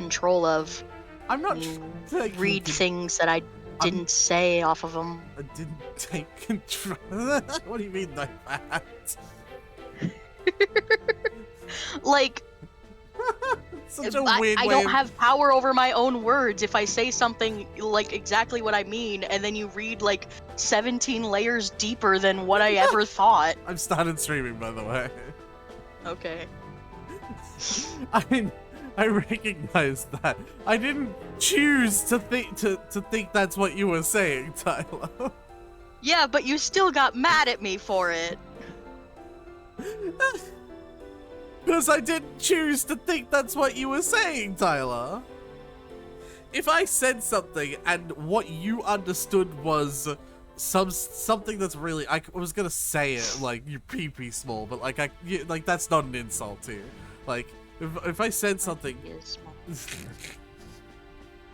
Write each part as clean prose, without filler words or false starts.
control of. I'm not Read things that I didn't say off of them. I didn't take control. What do you mean like that? Like, Such a weird I way don't of... have power over my own words. If I say something like exactly what I mean, and then you read like 17 layers deeper than what I ever thought. I've started streaming, by the way. Okay. I recognize that. I didn't choose to think that's what you were saying, Tyler. Yeah, but you still got mad at me for it. Because I didn't choose to think that's what you were saying, Tyler. If I said something and what you understood was something that's really, I was gonna say it like your pee-pee small, but like like that's not an insult to you. Like if I said something,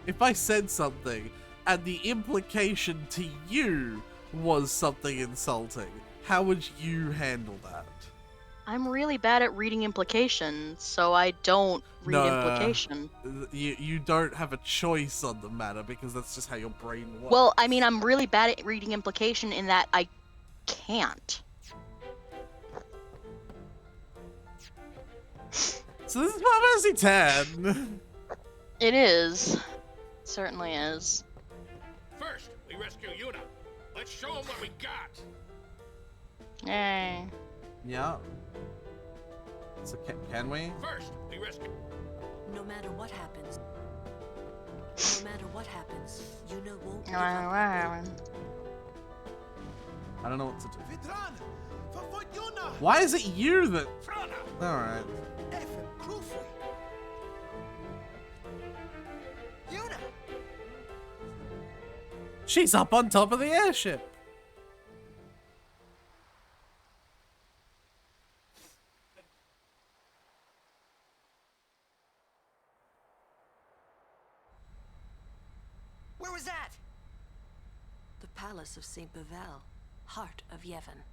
if I said something and the implication to you was something insulting, how would you handle that? I'm really bad at reading implications, so I don't read implication. You don't have a choice on the matter because that's just how your brain works. Well, I mean, I'm really bad at reading implication in that I can't. So this is Final Fantasy X. It is. It certainly is. First, we rescue Yuna. Let's show them what we got. Yay. Yeah. So can we? First, we rescue. No matter what happens, Yuna won't give No matter up. what happens. I don't know what to do. Vitran! Verfolgt Yuna! Why is it you that... Frana! Alright. Effen, Krufri! Yuna! She's up on top of the airship. Where was that? The palace of Saint Bevel, heart of Yevon.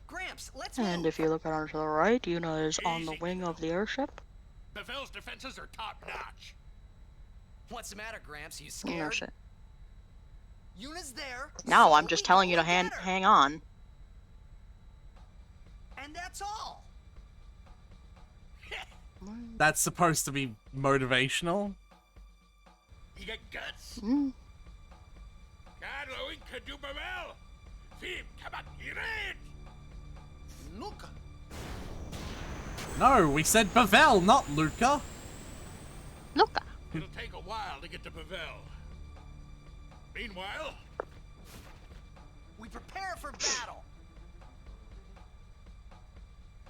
Gramps, let's And move! if you look around to the right, Yuna is on the wing of the airship. Bevel's defenses are top-notch. What's the matter, Gramps? You No scared? shit. Yuna's there. No, so I'm just we telling you go to get her. hang on. And that's all. That's supposed to be motivational. You got guts? Mm. Carlo could do Bevel. Phebe, come on, you read. Luca. No, we said Bevel, not Luca. Look. It'll take a while to get to Bevel. Meanwhile, We prepare for battle.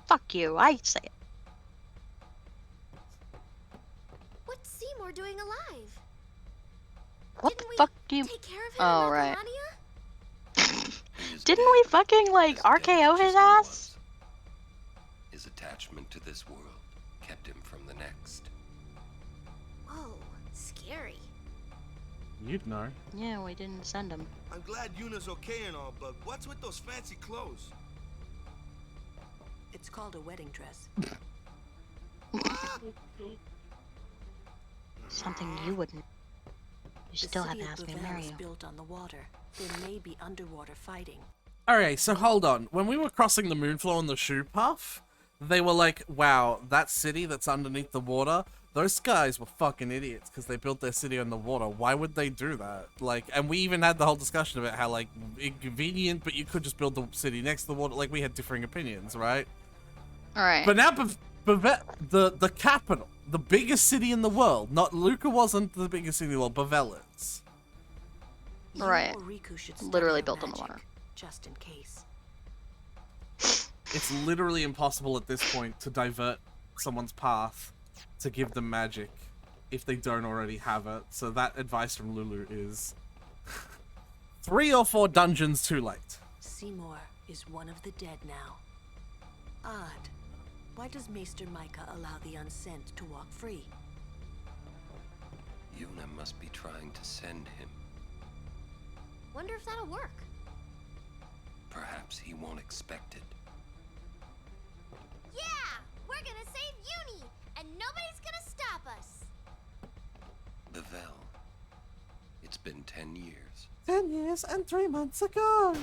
Fuck you, I say it. What's Seymour doing alive? What Didn't the we fuck do you... Take care of him Oh, in right. Alchemania? Didn't we fucking, like, RKO his ass? His attachment to this world kept him from the next. Whoa, scary. You'd know. Yeah, we didn't send him. I'm glad Yuna's okay and all, but what's with those fancy clothes? It's called a wedding dress. Something you wouldn't. You The still city haven't of asked me to Bevel marry is you. built on the water. There may be underwater fighting. Alright, so hold on. When we were crossing the moonfloor on the shoe path, they were like, wow, that city that's underneath the water, those guys were fucking idiots because they built their city on the water. Why would they do that? Like, and we even had the whole discussion about how, like, inconvenient, but you could just build the city next to the water. Like, we had differing opinions, right? Alright. But now, the capital, the biggest city in the world, not Luca wasn't the biggest city in the world, Bevel is. You Right. or Riku should study Literally her built on the magic, water. just in case. It's literally impossible at this point to divert someone's path to give them magic if they don't already have it. So that advice from Lulu is 3 or 4 dungeons too late. Seymour is one of the dead now. Odd. Why does Maester Micah allow the unsent to walk free? Yuna must be trying to send him. Wonder if that'll work. Perhaps he won't expect it. Yeah! We're gonna save Uni! And nobody's gonna stop us! been 10 years. 10 years and 3 months ago.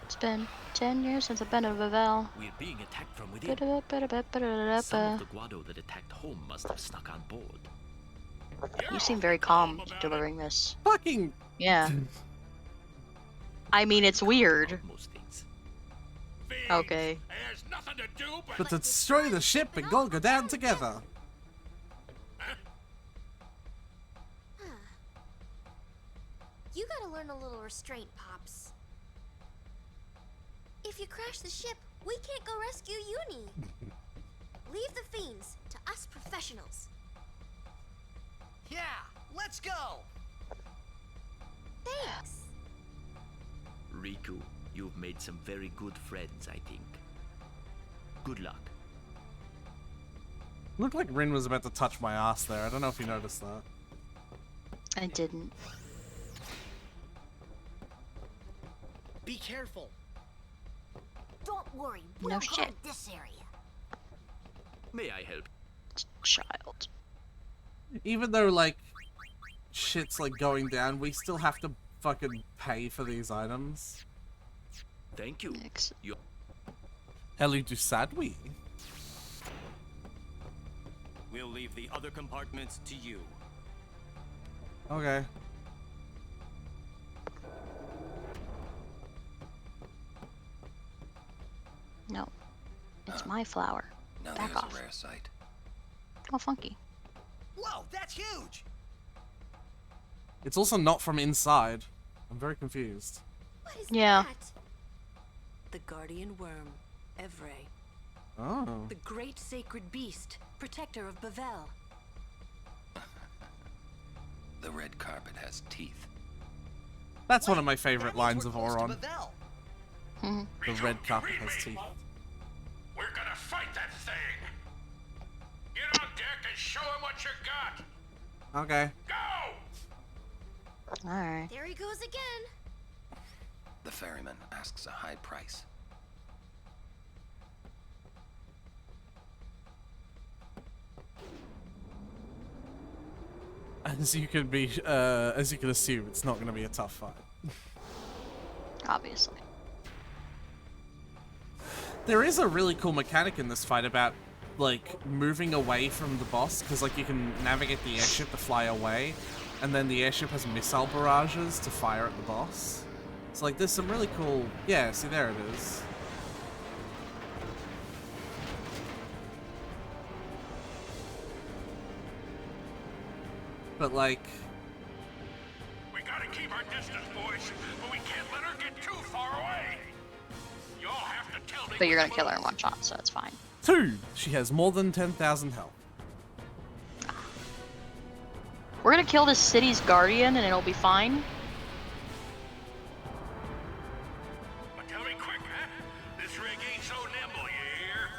It's been 10 years since I've been to Vavel. We're being attacked from within. Some of the Guado that attacked home must have snuck on board. You seem very calm delivering this. Fucking. Yeah. I mean, it's weird. Most things. Okay. There's nothing to do But to destroy the ship and all go down together. You gotta learn a little restraint, Pops. If you crash the ship, we can't go rescue Uni. Leave the fiends to us professionals. Yeah, let's go. Thanks. Riku, you've made some very good friends, I think. Good luck. Looked like Rin was about to touch my ass there. I don't know if you noticed that. I didn't. Be careful. Don't worry, No we'll shit. hold this area. May I help? Child. Even though, like, shit's, like, going down, we still have to fucking pay for these items. Thank you. Next. You Heli du Sadwi. We'll leave the other compartments to you. Okay. No. It's my flower. Now Back there's off. a rare sight. Oh, funky. Whoa, that's huge. It's also not from inside. I'm very confused. What is Yeah. that? The guardian worm, Evray. Oh. The great sacred beast, protector of Bavel. The red carpet has teeth. That's one of my Wait, favorite that means lines we're of close to Auron. Bavel. Mhm. The red carpet has teeth. We're gonna fight that thing. Get on deck and show him what you got. Okay. Go! Alright. There he goes again. The ferryman asks a high price. As you can assume, it's not going to be a tough fight. Obviously. There is a really cool mechanic in this fight about, like, moving away from the boss, because, like, you can navigate the airship to fly away, and then the airship has missile barrages to fire at the boss. So, like, there's some really cool... Yeah, see, there it is. But, like... We gotta keep our distance, boys, but we can't let her get too far away. Y'all have to tell me. But you're gonna which kill her one- in one shot, so it's fine. 2! She has more than 10,000 health. We're gonna kill this city's guardian and it'll be fine. But tell me quick, huh? This rig ain't so nimble, you hear?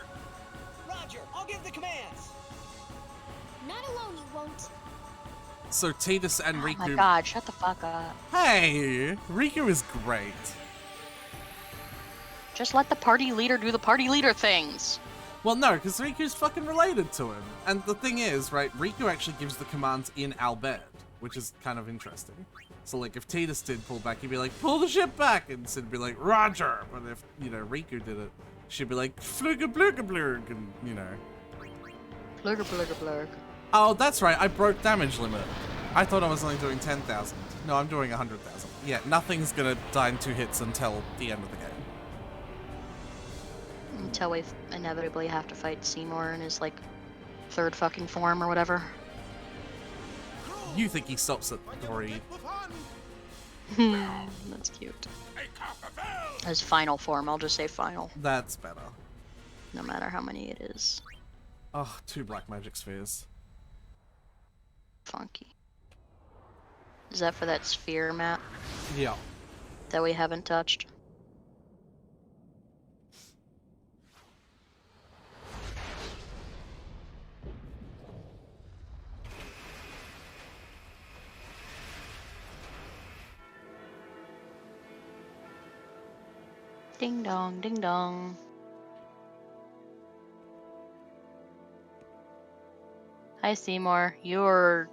Roger, I'll give the commands. Not alone, you won't. So Tidus and Oh my Riku... god, shut the fuck up. Hey! Riku is great. Just let the party leader do the party leader things. Well, no, because Riku's fucking related to him. And the thing is, right, Riku actually gives the commands in Albed, which is kind of interesting. So, like, if Tidus did pull back, he'd be like, pull the ship back! And Sid'd be like, Roger! But if, you know, Riku did it, she'd be like, flugga blugga blurg, and, you know. Blurg, blurg, blurg. Oh, that's right, I broke damage limit. I thought I was only doing 10,000. No, I'm doing 100,000. Yeah, nothing's gonna die in 2 hits until the end of the game. Until we inevitably have to fight Seymour in his, like, 3rd fucking form or whatever. You think he stops at 3. That's cute. Hey, Copperfield! His final form, I'll just say final. That's better. No matter how many it is. Oh, 2 black magic spheres. Funky. Is that for that sphere map Yeah. that we haven't touched? Ding dong, ding dong. Hi, Seymour. You're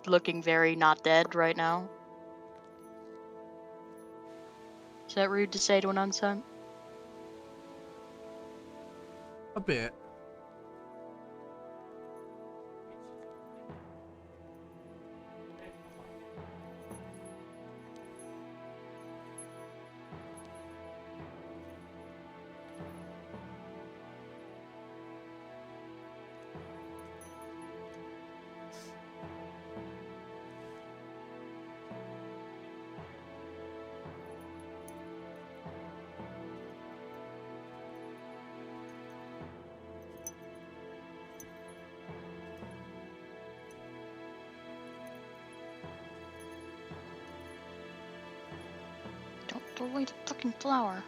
looking very not dead right now. Is that rude to say to an unsent? A bit. Don't throw away the fucking flower.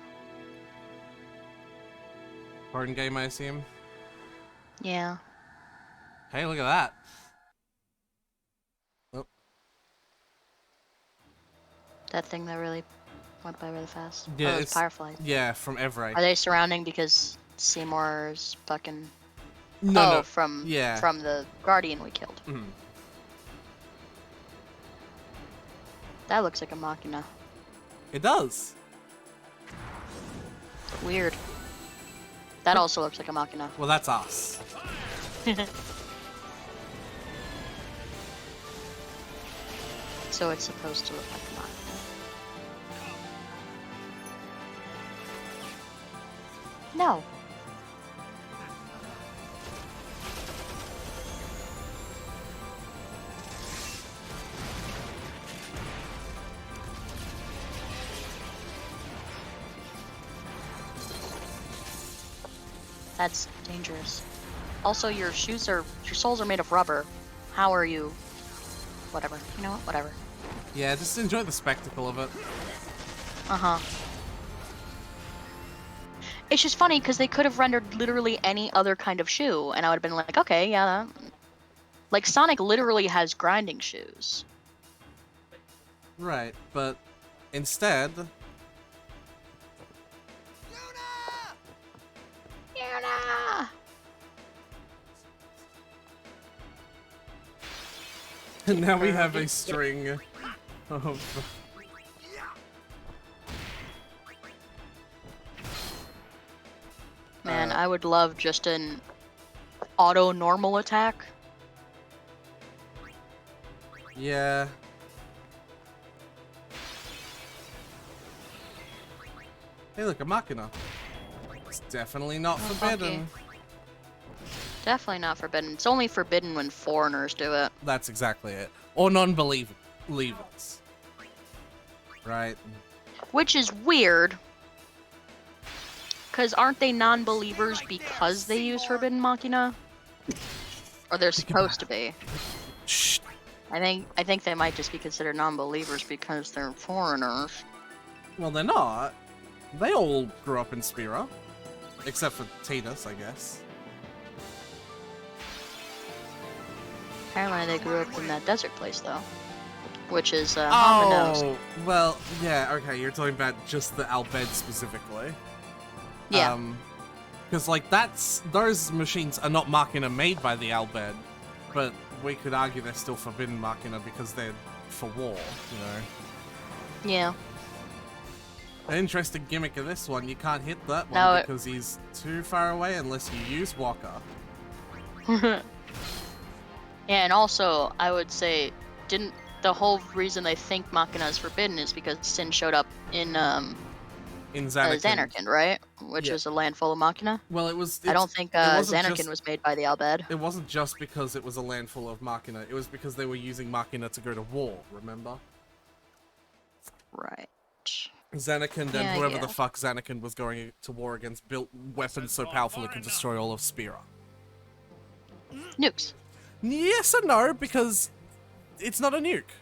Board game, I assume. Yeah. Hey, look at that. Oh. That thing that really went by really fast. Yeah, Oh, those it's fireflies. yeah from Everite. Are they surrounding because Seymour's fucking... No, from yeah. from the Guardian we killed. Mhm. That looks like a Machina. It does. Weird. That also looks like a Machina. Well, that's us. So it's supposed to look like a Machina. No. That's dangerous. Also, your soles are made of rubber. How are you? Whatever. You know what? Whatever. Yeah, just enjoy the spectacle of it. Uh-huh. It's just funny because they could have rendered literally any other kind of shoe, and I would have been like, okay, yeah. Like, Sonic literally has grinding shoes. Right, but instead... Yuna! now we have a string of... Man, I would love just an auto normal attack. Yeah. Hey, look, a Machina. It's definitely not forbidden. Definitely not forbidden. It's only forbidden when foreigners do it. That's exactly it. Or non-believers. Right. Which is weird. Because aren't they non-believers because they use Forbidden Machina? Or they're supposed to be. Shh. I think they might just be considered non-believers because they're foreigners. Well, they're not. They all grew up in Spira. Except for Tidus, I guess. Apparently they grew up in that desert place, though. Which is, Hominose. Oh, well, yeah, okay, you're talking about just the Al Bhed specifically. Yeah. Because, like, those machines are not Machina made by the Al Bhed, but we could argue they're still forbidden Machina because they're for war, you know? Yeah. An interesting gimmick of this one, you can't hit that one No, because he's too far away unless you use Walker. Yeah, and also, I would say, the whole reason they think Machina is forbidden is because Sin showed up in Zanarkand. Zanarkand, right? Which is a land full of Machina. Well, I don't think Zanarkand was made by the Al Bhed. It wasn't just because it was a land full of Machina, it was because they were using Machina to go to war, remember? Right. Zanarkand and whoever the fuck Zanarkand was going to war against built weapons so powerful it could destroy all of Spira. Nukes. Yes and no, because it's not a nuke.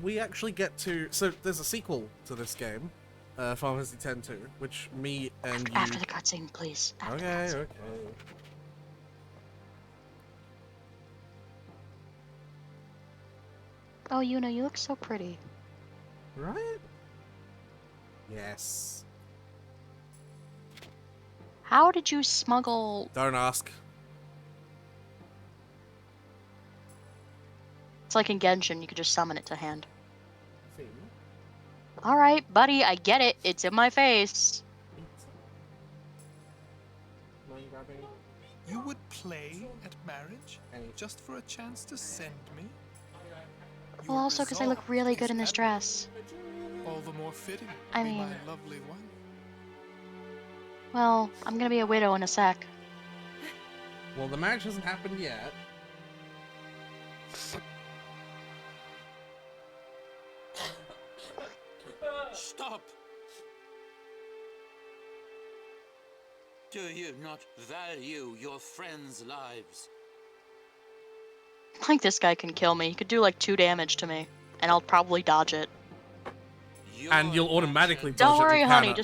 We actually get to... So, there's a sequel to this game, Final Fantasy X-2, which me and After the cutscene, please. Okay. Oh, Yuna, you look so pretty. Right? Yes. How did you smuggle... Don't ask. It's like in Genshin, you could just summon it to hand. Alright, buddy, I get it. It's in my face. You would play at marriage just for a chance to send me? Well, also because I look really good in this dress. All the more fitting. I to be mean- my lovely one. Well, I'm gonna be a widow in a sec. Well, the marriage hasn't happened yet. Stop! Do you not value your friends' lives? Like, this guy can kill me. He could do like 2 damage to me, and I'll probably dodge it. And you'll automatically dodge Don't it worry, and honey. counter.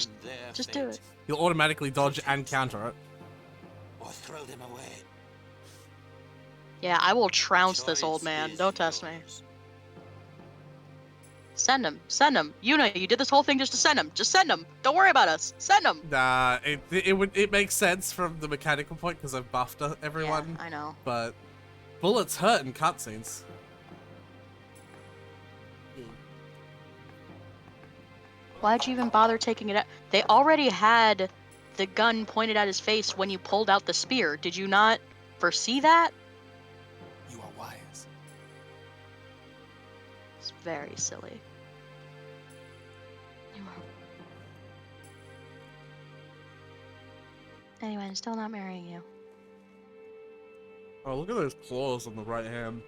Just do it. You'll automatically dodge and counter it. Or throw them away. Yeah, I will trounce this old man. Don't test me. Send him. Send him. Yuna, you did this whole thing just to send him. Just send him. Don't worry about us. Send him. Nah, it makes sense from the mechanical point because I've buffed everyone. Yeah, I know. But bullets hurt in cutscenes. Why'd you even bother taking it out? They already had the gun pointed at his face when you pulled out the spear. Did you not foresee that? You are wise. It's very silly. Anyway, I'm still not marrying you. Oh, look at those claws on the right hand.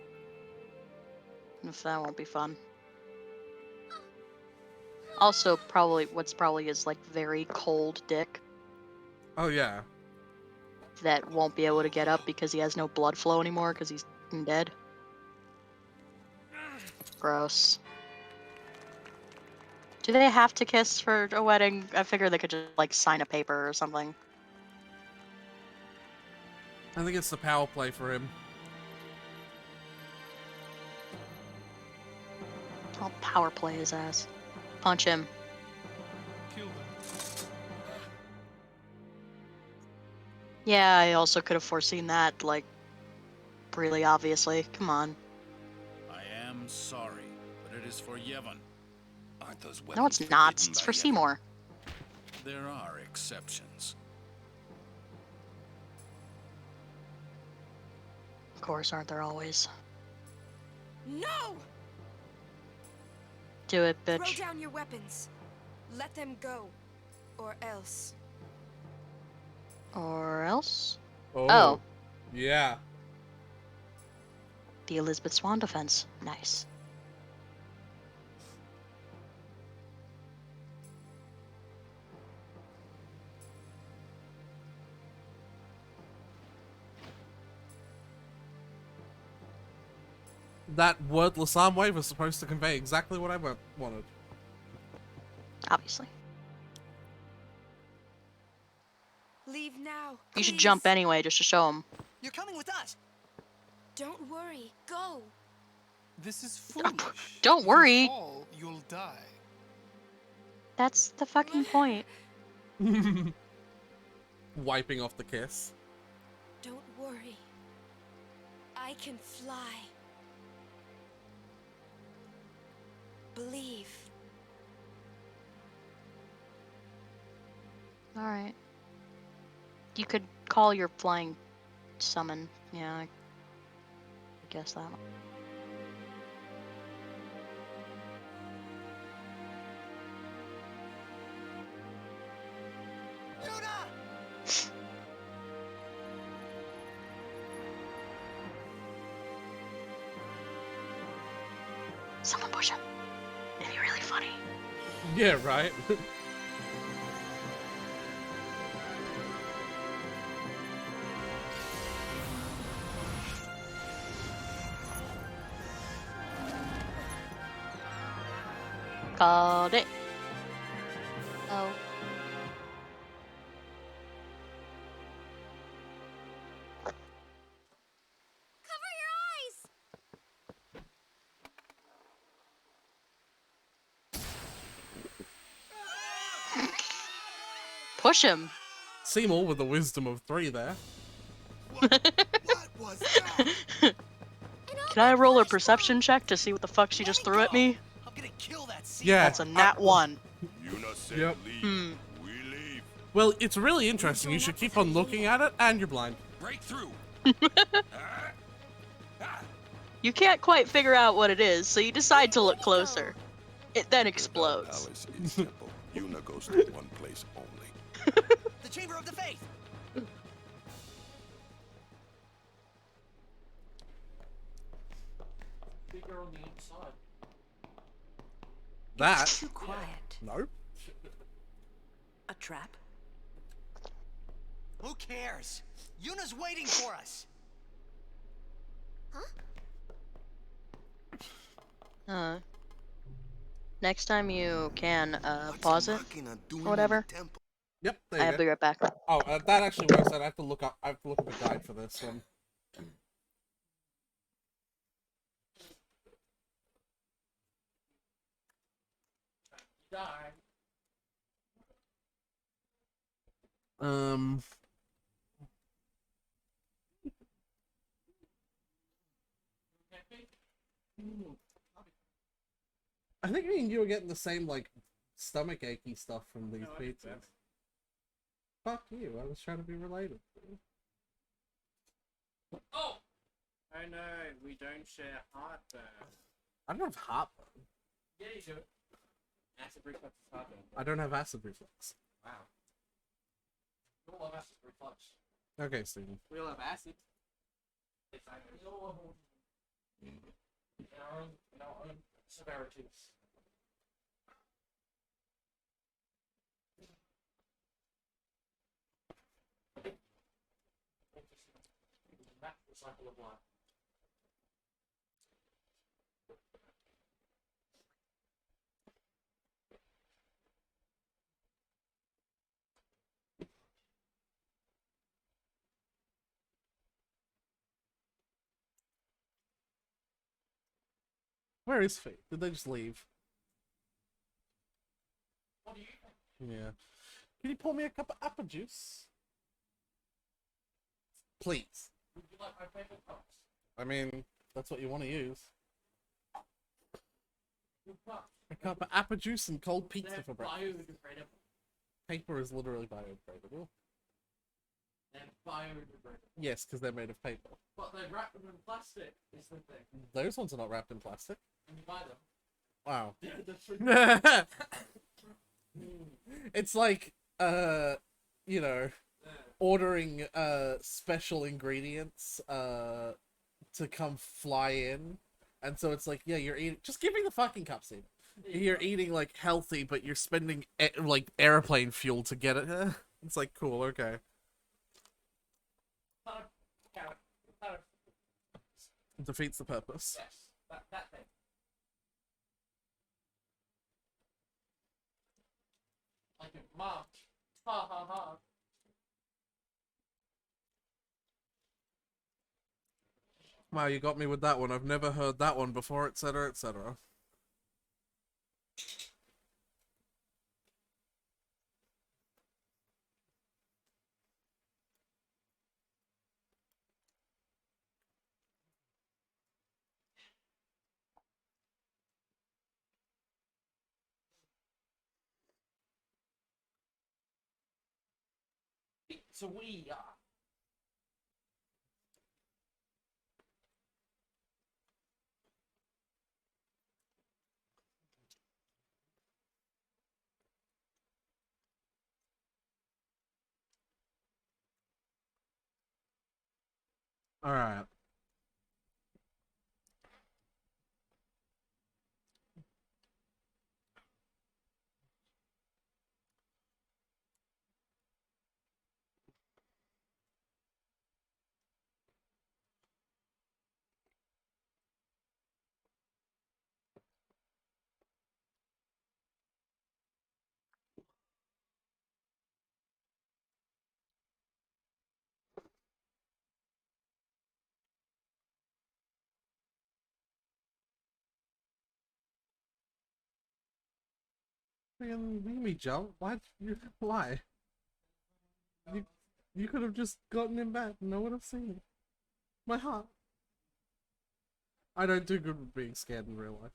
If that won't be fun. Also, what's probably is like very cold dick Oh yeah. that won't be able to get up because he has no blood flow anymore because he's f***ing dead. Gross. Do they have to kiss for a wedding? I figure they could just like sign a paper or something. I think it's the power play for him. I'll power play his ass. Punch him. Kill them. Yeah, I also could have foreseen that, like, really obviously. Come on. I am sorry, but it is for Yevon. Aren't those weapons No, it's not. forbidden It's by for Yevon? Seymour. There are exceptions. Of course, aren't there always? No! Do it, Throw bitch. down your weapons. Let them go. Or else. Or else? Oh. Oh. Yeah. The Elizabeth Swan defense. Nice. That wordless arm wave was supposed to convey exactly what I wanted. Obviously. Leave now. You should please. jump anyway just to show him. You're coming with us. Don't worry. Go. This is foolish. Don't If you worry. fall, you'll die. That's the fucking point. Wiping off the kiss. Don't worry. I can fly. Believe. Alright. You could call your flying summon. Yeah, I guess that one. Someone push him. It'd be really funny. Yeah, right? Called it. Oh. Cover your eyes! Push him. Seymour with the wisdom of 3 there. What was that? An Can I roll a perception check to see what the fuck she just threw at me? I'm gonna kill that sea. Yeah. That's a nat 1. Yep. We leave. Well, it's really interesting. You should keep on looking at it, and you're blind. Break through. You can't quite figure out what it is, so you decide to look closer. It then explodes. Palace is simple. Yuna goes to one place only. The Chamber of the Faith. That. It's too quiet. No. A trap? Who cares? Yuna's waiting for us. Next time you can, pause it, or whatever. Yep, there you I'll go. be right back. Oh, that actually works out. I have to look up a guide for this one. I think me and you are getting the same, like, stomach achy stuff from these pizzas. Fuck you, I was trying to be related. Oh! Oh no, we don't share heartburn. I don't have heartburn. Yeah, you do. Acid reflux is heartburn. I don't have acid reflux. Wow. We all have acid reflux. Okay, Steven. We all have acid. It's like we all in our own severities. Natural cycle of life. Where is Fate? Did they just leave? What do you think? Yeah. Can you pour me a cup of apple juice? Please. Would you like my favorite cups? I mean, that's what you want to use. Good cups. A cup of apple juice and cold pizza They're for breakfast. biodegradable. Paper is literally biodegradable. They're biodegradable. Yes, because they're made of paper. But they wrap them in plastic, is the thing. Those ones are not wrapped in plastic. And you buy them. Wow. The It's like, you know, ordering special ingredients to come fly in. And so it's like, yeah, you're eating. Just give me the fucking cups, Steve. You're eating like healthy, but you're spending like airplane fuel to get it. It's like, cool, okay. It defeats the purpose. Yes, that thing. Like a march. Ha ha ha. Wow, you got me with that one. I've never heard that one before, etc., etc. So we are. Alright. Man, leave me jump. Why? Why? You could have just gotten in bed and no one would have seen it. My heart. I don't do good with being scared in real life.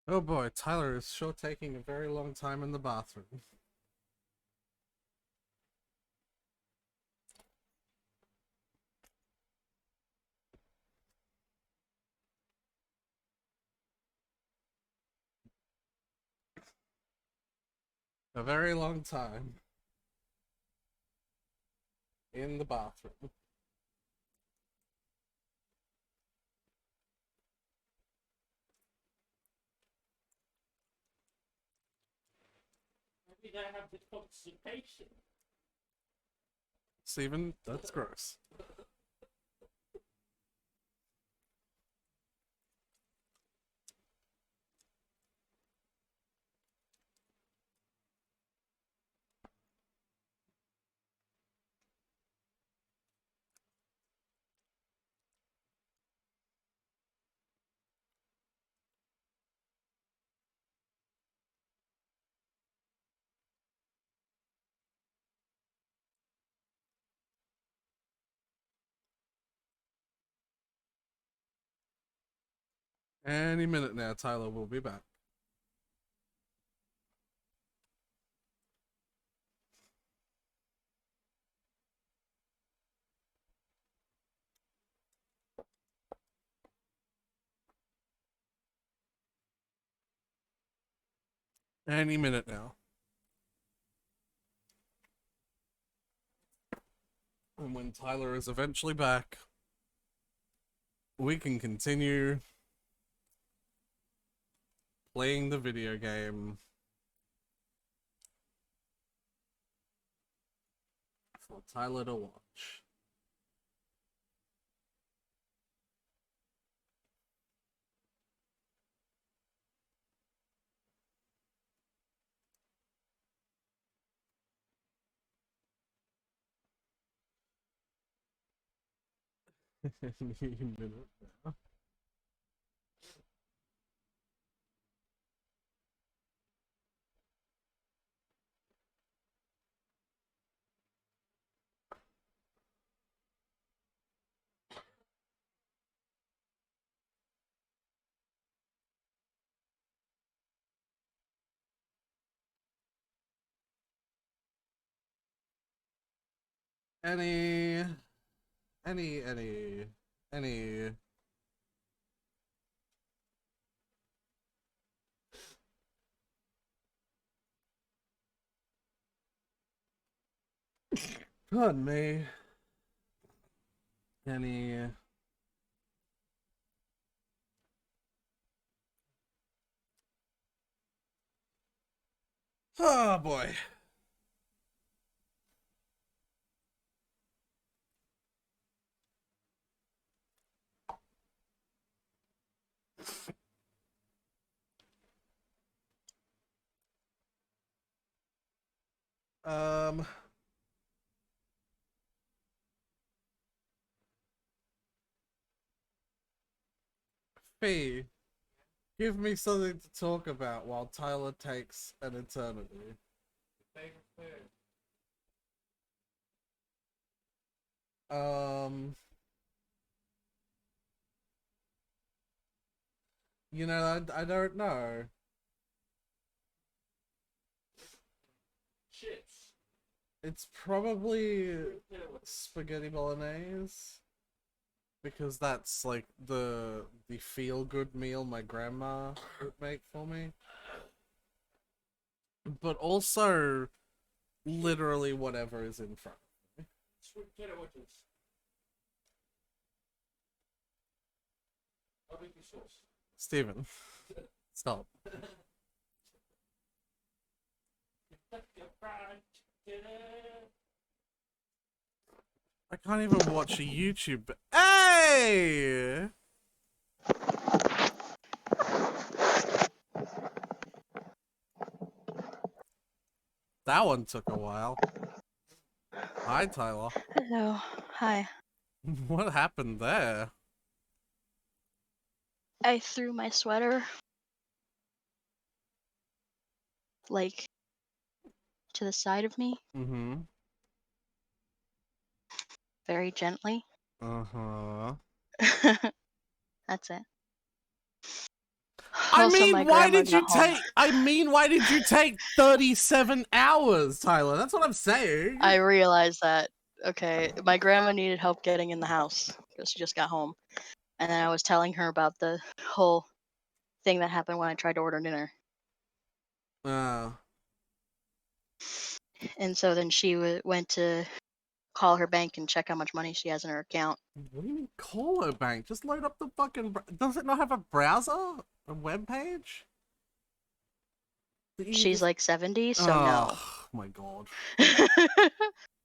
Oh boy, Tyler is sure taking a very long time in the bathroom. A very long time in the bathroom. Maybe they have the constipation. Steven, that's gross. Any minute now, Tyler will be back. Any minute now. And when Tyler is eventually back, we can continue playing the video game for Tyler to watch. Any minute now. Any pardon me. Any oh boy. Fee, give me something to talk about while Tyler takes an eternity. Favorite food. You know, I don't know. Chips. It's probably spaghetti bolognese. Because that's like the feel-good meal my grandma would make for me. But also, literally whatever is in front of me. Sweet potato wedges. Barbecue sauce. Steven, stop. I can't even watch a YouTube. Hey! That one took a while. Hi, Tyler. Hello. Hi. What happened there? I threw my sweater, like, to the side of me. Mm-hmm. Very gently. Uh-huh. That's it. I Also, mean, my why grandma's did you not home. take? I mean, why did you take 37 hours, Tyler? That's what I'm saying. I realized that. Okay, my grandma needed help getting in the house because she just got home, and then I was telling her about the whole thing that happened when I tried to order dinner, and so then she went to call her bank and check how much money she has in her account. What do you mean call her bank? Just load up the fucking. Does it not have a browser? A web page? She's like 70, so Oh my god.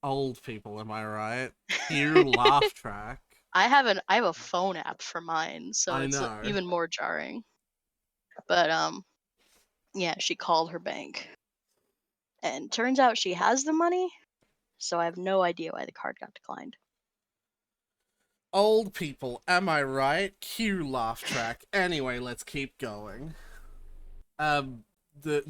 Old people, am I right? You laugh track. I have a phone app for mine, so I it's know. even more jarring. But yeah, she called her bank, and turns out she has the money, so I have no idea why the card got declined. Old people, am I right? Cue laugh track. Anyway, let's keep going. The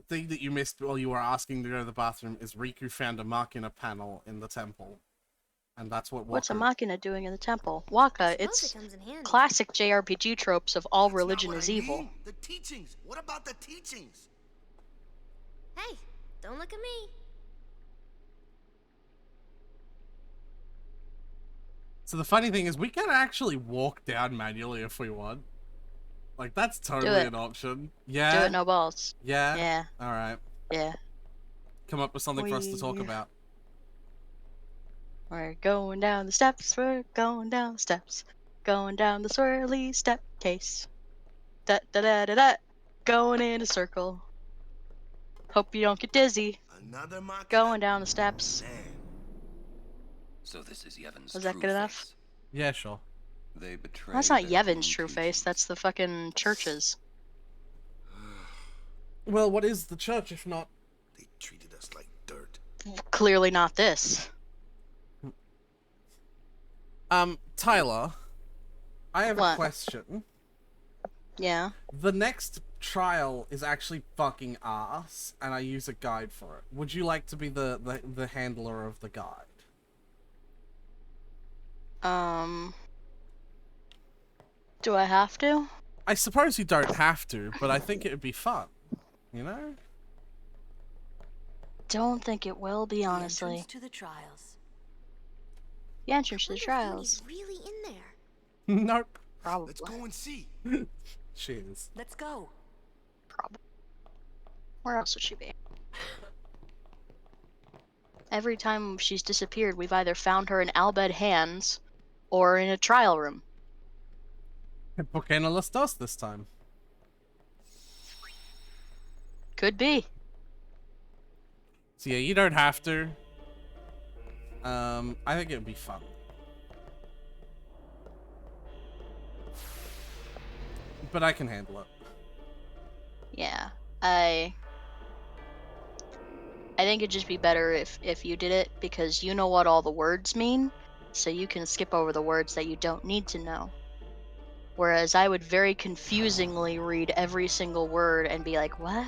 thing that you missed while you were asking to go to the bathroom is Riku found a Machina panel in the temple. And that's what What's a Waka... Machina doing in the temple? Waka, it's classic JRPG tropes of all religion is evil. The teachings. What about the teachings? Hey, don't look at me. So the funny thing is, we can actually walk down manually if we want. Like, that's totally an option. Yeah? Do it, no balls. Yeah? Yeah. Alright. Yeah. Come up with something for us to talk about. We're going down the steps, we're going down the steps. Going down the swirly step case. Da da da da da. Going in a circle. Hope you don't get dizzy. Another Machina? Going down the steps. So this is Yevon's Was that true good enough? face. Yeah, sure. They betray That's not their Yevon's own true face, that's the fucking church's. Well, what is the church if not... They treated us like dirt. Clearly not this. Tyler, I have a What? question. Yeah. The next trial is actually fucking ass, and I use a guide for it. Would you like to be the handler of the guide? Do I have to? I suppose you don't have to, but I think it would be fun. You know? Don't think it will be, honestly. Entrance to the trials. The entrance to the trials. Really in there? Nope. Probably. Let's go and see. Cheers. Let's go. Probably. Where else would she be? Every time she's disappeared, we've either found her in Albed hands or in a trial room. ¿Por qué no los dos this time? Could be. So yeah, you don't have to. I think it would be fun. But I can handle it. Yeah. I think it'd just be better if you did it, because you know what all the words mean, so you can skip over the words that you don't need to know. Whereas I would very confusingly read every single word and be like, what?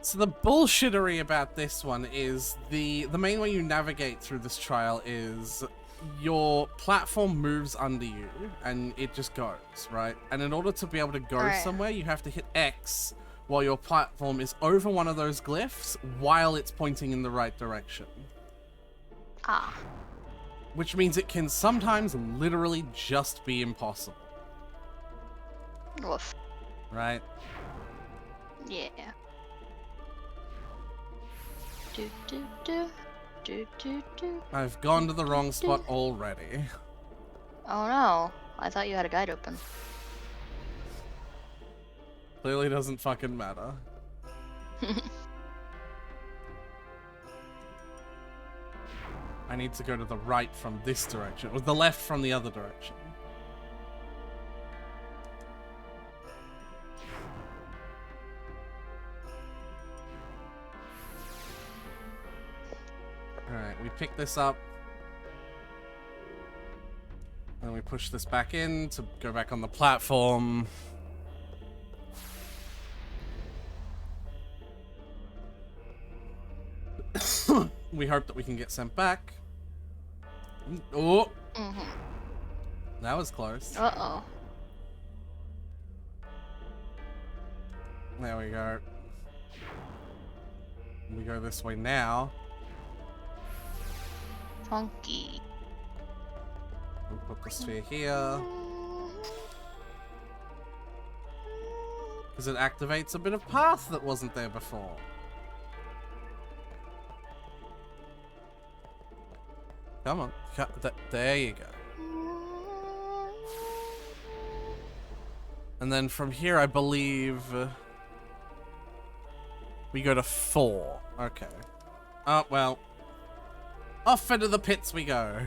So the bullshittery about this one is the main way you navigate through this trial is your platform moves under you and it just goes, right? And in order to be able to go somewhere, you have to hit X while your platform is over one of those glyphs while it's pointing in the right direction. Ah. Which means it can sometimes literally just be impossible. Woof. Right? Yeah. Do do do. Do do do. I've gone to the wrong spot already. Oh no. I thought you had a guide open. Clearly doesn't fucking matter. I need to go to the right from this direction, or the left from the other direction. Alright, we pick this up. And we push this back in to go back on the platform. We hope that we can get sent back. Oh! That was close. Uh-oh. There we go. We go this way now. Funky. We'll put the sphere here. Because it activates a bit of path that wasn't there before. Come on. There you go. And then from here, I believe... we go to 4. Okay. Oh, well. Off into the pits we go.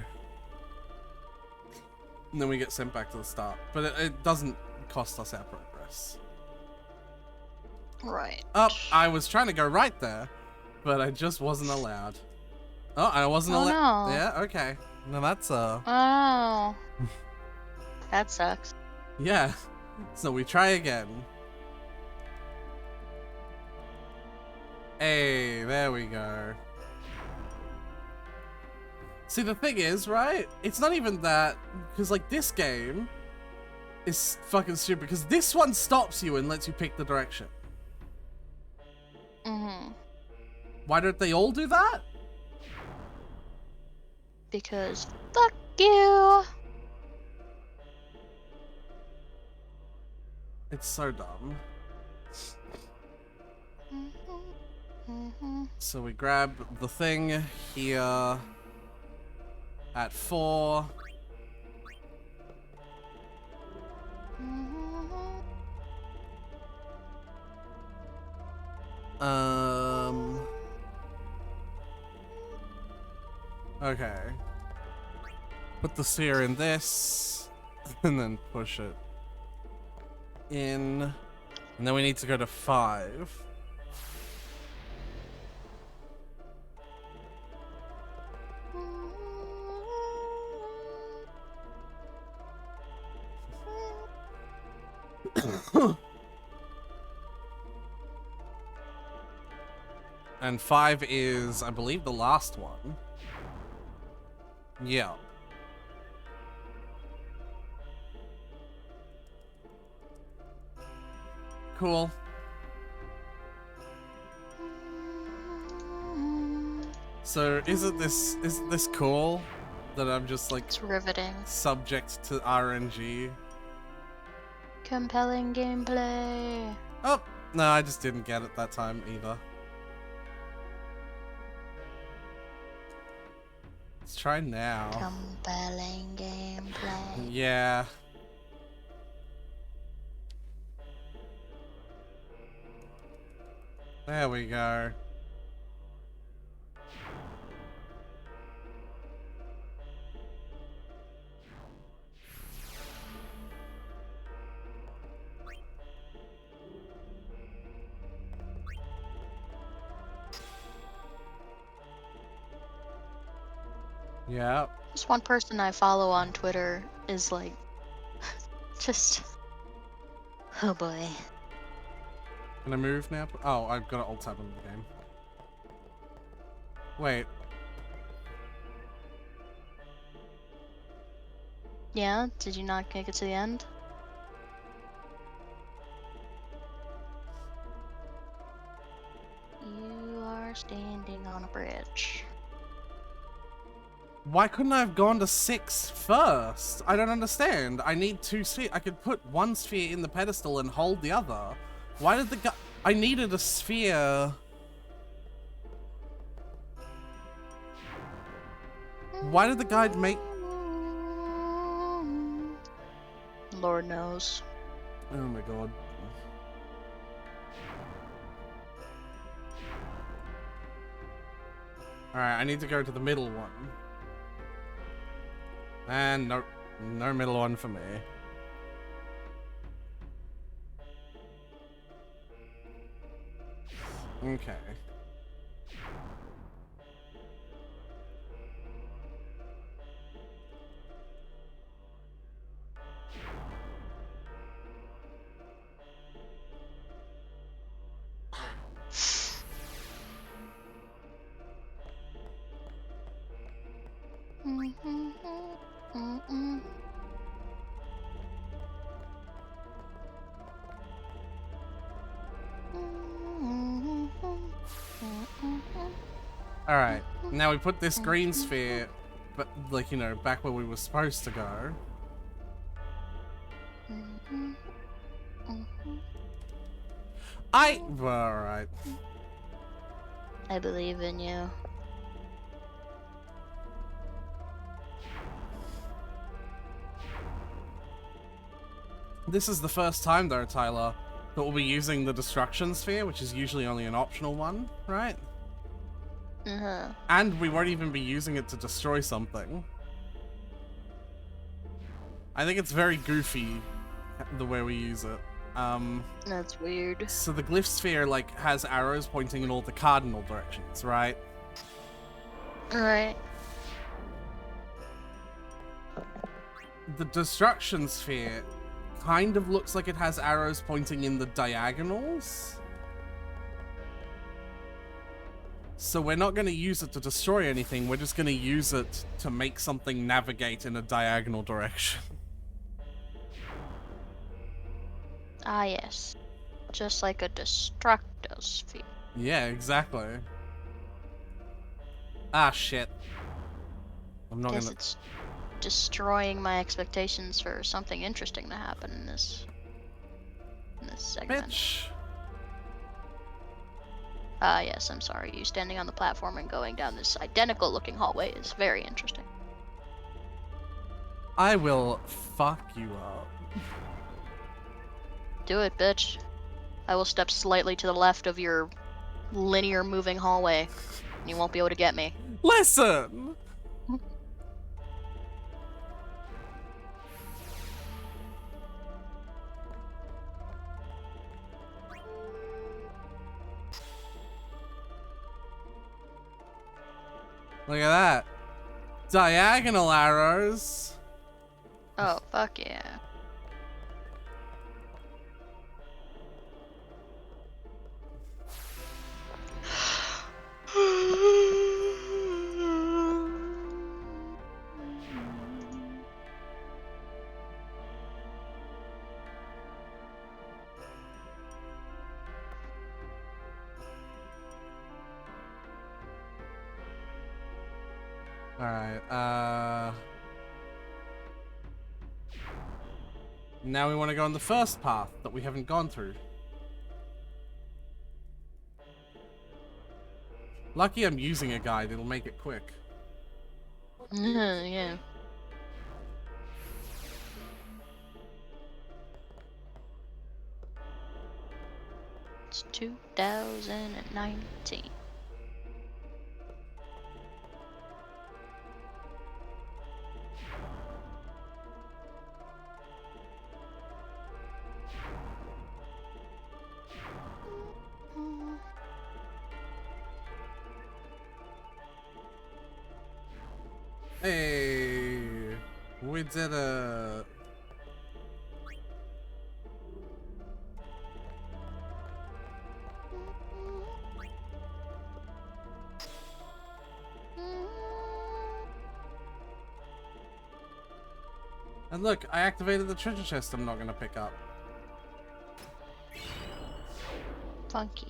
And then we get sent back to the start. But it doesn't cost us our progress. Right. Oh, I was trying to go right there, but I just wasn't allowed. Oh, I wasn't allowed. No. Yeah, okay. No, that's Oh. That sucks. Yeah. So we try again. Hey, there we go. See, the thing is, right? It's not even that, because like this game is fucking stupid, because this one stops you and lets you pick the direction. Why don't they all do that? Because fuck you. It's so dumb. So we grab the thing here at 4. Okay. Put the sphere in this, and then push it in. And then we need to go to 5. And 5 is, I believe, the last one. Yeah. Cool. So isn't this cool that I'm just like It's riveting. subject to RNG? Compelling gameplay. Oh, no, I just didn't get it that time either. Let's try now. Compelling gameplay. Yeah. There we go. Yeah. Just one person I follow on Twitter is like, just, oh boy. Can I move now? Oh, I've got to alt tab on the game. Wait. Yeah, did you not make it to the end? You are standing on a bridge. Why couldn't I have gone to 6 first? I don't understand. I need 2 spheres. I could put 1 sphere in the pedestal and hold the other. Why did the guy... I needed a sphere. Why did the guide make... Lord knows. Oh my god. Alright, I need to go to the middle one. And no middle one for me. Okay. Alright, now we put this green sphere, but like, you know, back where we were supposed to go. Alright. I believe in you. This is the first time though, Tyler, that we'll be using the destruction sphere, which is usually only an optional one, right? Uh-huh. And we won't even be using it to destroy something. I think it's very goofy the way we use it. That's weird. So the glyph sphere like has arrows pointing in all the cardinal directions, right? Alright. The destruction sphere kind of looks like it has arrows pointing in the diagonals. So we're not going to use it to destroy anything, we're just going to use it to make something navigate in a diagonal direction. Ah, yes. Just like a destructo sphere. Yeah, exactly. Ah, shit. I'm not Guess gonna... it's destroying my expectations for something interesting to happen in this segment. Bitch. Ah, yes, I'm sorry. You standing on the platform and going down this identical looking hallway is very interesting. I will fuck you up. Do it, bitch. I will step slightly to the left of your linear moving hallway, and you won't be able to get me. Listen! Look at that. Diagonal arrows. Oh, fuck yeah. Alright, now we want to go on the first path that we haven't gone through. Lucky I'm using a guide, it'll make it quick. Yeah. It's 2019. Hey, we did it. . And look, I activated the treasure chest I'm not gonna pick up. Funky.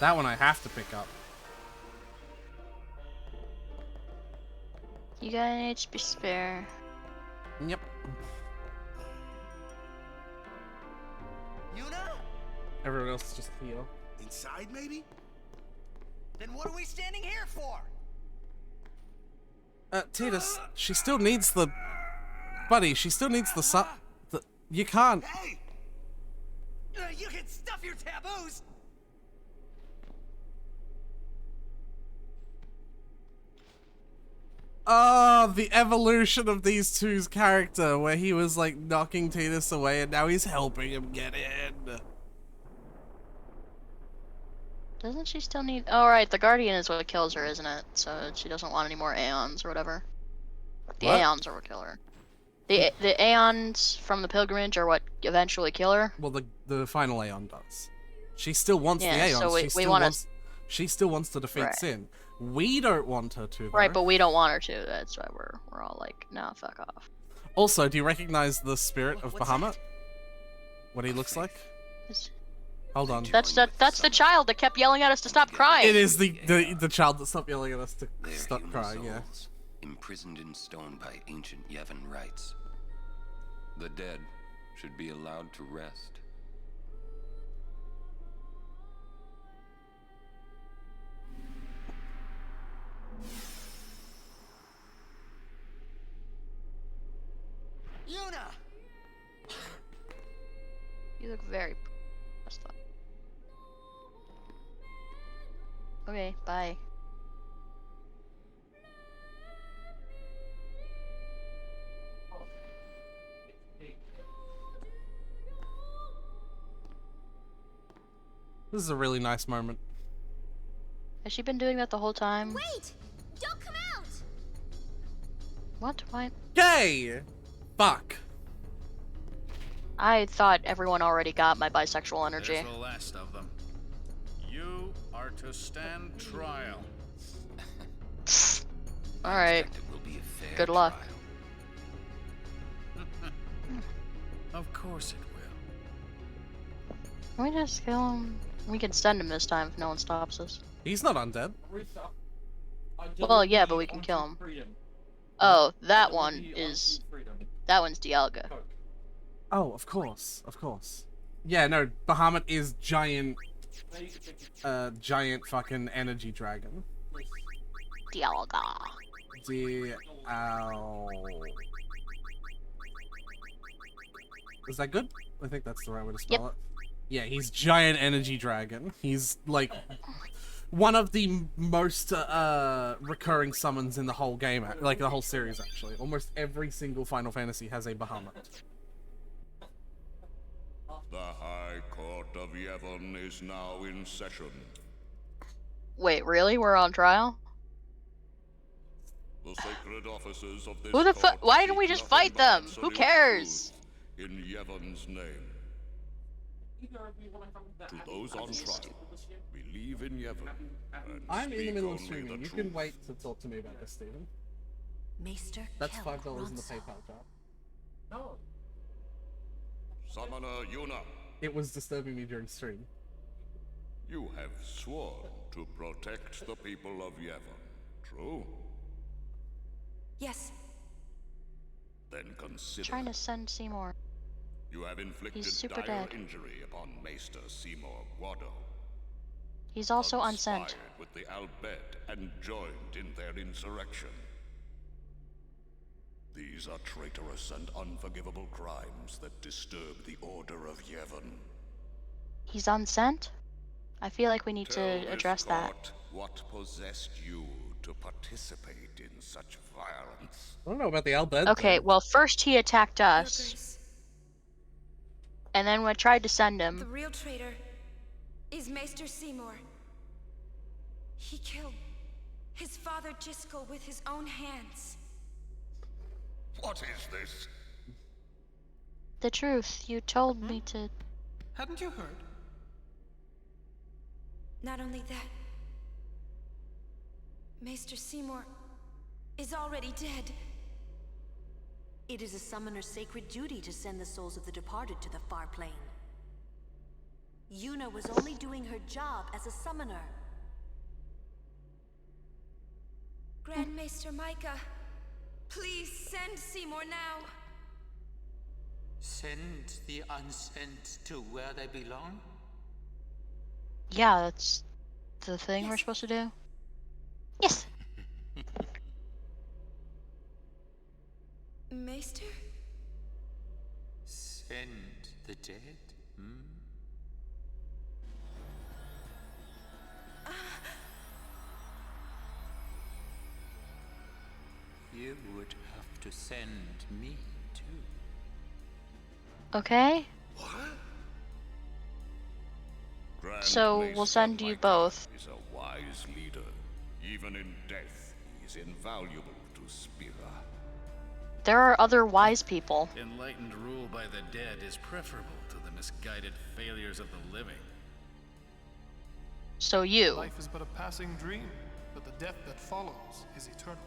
That one I have to pick up. You got an HP spare. Yep. Yuna? Everyone else is just heal. Inside, maybe? Then what are we standing here for? Tidus, she still needs the... Buddy, she still needs the you can't... Hey! You can stuff your taboos! Oh, the evolution of these two's character, where he was like knocking Tidus away and now he's helping him get in. Doesn't she still need... Oh, right, the Guardian is what kills her, isn't it? So she doesn't want any more Aeons or whatever. The What? Aeons are what kill her. The Aeons from the Pilgrimage are what eventually kill her. Well, the final Aeon does. She still wants Yeah, the Aeons. so we still wanna- wants, she still wants to defeat Right. Sin. We don't want her to, though. Right, but we don't want her to. That's why we're all like, nah, fuck off. Also, do you recognize the spirit of What's Bahamut? What he looks like? Hold on. That's the child that kept yelling at us to stop crying. It is the child that stopped yelling at us to They're stop human crying, yeah. souls, imprisoned in stone by ancient Yevon rites. The dead should be allowed to rest. Yuna! You look very... Okay, bye. This is a really nice moment. Has she been doing that the whole time? Wait! Don't come out! What? Why? Gay! Fuck. I thought everyone already got my bisexual energy. There's the last of them. You are to stand trial. Alright. It will be a fair Good luck. Of course it will. Can we just kill him? We can send him this time if no one stops us. He's not undead. Well, yeah, but we can kill him. Oh, that one is... That one's Dialga. Oh, of course, of course. Yeah, no, Bahamut is giant, giant fucking energy dragon. Dialga. Is that good? I think that's the right way to spell it. Yeah, he's giant energy dragon. He's like one of the most recurring summons in the whole game, like the whole series actually. Almost every single Final Fantasy has a Bahamut. The High Court of Yevon is now in session. Wait, really? We're on trial? The sacred officers of this Who the fuck? court Why didn't we seek just nothing fight but them? Who absolute cares? truth in Yevon's name. To those on trial, believe in Yevon. And I'm in the speak middle of only streaming. the You truth. can wait to talk to me about this, Steven. Maester That's Kel $5 in the Ronso. PayPal jar. No. Summoner Yuna, It was disturbing me during stream. you have sworn to protect the people of Yevon. True? Yes. Then consider. Trying to send Seymour. You have inflicted He's super dire dead. injury upon Maester Seymour Guado. He's also unsent. Conspired with the Albed and joined in their insurrection. These are traitorous and unforgivable crimes that disturb the order of Yevon. He's unsent? I feel like we need Tell to this address that. court what possessed you to participate in such violence. I don't know about the Albed. Okay, though. well, first he attacked us. And then we tried to send The him. real traitor is Maester Seymour. He killed his father Jiskel with his own hands. What is this? The truth. You told me to... Hadn't you heard? Not only that, Maester Seymour is already dead. It is a summoner's sacred duty to send the souls of the departed to the far plane. Yuna was only doing her job as a summoner. Grand Maester Micah, please send Seymour now. Send the unsent to where they belong? Yeah, that's the thing we're supposed to do. Yes. Maester? Send the dead? You would have to send me too. Okay. What? Grand So Maester we'll send you Micah both. is a wise leader. Even in death, he is invaluable to Spira. There are other wise people. Enlightened rule by the dead is preferable to the misguided failures of the living. So you. Life is but a passing dream, but the death that follows is eternal.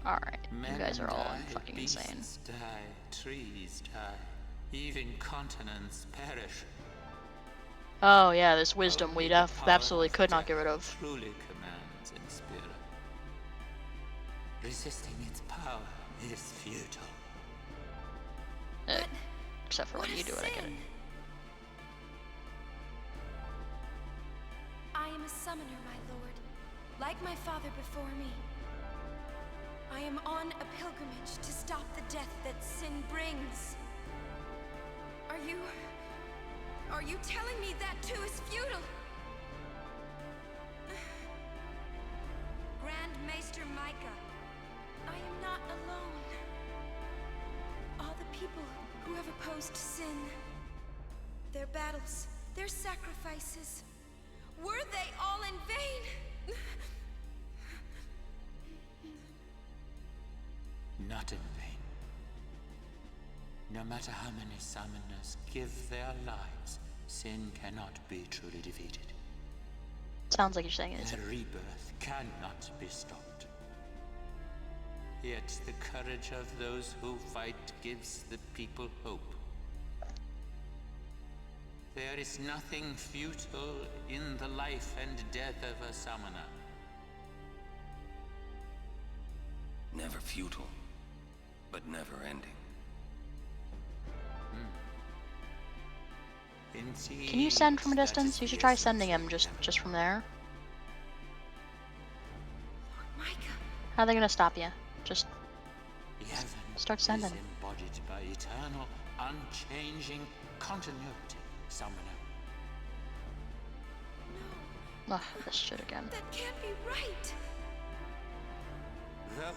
Alright, you guys are all die, fucking insane. beasts die, trees die, even continents perish. Oh yeah, this wisdom we Only the power absolutely of could not death get rid of. Truly commands in spirit. Resisting its power is futile. Except for when you do it, I get it. I am a summoner, my lord, like my father before me. I am on a pilgrimage to stop the death that sin brings. Are you telling me that too is futile? Grand Maester Micah, I am not alone. All the people who have opposed sin, their battles, their sacrifices, were they all in vain? Not in vain. No matter how many summoners give their lives, sin cannot be truly defeated. Sounds like you're saying it. Their rebirth cannot be stopped. Yet the courage of those who fight gives the people hope. There is nothing futile in the life and death of a summoner. Never futile, but never ending. Can you send from a distance? You should try sending him just from there. How are they gonna stop you? Just start sending. Is embodied by eternal, unchanging continuity, summoner. Ugh, this shit again. That can't be right.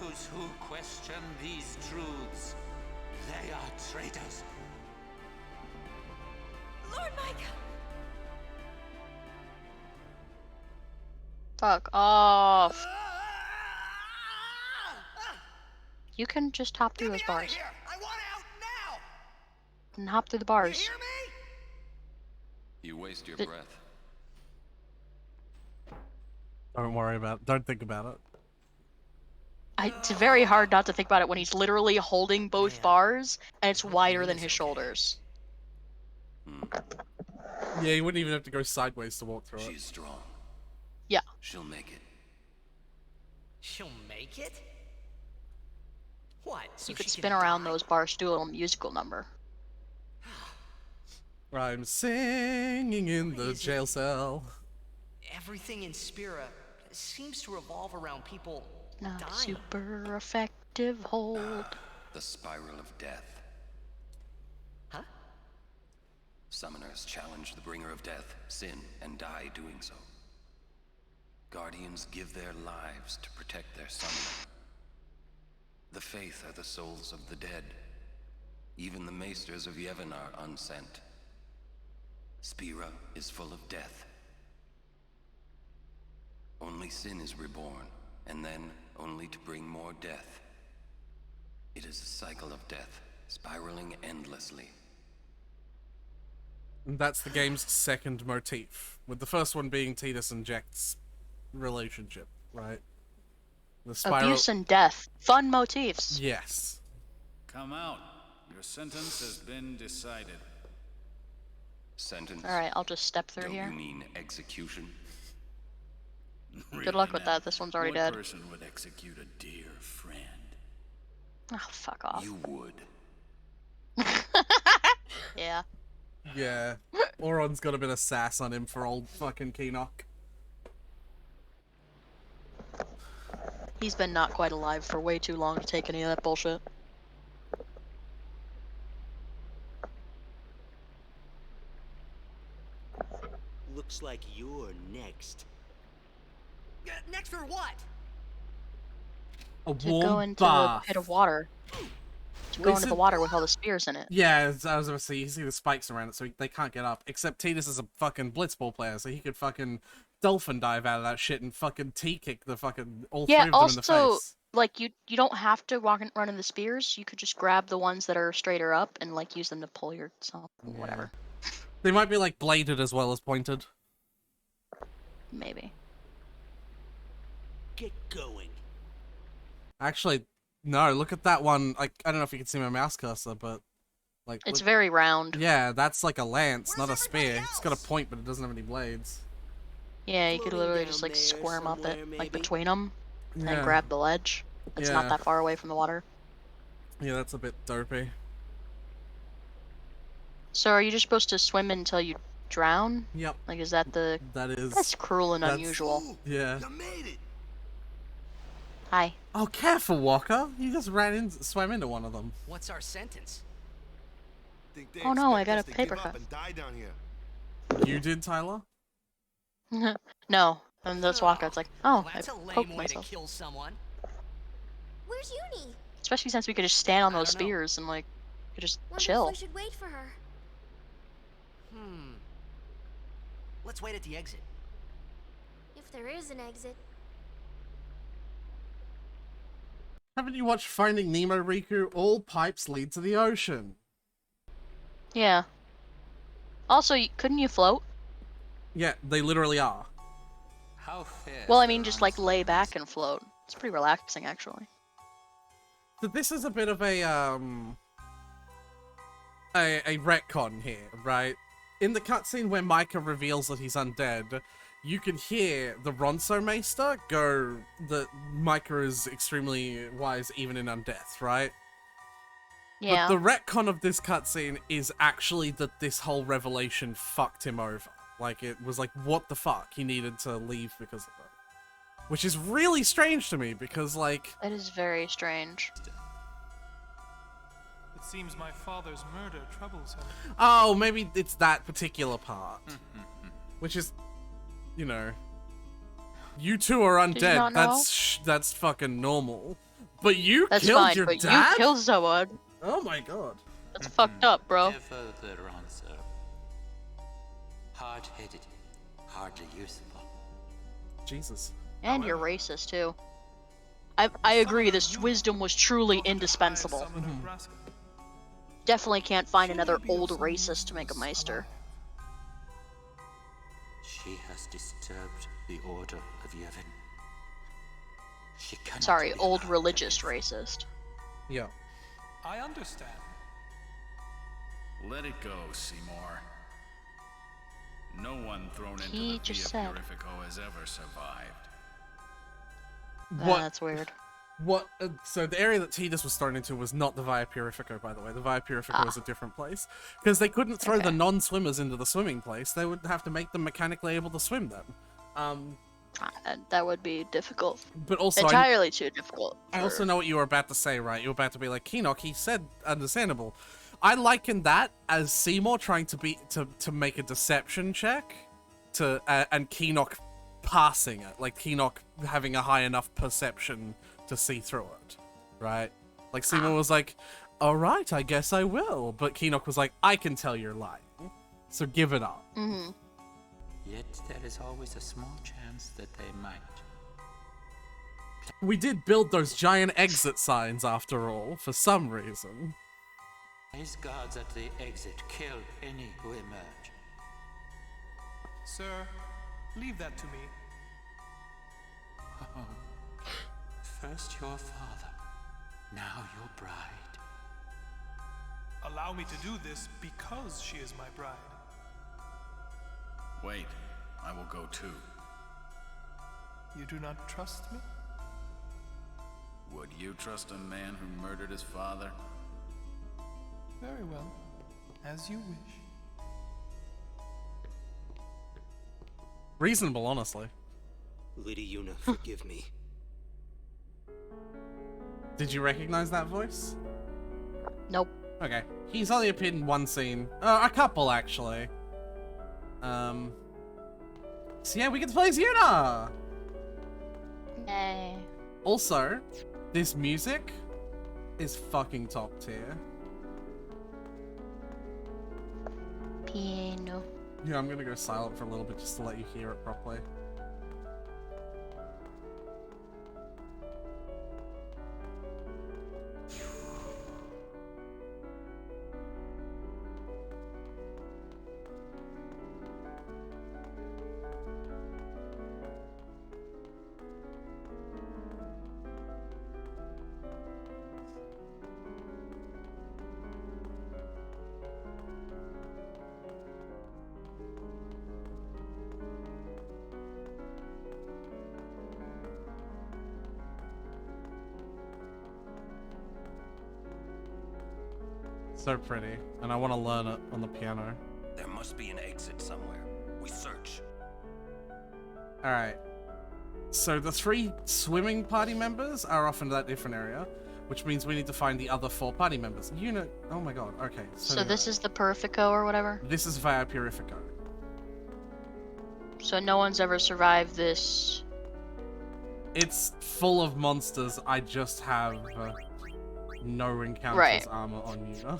Those who question these truths, they are traitors. Lord Micah! Fuck off. You can just hop through those bars. I want out now! And hop through the bars. You hear me? You waste your breath. Don't worry about it. Don't think about it. It's very hard not to think about it when he's literally holding both bars and it's wider than his shoulders. Yeah, you wouldn't even have to go sideways to walk through it. She's strong. Yeah. She'll make it. She'll make it? What? So You could she spin can around die? those bars to do a little musical number. I'm singing in the jail cell. Everything in Spira seems to revolve around people Not dying. super effective hold. The spiral of death. Huh? Summoners challenge the bringer of death, sin, and die doing so. Guardians give their lives to protect their summoner. The Faith are the souls of the dead. Even the Maesters of Yevon are unsent. Spira is full of death. Only sin is reborn, and then only to bring more death. It is a cycle of death, spiraling endlessly. And that's the game's second motif, with the first one being Tidus and Jecht's relationship, right? The spiral. Abuse and death. Fun motifs. Yes. Come out. Your sentence has been decided. Sentence? Alright, I'll just step through Don't here. you mean execution? Good luck with that. This one's already what dead. person would execute a dear friend? Oh, fuck off. You would. Yeah. Yeah. Auron's got a bit of sass on him for old fucking Keenock. He's been not quite alive for way too long to take any of that bullshit. Looks like you're next. Next for what? A To warm go into bath. a pit of water. To go into the water with all the spears in it. Yeah, I was gonna say, you see the spikes around it, so they can't get up. Except Tidus is a fucking blitzball player, so he could fucking dolphin dive out of that shit and fucking T-kick the fucking all three of them in the face. Like, you don't have to run in the spears. You could just grab the ones that are straighter up and, like, use them to pull yourself, whatever. They might be, like, bladed as well as pointed. Maybe. Get going. Actually, no, look at that one. Like, I don't know if you can see my mouse cursor, but... like, It's look. very round. Yeah, that's like a lance, not a spear. It's got a point, but it doesn't have any blades. Yeah, you could literally just, like, squirm up it, like, between them, and Yeah. grab the ledge. It's not Yeah. that far away from the water. Yeah, that's a bit dopey. So are you just supposed to swim until you drown? Yep. Like, is that the... That is... That's cruel and that's- unusual. Yeah. Hi. Oh, careful, Walker. You just swam into one of them. What's our sentence? Oh no, I got a paper cut. You did, Tyler? No, and this Walker, it's like, oh, I That's a lame poked way myself. to kill someone. Where's Uni? Especially since we could just stand on those spears and, like, could just chill. We should wait for her. Let's wait at the exit. If there is an exit. Haven't you watched Finding Nemo, Riku? All pipes lead to the ocean. Yeah. Also, couldn't you float? Yeah, they literally are. How fair. Well, I mean, just, like, lay back and float. It's pretty relaxing, actually. So this is a bit of a retcon here, right? In the cutscene where Micah reveals that he's undead, you can hear the Ronso Maester go that Micah is extremely wise even in undeath, right? Yeah. But the retcon of this cutscene is actually that this whole revelation fucked him over. Like, it was like, what the fuck? He needed to leave because of it. Which is really strange to me, because, like... It is very strange. It seems my father's murder troubles him. Oh, maybe it's that particular part. Which is, you know... You two are Did you not undead. know? That's fucking normal. But you That's killed fine, your but dad? you killed someone. Oh my god. That's fucked up, bro. Never the answer. Hard-headed, hardly useful. Jesus. And you're racist, too. I agree, this wisdom was truly indispensable. Definitely can't find another old racist to make a Meister. She has disturbed the order of Yevon. She cannot Sorry, be old allowed religious racist. Yeah. I understand. Let it go, Seymour. No one thrown into He the just Via said. Purifico has ever survived. What? That's weird. What? So the area that Tidus was thrown into was not the Via Purifico, by the way. The Via Purifico was a different place. Because they couldn't throw the non-swimmers into the swimming place. They would have to make them mechanically able to swim then. That would be difficult. But also, entirely too difficult. I also know what you were about to say, right? You were about to be like, Keenock, he said understandable. I liken that as Seymour trying to make a deception check and Keenock passing it. Like Keenock having a high enough perception to see through it, right? Like Seymour was like, all right, I guess I will. But Keenock was like, I can tell you're lying, so give it up. Mm-hmm. Yet there is always a small chance that they might. We did build those giant exit signs after all, for some reason. His guards at the exit kill any who emerge. Sir, leave that to me. First your father, now your bride. allow me to do this because she is my bride. Wait, I will go too. You do not trust me? Would you trust a man who murdered his father? Very well. As you wish. Reasonable, honestly. Lady Yuna, forgive me. Did you recognize that voice? Nope. Okay. He's only appeared in one scene. A couple, actually. So yeah, we get to play as Yuna! Yay. Also, this music is fucking top tier. Piano. Yeah, I'm gonna go silent for a little bit just to let you hear it properly. So pretty, and I want to learn it on the piano. There must be an exit somewhere. We search. Alright. So the 3 swimming party members are off into that different area, which means we need to find the other 4 party members. Unit. Oh my god, okay. So this is the Purifico or whatever? This is via Purifico. So no one's ever survived this. It's full of monsters. I just have no encounters Right. armor on Yuna.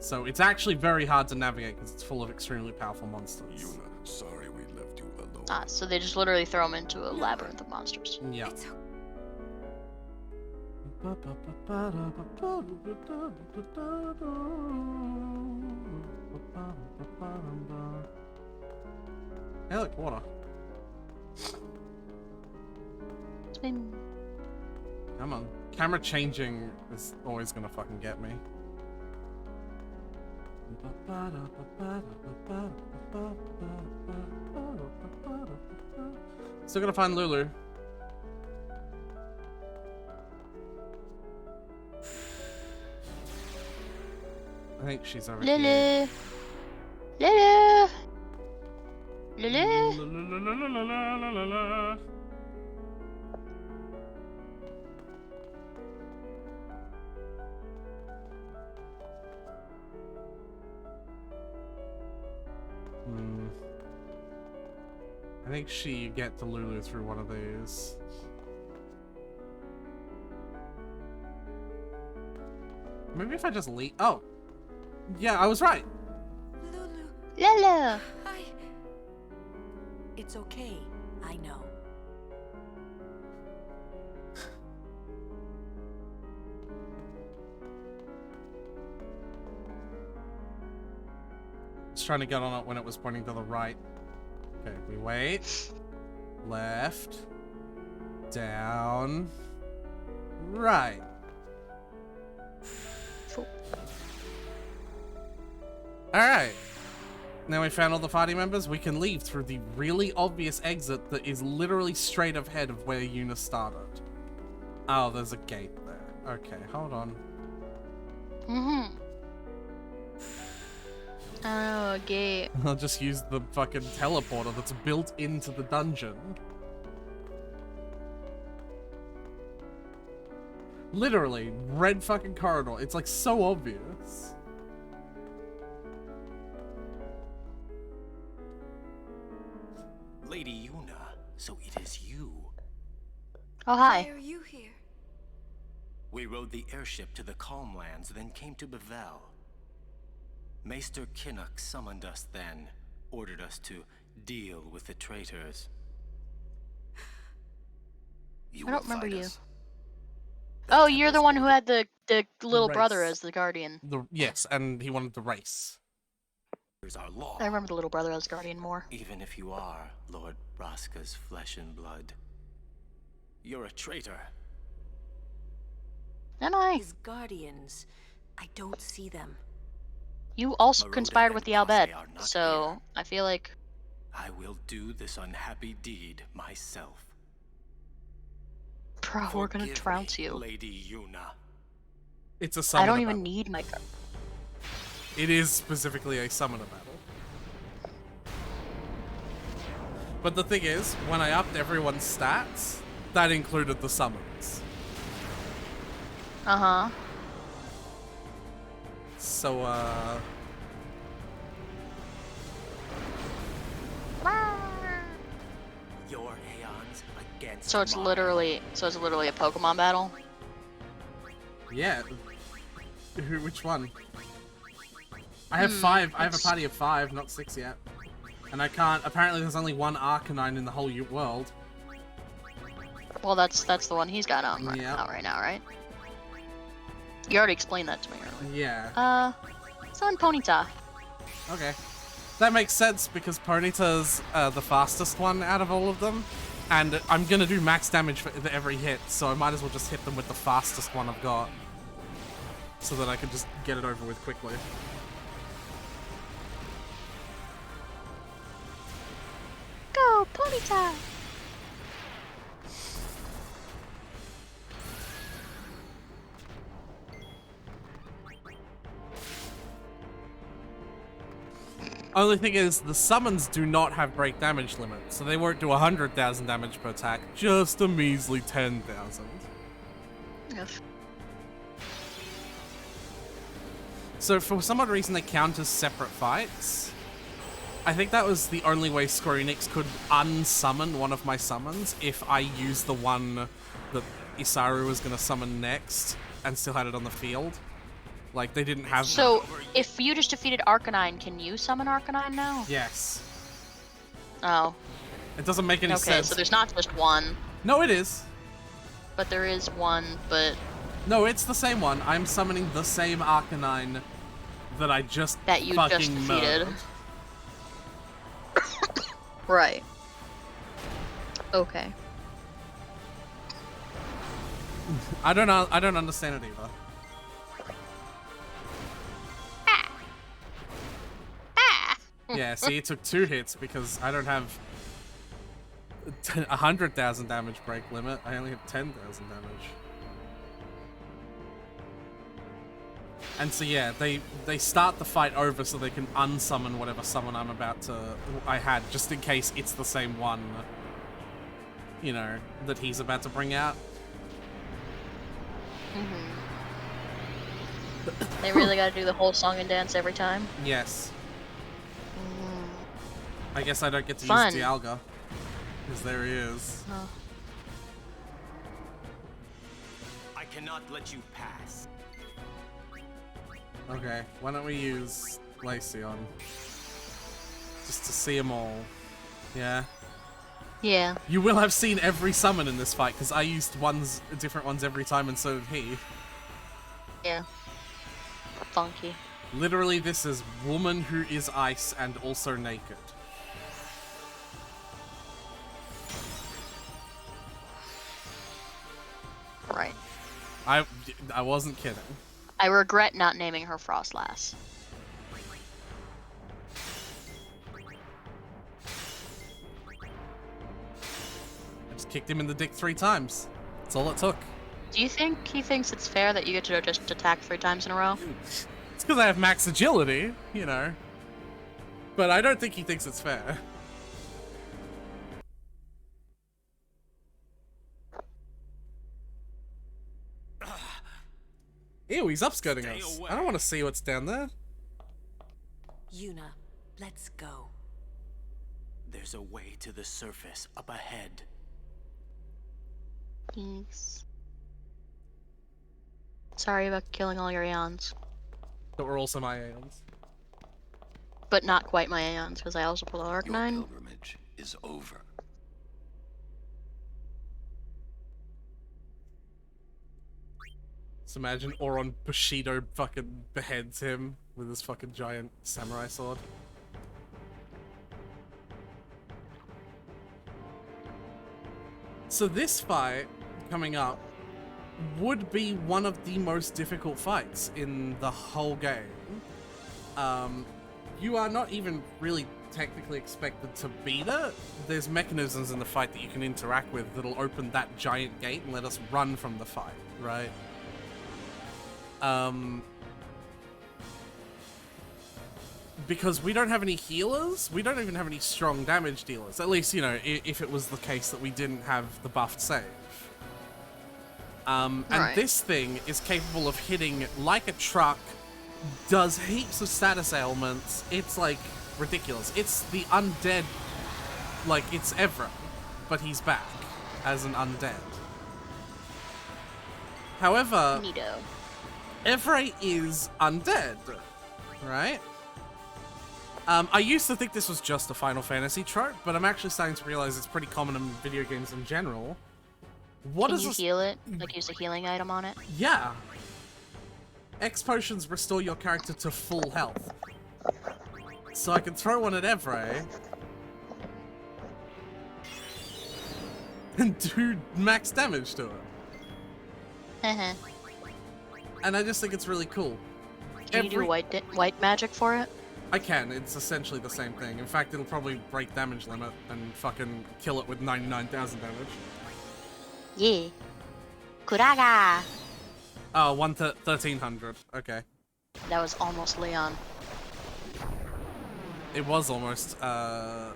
So it's actually very hard to navigate because it's full of extremely powerful monsters. Yuna, sorry we left you alone. Ah, so they just literally throw them into a labyrinth of monsters. Yeah. Hey, look, water. Swim. Come on. Camera changing is always gonna fucking get me. Still gonna find Lulu. I think she's over here. Lulu. Lulu. Lulu. I think you get to Lulu through one of these. Maybe if I just leave. Oh, yeah, I was right. Lulu. It's okay. I know. I was trying to get on it when it was pointing to the right. Okay, we wait. Left. Down. Right. Alright. Now we found all the party members, we can leave through the really obvious exit that is literally straight ahead of where Yuna started. Oh, there's a gate there. Okay, hold on. Oh, gate. I'll just use the fucking teleporter that's built into the dungeon. Literally, red fucking corridor. It's like so obvious. Lady Yuna, so it is you. Oh, hi. Why are you here? We rode the airship to the Calmlands, then came to Bevel. Maester Kinnock summoned us then, ordered us to deal with the traitors. You I don't remember you. us. Oh, you're the one who had the little brother Race. as the guardian. Yes, and he wanted to race. Here's our law. I remember the little brother as guardian more. Even if you are Lord Braska's flesh and blood, you're a traitor. Am I? His guardians I don't see them. You also Maroda conspired and with the Al Bhed, Kase are not so here. I feel like I will do this unhappy deed myself. bro, we're gonna Forgive trounce me, you. Lady Yuna. It's a I summoner don't even battle. need Micah. It is specifically a summoner battle. But the thing is, when I upped everyone's stats, that included the summons. Uh-huh. So, Your aeons against So it's mine. literally a Pokemon battle? yeah. Which one? I have 5. I have a party of 5, not 6 yet. And I can't, apparently there's only one Arcanine in the whole world. Well, that's the one he's got on Yep. out right now, right? You already explained that to me earlier. Yeah. Summon Ponyta. Okay. That makes sense because Ponyta's the fastest one out of all of them. And I'm gonna do max damage for every hit, so I might as well just hit them with the fastest one I've got. So that I can just get it over with quickly. Go, Ponyta! Only thing is, the summons do not have break damage limit, so they won't do 100,000 damage per attack, just a measly 10,000. Yes. So for some odd reason they count as separate fights. I think that was the only way Square Enix could unsummon one of my summons if I used the one that Isaru was going to summon next and still had it on the field. Like, they didn't have... So, if you just defeated Arcanine, can you summon Arcanine now? Yes. Oh. It doesn't make any Okay, sense. so there's not just one. No, it is. But there is one, but... No, it's the same one. I'm summoning the same Arcanine that I just that you fucking just defeated. murdered. Right. Okay. I don't understand it either. Yeah, see, it took 2 hits because I don't have 100,000 damage break limit. I only have 10,000 damage. And so yeah, they start the fight over so they can unsummon whatever summon I had, just in case it's the same one, you know, that he's about to bring out. They really gotta do the whole song and dance every time? Yes. I guess I don't get to Fun. use Dialga, because there he is. Oh. I cannot let you pass. Okay, why don't we use Glaceon? Just to see them all. Yeah? Yeah. You will have seen every summon in this fight, because I used different ones every time, and so did he. Yeah. Funky. Literally, this is woman who is ice and also naked. Right. I wasn't kidding. I regret not naming her Frostlass. I just kicked him in the dick 3 times. That's all it took. Do you think he thinks it's fair that you get to just attack 3 times in a row? It's because I have max agility, you know. But I don't think he thinks it's fair. Ew, he's upskirting us. I don't want to see what's down there. Yuna, let's go. There's a way to the surface up ahead. Thanks. Sorry about killing all your Aeons. That were also my Aeons. But not quite my Aeons, because I also pulled Your Arcanine. pilgrimage is over. Just imagine Oron Bushido fucking beheads him with his fucking giant samurai sword. So this fight coming up would be one of the most difficult fights in the whole game. You are not even really technically expected to beat it. There's mechanisms in the fight that you can interact with that'll open that giant gate and let us run from the fight, right? Because we don't have any healers, we don't even have any strong damage dealers. At least, you know, if it was the case that we didn't have the buffed save. And this thing is capable of hitting like a truck, does heaps of status ailments. It's like ridiculous. It's the undead, like it's Evra, but he's back as an undead. However, Evra is undead, right? I used to think this was just a Final Fantasy trope, but I'm actually starting to realize it's pretty common in video games in general. What Can is you this? heal it? Like use a healing item on it? Yeah. X potions restore your character to full health. So I can throw one at Evra and do max damage to it. And I just think it's really cool. Can you do white magic for it? I can. It's essentially the same thing. In fact, it'll probably break damage limit and fucking kill it with 99,000 damage. Yeah. Kuraga! Oh, 1300. Okay. That was almost Leon. It was almost, well,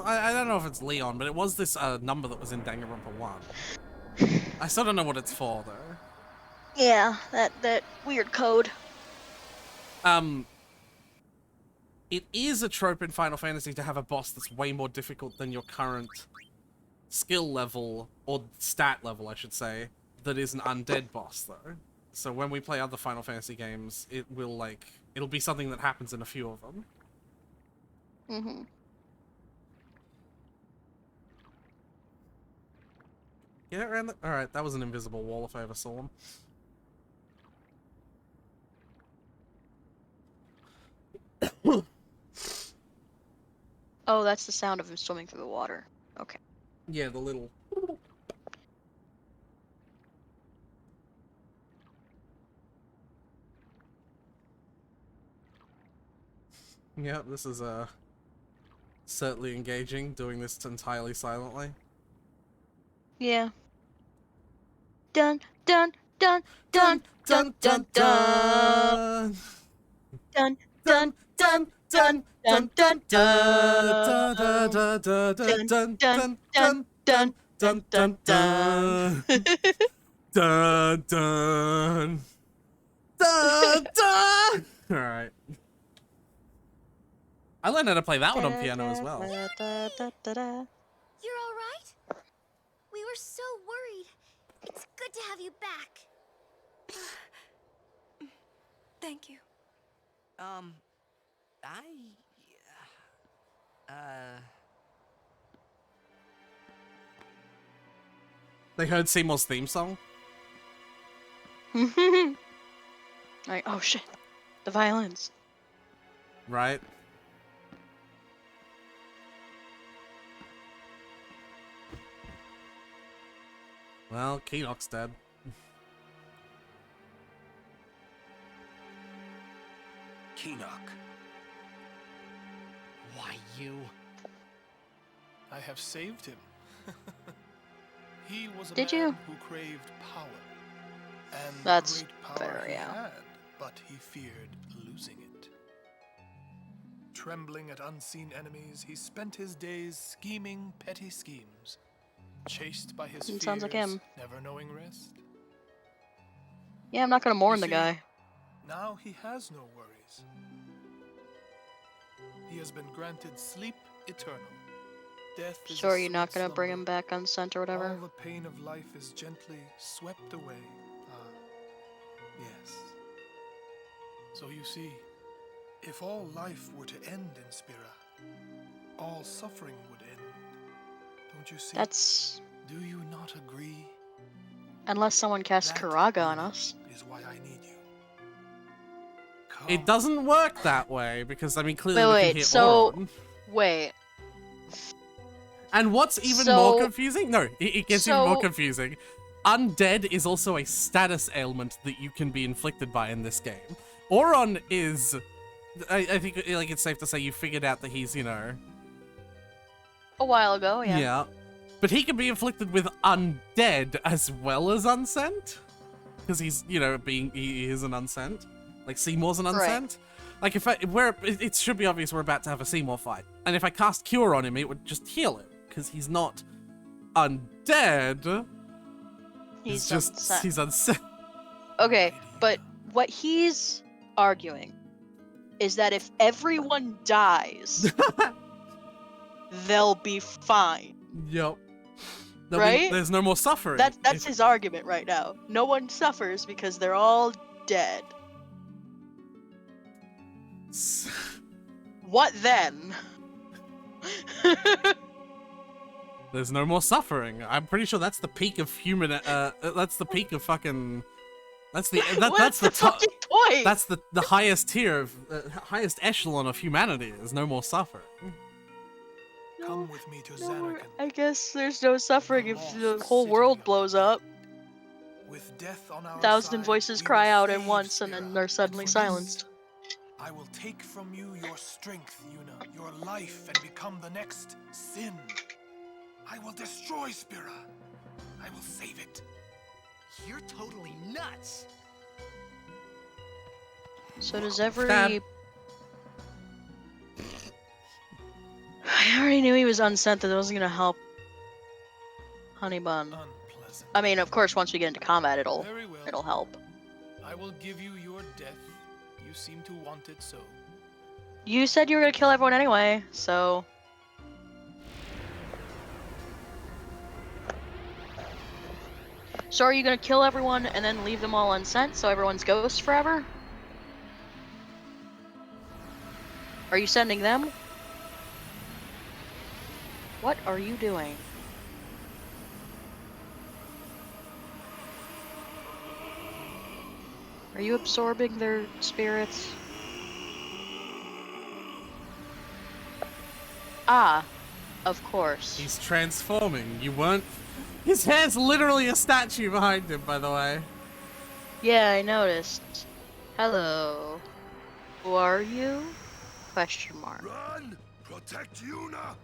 I don't know if it's Leon, but it was this number that was in Danganronpa 1. I still don't know what it's for, though. Yeah, that weird code. It is a trope in Final Fantasy to have a boss that's way more difficult than your current skill level, or stat level, I should say, that is an undead boss, though. So when we play other Final Fantasy games, it'll be something that happens in a few of them. Mm-hmm. Get around the... Alright, that was an invisible wall if I ever saw one. Oh, that's the sound of him swimming through the water. Okay. Yeah, the little... Yeah, this is certainly engaging, doing this entirely silently. Yeah. Dun dun dun dun dun dun dun. Dun dun dun dun dun dun dun dun dun dun dun dun dun dun. Dun dun dun dun. All right. I learned how to play that one on piano as well. You're all right? We were so worried. It's good to have you back. Thank you. They heard Seymour's theme song? Like, oh shit. The violins. Right? Well, Keenock's dead. Keenock. Why you? I have saved him. He was a Did man you? who craved power. And That's great power fair, he yeah. had, but he feared losing it. Trembling at unseen enemies, he spent his days scheming petty schemes, chased by his fears, Sounds like him. never knowing rest. Yeah, I'm not gonna mourn You the see, guy. Now he has no worries. He has been granted sleep eternal. Death is Sure, a you're not sweet gonna bring slumber. him back unsent or whatever. All the pain of life is gently swept away. Yes. So you see, if all life were to end in Spira, all suffering would end. Don't you see? That's... Do you not agree? Unless someone casts Karaga on us. Is why I need you. It doesn't work that way, because, I mean, clearly we can Wait, hit so... Auron. Wait. And what's even So- more confusing? No, it gets even more confusing. Undead is also a status ailment that you can be inflicted by in this game. Auron is... I think like it's safe to say you figured out that he's, you know... A while ago, yeah. Yeah. But he can be inflicted with undead as well as unsent? Because he's, you know, he is an unsent. Like Seymour's an unsent. Like if it should be obvious we're about to have a Seymour fight. And if I cast Cure on him, it would just heal him. Because he's not undead. He's unsent. Okay, but what he's arguing is that if everyone dies, they'll be fine. Yep. Right? There's no more suffering. That's his argument right now. No one suffers because they're all dead. What then? There's no more suffering. I'm pretty sure that's the peak of human. That's the peak of fucking. That's the that's the top. Point? That's the highest tier of highest echelon of humanity. There's no more suffering. Come with me to Xanarkand. I guess there's no suffering if the whole world blows up. With death on our 1,000 side, voices we cry will out at save once and then Spira. they're suddenly And for this, silenced. I will take from you your strength, Yuna, your life, and become the next Sin. I will destroy Spira. I will save it. You're totally nuts. So does every... Dad. I already knew he was unsent, that wasn't gonna help Honey Bun. I mean, of course, once we get into combat, it'll help. I will give you your death. You seem to want it so. You said you were gonna kill everyone anyway, so... So are you gonna kill everyone and then leave them all unsent so everyone's ghosts forever? Are you sending them? What are you doing? Are you absorbing their spirits? Ah, of course. He's transforming. You weren't. His hair's literally a statue behind him, by the way. Yeah, I noticed. Hello. Who are you? Question mark. Run! Protect Yuna!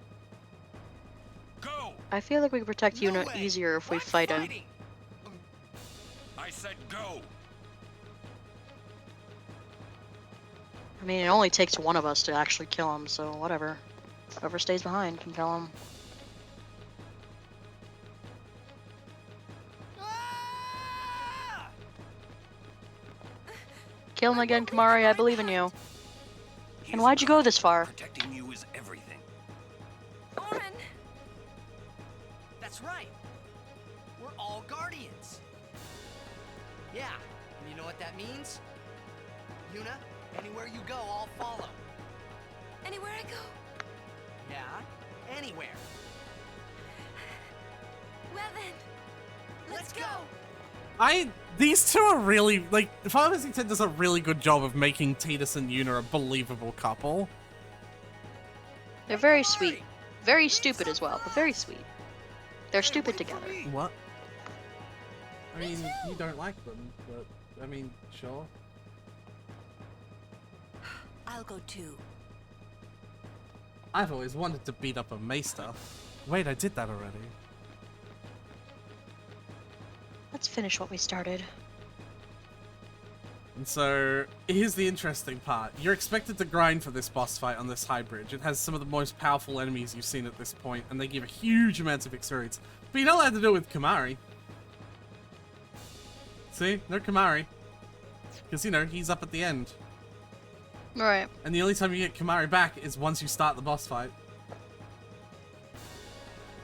Go! I feel like we can protect Yuna easier if we fight him. I said go! I mean, it only takes one of us to actually kill him, so whatever. Whoever stays behind can kill him. Kill him again, Kamari, I believe in you. And why'd you go this far? Protecting you is everything. Oren! That's right. We're all guardians. Yeah, and you know what that means? Yuna, anywhere you go, I'll follow. Anywhere I go? Yeah, anywhere. Well then, let's go! These two are really, like, Final Fantasy X does a really good job of making Tidus and Yuna a believable couple. They're very sweet. Very stupid as well, but very sweet. They're stupid together. What? I mean, you don't like them, but, I mean, sure. I'll go too. I've always wanted to beat up a Maester. Wait, I did that already. Let's finish what we started. And so, here's the interesting part. You're expected to grind for this boss fight on this high bridge. It has some of the most powerful enemies you've seen at this point, and they give a huge amount of experience. But you're not allowed to do it with Kamari. See? No Kamari. Because, you know, he's up at the end. Right. And the only time you get Kamari back is once you start the boss fight.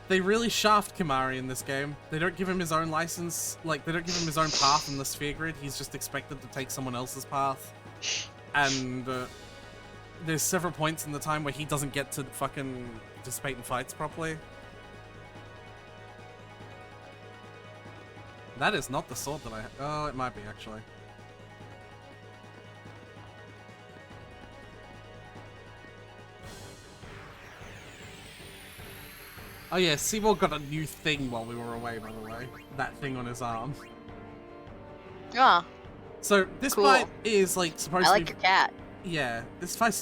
They really shaft Kamari in this game. They don't give him his own license. Like, they don't give him his own path in the sphere grid. He's just expected to take someone else's path. And there's several points in the time where he doesn't get to fucking participate in fights properly. That is not the sword that I... Oh, it might be, actually. Oh yeah, Seymour got a new thing while we were away, by the way. That thing on his arm. Ah, So this Cool. fight is like supposed I to like be... your cat. Yeah, this fight's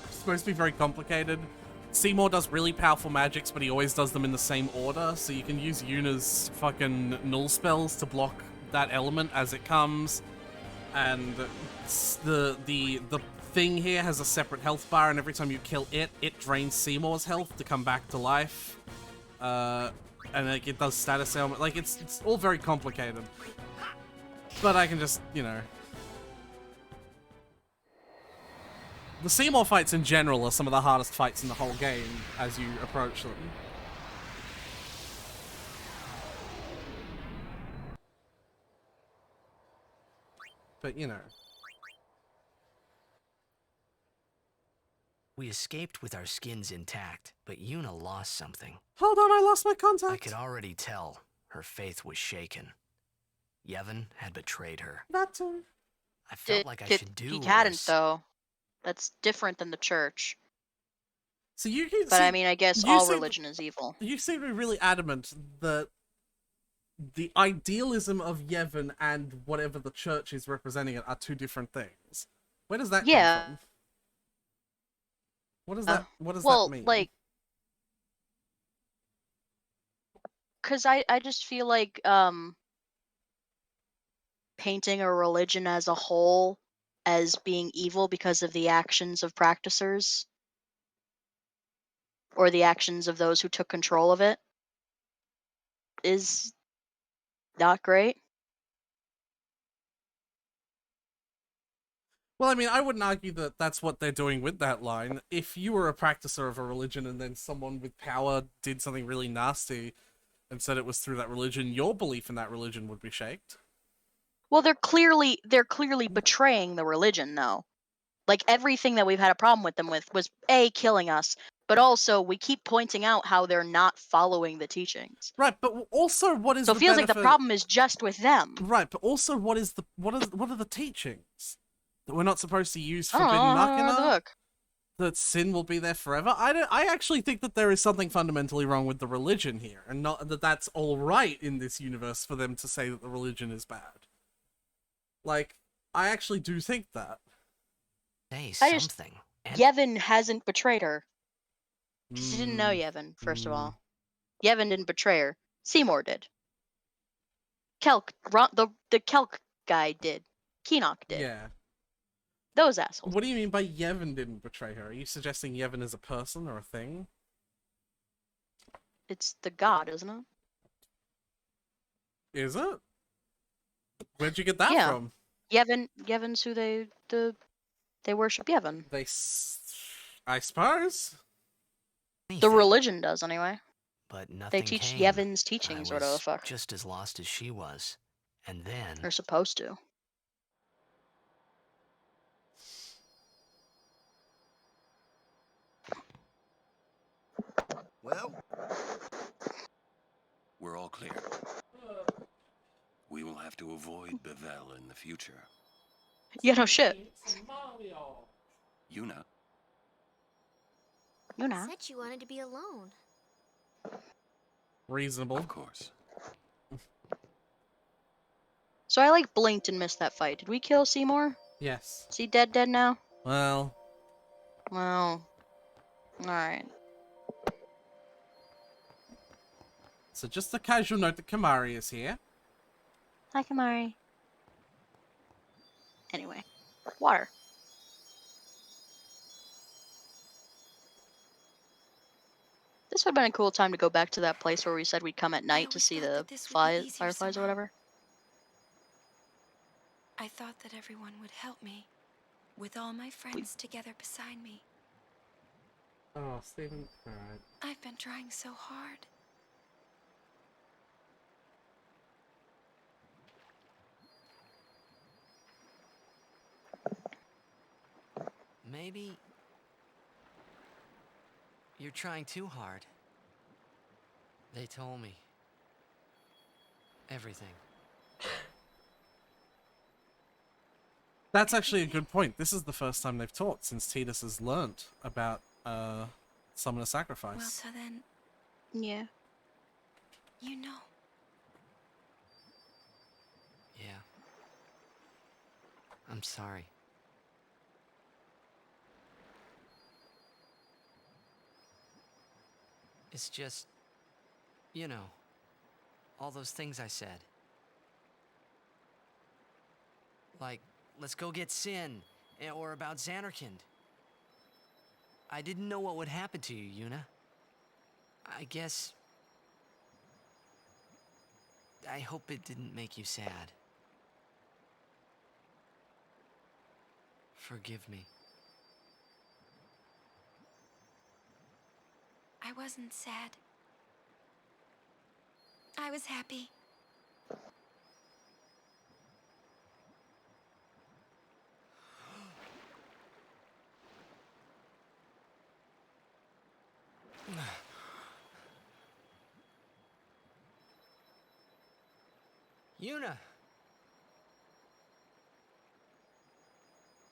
supposed to be very complicated. Seymour does really powerful magics, but he always does them in the same order, so you can use Yuna's fucking null spells to block that element as it comes. And the thing here has a separate health bar, and every time you kill it, it drains Seymour's health to come back to life. And like it does status ailment. Like it's all very complicated. But I can just, you know. The Seymour fights in general are some of the hardest fights in the whole game as you approach them. But, you know. We escaped with our skins intact, but Yuna lost something. Hold on, I lost my contact. I could already tell her faith was shaken. Yevon had betrayed her. That too. I felt like I should do He hadn't, was- though. That's different than the church. So you can But see, I mean, I guess you all seem- religion is evil. You seem to be really adamant that the idealism of Yevon and whatever the church is representing it are two different things. Where does that Yeah. come from? What does well, that mean? like, because I just feel like painting a religion as a whole as being evil because of the actions of practicers or the actions of those who took control of it is not great. Well, I mean, I wouldn't argue that that's what they're doing with that line. If you were a practicer of a religion and then someone with power did something really nasty and said it was through that religion, your belief in that religion would be shaked. Well, they're clearly betraying the religion, though. Like everything that we've had a problem with them with was killing us, but also we keep pointing out how they're not following the teachings. Right, but also what is So the it feels like the benefit- problem is just with them. Right, but also what are the teachings that we're not supposed to use I don't Forbidden know, I don't know the Machina? book. That sin will be there forever? I actually think that there is something fundamentally wrong with the religion here, and not that that's all right in this universe for them to say that the religion is bad. Like, I actually do think that. Say I just- something. Yevon hasn't betrayed her. She didn't know Mm. Yevon, first of all. Yevon didn't betray her. Seymour did. Kelk, the Kelk guy did. Keenock did. Yeah. Those assholes. What do you mean by Yevon didn't betray her? Are you suggesting Yevon is a person or a thing? It's the god, isn't it? Is it? Where'd you get that Yeah. from? Yevon's who they worship Yevon. I suppose. The religion does, anyway. But nothing They teach came. Yevon's teachings, I or whatever the was fuck. just as lost as she was. And then... They're supposed to. Well, We're all clear. We will have to avoid Bevel in the future. Yeah, no shit. Yuna, Yuna. Said you wanted to be alone. Reasonable. of course. So I like blinked and missed that fight. Did we kill Seymour? Yes. Is he dead now? Well, Well. Alright. so just a casual note that Kamari is here. Hi, Kamari. Anyway. Water. This would have been a cool time to go back to that place where we said we'd come at night to see the fireflies or whatever. I thought that everyone would help me, with all my friends together beside me. Oh, Stephen. Alright. I've been trying so hard. Maybe... you're trying too hard. They told me. Everything. That's actually a good point. This is the first time they've talked since Tidus has learnt about Summoner Well, Sacrifice. so then, Yeah. You know. Yeah. I'm sorry. It's just, you know, all those things I said. Like, let's go get Sin, or about Xanarkand. I didn't know what would happen to you, Yuna. I guess... I hope it didn't make you sad. Forgive me. I wasn't sad. I was happy. Yuna!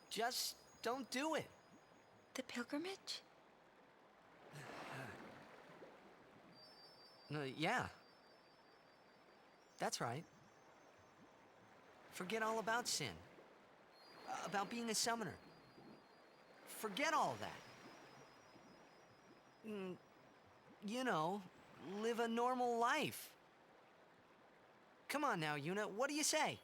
Just don't do it. The pilgrimage? Yeah. That's right. Forget all about Sin. About being a summoner. Forget all of that. You know, live a normal life. Come on now, Yuna, what do you say?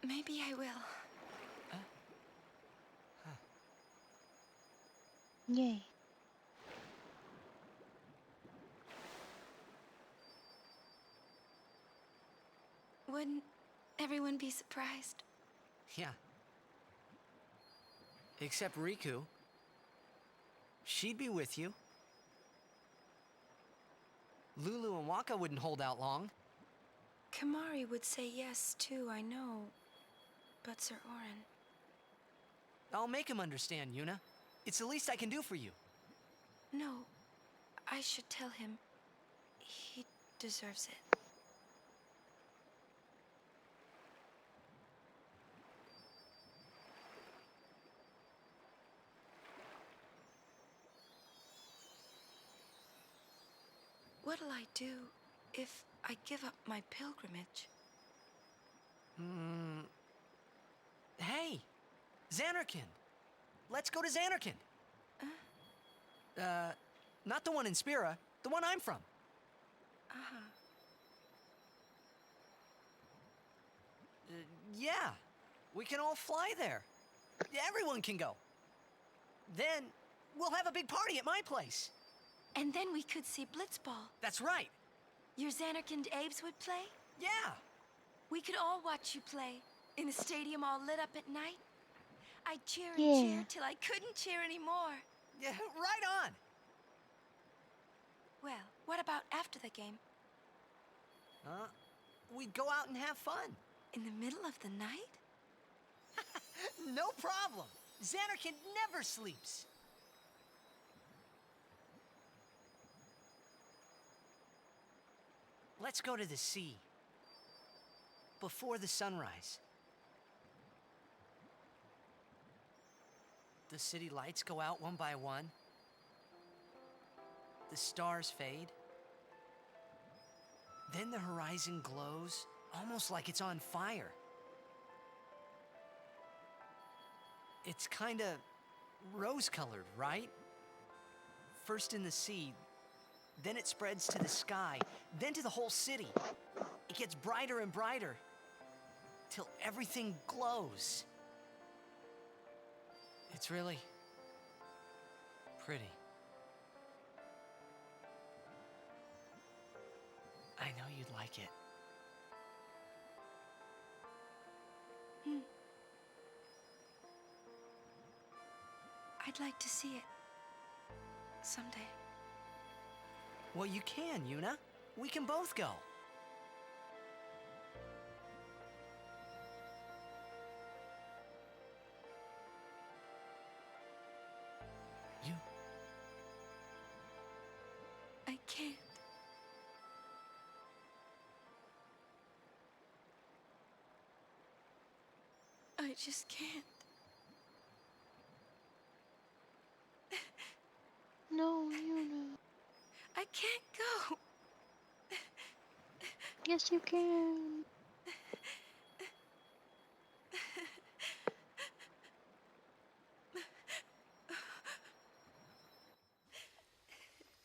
Maybe I will. Yay. Wouldn't everyone be surprised? Yeah. Except Riku. She'd be with you. Lulu and Waka wouldn't hold out long. Kamari would say yes, too, I know. But Sir Orin... I'll make him understand, Yuna. It's the least I can do for you. No, I should tell him. He deserves it. What'll I do if I give up my pilgrimage? Hey! Xanarkand! Let's go to Xanarkand! Not the one in Spira, the one I'm from. Uh-huh. Yeah, we can all fly there. Everyone can go. Then, we'll have a big party at my place. And then we could see Blitzball. That's right. Your Xanarkand Abes would play? Yeah. We could all watch you play, in a stadium all lit up at night. I'd cheer and Yeah. cheer till I couldn't cheer anymore. Yeah, right on. Well, what about after the game? We'd go out and have fun. In the middle of the night? No problem. Xanarkand never sleeps. Let's go to the sea. Before the sunrise. The city lights go out one by one. The stars fade. Then the horizon glows, almost like it's on fire. It's kinda rose-colored, right? First in the sea, then it spreads to the sky, then to the whole city. It gets brighter and brighter, till everything glows. It's really pretty. I know you'd like it. I'd like to see it. Someday. Well, you can, Yuna. We can both go. I can't. I just can't. can't go. Yes, you can.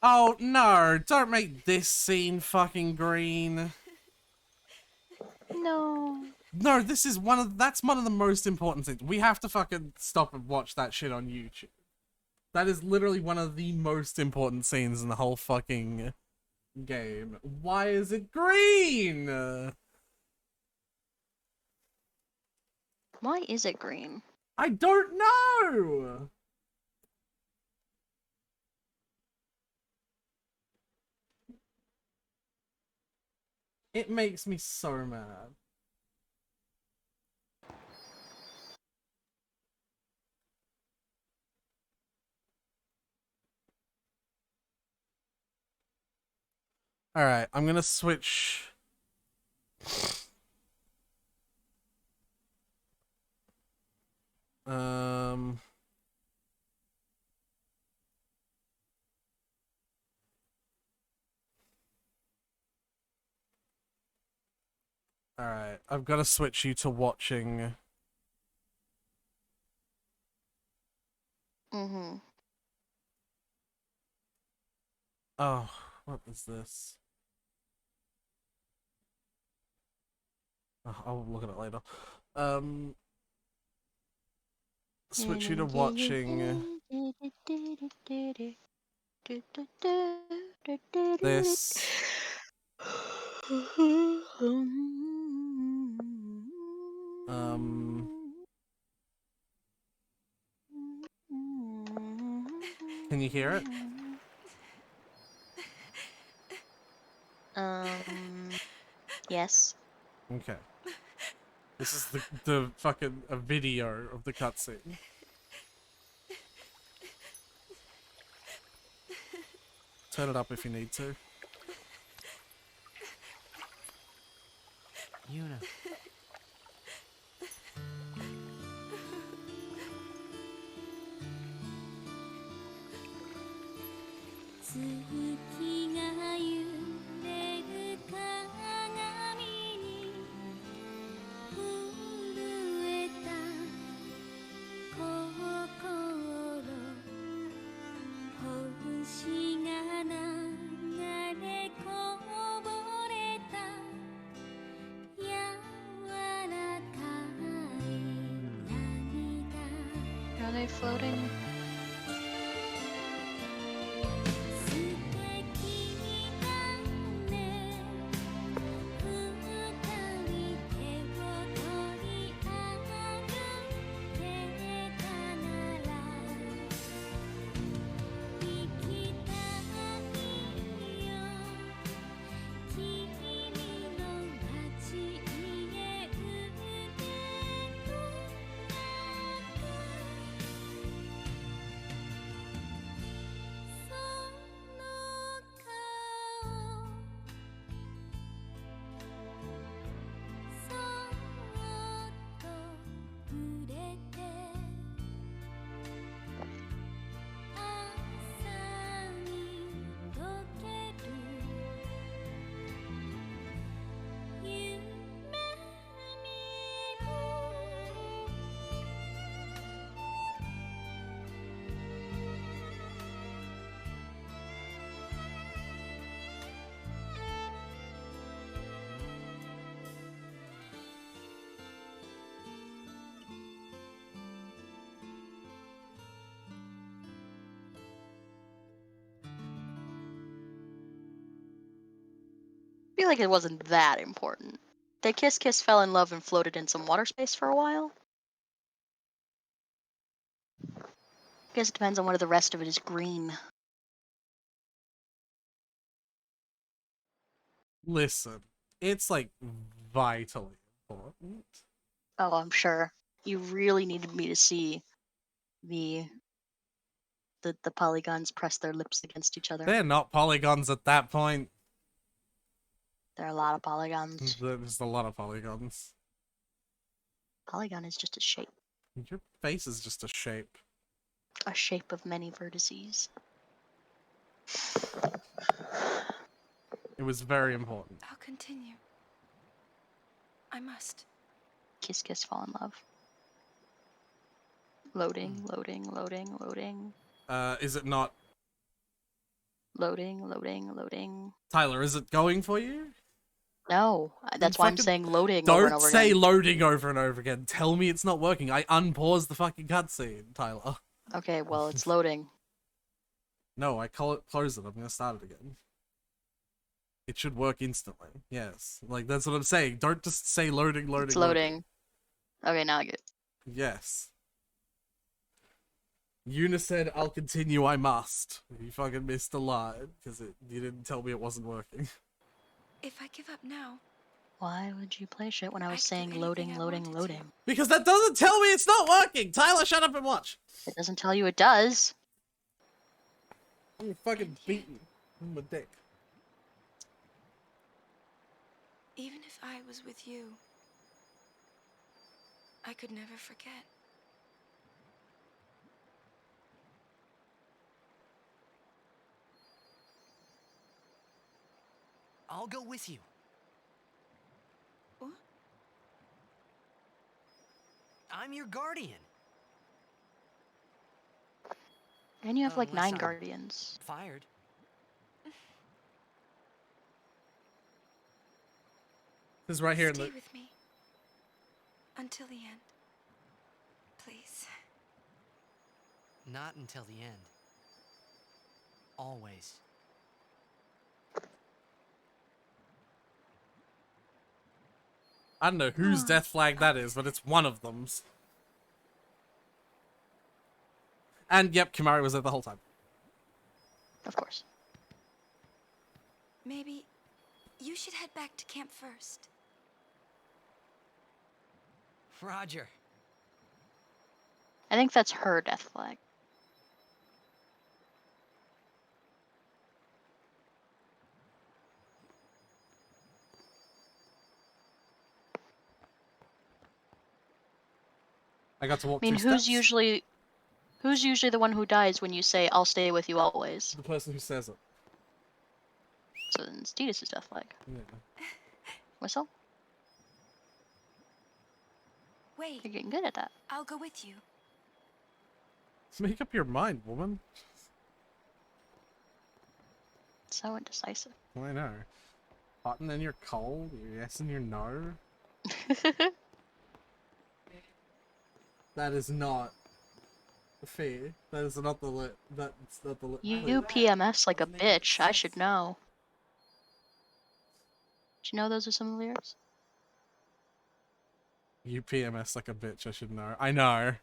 Oh no, don't make this scene fucking green. No. No, this is that's one of the most important things. We have to fucking stop and watch that shit on YouTube. That is literally one of the most important scenes in the whole fucking game. Why is it green? Why is it green? I don't know. It makes me so mad. Alright, I'm gonna switch. Alright, I've got to switch you to watching. Mm-hmm. Oh, what is this? Oh, I'll look at it later. Switch you to watching this. Can you hear it? Yes. Okay. This is the fucking a video of the cutscene. Turn it up if you need to. Yuna. Are they floating? I feel like it wasn't that important. They kiss, fell in love, and floated in some water space for a while. I guess it depends on whether the rest of it is green. Listen, it's like vitally important. Oh, I'm sure. You really needed me to see the polygons press their lips against each other. They're not polygons at that point. There are a lot of polygons. There's a lot of polygons. Polygon is just a shape. Your face is just a shape. A shape of many vertices. It was very important. I'll continue. I must. Kiss, kiss, fall in love. Loading, loading, loading, loading. Is it not? Loading, loading, loading. Tyler, is it going for you? No, that's why I'm fucking saying loading over and Don't over say again. loading over and over again. Tell me it's not working. I unpaused the fucking cutscene, Tyler. Okay, well, it's loading. No, I close it. I'm gonna start it again. It should work instantly. Yes. Like, that's what I'm saying. Don't just say loading, loading, It's loading. Okay, now I get it. Yes. Una said, I'll continue, I must. You fucking missed a line, because you didn't tell me it wasn't working. If I give up now, Why would you play shit when I was saying loading, loading, loading? Because that doesn't tell me it's not working! Tyler, shut up and watch! It doesn't tell you it does. I'm fucking beaten. I'm a dick. even if I was with you, I could never forget. I'll go with you. What? I'm your guardian. And you have like Unless 9 I'm guardians. Fired. This is right here in Stay the... with me until the end, please. Not until the end. Always. I don't know whose death flag that is, but it's one of them's. And yep, Kimari was there the whole time. Of course. Maybe you should head back to camp first. Roger. I think that's her death flag. I got to walk I mean, 2 who's steps. usually the one who dies when you say, I'll stay with you always? The person who says it. So then it's Tidus' death flag. Yeah. Whistle? Wait, You're getting good at that. I'll go with you. Make up your mind, woman. So indecisive. I know. Hot and then you're cold, you're yes and you're no. That is not fair. That is not the that's not the You PMS like a bitch. I should know. Did you know those are some of the lyrics? You PMS like a bitch, I should know. I know.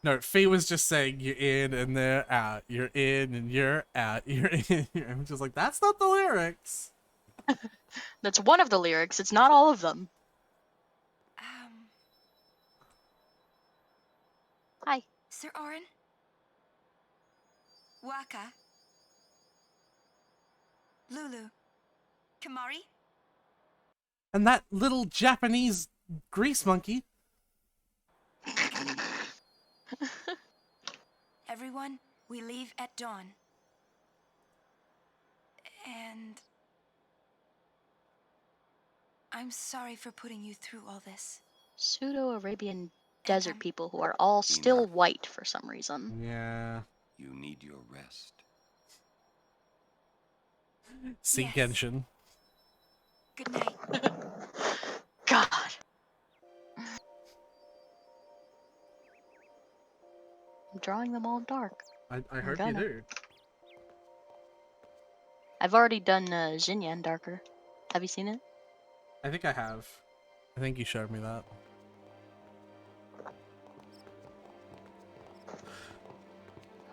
No, Fee was just saying you're in and they're out. You're in and you're out. You're in. I'm just like, that's not the lyrics. That's one of the lyrics. It's not all of them. Hi. Sir Orin? Waka? Lulu? Kamari? And that little Japanese grease monkey. Everyone, we leave at dawn. And I'm sorry for putting you through all this. Pseudo-Arabian desert people who are all still white for some reason. Yeah. You need your rest. See Yes. Genshin. Good night. God. I'm drawing them all dark. I I'm hope you gonna. do. I've already done Xinyan darker. Have you seen it? I think I have. I think you showed me that.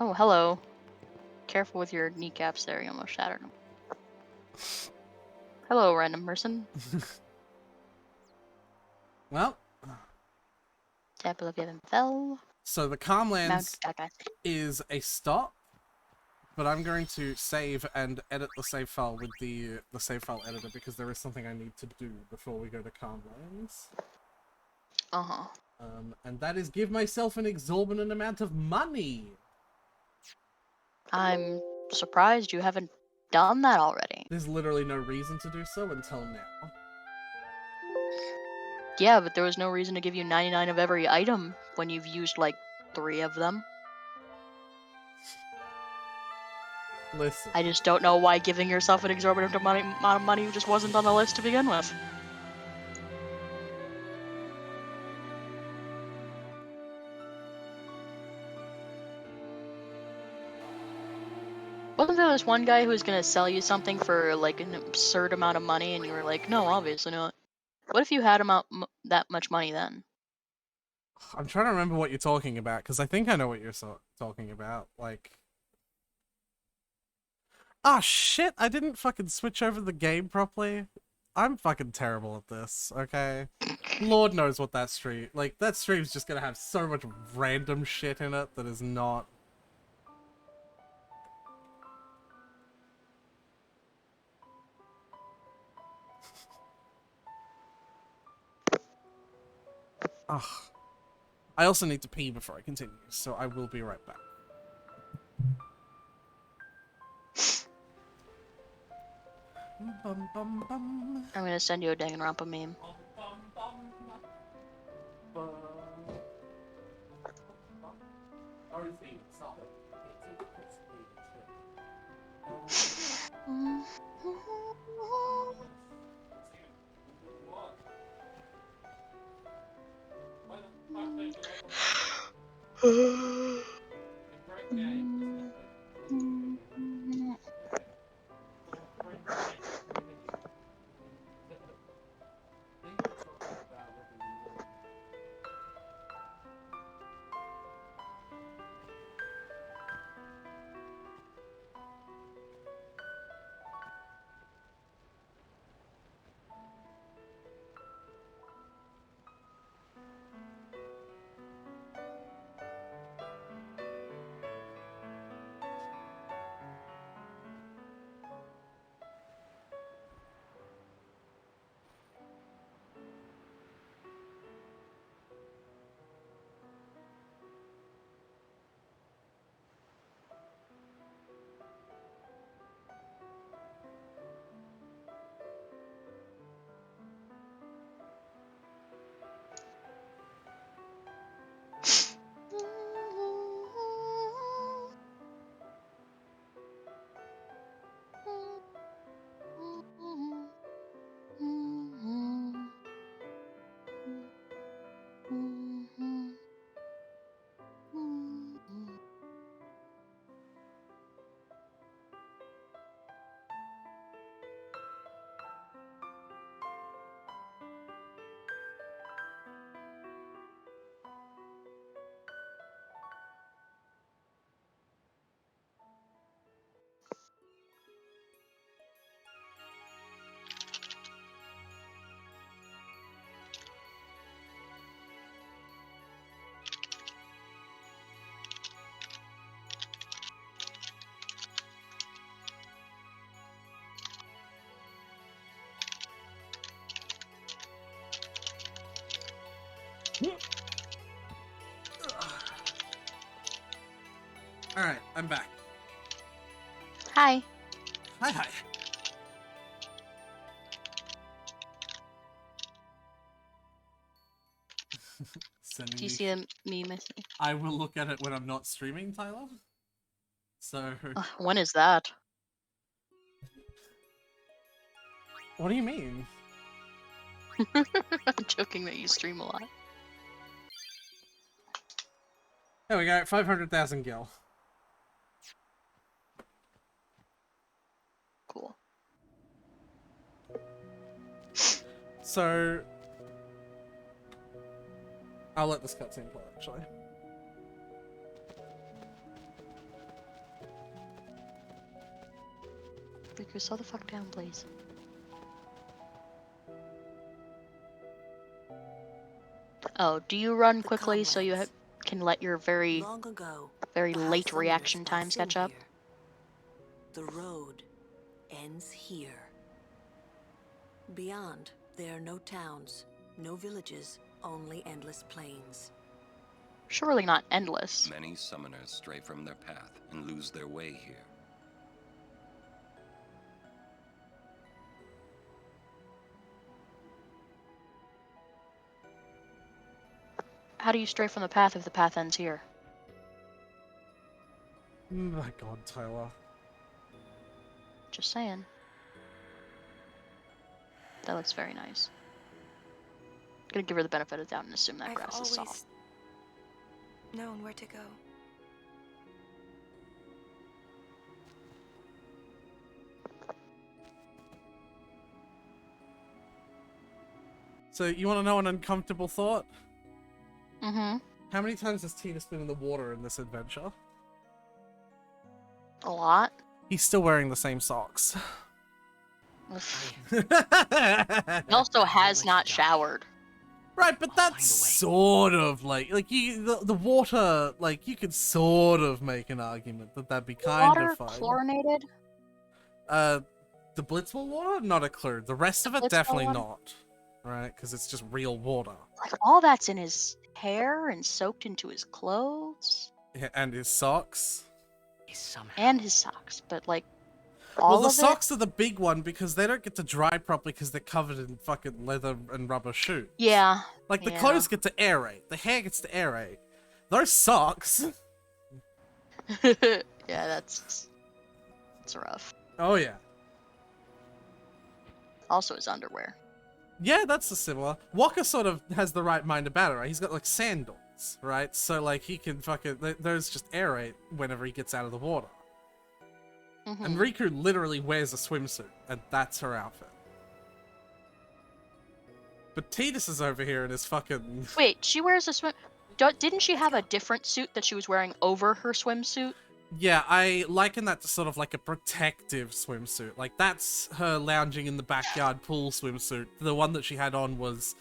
Oh, hello. Careful with your kneecaps there, you almost shattered them. Hello, random person. Well. Chapel of Yevon fell. So the Calmlands Mount that guy. is a stop, but I'm going to save and edit the save file with the save file editor because there is something I need to do before we go to Calmlands. Uh-huh. And that is give myself an exorbitant amount of money. I'm surprised you haven't done that already. There's literally no reason to do so until now. Yeah, but there was no reason to give you 99 of every item when you've used like 3 of them. Listen. I just don't know why giving yourself an exorbitant amount of money just wasn't on the list to begin with. Wasn't there this one guy who was gonna sell you something for like an absurd amount of money, and you were like, "No, obviously not." What if you had that much money then? I'm trying to remember what you're talking about, because I think I know what you're talking about. Like... Ah, shit! I didn't fucking switch over the game properly. I'm fucking terrible at this, okay? Lord knows what that stream... Like, that stream's just gonna have so much random shit in it that is not... Ugh. I also need to pee before I continue, so I will be right back. Bum, bum, bum. I'm gonna send you a Danganronpa meme. Alright, I'm back. Hi. Hi. Do you see a meme? I will look at it when I'm not streaming, Tyler. So... when is that? What do you mean? I'm joking that you stream a lot. There we go, 500,000 gil. Cool. So... I'll let this cutscene play, actually. Riku, slow the fuck down, please. Oh, do you run quickly so you can let your very late reaction times catch up? The road ends here. Beyond, there are no towns, no villages, only endless plains. Surely not endless. Many summoners stray from their path and lose their way here. How do you stray from the path if the path ends here? My god, Tyler. Just saying. That looks very nice. Gonna give her the benefit of the doubt and assume that I've grass is always soft. known where to go. So, you want to know an uncomfortable thought? Mm-hmm. How many times has Tidus been in the water in this adventure? A lot. He's still wearing the same socks. He also has not showered. Right, but that's sort of like you the water, like you could sort of make an argument that that'd be kind Water of fine. chlorinated? The Blitzball water, not a clue. The rest of it, Blitzball definitely water? not. Right, because it's just real water. Like all that's in his hair and soaked into his clothes Yeah, and his socks. and his socks, but like Well, all the of socks are the big one because they don't get to dry properly because they're covered in fucking leather and rubber shoes. it. Yeah. Like the yeah. clothes get to aerate, the hair gets to aerate. Those socks. Yeah, that's rough. Oh yeah. Also his underwear. Yeah, that's a similar. Walker sort of has the right mind about it, right? He's got like sandals, right? So like he can fucking those just aerate whenever he gets out of the water. Mhm. And Riku literally wears a swimsuit, and that's her outfit. But Tidus is over here in his fucking. Wait, she wears a swim. Didn't she have a different suit that she was wearing over her swimsuit? Yeah, I liken that to sort of like a protective swimsuit. Like that's her lounging in the backyard pool swimsuit. The one that she had on was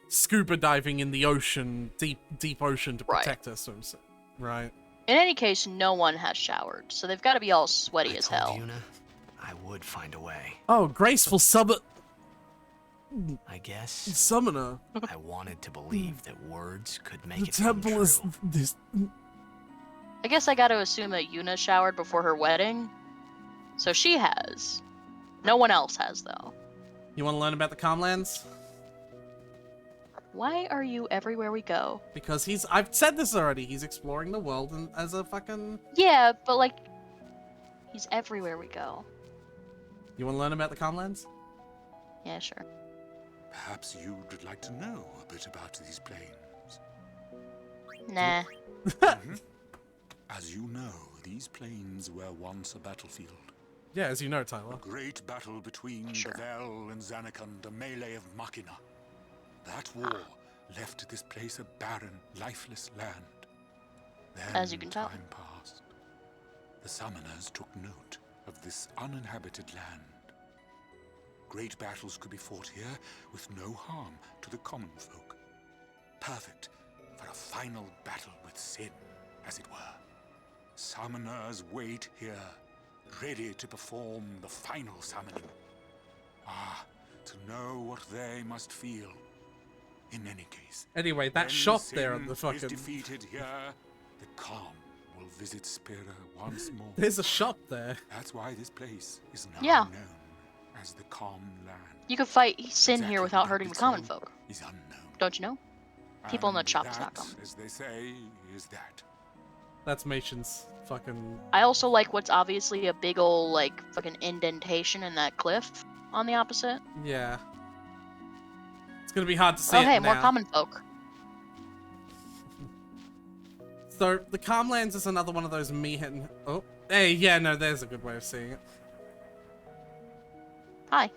scuba diving in the ocean, deep ocean to protect her swimsuit. Right. In any case, no one has showered, so they've got to be all sweaty as hell. Yuna, I would find a way. Oh, graceful I guess. Summoner. I wanted to believe that words could make The it come temple true. is this. I guess I got to assume that Yuna showered before her wedding, so she has. No one else has though. You want to learn about the Calmlands? Why are you everywhere we go? Because I've said this already, he's exploring the world and as a fucking... Yeah, but like, he's everywhere we go. You want to learn about the Calmlands? Yeah, sure. Perhaps you'd like to know a bit about these plains. Nah. Mhm. As you know, these plains were once a battlefield. Yeah, as you know, Tyler. A great battle between Bevel and Zanarkand, a melee of Machina. That war left this place a barren, lifeless land. Then As you can tell. time passed. The summoners took note of this uninhabited land. Great battles could be fought here with no harm to the common folk. Perfect for a final battle with sin, as it were. Summoners wait here, ready to perform the final summoning. Ah, to know what they must feel. In any case, Anyway, that when shop there sin at the is fucking... defeated here, the calm will visit Spira once more. There's a shop there. That's why this place is now Yeah. known as the Calm Land. You could fight sin here without hurting the common folk. Is unknown. Don't you know? People in the And shop's that, not come. as they say, is that. That's Machen's fucking... I also like what's obviously a big ol' like fucking indentation in that cliff on the opposite. Yeah. It's gonna be hard to see Oh it hey, now. more common folk. So, the Calmlands is another one of those Mihin... Oh, hey, yeah, no, there's a good way of seeing it. Hi.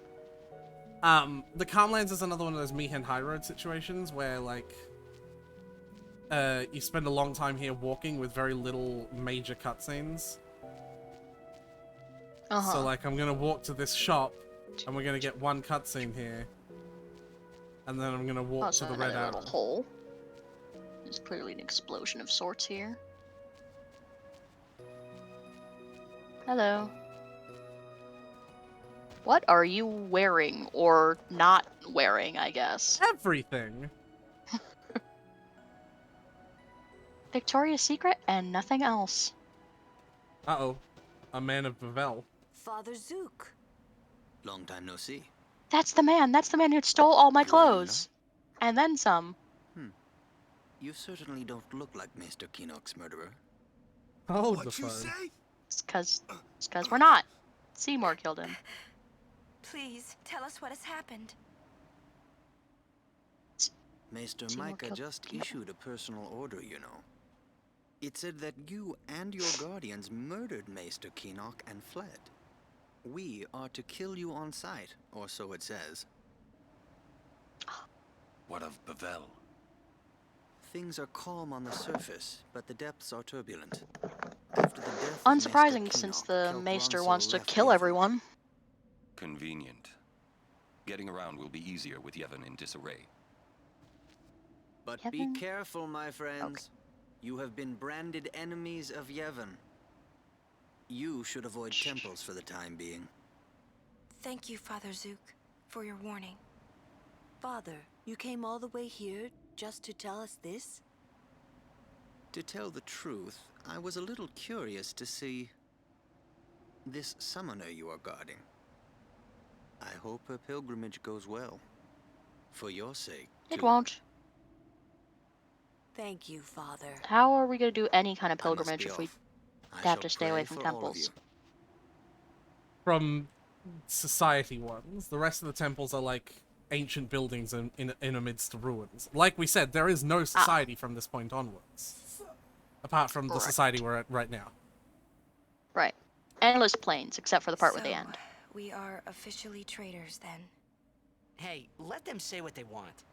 The Calmlands is another one of those Mihin High Road situations where, like, you spend a long time here walking with very little major cutscenes. Uh-huh. So, like, I'm gonna walk to this shop, and we're gonna get one cutscene here. And then I'm gonna walk Also to the Red another Arrow. little hole. There's clearly an explosion of sorts here. Hello. What are you wearing or not wearing, I guess? Everything. Victoria's Secret and nothing else. Uh-oh. A man of Bevel. Father Zook. Long time no see. That's the man who stole all my clothes. And then some. You certainly don't look like Maester Keenock's murderer. Hold the phone. It's cause we're not. Seymour killed him. Please, tell us what has happened. Maester Seymour Micah killed just Keenock. issued a personal order, you know. It said that you and your guardians murdered Maester Keenock and fled. We are to kill you on sight, or so it says. What of Bevel? Things are calm on the surface, but the depths are turbulent. After the death of Maester Unsurprising, since Keenock, the Kelp Maester Ronsel wants to left kill Yevon. everyone. Convenient. Getting around will be easier with Yevon in disarray. But Yevon? be careful, my friends. You have been branded enemies of Yevon. You should avoid temples for the time being. Thank you, Father Zook, for your warning. Father, you came all the way here just to tell us this? To tell the truth, I was a little curious to see this summoner you are guarding. I hope her pilgrimage goes well. For your sake, It too. won't. Thank you, Father. How are we gonna do any kind of I must pilgrimage be if we off. I have shall to stay away pray from for all of temples? you. From society ones, the rest of the temples are like ancient buildings in amidst ruins. Like we said, there is no society from this point onwards. Apart from the Right. society we're at right now. Right. Endless plains, except for the part where they So, end. we are officially traitors then. Hey, let them say what they want.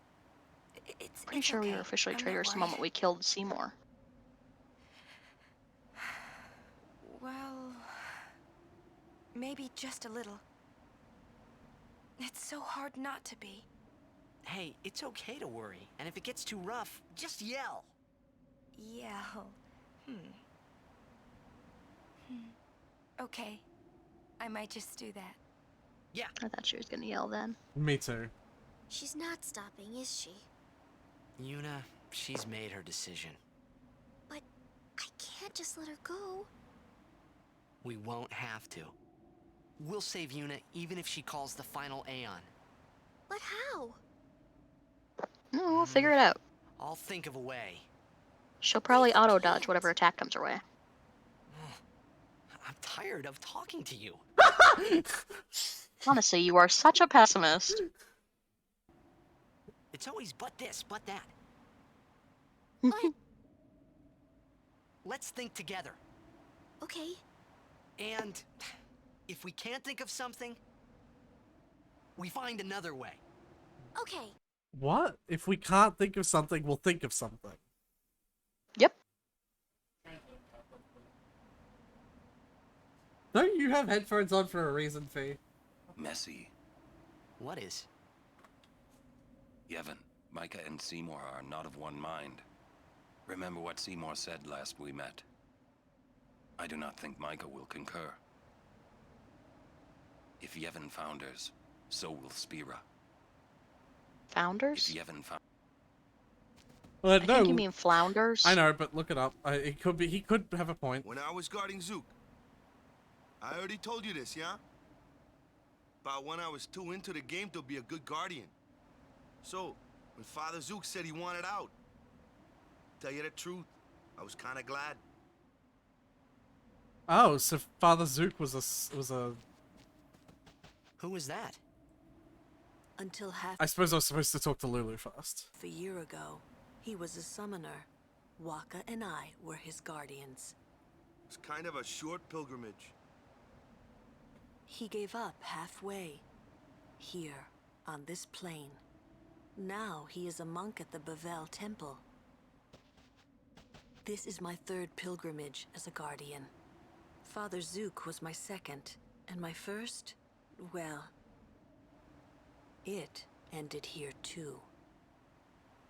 Pretty sure we were officially traitors the moment we killed Seymour. Well, maybe just a little. It's so hard not to be. Hey, it's okay to worry, and if it gets too rough, just yell. Yell. Okay. I might just do that. Yeah. I thought she was gonna yell then. Me too. She's not stopping, is she? Yuna, she's made her decision. But I can't just let her go. We won't have to. We'll save Yuna even if she calls the final Aeon. But how? No, we'll figure it out. I'll think of a way. She'll probably auto-dodge whatever attack comes her way. I'm tired of talking to you. Honestly, you are such a pessimist. It's always but this, but that. But Let's think together. okay. And if we can't think of something, we find another way. Okay. What? If we can't think of something, we'll think of something. Yep. Don't you have headphones on for a reason, Fee? Messy. What is? Yevon, Micah and Seymour are not of one mind. Remember what Seymour said last we met. I do not think Micah will concur. If Yevon founders, so will Spira. Founders? If Yevon found... I think you mean flounders. I know, but look it up. It could be. He could have a point. When I was guarding Zook, I already told you this, yeah? About when I was too into the game to be a good guardian. So, when Father Zook said he wanted out, tell you the truth, I was kind of glad. Oh, so Father Zook was a. Who was that? Until half I suppose I was supposed to talk to Lulu first. a year ago, he was a summoner. Waka and I were his guardians. It's kind of a short pilgrimage. He gave up halfway. Here, on this plain. Now he is a monk at the Bevel Temple. This is my third pilgrimage as a guardian. Father Zook was my second, and my first, well, it ended here too.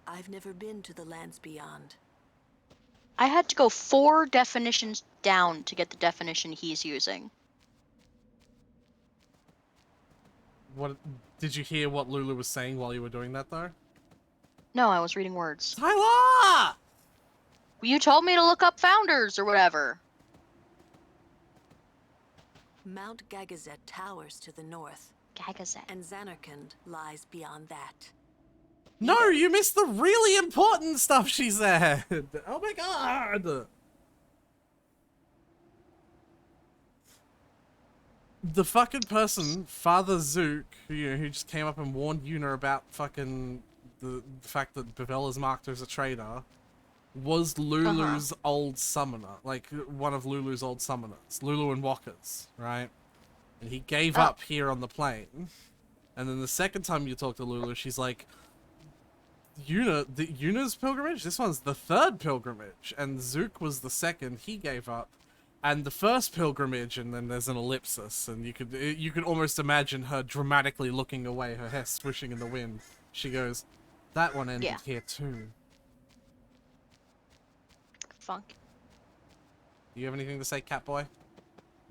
I've never been to the lands beyond. I had to go 4 definitions down to get the definition he's using. What did you hear? What Lulu was saying while you were doing that, though? No, I was reading words. Tyler! You told me to look up founders or whatever. Mount Gagazet towers to the north. Gagazet. And Zanarkand lies beyond that. No, you missed the really important stuff she said. Oh my god. The fucking person, Father Zook, who just came up and warned Yuna about fucking the fact that Bevelle is marked as a traitor, was Lulu's old summoner, like one of Lulu's old summoners, Lulu and Walker's, right? And he gave up here on the plane. And then the second time you talk to Lulu, she's like, Yuna's pilgrimage? This one's the third pilgrimage. And Zook was the second, he gave up. And the first pilgrimage, and then there's an ellipsis, and you could almost imagine her dramatically looking away, her hair swishing in the wind. She goes, that one ended here too. Funk. Do you have anything to say, Catboy?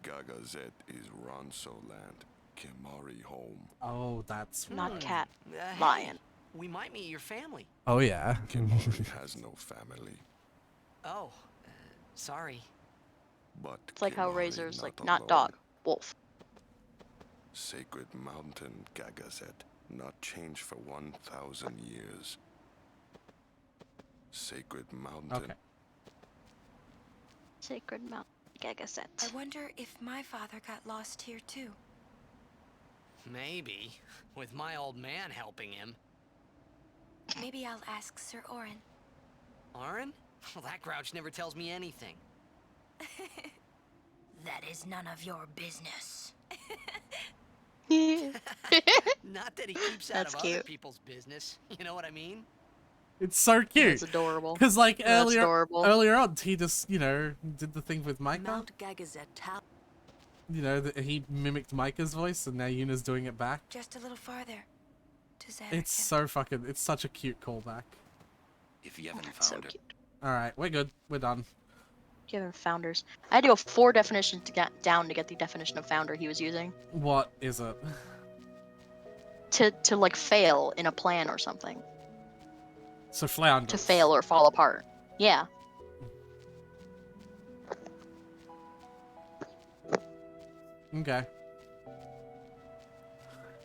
Gagazet is Ronso land, Kimari home. Oh, that's not cat. Hey, Lion. We might meet your family. Oh yeah. Kimari has no family. Oh, sorry. But It's like how Kimari Razor's like alone. not dog, wolf. Sacred mountain, Gagazet, not changed for 1,000 years. Sacred mountain. Okay. Sacred Mount Gagaset. I wonder if my father got lost here too. Maybe, with my old man helping him. Maybe I'll ask Sir Orin. Orin? Well, that grouch never tells me anything. That is none of your business. Not that he keeps out That's of other cute. people's business. You know what I mean? It's so cute. It's adorable. Because like That's adorable. earlier on, he just, did the thing with Micah. Mount Gagazet Tower. He mimicked Micah's voice, and now Yuna's doing it back. Just a little farther. To Zarek. It's so fucking, it's such a cute callback. If you haven't So found her, cute. Alright, we're good. We're done. Given founders. I had to go 4 definitions to get down to get the definition of founder he was using. What is it? To like fail in a plan or something. So flounder. To fail or fall apart. Yeah. Okay.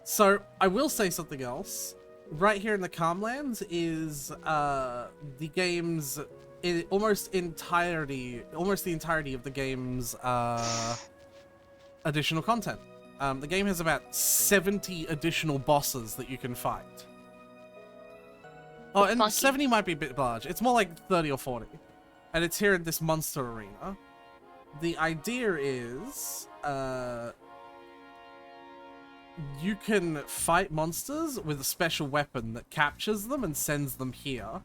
So, I will say something else. Right here in the Calmlands is the game's almost the entirety of the game's additional content. The game has about 70 additional bosses that you can fight. Oh, and Funky. 70 might be a bit large. It's more like 30 or 40. And it's here in this monster arena. The idea is, you can fight monsters with a special weapon that captures them and sends them here.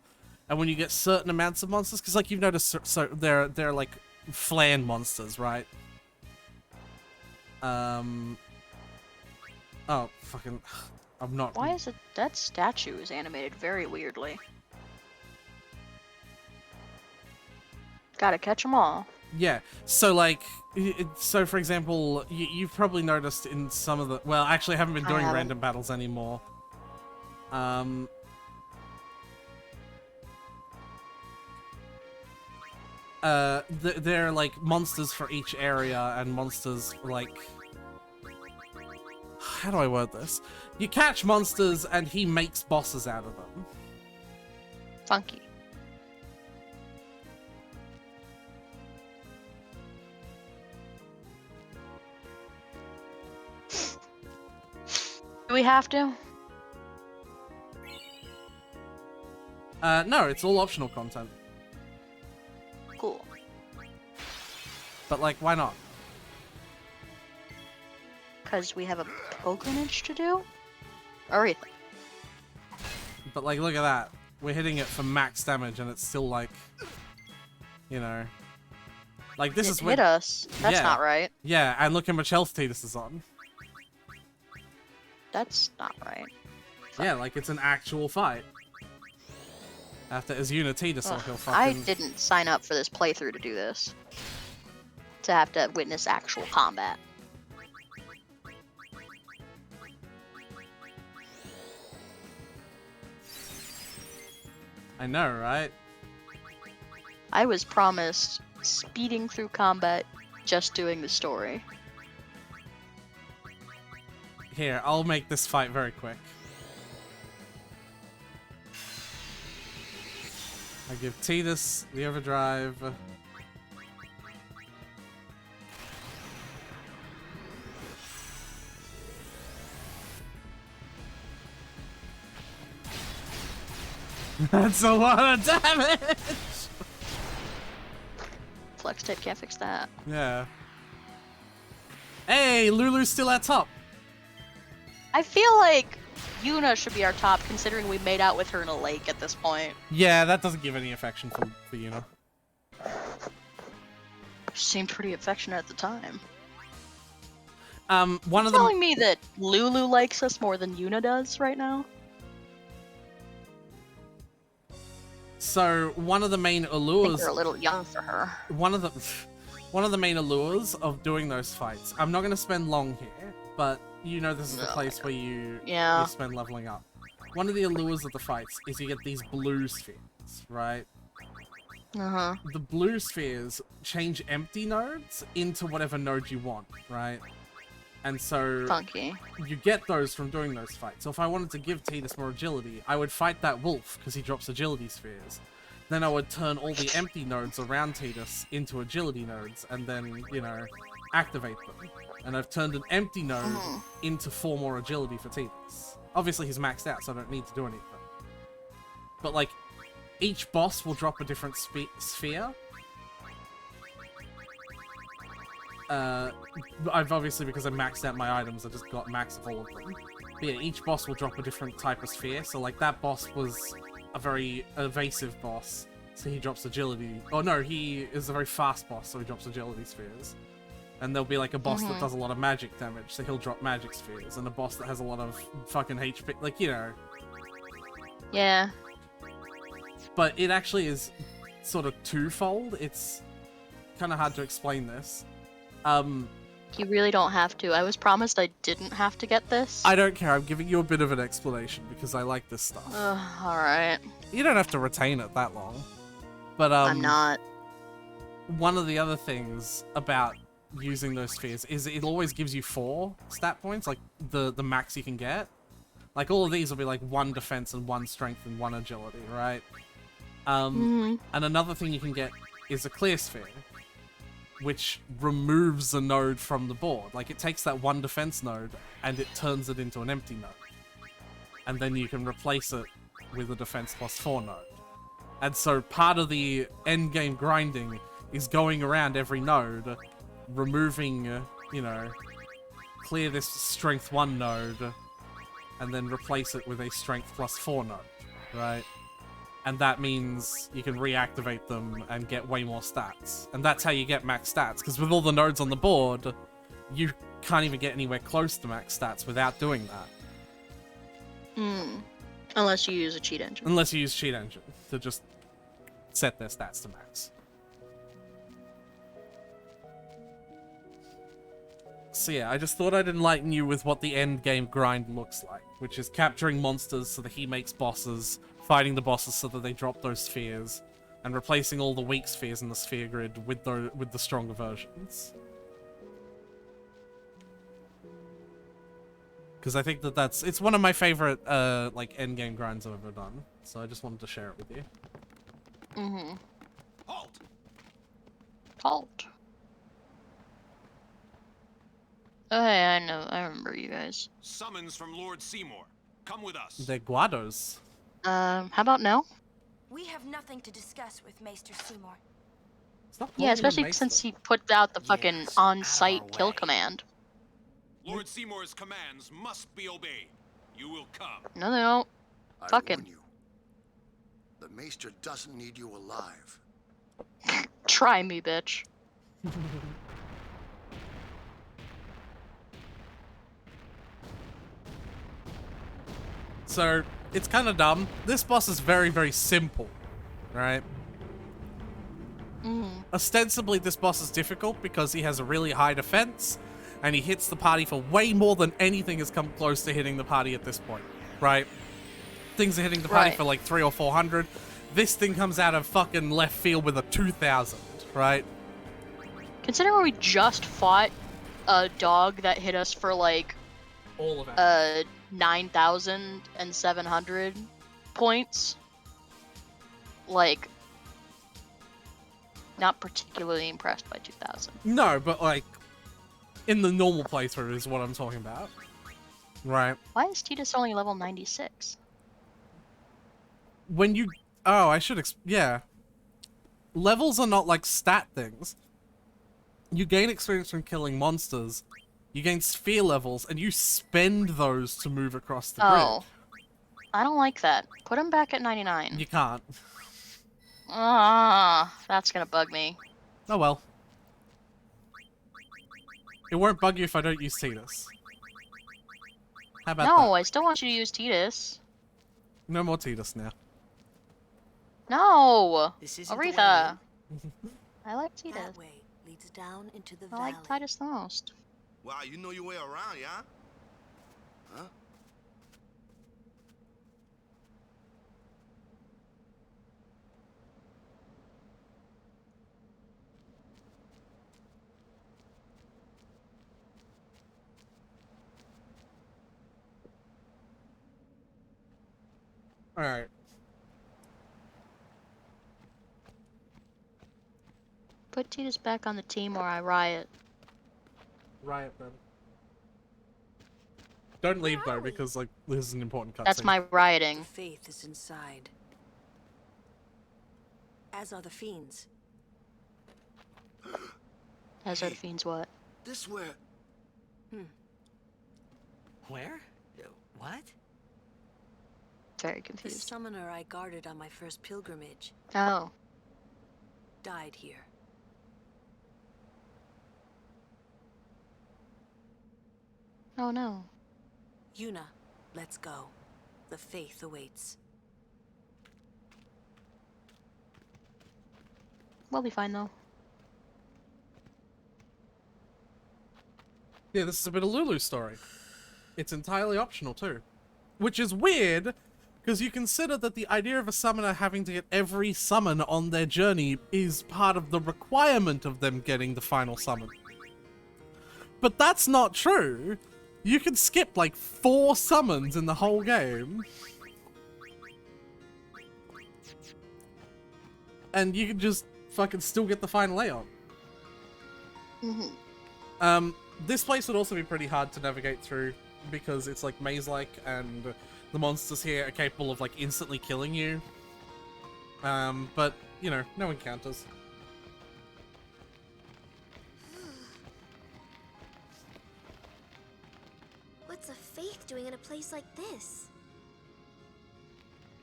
And when you get certain amounts of monsters, because like you've noticed, so they're like flan monsters, right? Oh, fucking, I'm not. Why is it that statue is animated very weirdly? Gotta catch them all. Yeah, so like, so for example, you've probably noticed in some of the, well, actually I haven't been doing haven't. random battles anymore. They're like monsters for each area and monsters like, how do I word this? You catch monsters and he makes bosses out of them. Funky. Do we have to? No, it's all optional content. Cool. But like, why not? Because we have a pilgrimage to do? Or anything. But like, look at that. We're hitting it for max damage and it's still like, you know. Like this is hit us. That's yeah. not right. Yeah, and look how much health Tidus is on. That's not right. Yeah, like it's an actual fight. After Azuna Tidus, Ugh, he'll I fucking... didn't sign up for this playthrough to do this. To have to witness actual combat. I know, right? I was promised speeding through combat just doing the story. Here, I'll make this fight very quick. I give Tidus the overdrive. That's a lot of damage! Flex tape can't fix that. Yeah. Hey, Lulu's still at top. I feel like Yuna should be our top, considering we made out with her in a lake at this point. Yeah, that doesn't give any affection for Yuna. She seemed pretty affectionate at the time. One of them telling me that Lulu likes us more than Yuna does right now? So one of the main I think allures. they're a little young for her. One of the main allures of doing those fights. I'm not going to spend long here, but you know this is the place where you spend leveling up. One of the allures of the fights is you get these blue spheres, right? Uh-huh. The blue spheres change empty nodes into whatever node you want, right? And so Funky. you get those from doing those fights. So if I wanted to give Tidus more agility, I would fight that wolf because he drops agility spheres. Then I would turn all the empty nodes around Tidus into agility nodes and then, you know, activate them. And I've turned an empty node into 4 more agility for Tidus. Obviously he's maxed out, so I don't need to do anything. But like, each boss will drop a different sphere. I've obviously, because I maxed out my items, I just got max of all of them. But yeah, each boss will drop a different type of sphere. So like that boss was a very evasive boss, so he drops agility. Oh no, he is a very fast boss, so he drops agility spheres. And there'll be like a boss that does a lot of magic damage, so he'll drop magic spheres. And a boss that has a lot of fucking HP, like, you know. Yeah. But it actually is sort of twofold. It's kind of hard to explain this. You really don't have to. I was promised I didn't have to get this. I don't care. I'm giving you a bit of an explanation because I like this stuff. Alright. You don't have to retain it that long. But I'm not. One of the other things about using those spheres is it always gives you 4 stat points, like the max you can get. Like all of these will be like 1 defense and 1 strength and 1 agility, right? And another thing you can get is a clear sphere, which removes a node from the board. Like, it takes that 1 defense node and it turns it into an empty node. And then you can replace it with a defense plus 4 node. And so part of the endgame grinding is going around every node, removing, you know, clear this strength 1 node, and then replace it with a strength plus 4 node, right? And that means you can reactivate them and get way more stats. And that's how you get max stats, because with all the nodes on the board, you can't even get anywhere close to max stats without doing that. Unless you use a cheat engine. Unless you use cheat engine to just set their stats to max. So yeah, I just thought I'd enlighten you with what the end game grind looks like, which is capturing monsters so that he makes bosses, fighting the bosses so that they drop those spheres, and replacing all the weak spheres in the sphere grid with the stronger versions. Because I think it's one of my favorite like end game grinds I've ever done. So I just wanted to share it with you. Halt! Halt. Oh, hey, I know. I remember you guys. Summons from Lord Seymour. Come with us. They're Guados. How about now? We have nothing to discuss with Maester Seymour. Yeah, especially since he put out the fucking on-site kill command. Lord Seymour's commands must be obeyed. You will come. No, they don't. Fuck him. The Maester doesn't need you alive. Try me, bitch. So, it's kind of dumb. This boss is very, very simple, right? Ostensibly, this boss is difficult because he has a really high defense, and he hits the party for way more than anything has come close to hitting the party at this point, right? Things are hitting the party for like 300 or 400. This thing comes out of fucking left field with a 2000, right? Considering we just fought a dog that hit us for like all of it. 9,700 points. Like, not particularly impressed by 2000. No, but like, in the normal playthrough is what I'm talking about. Right. Why is Tidus only level 96? When you... Oh, I should... Yeah. Levels are not like stat things. You gain experience from killing monsters. You gain sphere levels, and you spend those to move across the Oh. grid. I don't like that. Put him back at 99. You can't. Ah, that's gonna bug me. Oh well. It won't bug you if I don't use Tidus. How about No, that? I still want you to use Tidus. No more Tidus now. No! This isn't the Aretha! way. I like Tidus. That way leads down into the I valley. like Titus the most. Wow, you know your way around, yeah? Huh? Alright. Put Tidus back on the team or I riot. Riot then. Don't leave though, because like this is an important cutscene. That's my rioting. The faith is inside. As are the fiends. As are the fiends what? This where... Where? What? Very The confused. summoner I guarded on my first pilgrimage Oh. died here. Oh no. Yuna, let's go. The faith awaits. We'll be fine though. Yeah, this is a bit of Lulu's story. It's entirely optional too. Which is weird, because you consider that the idea of a summoner having to get every summon on their journey is part of the requirement of them getting the final summon. But that's not true. You can skip like 4 summons in the whole game. And you can just fucking still get the final Aeon. This place would also be pretty hard to navigate through because it's like maze-like and the monsters here are capable of like instantly killing you. But, you know, no encounters. What's a faith doing in a place like this?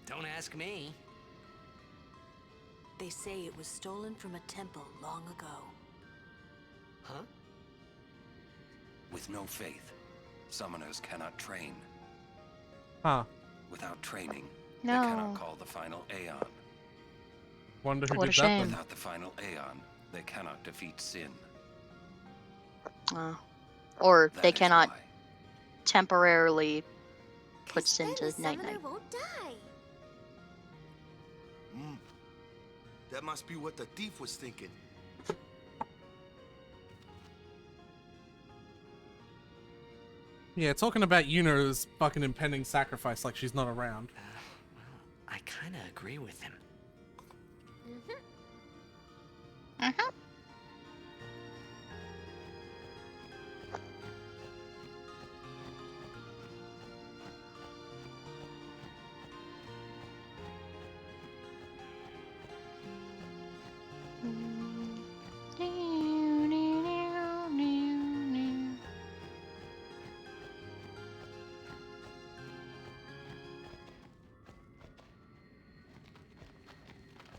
Don't ask me. They say it was stolen from a temple long ago. Huh? With no faith, summoners cannot train. Huh. Without training, No. they cannot call the final Aeon. Wonder who What a did that shame. then. Without the final Aeon, they cannot defeat sin. Or That they is cannot why. temporarily put Sin Then to the summoner night-night. won't die. That must be what the thief was thinking. Yeah, talking about Yuna's fucking impending sacrifice like she's not around. I kinda agree with him.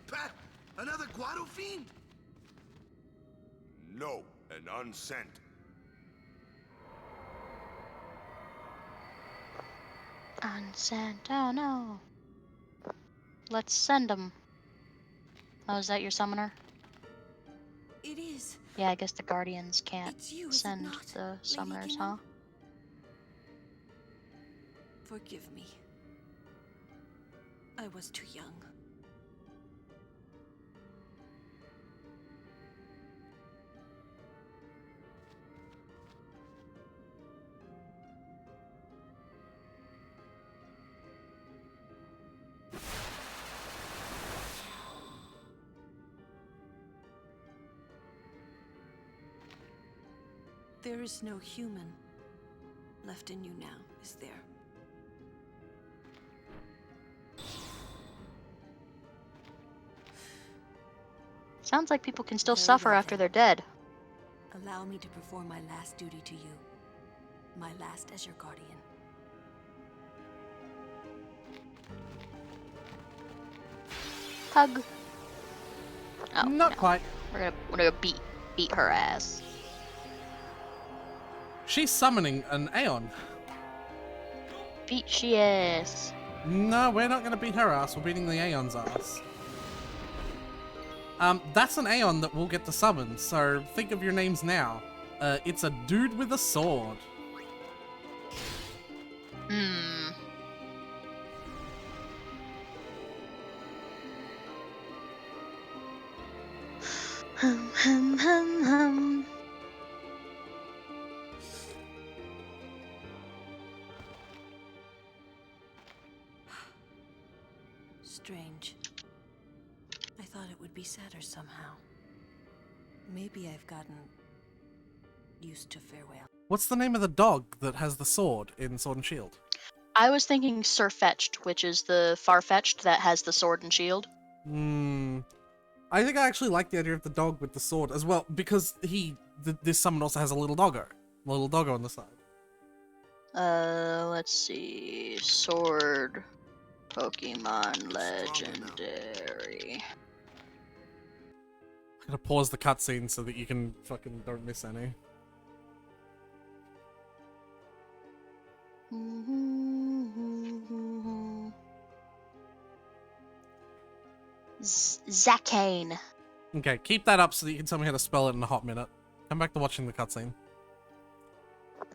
Pah! Another Guado fiend? No, an unsent. Unsent. Oh no. Let's send him. Oh, is that your summoner? It is. Yeah, I guess the Guardians can't It's you, is it send not, the Lady summoners, Ginny? huh? Forgive me. I was too young. There is no human left in you now, is there? Sounds like people can still Very suffer well, after then. they're dead. Allow me to perform my last duty to you. My last as your guardian. Hug. Oh, Not no. quite. We're gonna beat her ass. She's summoning an Aeon. Beat she ass. No, we're not gonna beat her ass. We're beating the Aeon's ass. That's an Aeon that we'll get to summon, so think of your names now. It's a dude with a sword. Hmm. Hum, hum, hum, hum. Strange. I thought it would be sadder somehow. Maybe I've gotten used to farewell. What's the name of the dog that has the sword in Sword and Shield? I was thinking Sirfetch'd, which is the Farfetch'd that has the sword and shield. I think I actually like the idea of the dog with the sword as well, because this summon also has a little doggo on the side. Let's see. Sword. Pokemon Legendary. I'm gonna pause the cutscene so that you can fucking don't miss any. Zakane. Okay, keep that up so that you can tell me how to spell it in a hot minute. Come back to watching the cutscene.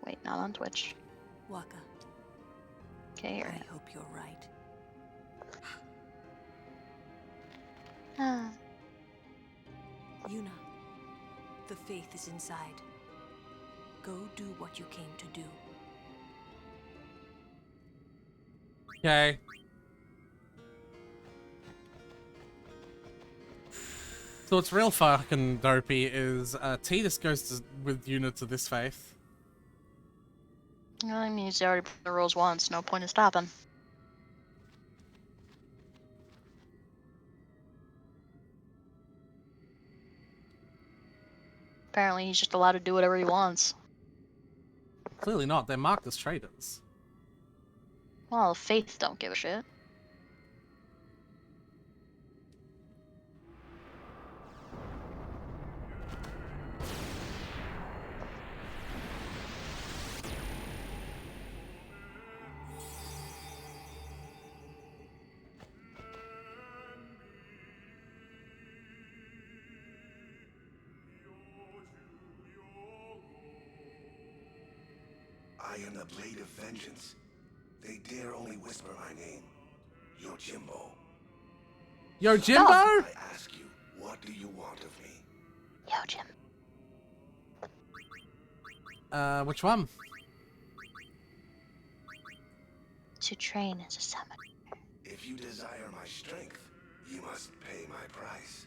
Wait, not on Twitch. Waka. Okay, here. I hope you're right. Ah. Yuna, the faith is inside. Go do what you came to do. Okay. So what's real fucking dopey is Tidus goes with Yuna to this faith. I mean, he's already broke the rules once. No point in stopping. Apparently, he's just allowed to do whatever he wants. Clearly not. They're marked as traitors. Well, Faith don't give a shit. I am the Blade of Vengeance. They dare only whisper my name. Yojimbo. Yojimbo? I ask you, what do you want of me? Yojim. Which one? To train as a summoner. If you desire my strength, you must pay my price.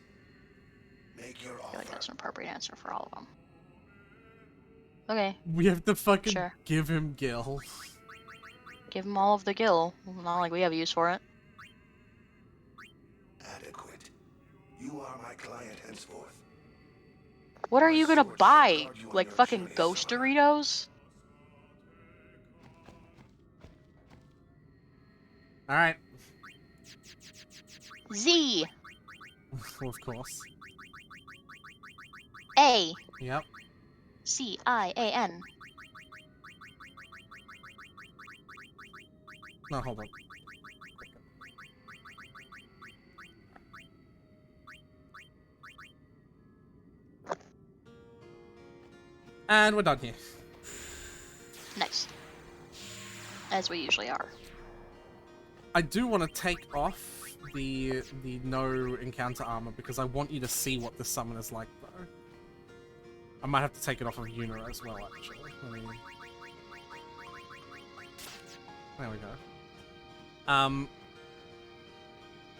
Make your I feel offer. like that's an appropriate answer for all of them. Okay. We have to fucking Sure. give him Gil. Give him all of the gil. Not like we have use for it. Adequate. You are my client henceforth. What are you gonna buy? Like fucking ghost Doritos? Alright. Z. Of course. A. Yep. C-I-A-N. No, hold on. And we're done here. Nice. As we usually are. I do want to take off the no encounter armor because I want you to see what this summon is like, though. I might have to take it off of Yuna as well, actually. Let me... There we go. And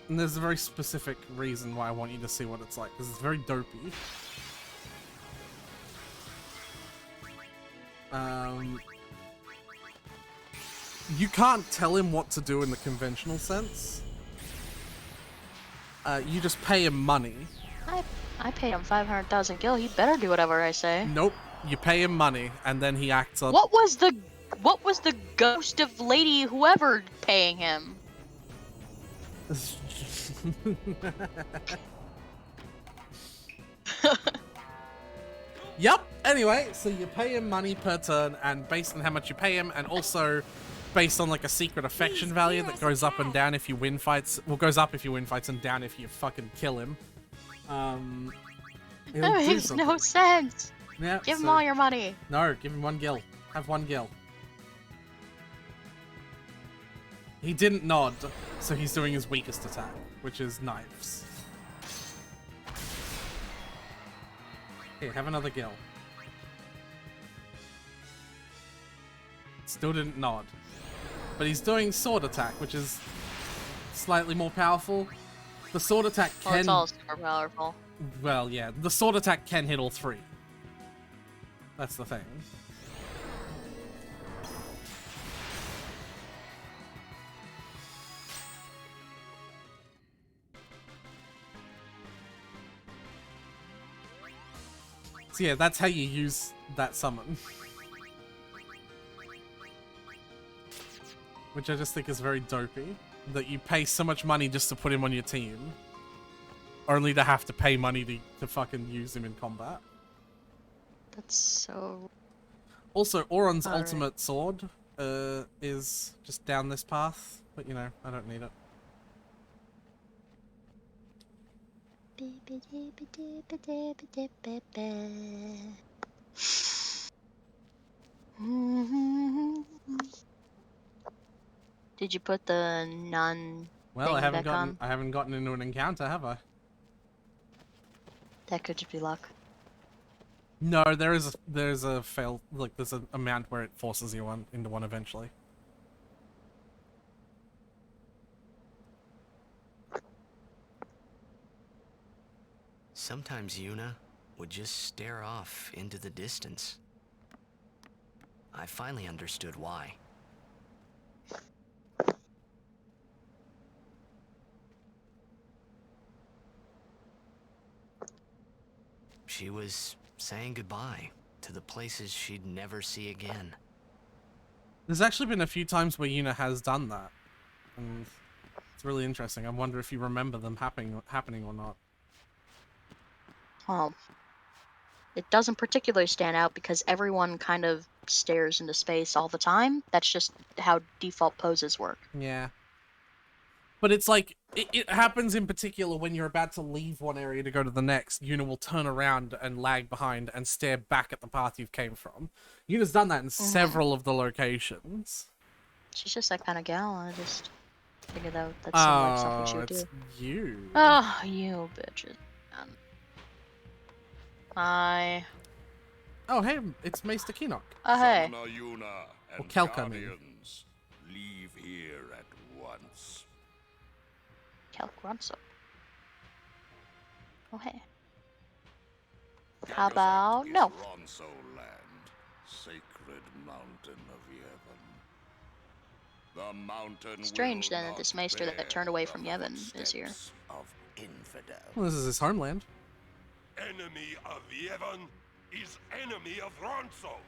there's a very specific reason why I want you to see what it's like, because it's very dopey. You can't tell him what to do in the conventional sense. You just pay him money. I paid him 500,000 gil. He better do whatever I say. Nope. You pay him money, and then he acts up. What was the ghost of Lady whoever paying him? Yep. Anyway, so you pay him money per turn, and based on how much you pay him, and also based on like a secret affection value that goes up and down if you win fights. Well, goes up if you win fights and down if you fucking kill him. That makes no sense. Yeah, Give him all your money. No, give him 1 gil. Have 1 gil. He didn't nod, so he's doing his weakest attack, which is knives. Here, have another gil. Still didn't nod. But he's doing sword attack, which is slightly more powerful. The sword attack can... Well, it's all super powerful. Well, yeah. The sword attack can hit all 3. That's the thing. So yeah, that's how you use that summon. Which I just think is very dopey. That you pay so much money just to put him on your team. Only to have to pay money to fucking use him in combat. That's so... Also, Auron's ultimate sword is just down this path. But you know, I don't need it. Did you put the non? Well, I haven't gotten into an encounter, have I? That could just be luck. No, there's a fail, like there's an amount where it forces you into one eventually. Sometimes Yuna would just stare off into the distance. I finally understood why. She was saying goodbye to the places she'd never see again. There's actually been a few times where Yuna has done that. And it's really interesting. I wonder if you remember them happening or not. Well, it doesn't particularly stand out because everyone kind of stares into space all the time. That's just how default poses work. Yeah. But it's like, it happens in particular when you're about to leave one area to go to the next. Yuna will turn around and lag behind and stare back at the path you came from. Yuna's done that in several of the locations. She's just that kind of gal. I just figured out that seemed like something she would do. You. Oh, you bitches. Hi. Oh, hey, it's Maester Kinok. Oh, hey. Summoner Yuna and Kelka, I mean. Guardians, leave here at once. Kelk Oh, hey. How about no? Ronso land, sacred mountain of Yevon. The mountain. Strange then that this maester that turned away from Yevon is here. Of infidel. Well, this is his homeland. Enemy of Yevon is enemy of Ronso.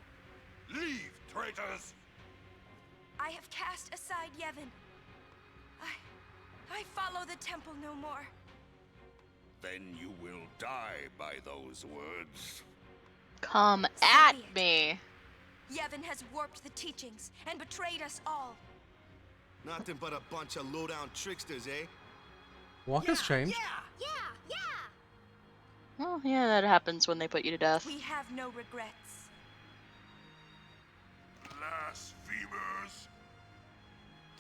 Leave, traitors! I have cast aside Yevon. I follow the temple no more. Then you will die by those words. Come at me. Yevon has warped the teachings and betrayed us all. Nothing but a bunch of low-down tricksters, eh? Walker's changed. Yeah. Well, yeah, that happens when they put you to death. We have no regrets. Blasphemers!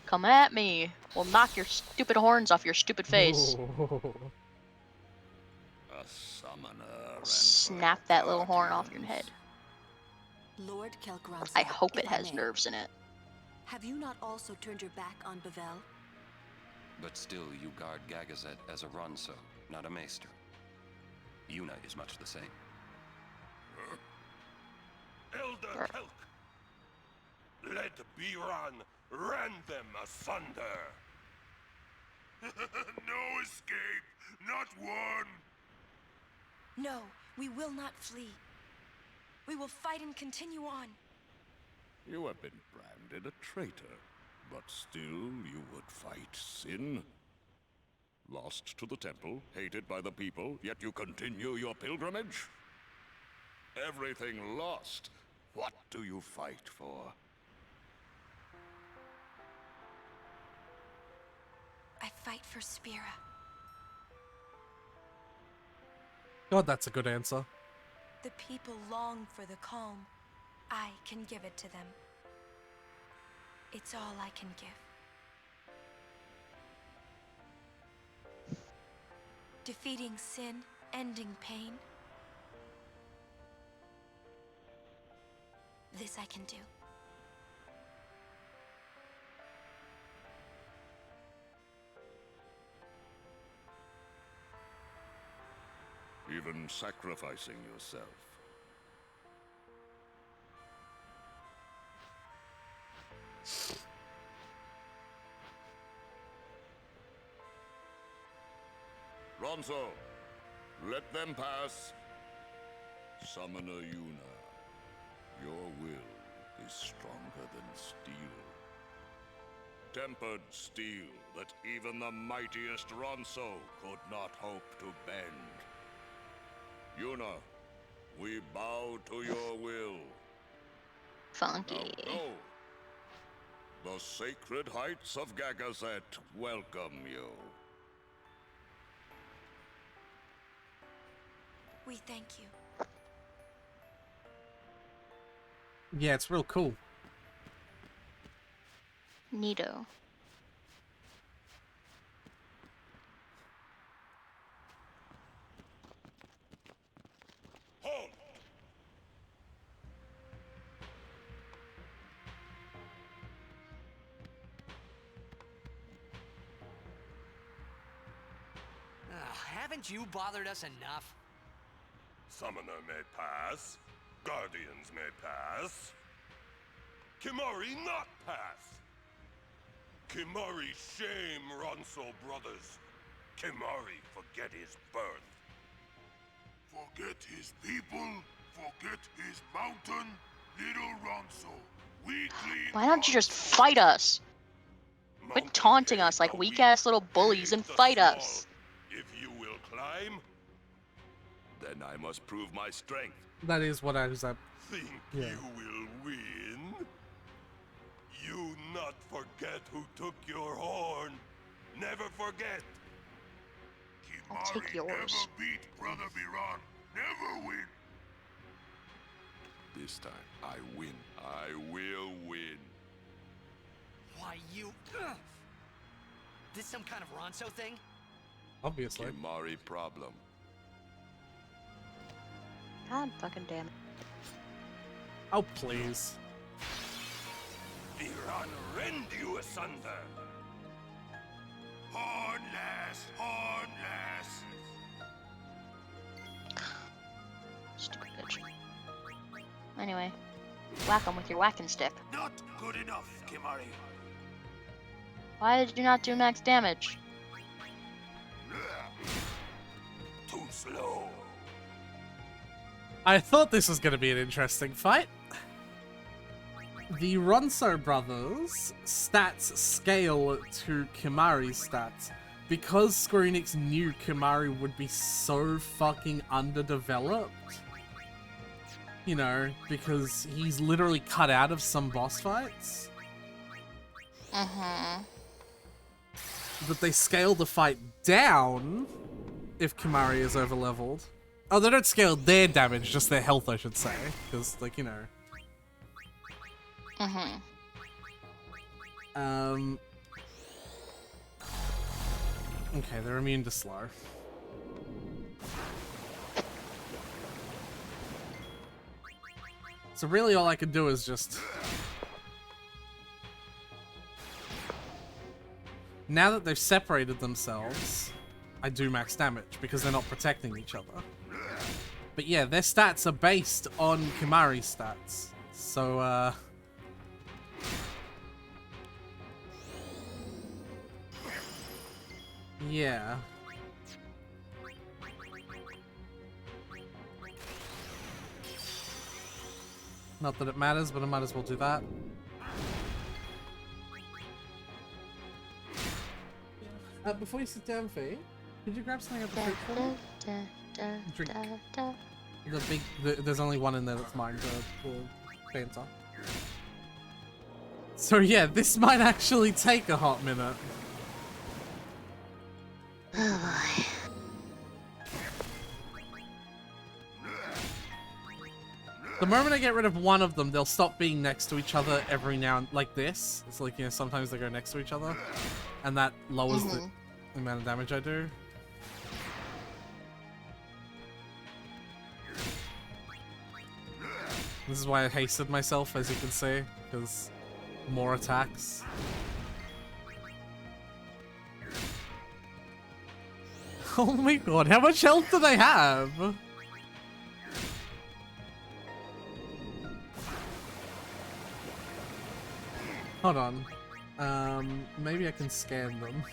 Come at me. We'll knock your stupid horns off your stupid face. A summoner. Snap that little horn off your head. Lord Kelkron, I hope it has nerves in it. Have you not also turned your back on Bevel? But still, you guard Gagazet as a Ronso, not a Maester. Yuna is much the same. Elder Kelk, Biran rend them asunder. No escape, not one. No, we will not flee. We will fight and continue on. You have been branded a traitor, but still you would fight sin? Lost to the temple, hated by the people, yet you continue your pilgrimage? Everything lost. What do you fight for? I fight for Spira. God, that's a good answer. The people long for the calm. I can give it to them. It's all I can give. Defeating sin, ending pain. This I can do. Even sacrificing yourself. Ronso, let them pass. Summoner Yuna, your will is stronger than steel. Tempered steel that even the mightiest Ronso could not hope to bend. Yuna, we bow to your will. Funky. Now go. The sacred heights of Gagazet welcome you. We thank you. Yeah, it's real cool. Neato. Halt! Haven't you bothered us enough? Summoner may pass. Guardians may pass. Kimari not pass. Kimari shame Ronso brothers. Kimari forget his birth. Forget his people. Forget his mountain. Little Ronso. Weakling. Why don't you just fight us? Quit taunting us like weak-ass little bullies and fight us. If you will climb, Then I must prove my strength. That is what I was at. think Yeah. you will win. You not forget who took your horn. Never forget. I'll take yours. Never beat Brother Biran. Never win. This time, I win. I will win. Why, you... Ugh. This some kind of Ronso thing? Obviously. Kimari problem. God fucking damn it. Oh, please. Biran rend you asunder. Hornless, hornless. Stupid bitch. Anyway, whack him with your whacking stick. Not good enough, Kimari. Why did you not do max damage? Too slow. I thought this was going to be an interesting fight. The Ronso brothers' stats scale to Kimari's stats. Because Square Enix knew Kimari would be so fucking underdeveloped. You know, because he's literally cut out of some boss fights. That they scale the fight down if Kimari is overleveled. Oh, they don't scale their damage, just their health, I should say. Because, like, you know. Okay, they're immune to slow. So really all I could do is just... Now that they've separated themselves, I do max damage because they're not protecting each other. But yeah, their stats are based on Kimari's stats. So, Yeah. Not that it matters, but I might as well do that. Before you sit down, Faye, could you grab something at the fridge for me? Drink. The big. There's only one in there that's mine, the Fanta. So yeah, this might actually take a hot minute. The moment I get rid of one of them, they'll stop being next to each other every now and like this. It's like, you know, sometimes they go next to each other, and that lowers the amount of damage I do. This is why I hasted myself, as you can see, because more attacks. Oh my god, how much health do they have? Hold on. Maybe I can scan them.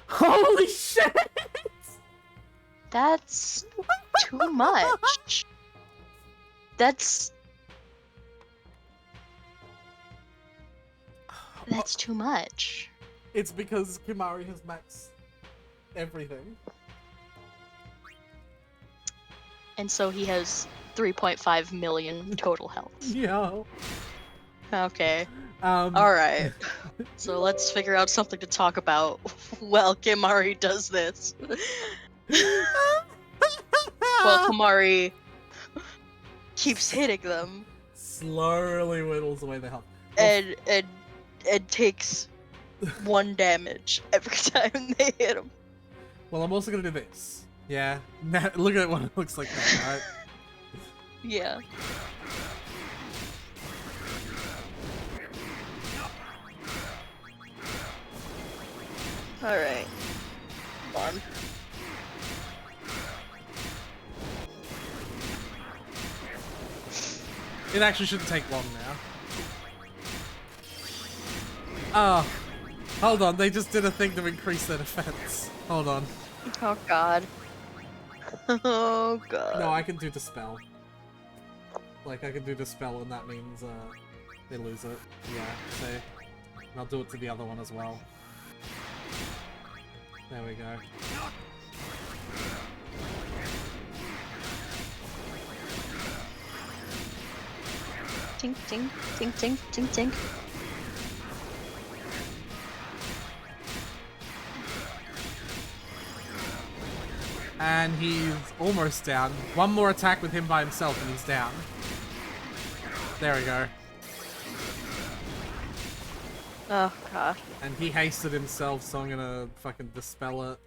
Holy shit! That's too much. That's too much. It's because Kimahri has maxed everything. And so he has 3.5 million total health. Yeah. Okay. Alright. So let's figure out something to talk about while Kimahri does this. Well, Kimahri keeps hitting them. Slowly whittles away the health. And takes 1 damage every time they hit him. Well, I'm also gonna do this. Yeah. Now, look at what it looks like now, right? Yeah. Alright. Come on. It actually shouldn't take long now. Oh. Hold on, they just did a thing to increase their defense. Hold on. Oh god. Oh god. No, I can do Dispel. Like, I can do Dispel and that means, they lose it. Yeah, so... And I'll do it to the other one as well. There we go. Tink, tink, tink, tink, tink, tink. And he's almost down. One more attack with him by himself and he's down. There we go. Oh god. And he hasted himself, so I'm gonna fucking dispel it.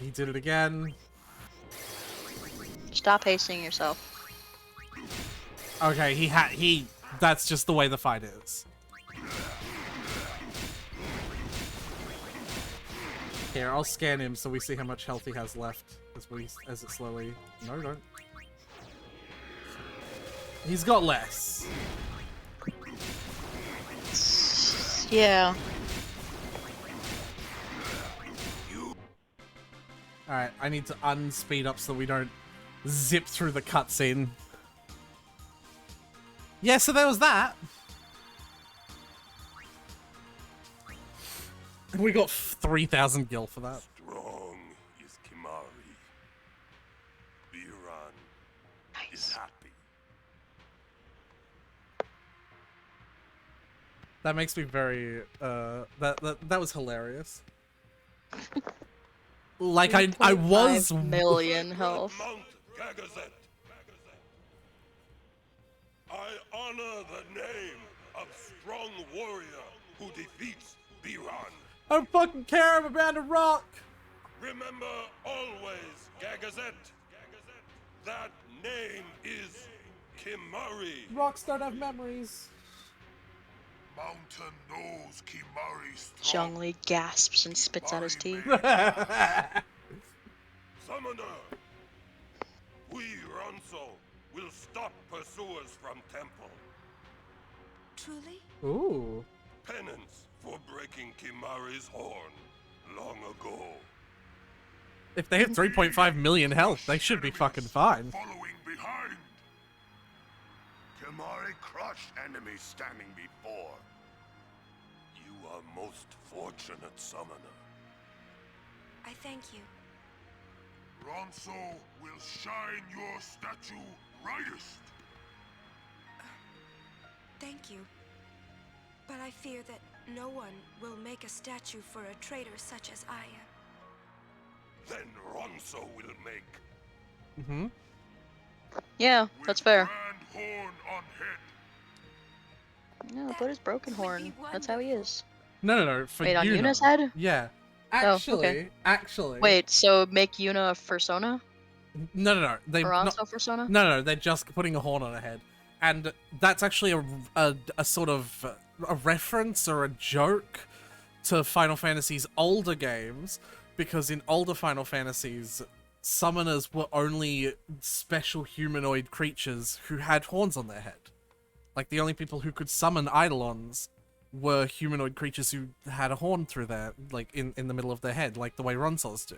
He did it again. Stop hasting yourself. Okay, that's just the way the fight is. Here, I'll scan him so we see how much health he has left as it slowly... No, don't. He's got less. Yeah. Alright, I need to unspeed up so we don't zip through the cutscene. Yeah, so there was that. We got 3,000 gil for that. Strong is Kimahri. Biran is happy. That makes me very, that was hilarious. Like, I was... 5 million health. Mount Gagazet. I honor the name of strong warrior who defeats Biran. I don't fucking care, I'm about to rock! Remember always, Gagazet. That name is Kimahri. Rocks don't have memories. Mountain knows Kimahri's Zhongli gasps and spits out his teeth. Summoner, We, Ronso, will stop pursuers from Temple. Truly? Ooh. Penance for breaking Kimahri's horn long ago. If they have 3.5 million health, they should be fucking fine. Following behind. Kimahri crush enemies standing before. You are most fortunate, summoner. I thank you. Ronso will shine your statue brightest. Thank you. But I fear that no one will make a statue for a traitor such as I am. Then Ronso will make. Mm-hmm. Yeah, that's fair. Grand horn on head. No, but his broken horn. That's how he is. No. For Wait, on Yuna. Yuna's head? Yeah. Oh, Actually, okay. actually. Wait, so make Yuna a persona? No. They Or also persona? No. They're just putting a horn on her head, and that's actually a sort of a reference or a joke to Final Fantasy's older games, because in older Final Fantasies, summoners were only special humanoid creatures who had horns on their head. Like, the only people who could summon Eidolons were humanoid creatures who had a horn through their, like, in the middle of their head, like the way Ronsos do.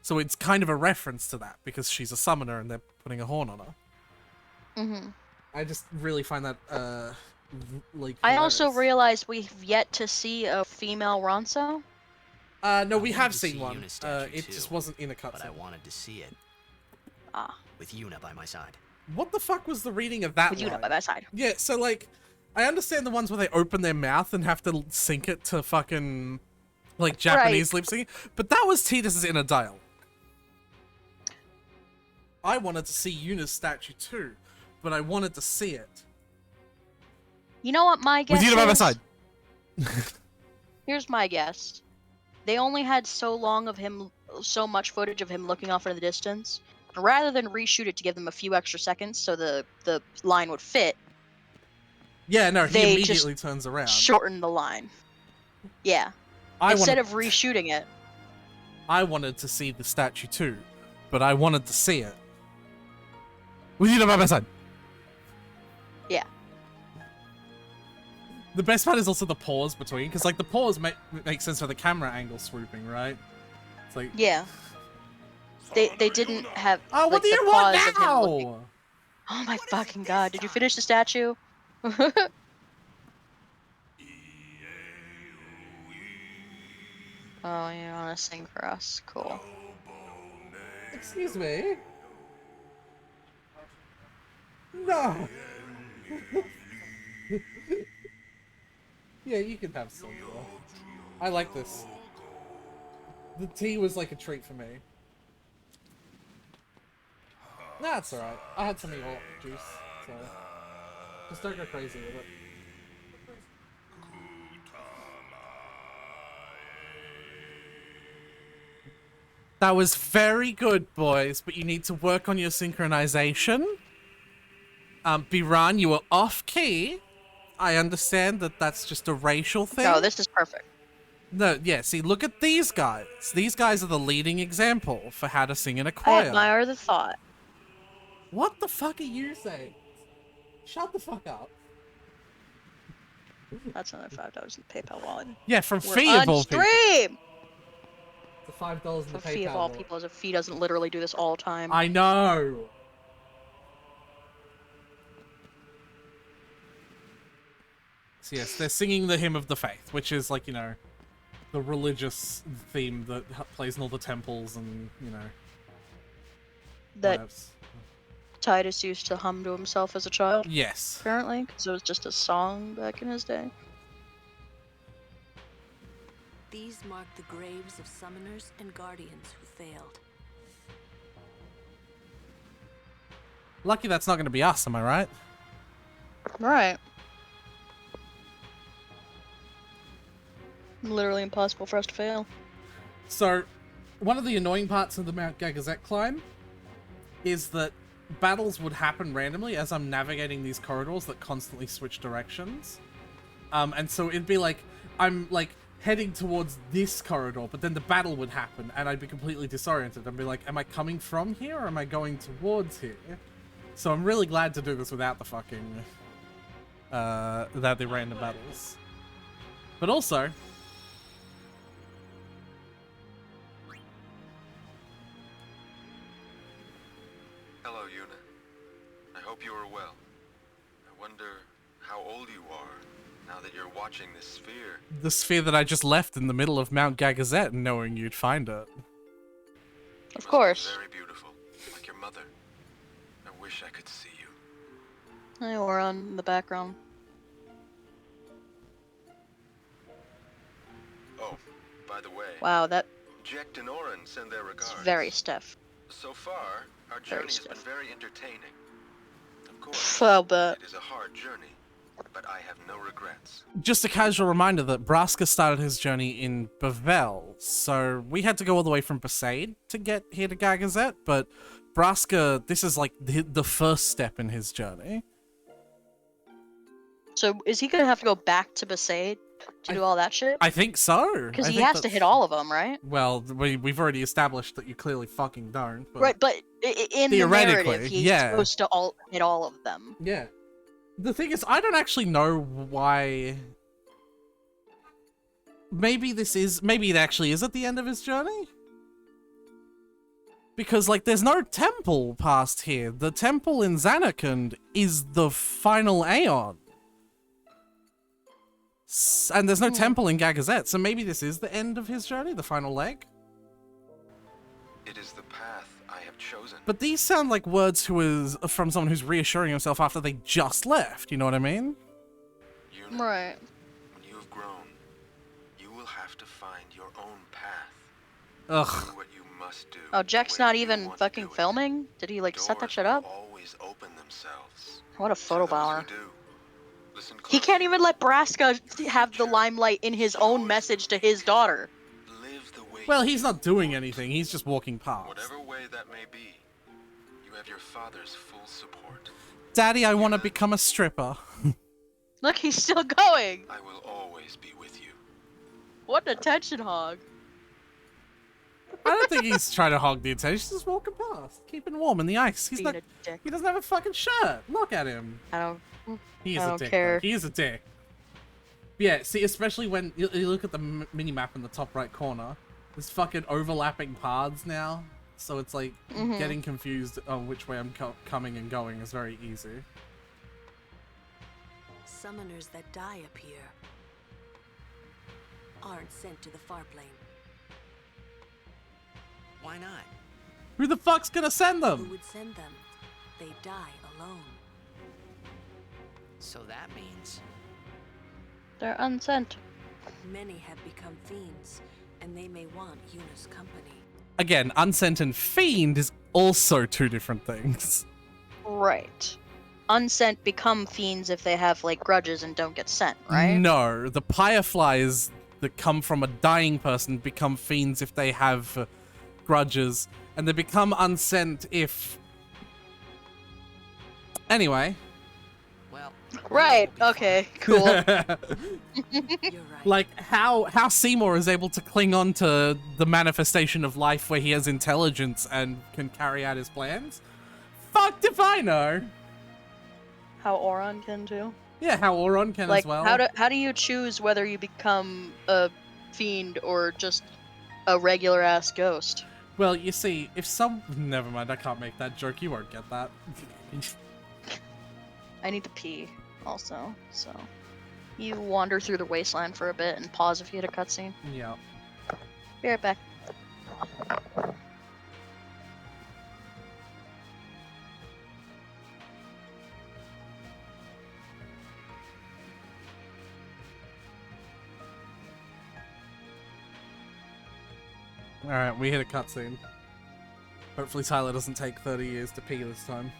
So it's kind of a reference to that, because she's a summoner and they're putting a horn on her. Mm-hmm. I just really find that, like, I also hilarious. realized we've yet to see a female Ronso. No, we I have wanted to seen see one. Yuna's statue It too, just wasn't in a cutscene. But I wanted to see it. Ah. With Yuna by my side. What the fuck was the reading of that With Yuna line? by my side. Yeah, so, like, I understand the ones where they open their mouth and have to sync it to fucking, like, Japanese lip syncing, but that was Tidus's inner dialogue. I wanted to see Yuna's statue too, but I wanted to see it. You know what my guess With Yuna by my is? side. Here's my guess. They only had so much footage of him looking off in the distance. Rather than reshoot it to give them a few extra seconds so the line would fit, Yeah, no, he they immediately just turns around. shorten the line. Yeah. Instead of reshooting it. I wanted to see the statue too, but I wanted to see it. With Yuna by my side. Yeah. The best part is also the pause between, because, like, the pause makes sense for the camera angle swooping, right? It's like... Yeah. They didn't have Oh, like, what do the you want pause of him now? looking- Oh my fucking god, did you finish the statue? Oh, you wanna sing for us? Cool. Excuse me? No! Yeah, you can have some, bro. I like this. The tea was like a treat for me. Nah, it's alright. I had some hot juice, so... Just don't go crazy with it. That was very good, boys, but you need to work on your synchronization. Biran, you were off-key. I understand that that's just a racial thing. No, this is perfect. No, yeah, see, look at these guys. These guys are the leading example for how to sing in a I choir. admire the thought. What the fuck are you saying? Shut the fuck up. That's another $5 in the PayPal wallet. Yeah, from We're Fee on of all people. stream! The $5 in the For Fee of PayPal all wallet. people, as if Fee doesn't literally do this all the time. I know. So yes, they're singing the Hymn of the Faith, which is like, you know, the religious theme that plays in all the temples and, you know. That whatevs. Titus used to hum to himself as a child. Yes. Apparently, because it was just a song back in his day. These mark the graves of summoners and guardians who failed. Lucky that's not going to be us, am I right? Right. Literally impossible for us to fail. So, one of the annoying parts of the Mount Gagazet climb is that battles would happen randomly as I'm navigating these corridors that constantly switch directions. And so it'd be like, I'm like heading towards this corridor, but then the battle would happen, and I'd be completely disoriented. I'd be like, am I coming from here, or am I going towards here? So I'm really glad to do this without the fucking, without the random battles. But also... Hello, Yuna. I hope you are well. I wonder how old you are now that you're watching this sphere. The sphere that I just left in the middle of Mount Gagazet, knowing you'd find it. Of course. Very beautiful, like your mother. I wish I could see you. Hey, Oron in the background. Oh, by the way. Wow, that Jecht and Oren send their regards. is very stiff. So far, our journey has been very entertaining. Of course, I'll bet. it is a hard journey, but I have no regrets. Just a casual reminder that Braska started his journey in Bavel, so we had to go all the way from Besaid to get here to Gagazet, but Braska, this is like the first step in his journey. So is he gonna have to go back to Besaid to do all that shit? I think so. Because I he think has to that's- hit all of them, right? Well, we've already established that you clearly fucking don't. But Right, but in the Theoretically, narrative, he's yeah. supposed to hit all of them. Yeah. The thing is, I don't actually know why... Maybe it actually is at the end of his journey? Because, like, there's no temple past here. The temple in Zanarkand is the final Aeon. And there's no temple in Gagazet, so maybe this is the end of his journey, the final leg? It is the path I have chosen. But these sound like words from someone who's reassuring himself after they just left, you know what I mean? Right. When you have grown, you will have to find your own path. Ugh. Do what you must do. Oh, Jack's not even fucking filming? Did he, like, set that shit up? Always open themselves. What a photobomber. Do. Listen He can't even let Braska have the limelight in his own message to his daughter. Well, he's not doing anything, he's just walking past. Whatever way that may be, you have your father's full support. Daddy, I want to become a stripper. Look, he's still going. I will always be with you. What an attention hog. I don't think he's trying to hog the attention, he's just walking past, keeping warm in the ice. He's Being not, a dick. he doesn't have a fucking shirt. Look at him. I don't He is I a don't dick. care. Though. He is a dick. Yeah, see, especially when you look at the mini map in the top right corner. There's fucking overlapping paths now, so it's like getting confused on which way I'm coming and going is very easy. Summoners that die up here aren't sent to the far plane. Why not? Who the fuck's gonna send Who them? would send them? They die alone. So that means... They're unsent. Many have become fiends, and they may want Yuna's company. Again, unsent and fiend is also two different things. Right. Unsent become fiends if they have, like, grudges and don't get sent, right? No, the fireflies that come from a dying person become fiends if they have grudges, and they become unsent if... Anyway. Well... Right, okay, cool. Like, how Seymour is able to cling on to the manifestation of life where he has intelligence and can carry out his plans? Fucked if I know! How Oron can too? Yeah, how Oron can Like, as well. how do you choose whether you become a fiend or just a regular ass ghost? Well, you see, if some... Never mind, I can't make that joke. You won't get that. I need to pee, also, so... You wander through the wasteland for a bit and pause if you hit a cutscene. Yeah. Be right back. Alright, we hit a cutscene. Hopefully Tyler doesn't take 30 years to pee this time.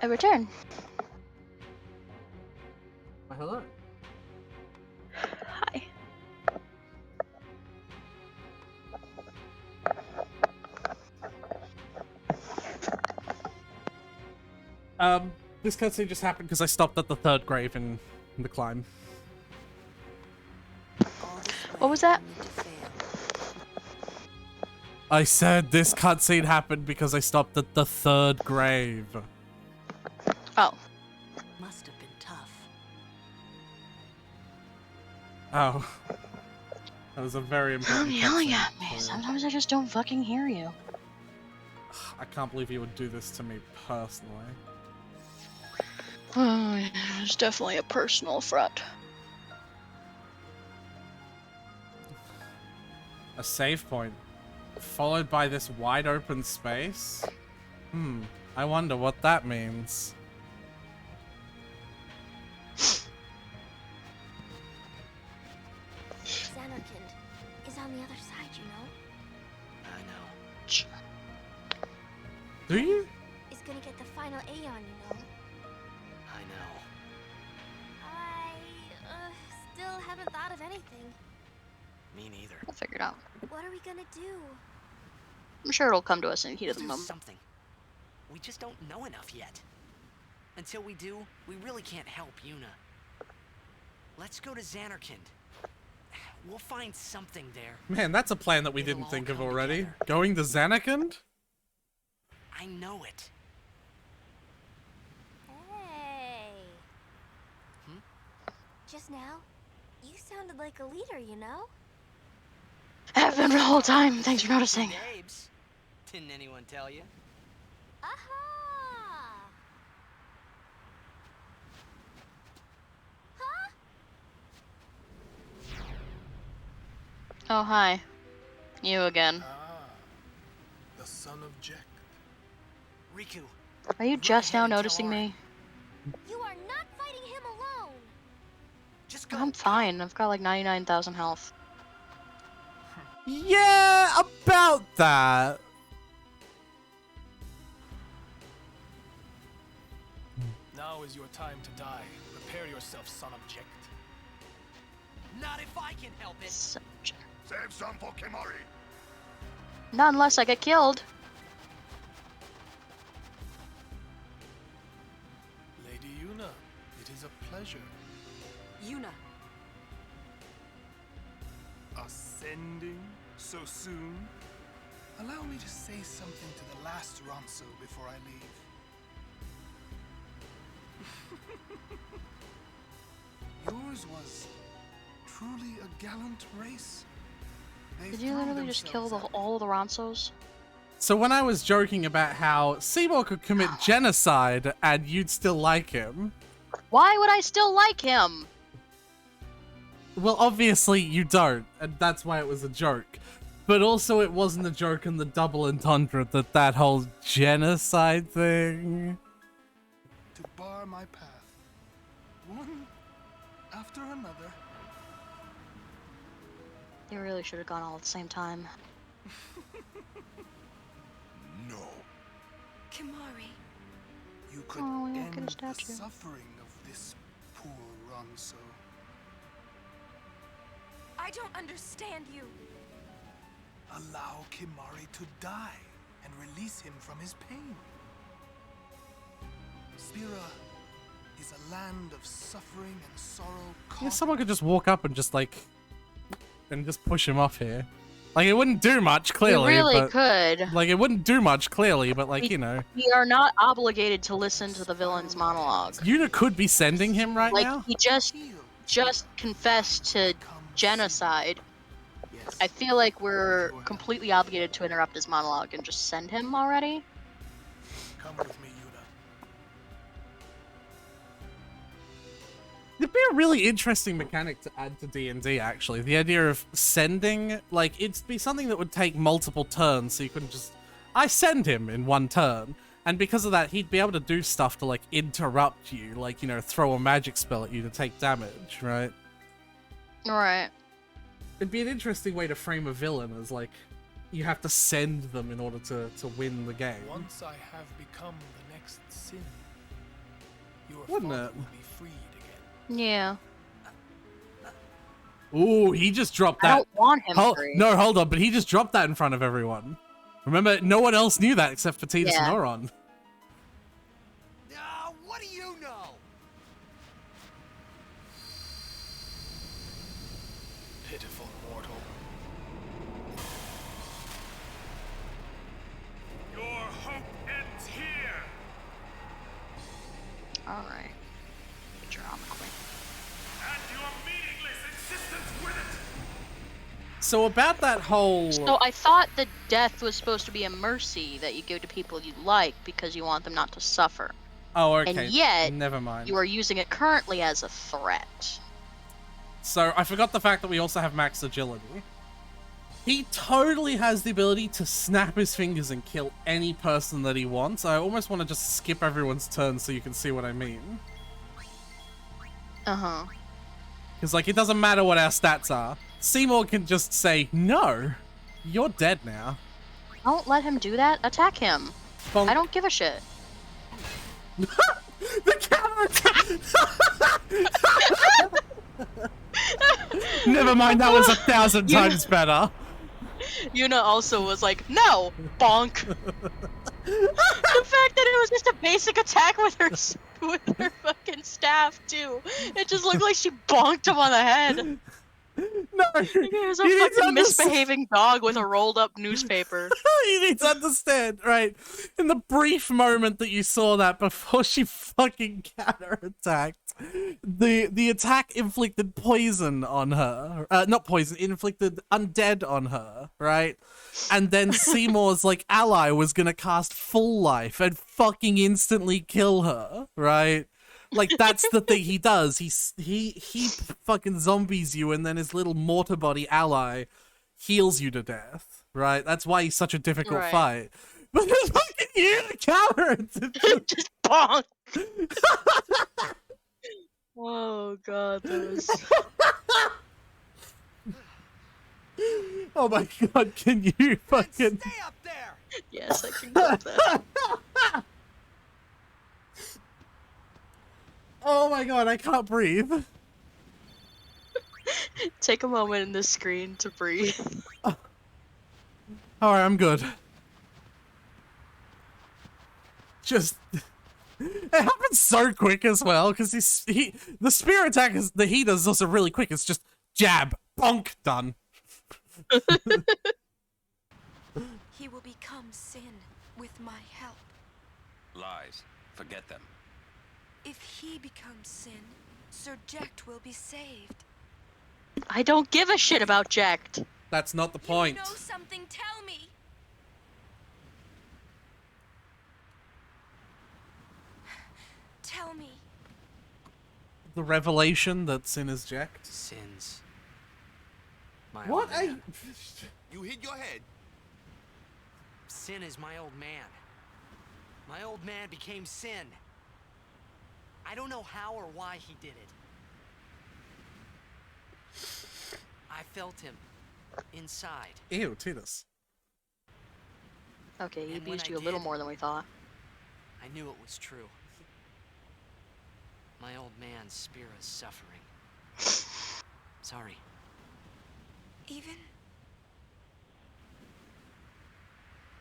I return. Hello. Hi. This cutscene just happened because I stopped at the third grave in the climb. What was that? I said this cutscene happened because I stopped at the third grave. Oh. Must have been tough. Oh. That was a very important Yelling cutscene. at me. Sometimes I just don't fucking hear you. I can't believe you would do this to me personally. Oh, yeah, it's definitely a personal front. A save point, followed by this wide open space? I wonder what that means. Xanarkand is on the other side, you know? I know. Do you? Is gonna get the final Aeon, you know? I know. I still haven't thought of anything. Me neither. We'll figure it out. What are we gonna do? I'm sure it'll come to us in the heat of the Do moment. something. We just don't know enough yet. Until we do, we really can't help Yuna. Let's go to Xanarkand. We'll find something there. Man, that's a plan that we didn't think of already. Going to Xanarkand? I know it. Hey. Just now, you sounded like a leader, you know? Have been the whole time. Thanks for noticing. Babes. Didn't anyone tell you? Aha! Huh? Oh, hi. You again. The son of Jack. Riku. Are you just now noticing me? You are not fighting him alone. Just I'm fine. I've got like 99,000 health. Yeah, about that. Now is your time to die. Prepare yourself, son of Jack. Not if I can help it. Save some for Kimari. Not unless I get killed. pleasure. Yuna. Ascending so soon? Allow me to say something to the last Ronso before I leave. Yours was truly a gallant race. They Did you threw literally just kill themselves all the Ronsos? So when I was joking about how Seymour could commit genocide and you'd still like him, Why would I still like him? well, obviously you don't, and that's why it was a joke. But also it wasn't a joke in the double entendre that whole genocide thing. to bar my path, one after another. You really should have gone all at the same time. No. Kimari. You could Oh, we won't end get a the statue. suffering of this poor Ronso. I don't understand you. Allow Kimari to die and release him from his pain. Spira is a land of suffering and sorrow. Yeah, someone could just walk up and just push him off here. Like, it wouldn't do much, clearly. really but, could. Like, it wouldn't do much, clearly, but, like, you know. We are not obligated to listen to the villain's monologue. Yuna could be sending him right Like, now. he just confessed to genocide. I feel like we're completely obligated to interrupt his monologue and just send him already. Come with me, Yuna. It'd be a really interesting mechanic to add to D&D, actually. The idea of sending, like, it'd be something that would take multiple turns, so you couldn't just... I send him in one turn. And because of that, he'd be able to do stuff to, like, interrupt you. Like, you know, throw a magic spell at you to take damage, right? Right. It'd be an interesting way to frame a villain as, like, you have to send them in order to win the game. Once I have become the next sin, your Wouldn't father it? will be freed again. Yeah. Ooh, he just dropped I that. don't want him free. No, hold on, but he just dropped that in front of everyone. Remember, no one else knew that except for Tidus Yeah. and Auron. What do you know? Pitiful mortal. Your hope ends here. Alright. Get your armor quick. And your meaningless existence with it. So about that whole... So I thought that death was supposed to be a mercy that you give to people you like because you want them not to suffer. Oh, okay. And yet, never mind. you are using it currently as a threat. So I forgot the fact that we also have max agility. He totally has the ability to snap his fingers and kill any person that he wants. I almost want to just skip everyone's turn so you can see what I mean. Uh-huh. Because, like, it doesn't matter what our stats are. Seymour can just say, no, you're dead now. Don't let him do that. Attack him. Bonk. I don't give a shit. The camera! Never mind, that was 1,000 times better. Yuna also was like, no! Bonk! The fact that it was just a basic attack with her fucking staff, too. It just looked like she bonked him on the head. No, It was a you need to fucking understand- misbehaving dog with a rolled up newspaper. You need to understand, right? In the brief moment that you saw that before she fucking counterattacked, the attack inflicted poison on her. Not poison, inflicted undead on her, right? And then Seymour's like ally was gonna cast full life and fucking instantly kill her, right? Like, that's the thing he does. He fucking zombies you, and then his little mortar body ally heals you to death, right? That's why he's such a difficult Right. fight. But there's fucking you to counter it. Just bonk! Oh god, that was... Oh my god, can you fucking... Stay up there! Yes, I can go with that. Oh my god, I can't breathe. Take a moment in this screen to breathe. Alright, I'm good. Just It happens so quick as well, because the spear attack that he does is also really quick. It's just jab, bonk, done. He will become sin with my help. Lies. Forget them. If he becomes sin, Sir Jecht will be saved. I don't give a shit about Jecht. That's not the point. You know something, tell me. Tell me. The revelation that Sin is Jecht. Sins. My What old man. You hit your head. Sin is my old man. My old man became Sin. I don't know how or why he did it. I felt him inside. Ew, Titus. Okay, he And when abused I you a little did, more than we thought. I knew it was true. My old man Spira's suffering. Sorry. Even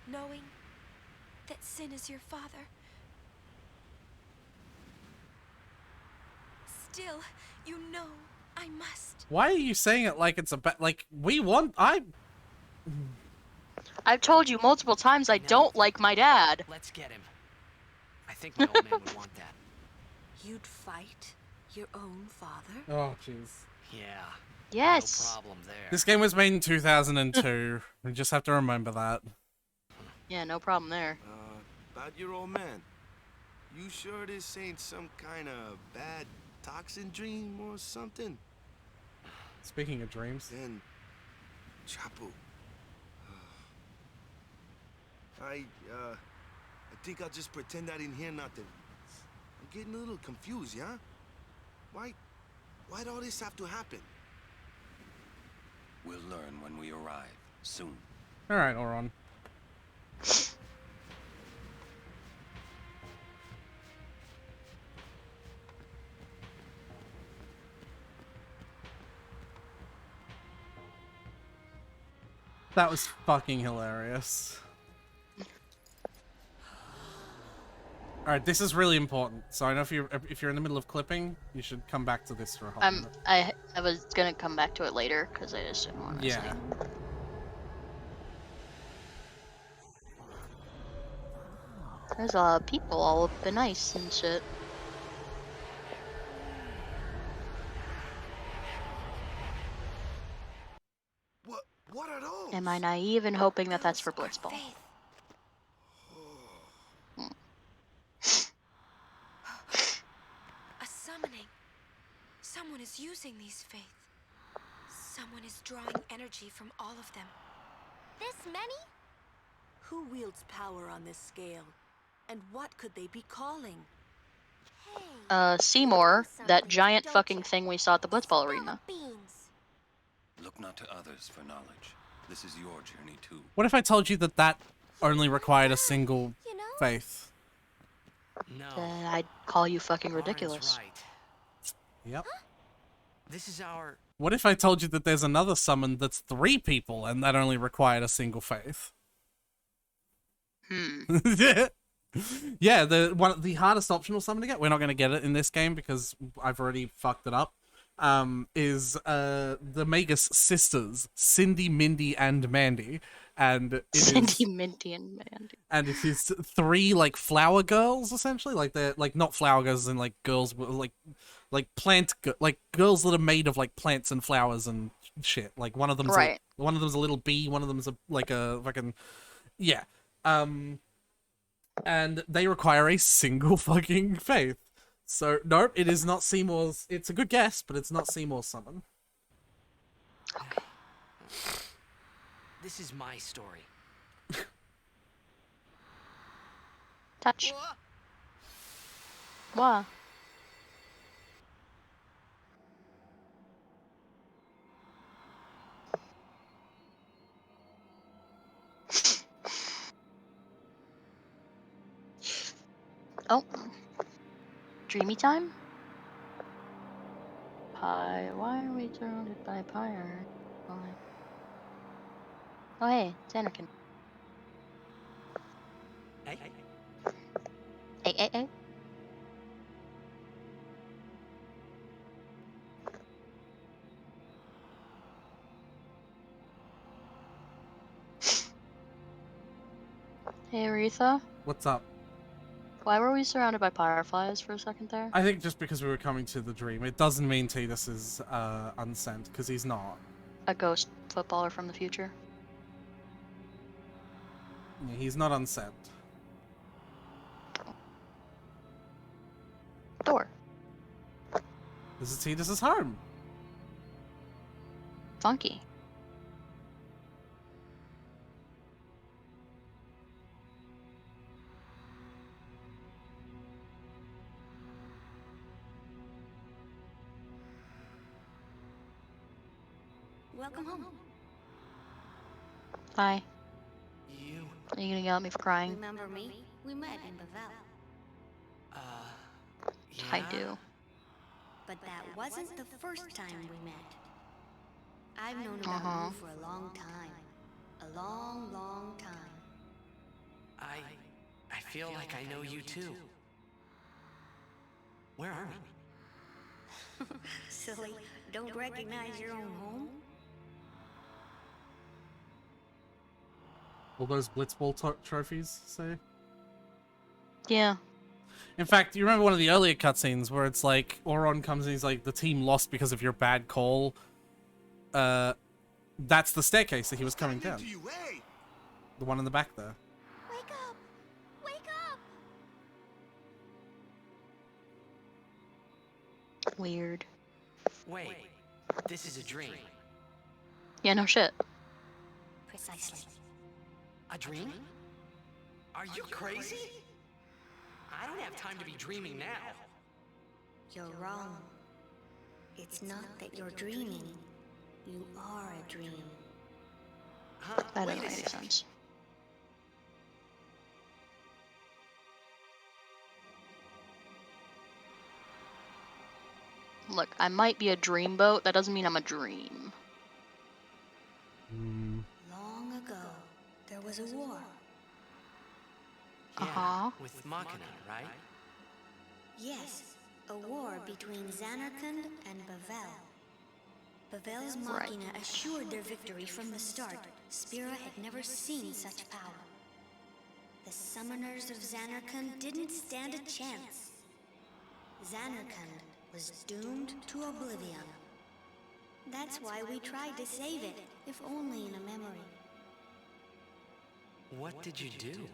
knowing that Sin is your father, still, you know I must. Why are you saying it like it's a like we want? I've told you multiple times I don't like my dad. Let's get him. I think my old man would want that. You'd fight your own father? Oh, jeez. Yeah. Yes. No problem there. This game was made in 2002. We just have to remember that. Yeah, no problem there. About your old man. You sure this ain't some kind of bad toxin dream or something? Speaking of dreams. Then, Chapu. I think I'll just pretend I didn't hear nothing. I'm getting a little confused, yeah? Why'd all this have to happen? We'll learn when we arrive, soon. Alright, Auron. That was fucking hilarious. Alright, this is really important. So I know if you're in the middle of clipping, you should come back to this for a whole minute. I was gonna come back to it later because I just didn't want to. Yeah. There's a lot of people all up in ice and shit. What are those? Am I naive in hoping that that's for Blitzball? A summoning. Someone is using these faith. Someone is drawing energy from all of them. This many? Who wields power on this scale? And what could they be calling? Seymour, that giant fucking thing we saw at the Blitzball arena. Look not to others for knowledge. This is your journey too. What if I told you that that only required a single faith? No. Then I'd call you fucking ridiculous. Right. Yep. This is our... What if I told you that there's another summon that's 3 people and that only required a single faith? Yeah, the hardest optional summon to get, we're not going to get it in this game because I've already fucked it up, is the Magus sisters, Cindy, Mindy, and Mandy. And it Cindy, Mindy, and Mandy. And it is 3 like flower girls essentially, like they're like not flower girls and like girls like girls that are made of like plants and flowers and shit. Like one of them's right. One of them's a little bee, one of them's a fucking yeah. And they require a single fucking faith. So nope, it is not Seymour's. It's a good guess, but it's not Seymour's summon. Okay. This is my story. Touch. What? Oh. Dreamy time? Pie. Why are we surrounded by pyre? Oh hey, it's Anakin. Hey. Hey, hey, hey. Hey, Aretha. What's up? Why were we surrounded by fireflies for a second there? I think just because we were coming to the dream. It doesn't mean Tidus is unsent, because he's not. A ghost footballer from the future. Yeah, he's not unsent. Door. This is Tidus's home. Funky. Welcome home. Hi. You. Are you gonna yell at me for crying? Remember me? We met in Bavel. I do. But that wasn't the first time we met. I've known about you for a long time. A long, long time. I feel like I know you too. Where are we? Silly, don't recognize your own home? All those Blitzball trophies say? Yeah. In fact, you remember one of the earlier cutscenes where it's like, Auron comes and he's like, the team lost because of your bad call. That's the staircase that he was coming down. The one in the back there. Wake up! Wake up! Weird. Wait, this is a dream. Yeah, no shit. Precisely. A dream? Are you crazy? I don't have time to be dreaming now. You're wrong. It's not that you're dreaming. You are a dream. Huh? That Wait doesn't a make any second. sense. Look, I might be a dreamboat. That doesn't mean I'm a dream. Long ago, there was a war. Yeah, with Machina, right? Yes, a war between Zanarkand and Bavel. Bavel's Machina assured their victory from the start. Spira had never seen such power. The summoners of Zanarkand didn't stand a chance. Zanarkand was doomed to oblivion. That's why we tried to save it, if only in a memory. What did you do?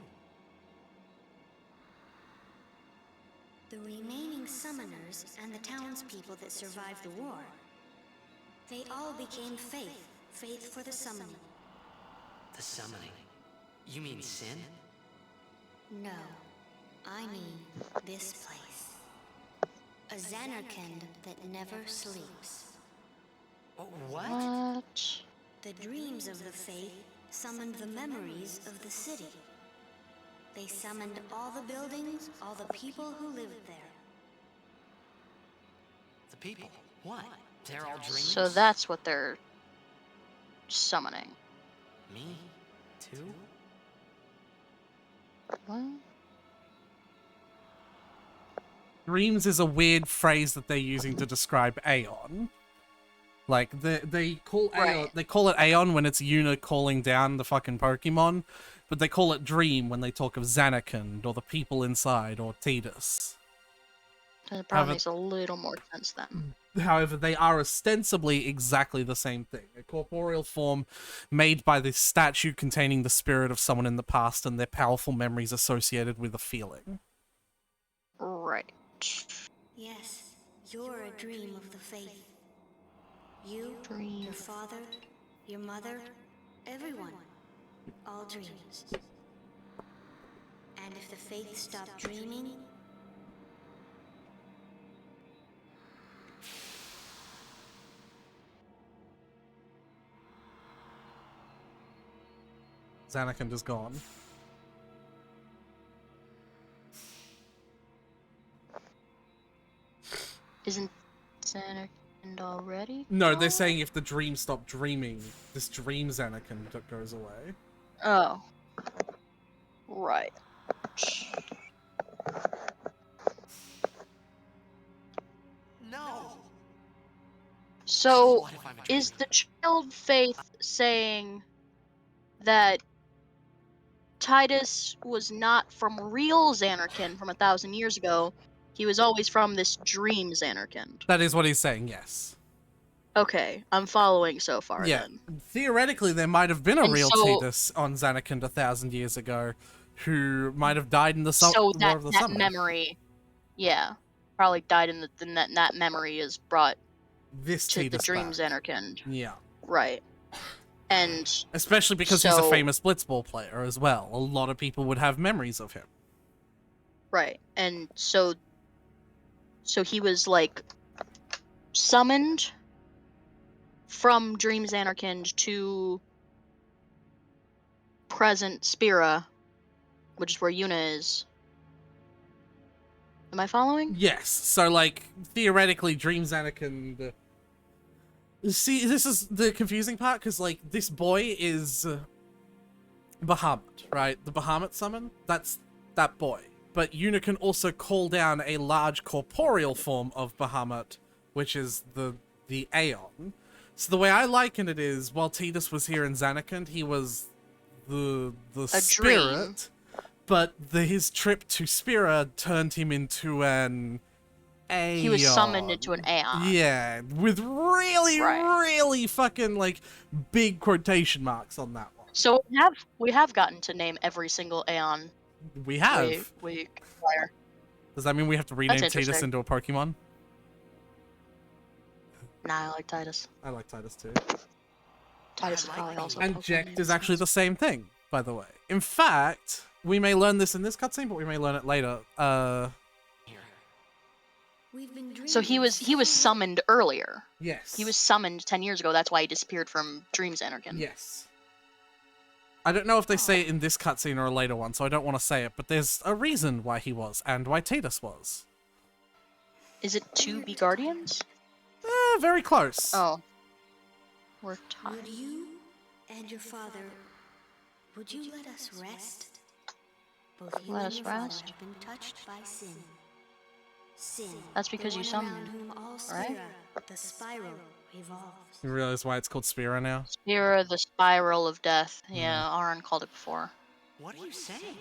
The remaining summoners and the townspeople that survived the war, they all became faith for the summoning. The summoning. You mean sin? No, I mean this place. A Zanarkand that never sleeps. What? The dreams of the faith summoned the memories of the city. They summoned all the buildings, all the people who lived there. The people? What? They're all dreams? So that's what they're summoning. Me? Too? What? Dreams is a weird phrase that they're using to describe Aeon. Like they call Aeon, they call it Aeon when it's Yuna calling down the fucking Pokemon, but they call it Dream when they talk of Zanarkand or the people inside or Tidus. That probably makes a little more sense then. However, they are ostensibly exactly the same thing. A corporeal form made by this statue containing the spirit of someone in the past and their powerful memories associated with a feeling. Right. Yes, you're a dream of the faith. You, your father, your mother, everyone. All dreams. And if the faith stopped dreaming, Zanarkand is gone. Isn't Zanarkand already? No, they're saying if the dream stopped dreaming, this dream Zanarkand goes away. Oh. Right. No. So, is the child faith saying that Titus was not from real Xanarkand from 1,000 years ago. He was always from this dream Xanarkand. That is what he's saying, yes. Okay, I'm following so far Yeah, then. theoretically there might have been a And real so- Titus on Xanarkand 1,000 years ago who might have died in the So War that, of the that Summer. memory, yeah, probably died in that memory is brought This to the Titus dream back. Xanarkand. Yeah. Right. And Especially because he's a so- famous blitzball player as well. A lot of people would have memories of him. Right, and so he was like summoned from Dream Xanarkand to present Spira, which is where Yuna is. Am I following? Yes, so like theoretically Dream Xanarkand... See, this is the confusing part, because like this boy is Bahamut, right? The Bahamut summon? That's that boy. But Yuna can also call down a large corporeal form of Bahamut, which is the Aeon. So the way I liken it is, while Tidus was here in Xanarkand, he was the spirit, but his trip to Spira turned him into an Aeon. He was summoned into an Aeon. Yeah, with really, really fucking like big quotation marks on that one. So we have gotten to name every single Aeon. We have. We acquire. Does that mean we have to rename That's Tidus interesting. into a Pokemon? Nah, I like Titus. I like Titus too. Titus is probably also. a And Pokemon Jecht name. is actually the same thing, by the way. In fact, we may learn this in this cutscene, but we may learn it later. So he was summoned earlier. Yes. He was summoned 10 years ago. That's why he disappeared from Dream Xanarkand. Yes. I don't know if they say it in this cutscene or a later one, so I don't want to say it, but there's a reason why he was, and why Tidus was. Is it to be guardians? Very close. Oh. We're tired. Would you and your father, would you let us rest? Both you Let and us your father rest? have been touched by sin. Sin. That's because the you one around summoned, whom all right? Spira, the spiral, revolves. You realize why it's called Spira now? Spira, the spiral of death. Hmm. Yeah, Aaron called it before. What are you saying?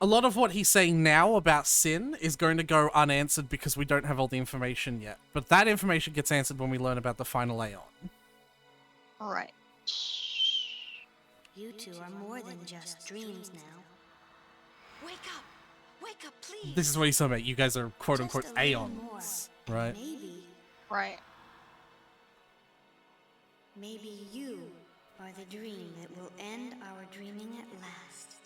A lot of what he's saying now about Sin is going to go unanswered because we don't have all the information yet. But that information gets answered when we learn about the final Aeon. Right. You two are more than just dreams now. Wake up! Wake up, please! This is what he's talking about. You guys are quote-unquote Just a little Aeons, right? Maybe, Right. maybe you are the dream that will end our dreaming at last.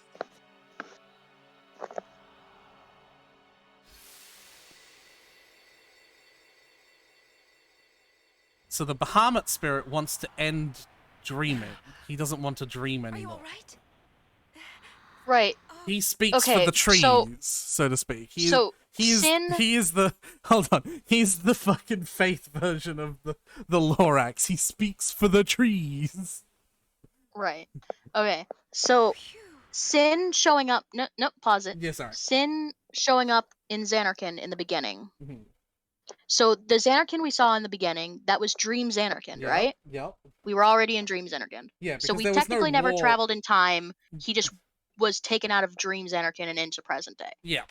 So the Bahamut spirit wants to end dreaming. He doesn't want to dream anymore. Right. He speaks for Okay, the trees, so to speak. He is the hold on. He's the fucking faith version of the Lorax. He speaks for the trees. Right. Okay. So, Sin showing up. No, pause it. Yeah, sorry. Sin showing up in Xanarkand in the beginning. Mhm. So the Xanarkand we saw in the beginning, that was Dream Xanarkand, Yep, right? Yep. We were already in Dream Xanarkand. Yeah, So because we there was no technically never war. traveled in time. He just was taken out of Dream Xanarkand and into present day. Yeah.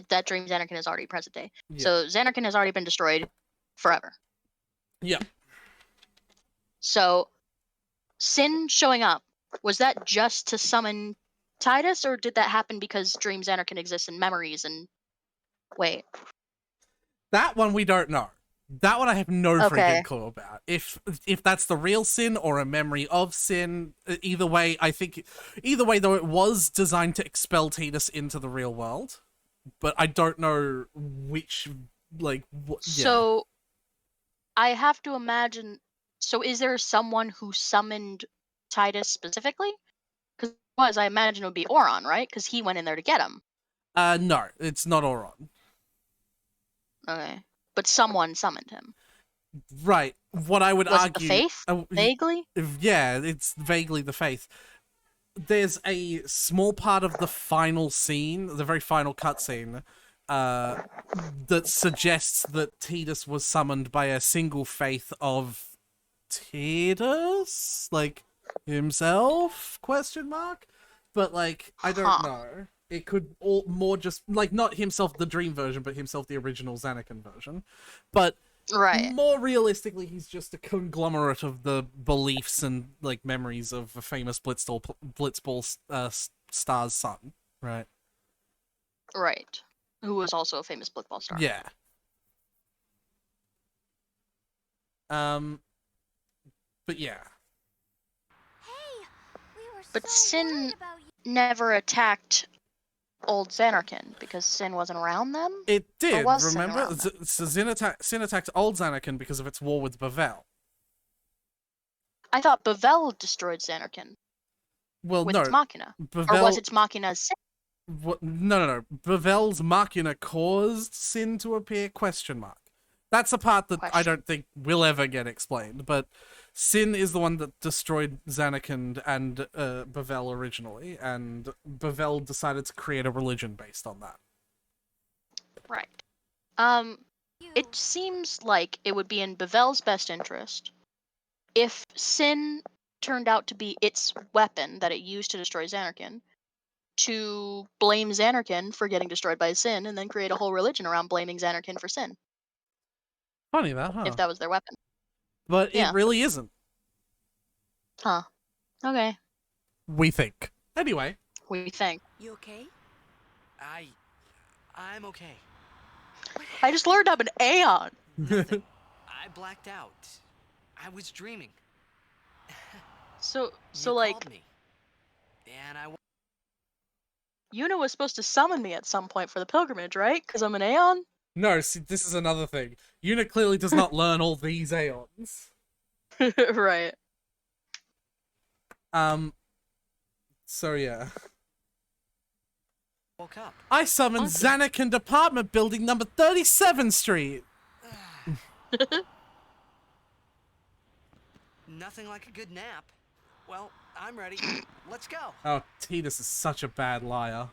That Dream Xanarkand is already present day. Yeah. So Xanarkand has already been destroyed forever. Yeah. So Sin showing up, was that just to summon Tidus, or did that happen because Dream Xanarkand exists in memories and wait. That one we don't know. That one I have no Okay. freaking clue about. If that's the real Sin or a memory of Sin, either way, I think either way though it was designed to expel Tidus into the real world, but I don't know which yeah. So I have to imagine, so is there someone who summoned Tidus specifically? Because I imagine it would be Auron, right? Because he went in there to get him. No, it's not Auron. Okay. But someone summoned him. Right. What I would Was it argue the Faith? Vaguely? Yeah, it's vaguely the Faith. There's a small part of the final scene, the very final cutscene, that suggests that Tidus was summoned by a single faith of Tidus, like himself? Question mark. But like, I don't know. It could all more just like not himself the dream version, but himself the original Zanarkand version. But more realistically, he's just a conglomerate of the beliefs and like memories of a famous Blitzball star's son, right? Right. Who was also a famous Blitzball star. Yeah. But yeah. But Sin never attacked old Zanarkand because Sin wasn't around them? It did, Or was Sin remember? around them? Sin attacked old Zanarkand because of its war with Bavel. I thought Bavel destroyed Zanarkand Well, with no. its Machina. Or was its Machina Sin? No. Bavel's Machina caused Sin to appear? Question mark. That's the part that I don't think will ever get explained, but Sin is the one that destroyed Zanarkand and Bavel originally, and Bavel decided to create a religion based on that. Right. It seems like it would be in Bavel's best interest if Sin turned out to be its weapon that it used to destroy Zanarkand, to blame Zanarkand for getting destroyed by Sin, and then create a whole religion around blaming Zanarkand for Sin. Funny that, huh? If that was their weapon. But Yeah. it really isn't. Huh. Okay. We think. Anyway. We think. You okay? I'm okay. I just learned I'm an Aeon. I blacked out. I was dreaming. So You like, called me. And Yuna was supposed to summon me at some point for the pilgrimage, right? Because I'm an Aeon? No, see, this is another thing. Yuna clearly does not learn all these Aeons. Right. So yeah. woke up. I summoned Zanarkand apartment building number 37th Street. Nothing like a good nap. Well, I'm ready. Let's go. Oh, Tidus is such a bad liar.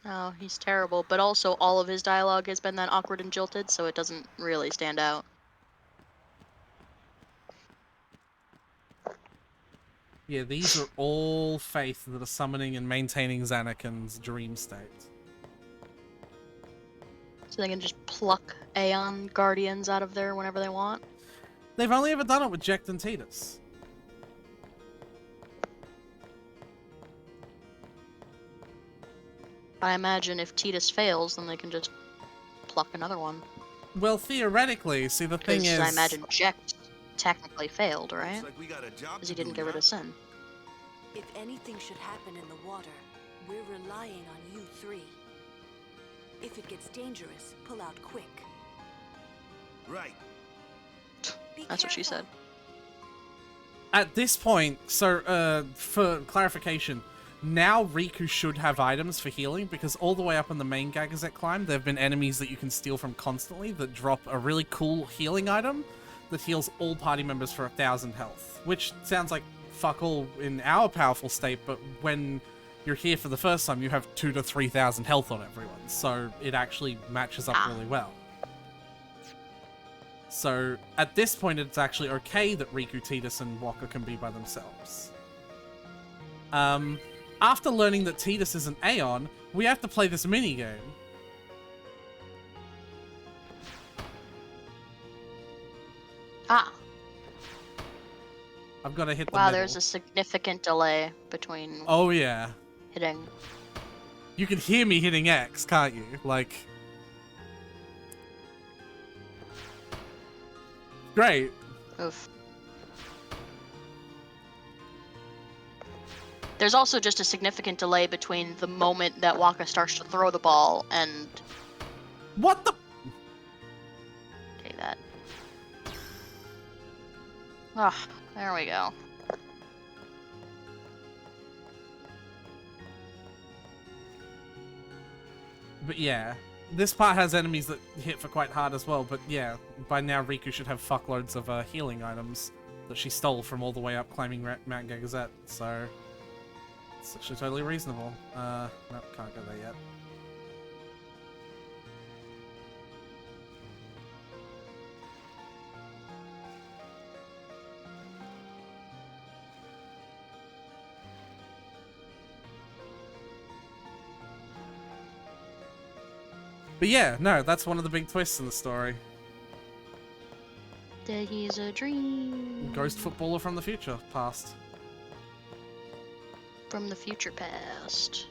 Oh, he's terrible, but also all of his dialogue has been that awkward and jilted, so it doesn't really stand out. Yeah, these are all faith that are summoning and maintaining Zanarkand's dream state. So they can just pluck Aeon Guardians out of there whenever they want? They've only ever done it with Jecht and Tidus. I imagine if Tidus fails, then they can just pluck another one. Well, theoretically, see, the thing is... I imagine Jecht technically failed, right? Looks like we got a job Because to he didn't do, get rid yeah? of Sin. If anything should happen in the water, we're relying on you three. If it gets dangerous, pull out quick. Right. That's what she said. At this point, so, for clarification, now Riku should have items for healing, because all the way up on the main Gagazet climb, there have been enemies that you can steal from constantly that drop a really cool healing item that heals all party members for 1,000 health, which sounds like fuck all in our powerful state, but when you're here for the first time, you have 2,000 to 3,000 health on everyone, so it actually matches up really well. So, at this point, it's actually okay that Riku, Tidus, and Waka can be by themselves. After learning that Tidus is an Aeon, we have to play this minigame. Ah. I've got to hit the Wow, middle. there's a significant delay between Oh, yeah. hitting. You can hear me hitting X, can't you? Like... Great. Oof. There's also just a significant delay between the moment that Waka starts to throw the ball and... What the... Okay, that... Ah, there we go. But yeah, this part has enemies that hit for quite hard as well, but yeah, by now Riku should have fuckloads of healing items that she stole from all the way up climbing Mount Gagazet, so it's actually totally reasonable. Nope, can't go there yet. But yeah, no, that's one of the big twists in the story. That he's a dream. Ghost footballer from the future, past. From the future past.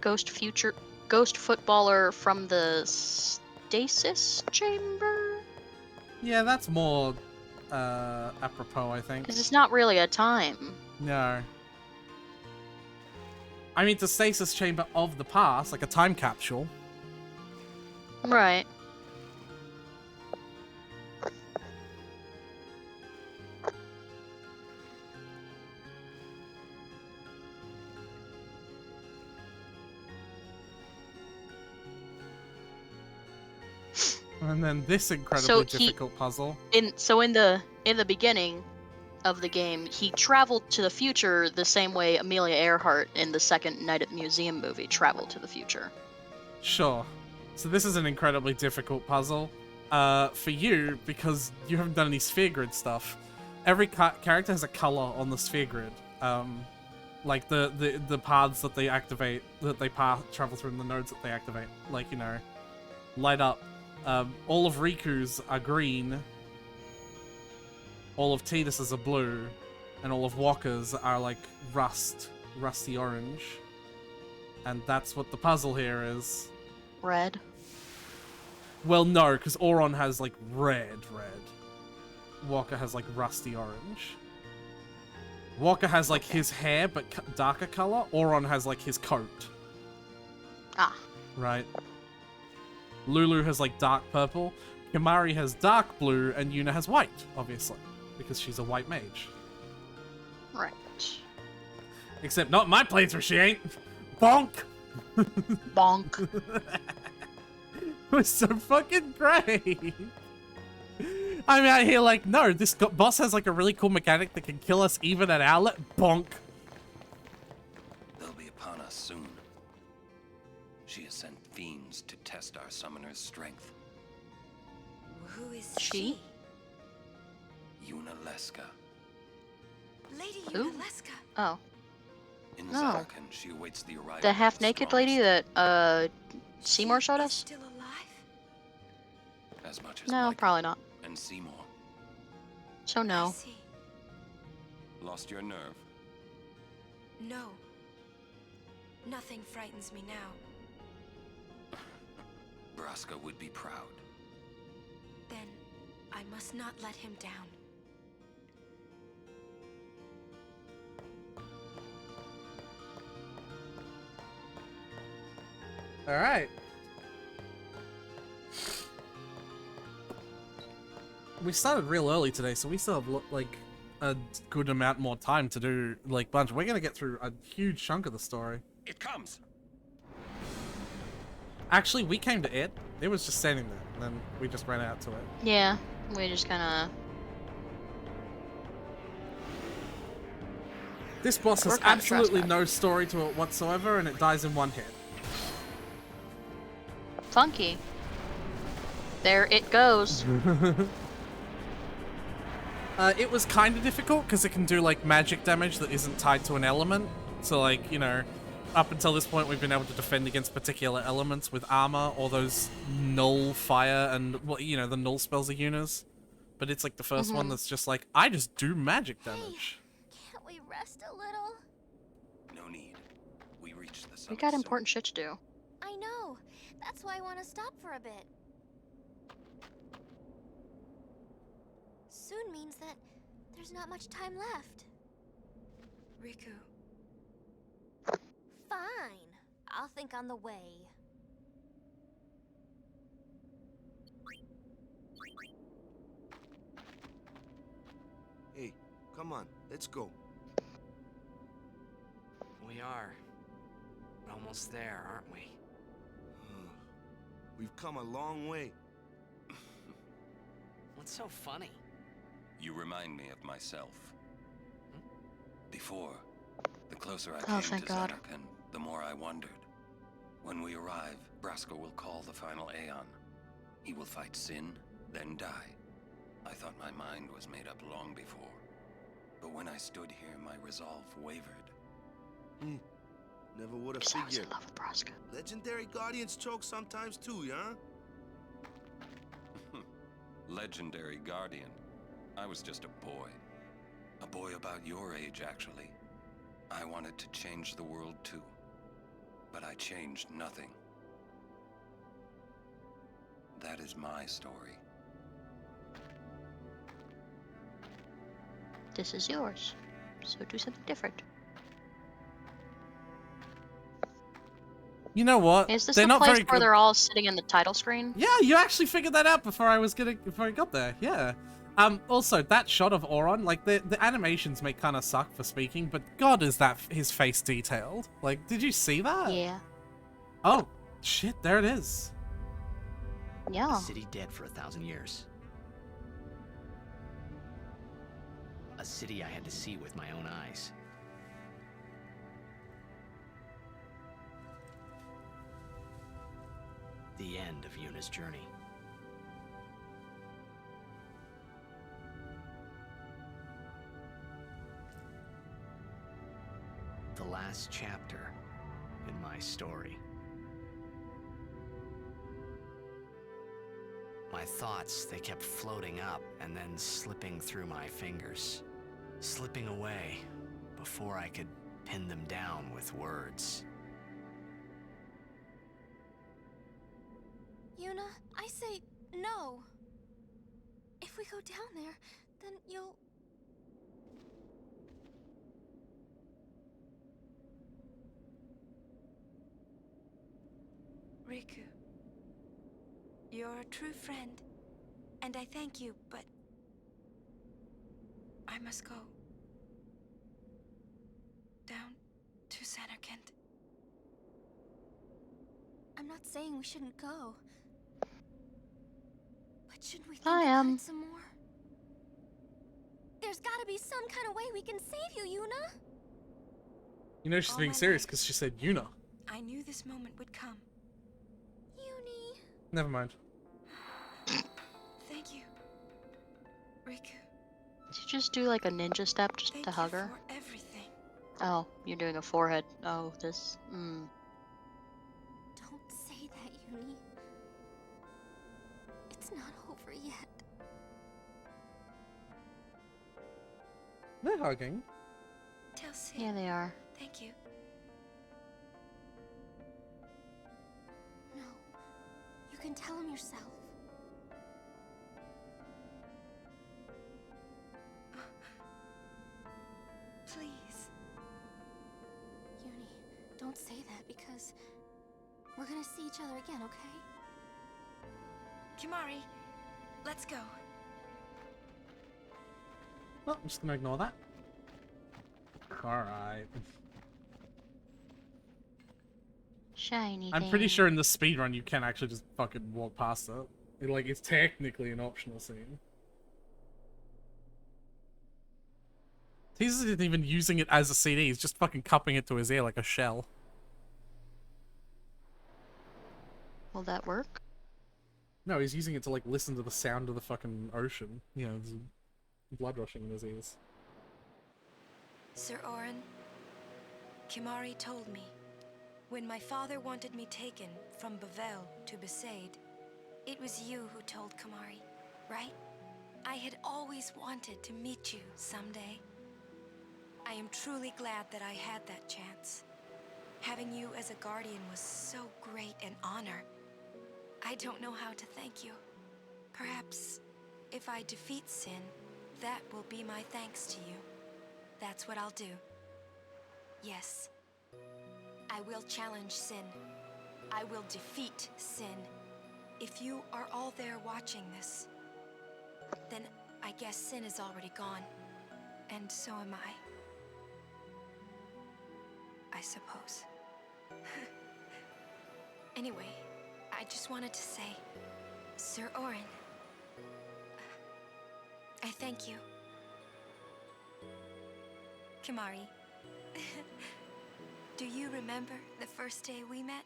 Ghost footballer from the stasis chamber? Yeah, that's more apropos, I think. Because it's not really a time. No. I mean, the stasis chamber of the past, like a time capsule. Right. And then this incredibly difficult puzzle. In the beginning of the game, he traveled to the future the same way Amelia Earhart in the second Night at the Museum movie traveled to the future. Sure. So this is an incredibly difficult puzzle. For you, because you haven't done any sphere grid stuff. Every character has a color on the sphere grid. Like the paths that they activate, that they travel through, and the nodes that they activate. Like, you know, light up. All of Riku's are green. All of Tidus's are blue. And all of Wakka's are like rusty orange. And that's what the puzzle here is. Red. Well, no, because Auron has like red. Wakka has like rusty orange. Wakka has like his hair, but darker color. Auron has like his coat. Ah. Right. Lulu has like dark purple. Kimahri has dark blue, and Yuna has white, obviously, because she's a white mage. Right. Except not my playthrough, she ain't. Bonk. Bonk. It was so fucking great. I'm out here like, no, this boss has like a really cool mechanic that can kill us even at our bonk. They'll be upon us soon. She has sent fiends to test our summoner's strength. Who is she? Yuna Leska. Lady Who? Yuna Leska. Oh. In No. Zanarkand, she awaits the arrival. The half-naked lady that Seymour showed us? Still alive? As much as No, Micah probably not. and Seymour. So no. I see. Lost your nerve. No. Nothing frightens me now. Braska would be proud. Then I must not let him down. All right. We started real early today, so we still have like a good amount more time to do like bunch. We're gonna get through a huge chunk of the story. It comes. Actually, we came to it. It was just standing there, and then we just ran out to it. Yeah, we just kind This boss has We're kinda absolutely stressed no story to it whatsoever, and it dies in one hit. of funky. There it goes. It was kind of difficult because it can do like magic damage that isn't tied to an element. So like, you know, up until this point we've been able to defend against particular elements with armor or those null fire and, well, you know, the null spells are Yuna's. But it's like the 1st one that's just like, I just do magic damage. Can't we rest a little? No need. We reached the We summit got soon. important shit to do. I know. That's why I want to stop for a bit. Soon means that there's not much time left. Riku. Fine. I'll think on the way. Hey, come on, let's go. We are almost there, aren't we? We've come a long way. What's so funny? You remind me of myself. Before, the closer I Oh, came thank to God. Zanarkand, the more I wondered. When we arrive, Braska will call the final Aeon. He will fight Sin, then die. I thought my mind was made up long before. But when I stood here, my resolve wavered. Never would have Because I was in figured. love with Braska. Legendary Guardians choke sometimes too, yeah? Legendary Guardian. I was just a boy. A boy about your age, actually. I wanted to change the world too. But I changed nothing. That is my story. This is yours. So do something different. You know what? Is this They're the not place very where good. they're all sitting in the title screen? Yeah, you actually figured that out before I got there. Yeah. Also, that shot of Auron, like, the animations may kind of suck for speaking, but God, is that his face detailed. Like, did you see that? Yeah. Oh, shit, there it is. Yeah. A city dead for 1,000 years. A city I had to see with my own eyes. The end of Yuna's journey. The last chapter in my story. My thoughts, they kept floating up and then slipping through my fingers, slipping away before I could pin them down with words. Yuna, I say no. If we go down there, then you'll... Riku, you're a true friend, and I thank you, but I must go down to Samarkand. I'm not saying we shouldn't go, but shouldn't we think about it some more? There's gotta be some kind of way we can save you, Yuna. You know she's All being my serious life. because she said Yuna. I knew this moment would come. Yuni. Never mind. Thank you, Riku. Did you just do like a ninja step just Thank to you hug her? for everything. Oh, you're doing a forehead. Oh, this. Don't say that, Yuni. It's not over yet. They're hugging. Tell Sid. Yeah, they are. Thank you. No. You can tell him yourself. Please. Yuni, don't say that because we're gonna see each other again, okay? Kimari, let's go. Oh, I'm just gonna ignore that. Alright. Shiny I'm pretty thing. sure in the speedrun you can actually just fucking walk past it. Like, it's technically an optional scene. He's isn't even using it as a CD, he's just fucking cupping it to his ear like a shell. Will that work? No, he's using it to, like, listen to the sound of the fucking ocean. You know, there's blood rushing in his ears. Sir Orin, Kimari told me, when my father wanted me taken from Bavel to Besaid, it was you who told Kimari, right? I had always wanted to meet you someday. I am truly glad that I had that chance. Having you as a guardian was so great an honor. I don't know how to thank you. Perhaps if I defeat Sin, that will be my thanks to you. That's what I'll do. Yes. I will challenge Sin. I will defeat Sin. If you are all there watching this, then I guess Sin is already gone. And so am I. I suppose. Anyway, I just wanted to say, Sir Orin, I thank you. Kimari, do you remember the first day we met?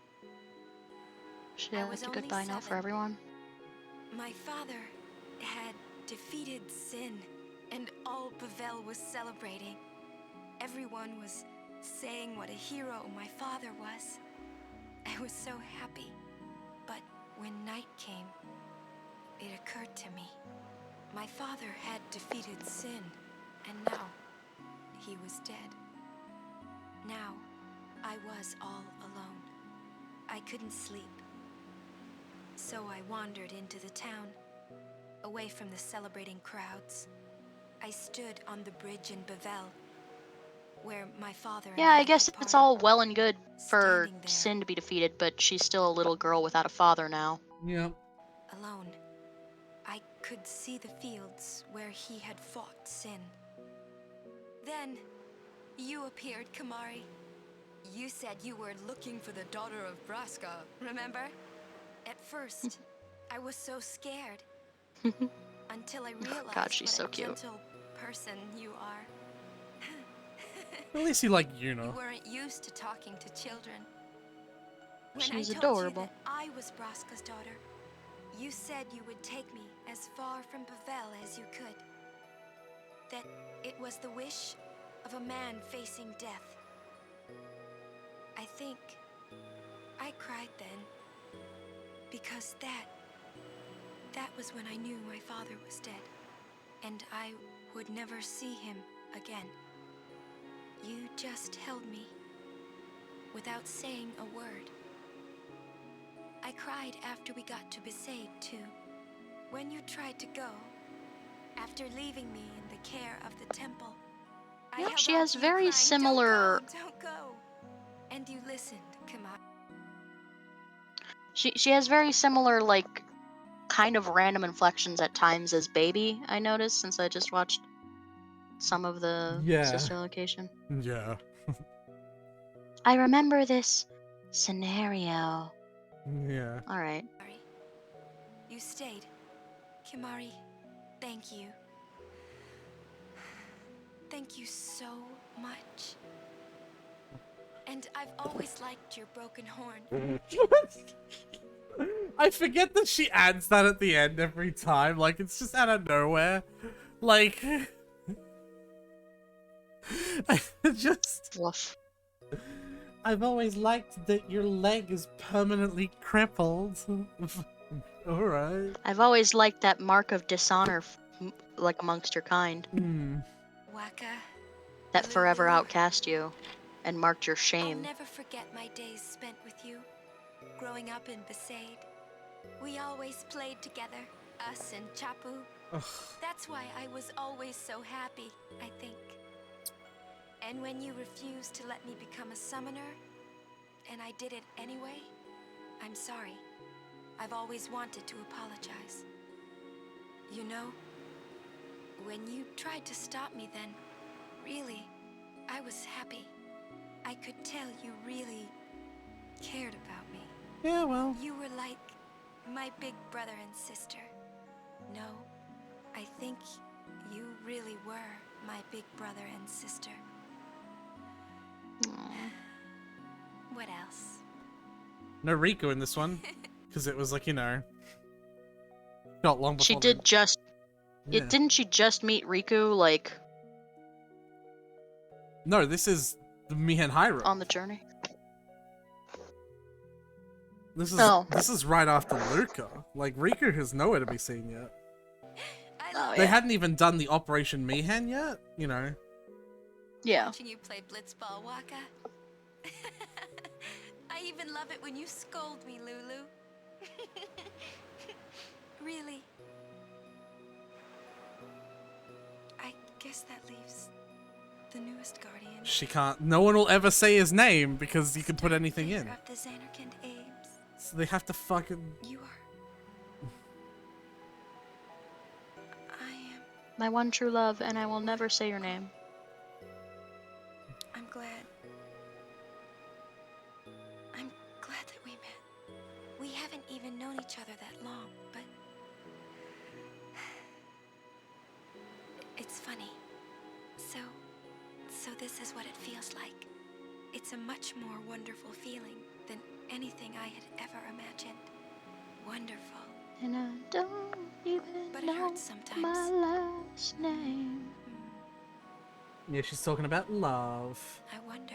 Should I I was like a only goodbye note for 7. everyone? My father had defeated Sin, and all Bavel was celebrating. Everyone was saying what a hero my father was. I was so happy. But when night came, it occurred to me. My father had defeated sin, and now he was dead. Now I was all alone. I couldn't sleep. So I wandered into the town, away from the celebrating crowds. I stood on the bridge in Bevel, where my father and Yeah, I had guess it's parted. all well and good for Sin to be defeated, but she's still a little girl without a father now. Yep. Alone, I could see the fields where he had fought Sin. Then, you appeared, Kimahri. You said you were looking for the daughter of Braska, remember? At first, I was so scared. Until I realized God, she's what so a cute. gentle person you are. At least you like You Yuna. weren't used to talking to children. When She's I told adorable. you that I was Braska's daughter, you said you would take me as far from Bevel as you could. That it was the wish of a man facing death. I think I cried then, because that was when I knew my father was dead, and I would never see him again. You just held me, without saying a word. I cried after we got to Besaid, too. When you tried to go, after leaving me in the care of the temple, I Yep, held she on has to you very crying, similar. Don't go. And you listened, Kimahri. She has very similar, like, kind of random inflections at times as Baby, I noticed, since I just watched some of the Yeah. sister location. Yeah. I remember this scenario. Yeah. Alright. You stayed. Kimahri, thank you. Thank you so much. And I've always liked your broken horn. I forget that she adds that at the end every time. Like, it's just out of nowhere. Like, I just... Woof. I've always liked that your leg is permanently crippled. Alright. I've always liked that mark of dishonor, like, amongst your kind. Wakka, That forever Lulu. outcast you and marked your I'll shame. never forget my days spent with you, growing up in Besaid. We always played together, us and Chapu. That's why I was always so happy, I think. And when you refused to let me become a summoner, and I did it anyway, I'm sorry. I've always wanted to apologize. You know, when you tried to stop me then, really, I was happy. I could tell you really cared about me. Yeah, well. You were like my big brother and sister. No, I think you really were my big brother and sister. What else? No Riku in this one. Because it was like, you know... Not long before She they- did just... Yeah. Didn't she just meet Riku, like... No, this is the Mihen Hyrule. On the journey? This is Oh. this is right after Luca. Like, Riku is nowhere to be seen yet. Oh, They yeah. hadn't even done the Operation Mihen yet, you know. Yeah. Watching you play blitzball, Wakka. I even love it when you scold me, Lulu. Really. I guess that leaves the newest guardian. She can't... No one will ever say his name because you can put anything in. Of the Xanarkand Ames. So they have to fucking... You are. I am. My one true love, and I will never say your name. I'm glad. I'm glad that we met. We haven't even known each other that long, but it's funny. So this is what it feels like. It's a much more wonderful feeling than anything I had ever imagined. Wonderful. And I don't even But it know hurts sometimes. my last name. Yeah, she's talking about love. I wonder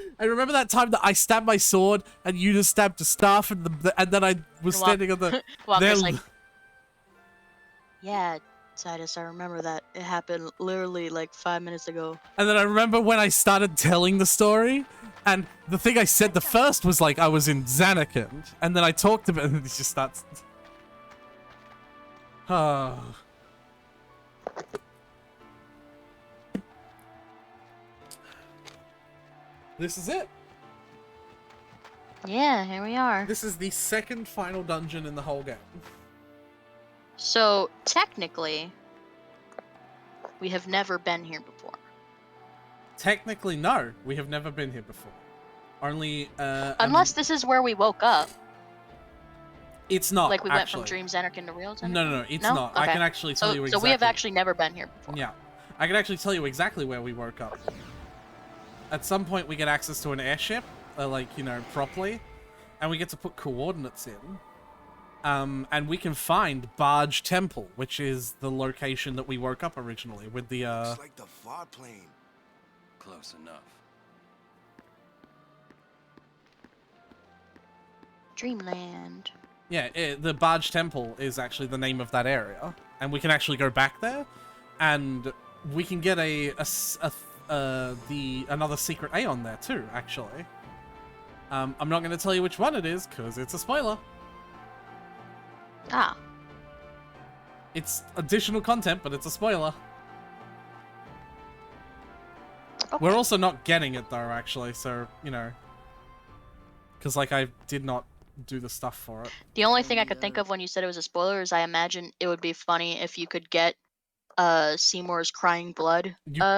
I remember that time that I stabbed my sword and you just stabbed the staff and then I was standing on the... Walker's like, yeah, Titus, I remember that. It happened literally like 5 minutes ago. And then I remember when I started telling the story, and the thing I said the first was like I was in Zanarkand, and then I talked about it and it just starts... This is it. Yeah, here we are. This is the second final dungeon in the whole game. So, technically, we have never been here before. Technically, no. We have never been here before. Only, Unless this is where we woke up. It's not, Like we actually. went from Dream Zanarkand to Real Zanarkand? No, it's not. I Okay. can actually tell you exactly. So we have actually never been here before. Yeah. I can actually tell you exactly where we woke up. At some point, we get access to an airship, like, you know, properly, and we get to put coordinates in. And we can find Barge Temple, which is the location that we woke up originally with the, Looks like the far plane. Close enough. Dreamland. Yeah, the Barge Temple is actually the name of that area, and we can actually go back there, and we can get another secret Aeon there too, actually. I'm not going to tell you which one it is, because it's a spoiler. Ah. It's additional content, but it's a spoiler. Okay. We're also not getting it, though, actually, so, you know. Because, like, I did not do the stuff for it. The only thing I could think of when you said it was a spoiler is I imagine it would be funny if you could get Seymour's Crying Blood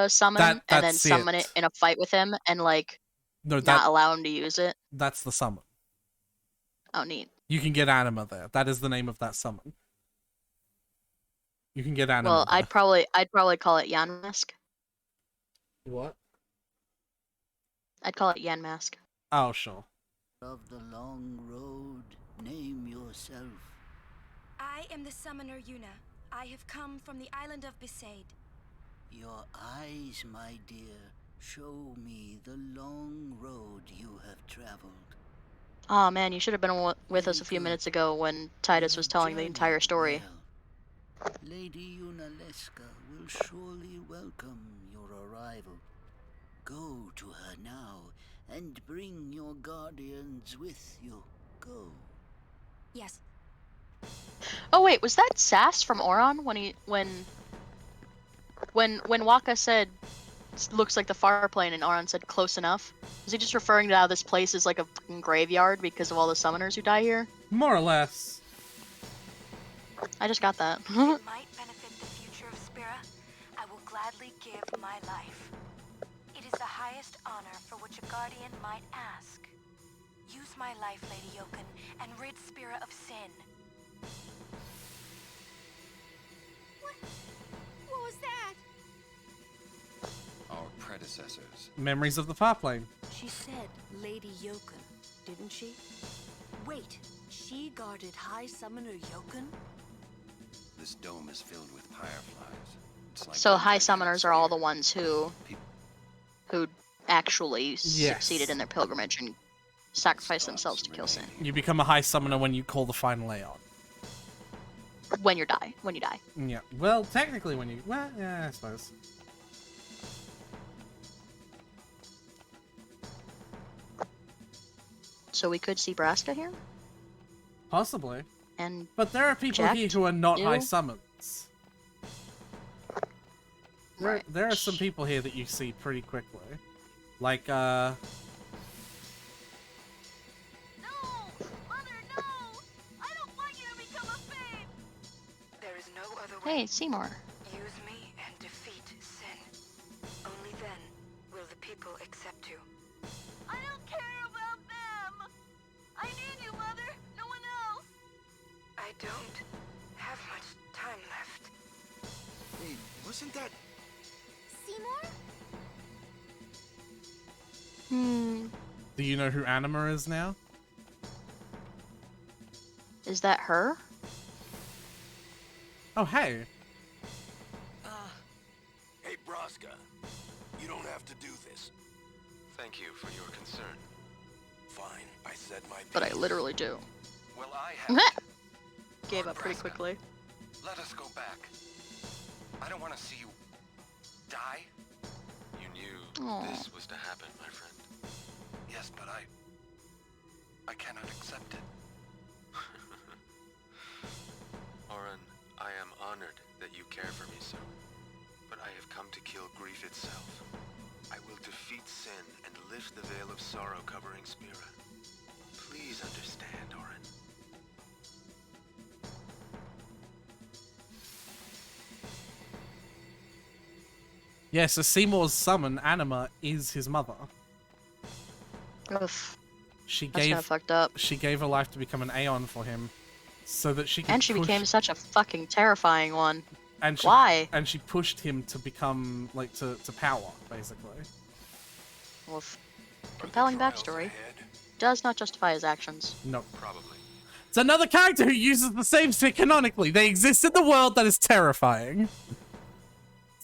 summon and then that's summon it in a fight with him and, like, No, not allow him to use it. That's the summon. Oh, neat. You can get Anima there. That is the name of that summon. You can get Anima Well, there. I'd probably call it Yan Mask. What? I'd call it Yan Mask. Oh, sure. Of the long road, name yourself. I am the summoner Yuna. I have come from the island of Besaid. Your eyes, my dear, show me the long road you have traveled. Oh man, you should have been with us a few minutes ago when Titus was telling the entire story. Lady Yunalesca will surely welcome your arrival. Go to her now and bring your guardians with you. Go. Yes. Oh wait, was that Sass from Oron when Waka said looks like the far plane and Oron said close enough? Was he just referring to how this place is like a fucking graveyard because of all the summoners who die here? More or less. I just got that. Might benefit the future of Spira. I will gladly give my life. It is the highest honor for which a guardian might ask. Use my life, Lady Yoken, and rid Spira of sin. What was that? Our predecessors. Memories of the far plane. She said Lady Yoken, didn't she? Wait, she guarded High Summoner Yoken? This dome is filled with fireflies. It's like So high summoners are all the ones who actually succeeded in their pilgrimage and sacrificed themselves to kill Sin. You become a high summoner when you call the final Aeon. When you die. Yeah. Well, technically when you... Well, yeah, I suppose. So we could see Braska here? Possibly. And But there are people Jack, here who are not high you? summons. There are some people here that you see pretty quickly. Like, There is no other way. Hey, Seymour. Use me and defeat sin. Only then will the people accept you. I don't care about them! I need you, Mother! No one else! I don't have much time left. Hey, wasn't that... Seymour? do you know who Anima is now? Is that her? Oh, hey. Hey, Braska. You don't have to do this. Thank you for your concern. Fine, I said my piece. But I literally do. Well, I have. Gave up pretty quickly. Let us go back. I don't want to see you die. You knew Aw. this was to happen, my friend. Yes, but I cannot accept it. Oren, I am honored that you care for me so. But I have come to kill grief itself. I will defeat sin and lift the veil of sorrow covering Spira. Please understand, Oren. Yeah, so Seymour's summon, Anima, is his mother. Oof. She That's kinda gave fucked up. She gave her life to become an Aeon for him, so that she could. And she became such a fucking terrifying one. And she, Why? And she pushed him to become like to power, basically. Oof. Compelling backstory. Does not justify his actions. No. Probably. It's another character who uses the same sphere canonically. They exist in the world that is terrifying.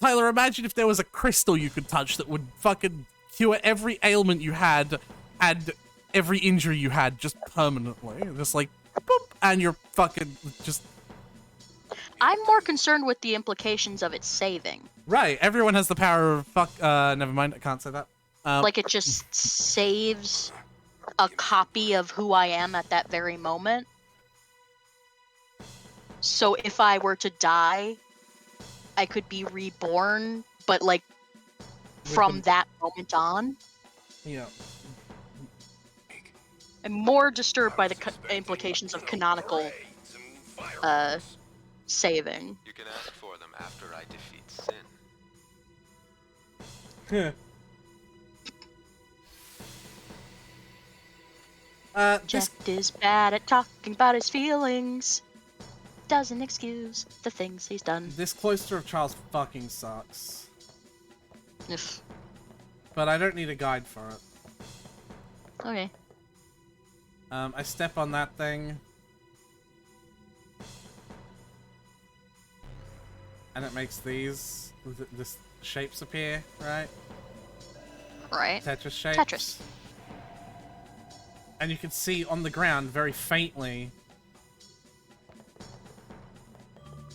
Tyler, imagine if there was a crystal you could touch that would fucking cure every ailment you had and every injury you had just permanently. Just like, boop, and you're fucking just... I'm more concerned with the implications of it saving. Right, everyone has the power of never mind, I can't say that. Like it just saves a copy of who I am at that very moment. So if I were to die, I could be reborn, but like from that moment on. Yeah. I'm more disturbed by the implications of canonical saving. You can ask for them after I defeat sin. Jack is bad at talking about his feelings. Doesn't excuse the things he's done. This Cloister of Trials fucking sucks. If. But I don't need a guide for it. Okay. I step on that thing. And it makes these this shapes appear, right? Right. Tetris shapes. Tetris. And you can see on the ground very faintly,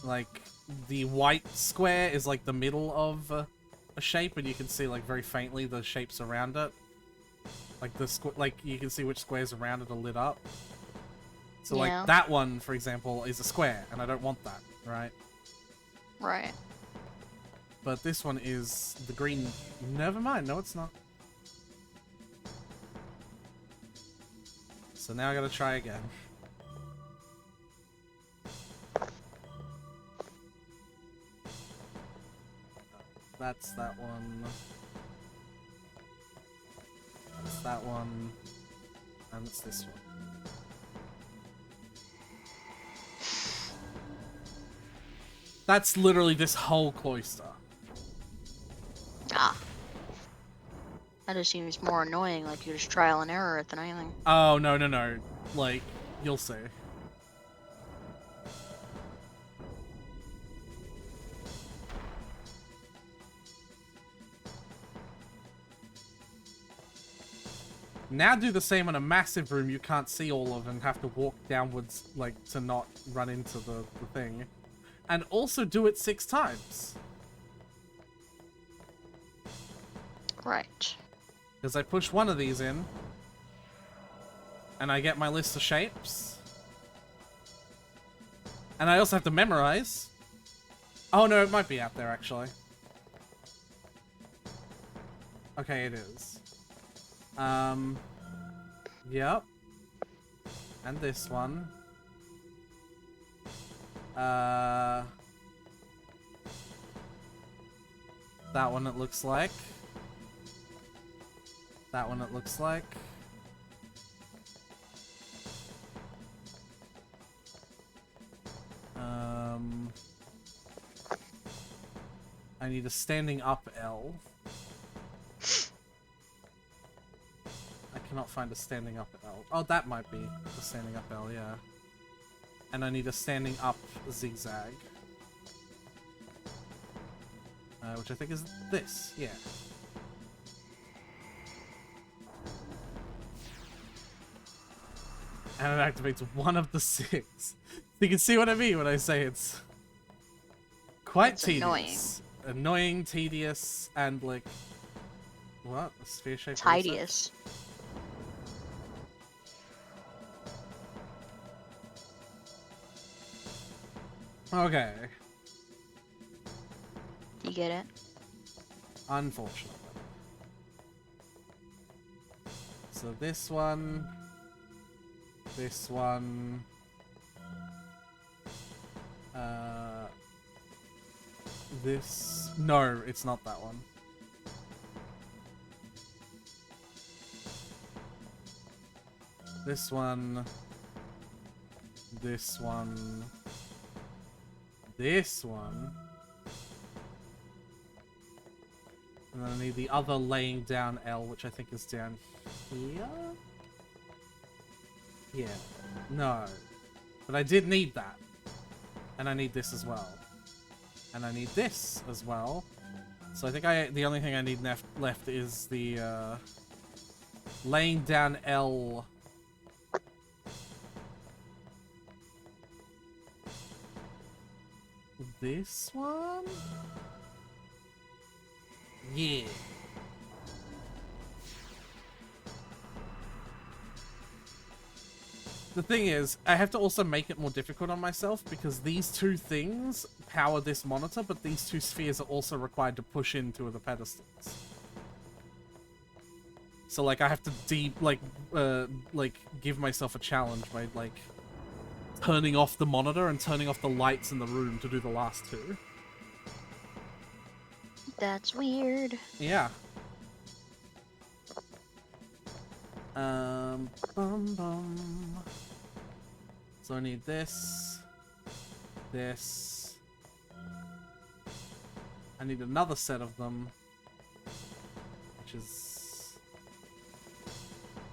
like the white square is like the middle of a shape, and you can see like very faintly the shapes around it. Like like you can see which squares around it are lit up. So Yeah. like that one, for example, is a square, and I don't want that, right? Right. But this one is the green. Never mind. No, it's not. So now I gotta try again. That's that one. That's that one. And it's this one. That's literally this whole cloister. Ah. That just seems more annoying, like you're just trial and error than anything. Oh, no, no, no. Like, you'll see. Now do the same in a massive room you can't see all of and have to walk downwards, like, to not run into the thing. And also do it 6 times. Right. Because I push one of these in, and I get my list of shapes. And I also have to memorize. Oh no, it might be out there actually. Okay, it is. Yep. And this one. That one it looks like. That one it looks like. I need a standing up L. I cannot find a standing up L. Oh, that might be the standing up L, yeah. And I need a standing up zigzag. Which I think is this, yeah. And it activates one of the 6. You can see what I mean when I say it's quite tedious. Annoying, tedious, and like... What? A sphere-shaped Tidious. Okay. You get it? Unfortunately. So this one... This one... This... No, it's not that one. This one... This one... This one... And then I need the other laying down L, which I think is down here? Yeah. No. But I did need that. And I need this as well. And I need this as well. So I think the only thing I need left is the laying down L. This one? Yeah. The thing is, I have to also make it more difficult on myself because these two things power this monitor, but these two spheres are also required to push into the pedestals. So like I have to give myself a challenge by like turning off the monitor and turning off the lights in the room to do the last two. That's weird. Yeah. Bum bum. So I need this. This. I need another set of them. Which is...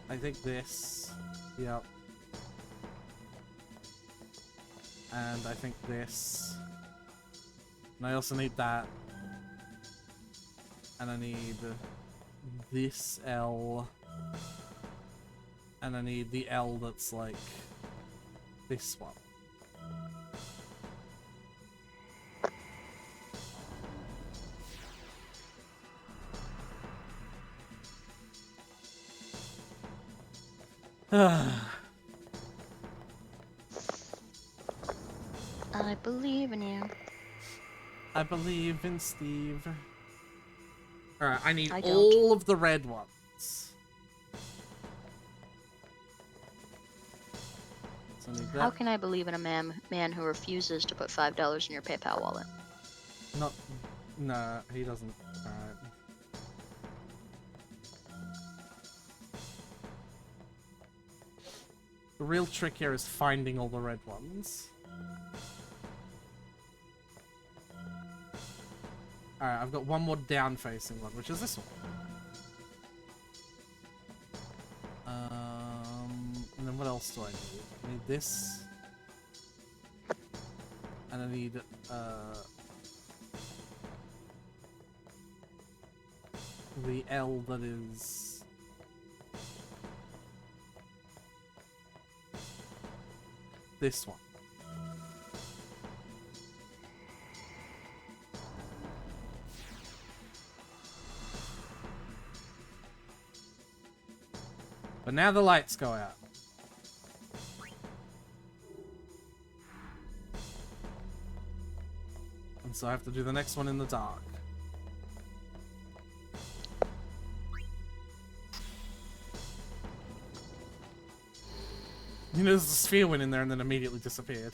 I think this. Yep. And I think this. And I also need that. And I need this L. And I need the L that's like this one. I believe in you. I believe in Steve. Alright, I need I don't. all of the red ones. So I need that. How can I believe in a man who refuses to put $5 in your PayPal wallet? Not... No, he doesn't. Alright. The real trick here is finding all the red ones. Alright, I've got one more down-facing one, which is this one. And then what else do I need? I need this. And I need, the L that is... this one. But now the lights go out. And so I have to do the next one in the dark. You know, there's a sphere went in there and then immediately disappeared.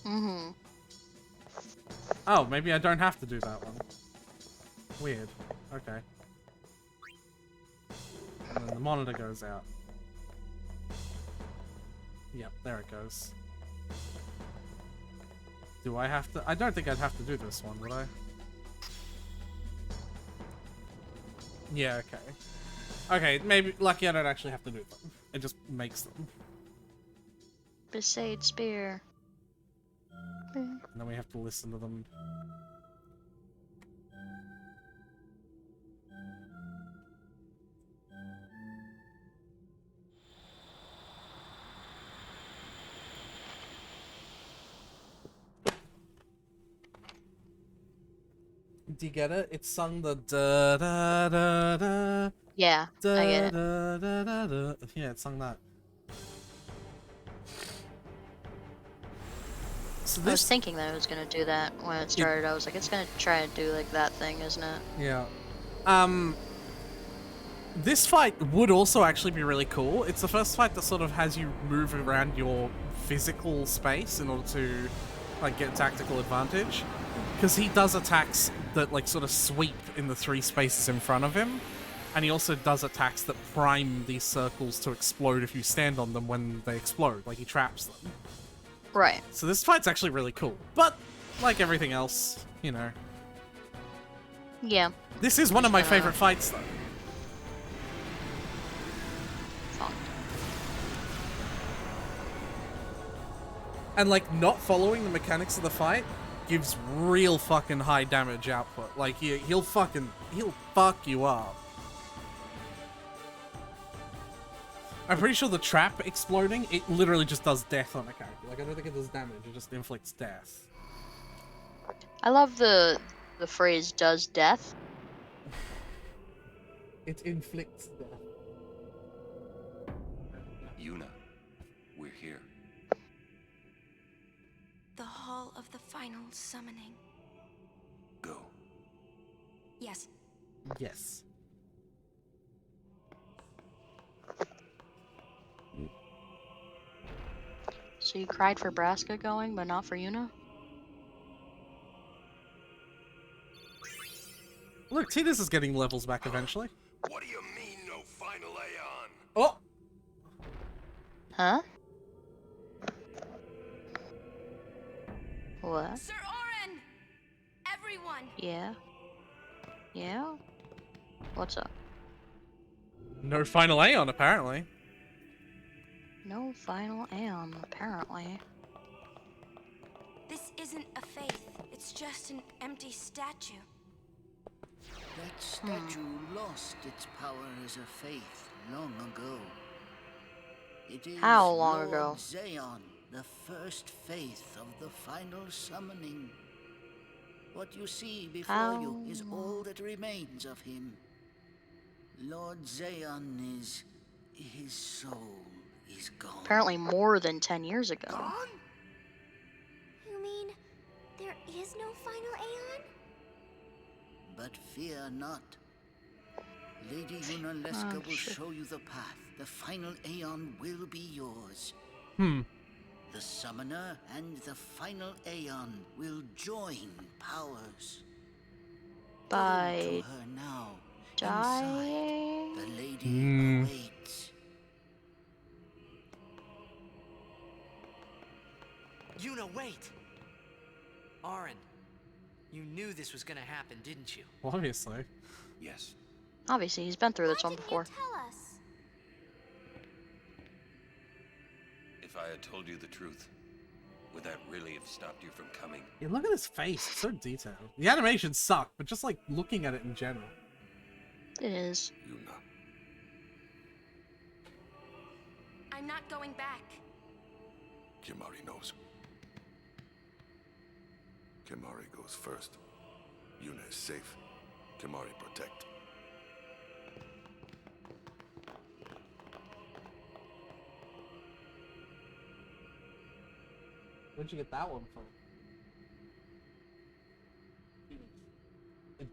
Mm-hmm. Oh, maybe I don't have to do that one. Weird. Okay. And then the monitor goes out. Yep, there it goes. Do I have to? I don't think I'd have to do this one, would I? Yeah, okay. Okay, maybe lucky I don't actually have to do them. It just makes them. Besaid spear. And then we have to listen to them. Do you get it? It's sung the da da da da. Yeah, da, I get it. Da, da, da, da. Yeah, it's sung that. So I was thinking that it was gonna do that when it started. I was like, it's gonna try and do like that thing, isn't it? Yeah. This fight would also actually be really cool. It's the first fight that sort of has you move around your physical space in order to like get tactical advantage. Because he does attacks that like sort of sweep in the 3 spaces in front of him. And he also does attacks that prime these circles to explode if you stand on them when they explode. Like he traps them. Right. So this fight's actually really cool. But like everything else, you know. Yeah. This is one of my favorite fights though. And like not following the mechanics of the fight gives real fucking high damage output. Like he'll fuck you up. I'm pretty sure the trap exploding, it literally just does death on a character. Like I don't think it does damage, it just inflicts death. I love the phrase "does death." It inflicts death. Yuna, we're here. The Hall of the Final Summoning. Go. Yes. Yes. So you cried for Braska going, but not for Yuna? Look, Tidus is getting levels back eventually. What do you mean, no final Aeon? Oh! Huh? What? Sir Orin! Everyone! Yeah? Yeah? What's up? No final Aeon, apparently. No final Aeon, apparently. This isn't a faith. It's just an empty statue. That statue lost its power as a faith long ago. It is How long Lord ago? Zayon, the first faith of the final summoning. What you see before you is all that remains of him. Lord Zayon is... his soul is gone. Apparently more than 10 years ago. You mean there is no final Aeon? But fear not. Lady Yunalesca will show you the path. The final Aeon will be yours. The Summoner and the final Aeon will join powers. By Go to her now. dying? Inside, the lady awaits. Yuna, wait! Orin, you knew this was gonna happen, didn't you? Well, obviously. Yes. Obviously, he's been through this one before. Tell us. If I had told you the truth, would that really have stopped you from coming? Yeah, look at his face. It's so detailed. The animations suck, but just like looking at it in general. It is. Yuna. I'm not going back. Kimahri knows. Kimahri goes first. Yuna is safe. Kimahri protect. Where'd you get that one from?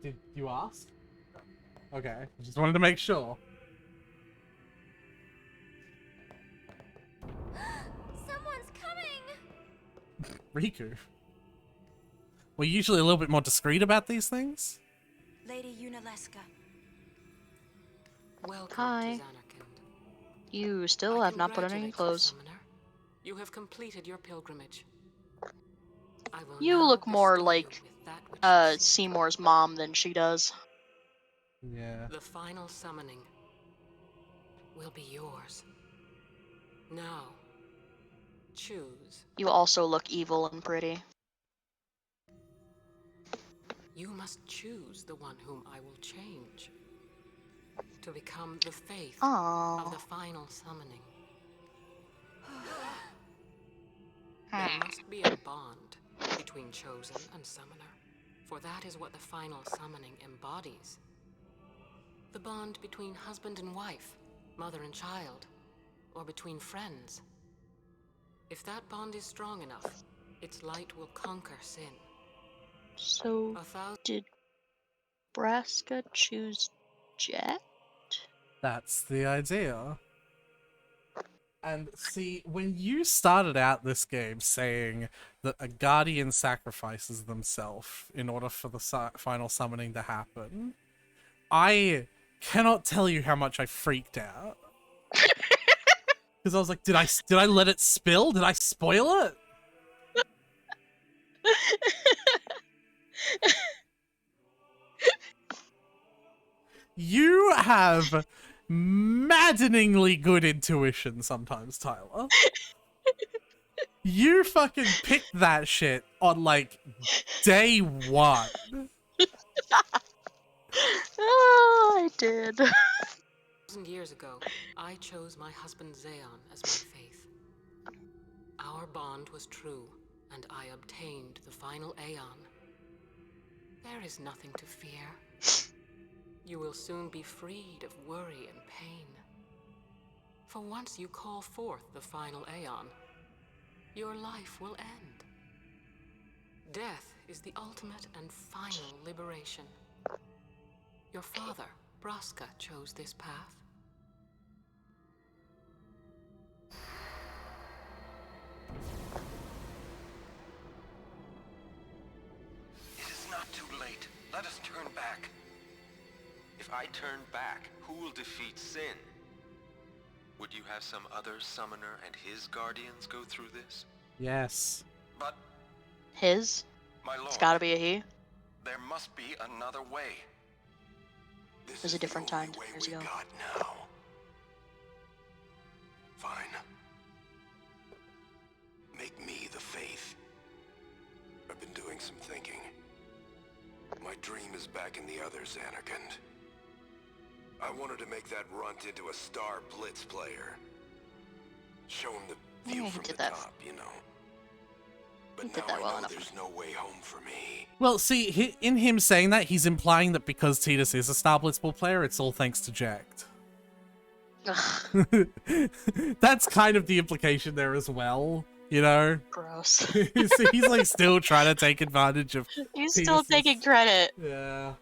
Did you ask? Okay, just wanted to make sure. Someone's coming! Riku. We're usually a little bit more discreet about these things. Lady Yunalesca. Welcome Hi. to Zanarkand. You still have not put on any Congratulate you, clothes. Summoner. You have completed your pilgrimage. I will You now look more bestow like you with that which Seymour's mom than she does. Yeah. the final summoning will be yours. Now, choose. You also look evil and pretty. You must choose the one whom I will change to become the faith Aww. of the final summoning. Hmm. There must be a bond between chosen and summoner. For that is what the final summoning embodies. The bond between husband and wife, mother and child, or between friends. If that bond is strong enough, its light will conquer sin. So, did Braska choose Jet? That's the idea. And see, when you started out this game saying that a guardian sacrifices themselves in order for the final summoning to happen, I cannot tell you how much I freaked out. Because I was like, did I let it spill? Did I spoil it? You have maddeningly good intuition sometimes, Tyler. You fucking picked that shit on, like, day one. Oh, I did. 1,000 years ago, I chose my husband Zeon as my faith. Our bond was true, and I obtained the final Aeon. There is nothing to fear. You will soon be freed of worry and pain. For once you call forth the final Aeon, your life will end. Death is the ultimate and final liberation. Your father, Braska, chose this path. It is not too late. Let us turn back. If I turn back, who will defeat Sin? Would you have some other summoner and his guardians go through this? Yes. But His? my lord, It's gotta be a he. there must be another way. It was a different time 10 years ago. Now. Fine. Make me the faith. I've been doing some thinking. My dream is back in the others, Anarkand. I wanted to make that runt into a star blitz player. Show him the view from the top, you know. But now I know there's no way home for me. Well, see, in him saying that, he's implying that because Tidus is a Star Blitzball player, it's all thanks to Jacked. That's kind of the implication there as well, you know? Gross. So he's like still trying to take advantage of He's still taking credit. Yeah.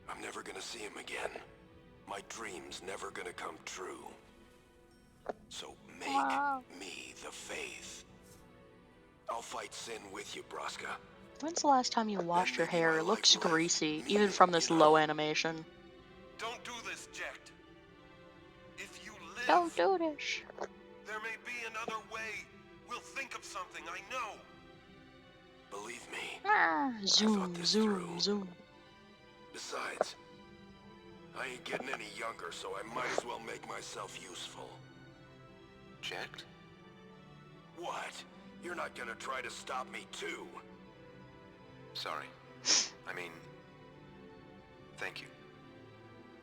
I'm never gonna see him again. My dream's never gonna come true. So make me the faith. I'll fight Sin with you, Braska. When's the last time you washed your hair? It looks greasy, even from this low animation. Don't do this, Jacked. If you live, Don't do this. there may be another way. We'll think of something, I know. Believe me. Zoom, zoom, zoom. Besides, I ain't getting any younger, so I might as well make myself useful. Jacked? What? You're not gonna try to stop me too? Sorry. I mean, thank you.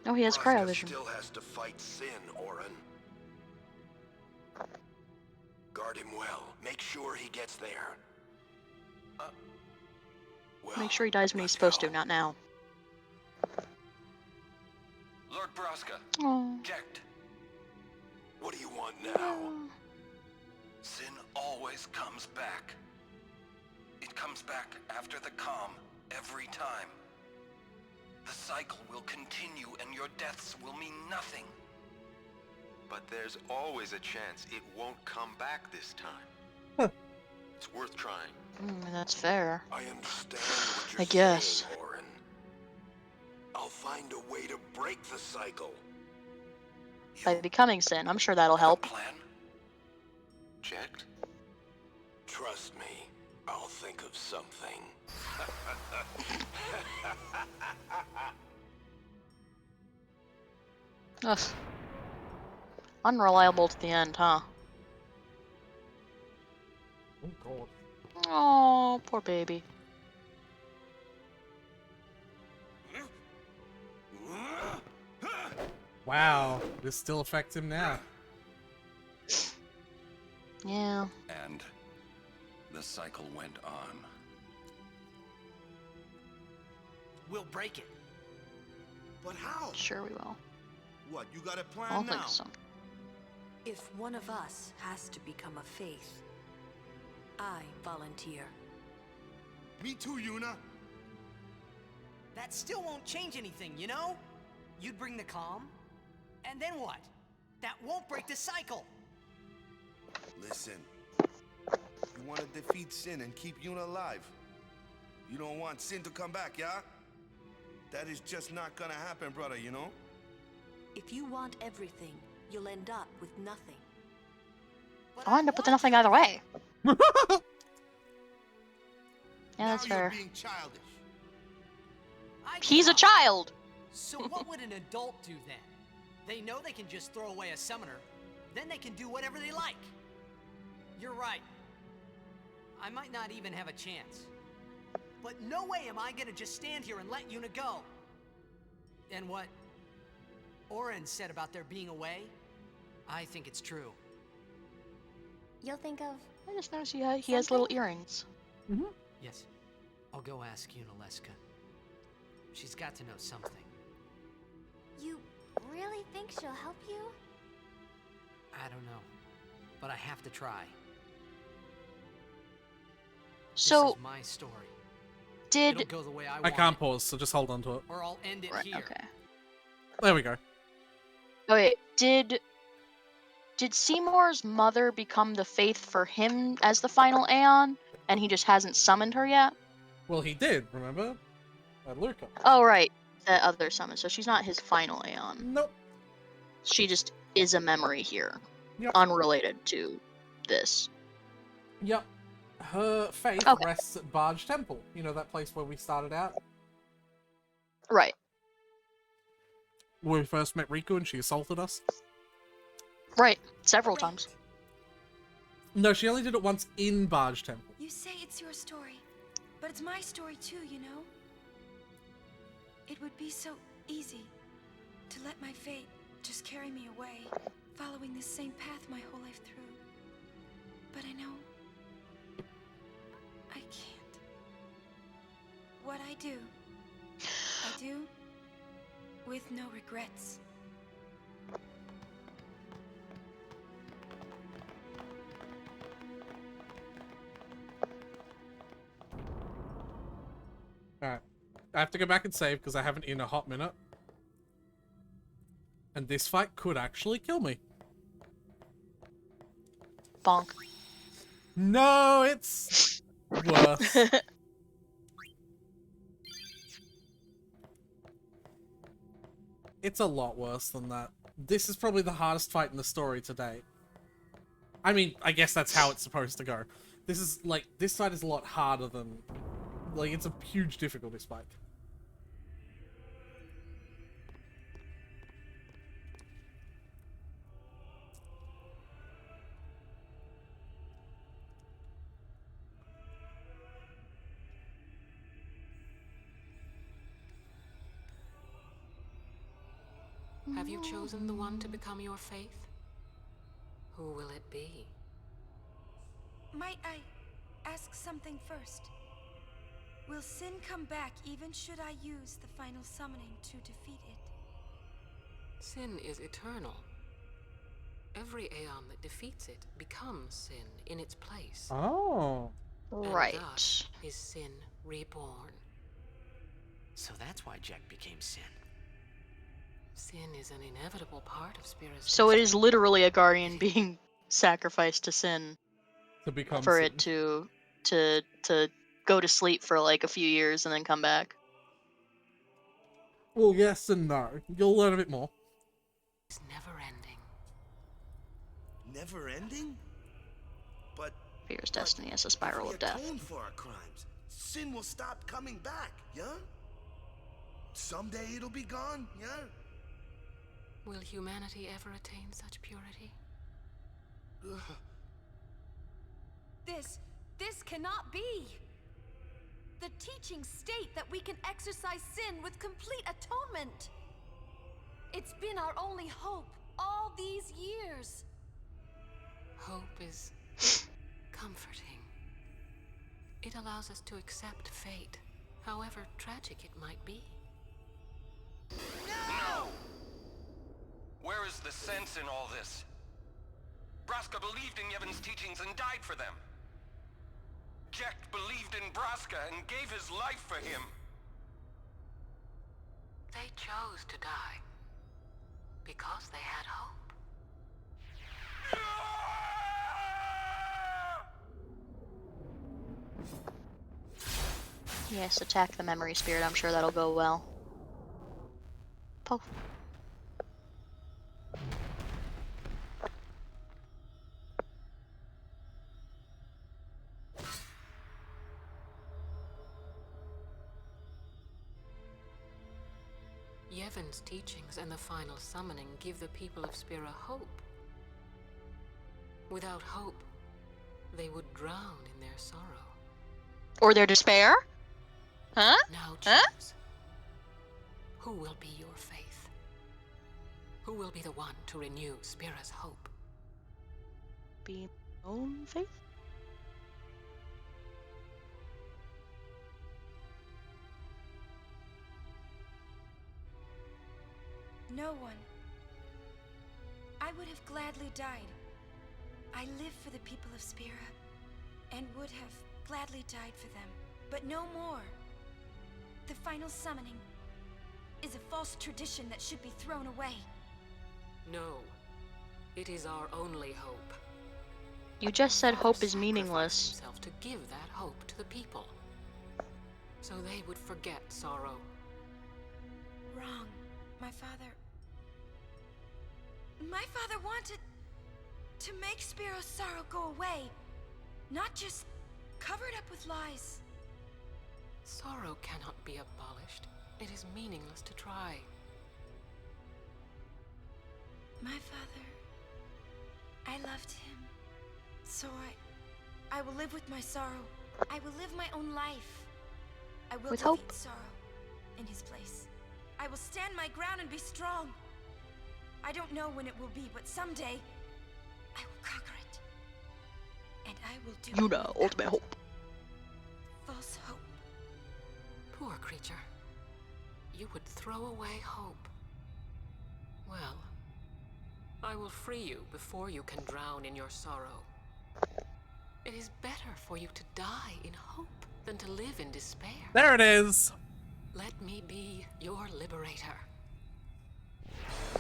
Oh, he has Braska cryovision. still has to fight Sin, Orin. Guard him well. Make sure he gets there. Make sure he dies when he's supposed to, not now. Lord Braska. Oh. Jacked. What do you want now? Sin always comes back. It comes back after the calm, every time. The cycle will continue and your deaths will mean nothing. But there's always a chance it won't come back this time. It's worth trying. That's fair. I understand what you're I guess. saying, Orin. I'll find a way to break the cycle. By becoming Sin, I'm sure that'll help. Jacked? Trust me, I'll think of something. Ugh. Unreliable to the end, huh? Oh god. Oh, poor baby. Wow, this still affects him now. Yeah. And the cycle went on. we'll break it. But how? Sure we will. What, you got a plan I don't now? think so. If one of us has to become a faith, I volunteer. Me too, Yuna. That still won't change anything, you know? You'd bring the calm, and then what? That won't break the cycle. Listen, you want to defeat Sin and keep Yuna alive. You don't want Sin to come back, yeah? That is just not gonna happen, brother, you know? If you want everything, you'll end up with nothing. I'll end up with nothing either way. Yeah, that's Now you're fair. being childish. He's a child! So what would an adult do then? They know they can just throw away a summoner, then they can do whatever they like. You're right. I might not even have a chance. But no way am I gonna just stand here and let Yuna go. And what Oren said about there being a way, I think it's true. You'll think of... I just noticed he has little earrings. Yes, I'll go ask Yunalesca. She's got to know something. You really think she'll help you? I don't know, but I have to try. So, This is my story. did... It'll go the way I I want can't it, pause, so just hold on to it. or I'll end it Right, here. okay. There we go. Okay, did Seymour's mother become the faith for him as the final Aeon, and he just hasn't summoned her yet? Well, he did, remember? At Luca. Oh, right. That other summon, so she's not his final Aeon. Nope. She just is a memory here. Yep. Unrelated to this. Yep. Her faith Okay. rests at Barge Temple. You know, that place where we started out? Right. Where we first met Riku and she assaulted us? Right. Several times. No, she only did it once in Barge Temple. You say it's your story, but it's my story too, you know? It would be so easy to let my fate just carry me away, following this same path my whole life through. But I know I can't. What I do with no regrets. Alright. I have to go back and save because I haven't in a hot minute. And this fight could actually kill me. Bonk. No, it's worse. It's a lot worse than that. This is probably the hardest fight in the story to date. I mean, I guess that's how it's supposed to go. This is, like, this fight is a lot harder than... Like, it's a huge difficulty spike. Have you chosen the one to become your faith? Who will it be? Might I ask something first? Will Sin come back even should I use the final summoning to defeat it? Sin is eternal. Every Aeon that defeats it becomes Sin in its place. Oh. Right. And thus is Sin reborn. So that's why Jack became Sin. Sin is an inevitable part of Spira's So it destiny. is literally a guardian being sacrificed to Sin To become for Sin. it to go to sleep for like a few years and then come back. Well, yes and no. You'll learn a bit more. It's never ending. Never ending? But Fear's destiny is a spiral we of death. atone for our crimes, Sin will stop coming back, yeah? Someday it'll be gone, yeah? Will humanity ever attain such purity? This cannot be! The teachings state that we can exercise sin with complete atonement! It's been our only hope all these years! Hope is comforting. It allows us to accept fate, however tragic it might be. No! Where is the sense in all this? Braska believed in Yevon's teachings and died for them. Jecht believed in Braska and gave his life for him. They chose to die because they had hope. Yes, attack the memory spirit. I'm sure that'll go well. Poof. Yevon's teachings and the final summoning give the people of Spira hope. Without hope, they would drown in their sorrow. Or their despair? Huh? Now Huh? choose. Who will be your faith? Who will be the one to renew Spira's hope? Be my own faith? No one. I would have gladly died. I live for the people of Spira, and would have gladly died for them, but no more. The final summoning is a false tradition that should be thrown away. No. It is our only hope. You just said hope is meaningless. Himself to give that hope to the people, so they would forget sorrow. Wrong. My father wanted to make Spiro's sorrow go away, not just cover it up with lies. Sorrow cannot be abolished. It is meaningless to try. My father, I loved him. So I will live with my sorrow. I will live my own life. I will With defeat hope. sorrow in his place. I will stand my ground and be strong. I don't know when it will be, but someday I will conquer it. And I will do You it know, without ultimate hope. false hope. Poor creature. You would throw away hope. Well, I will free you before you can drown in your sorrow. It is better for you to die in hope than to live in despair. There it is. Let me be your liberator.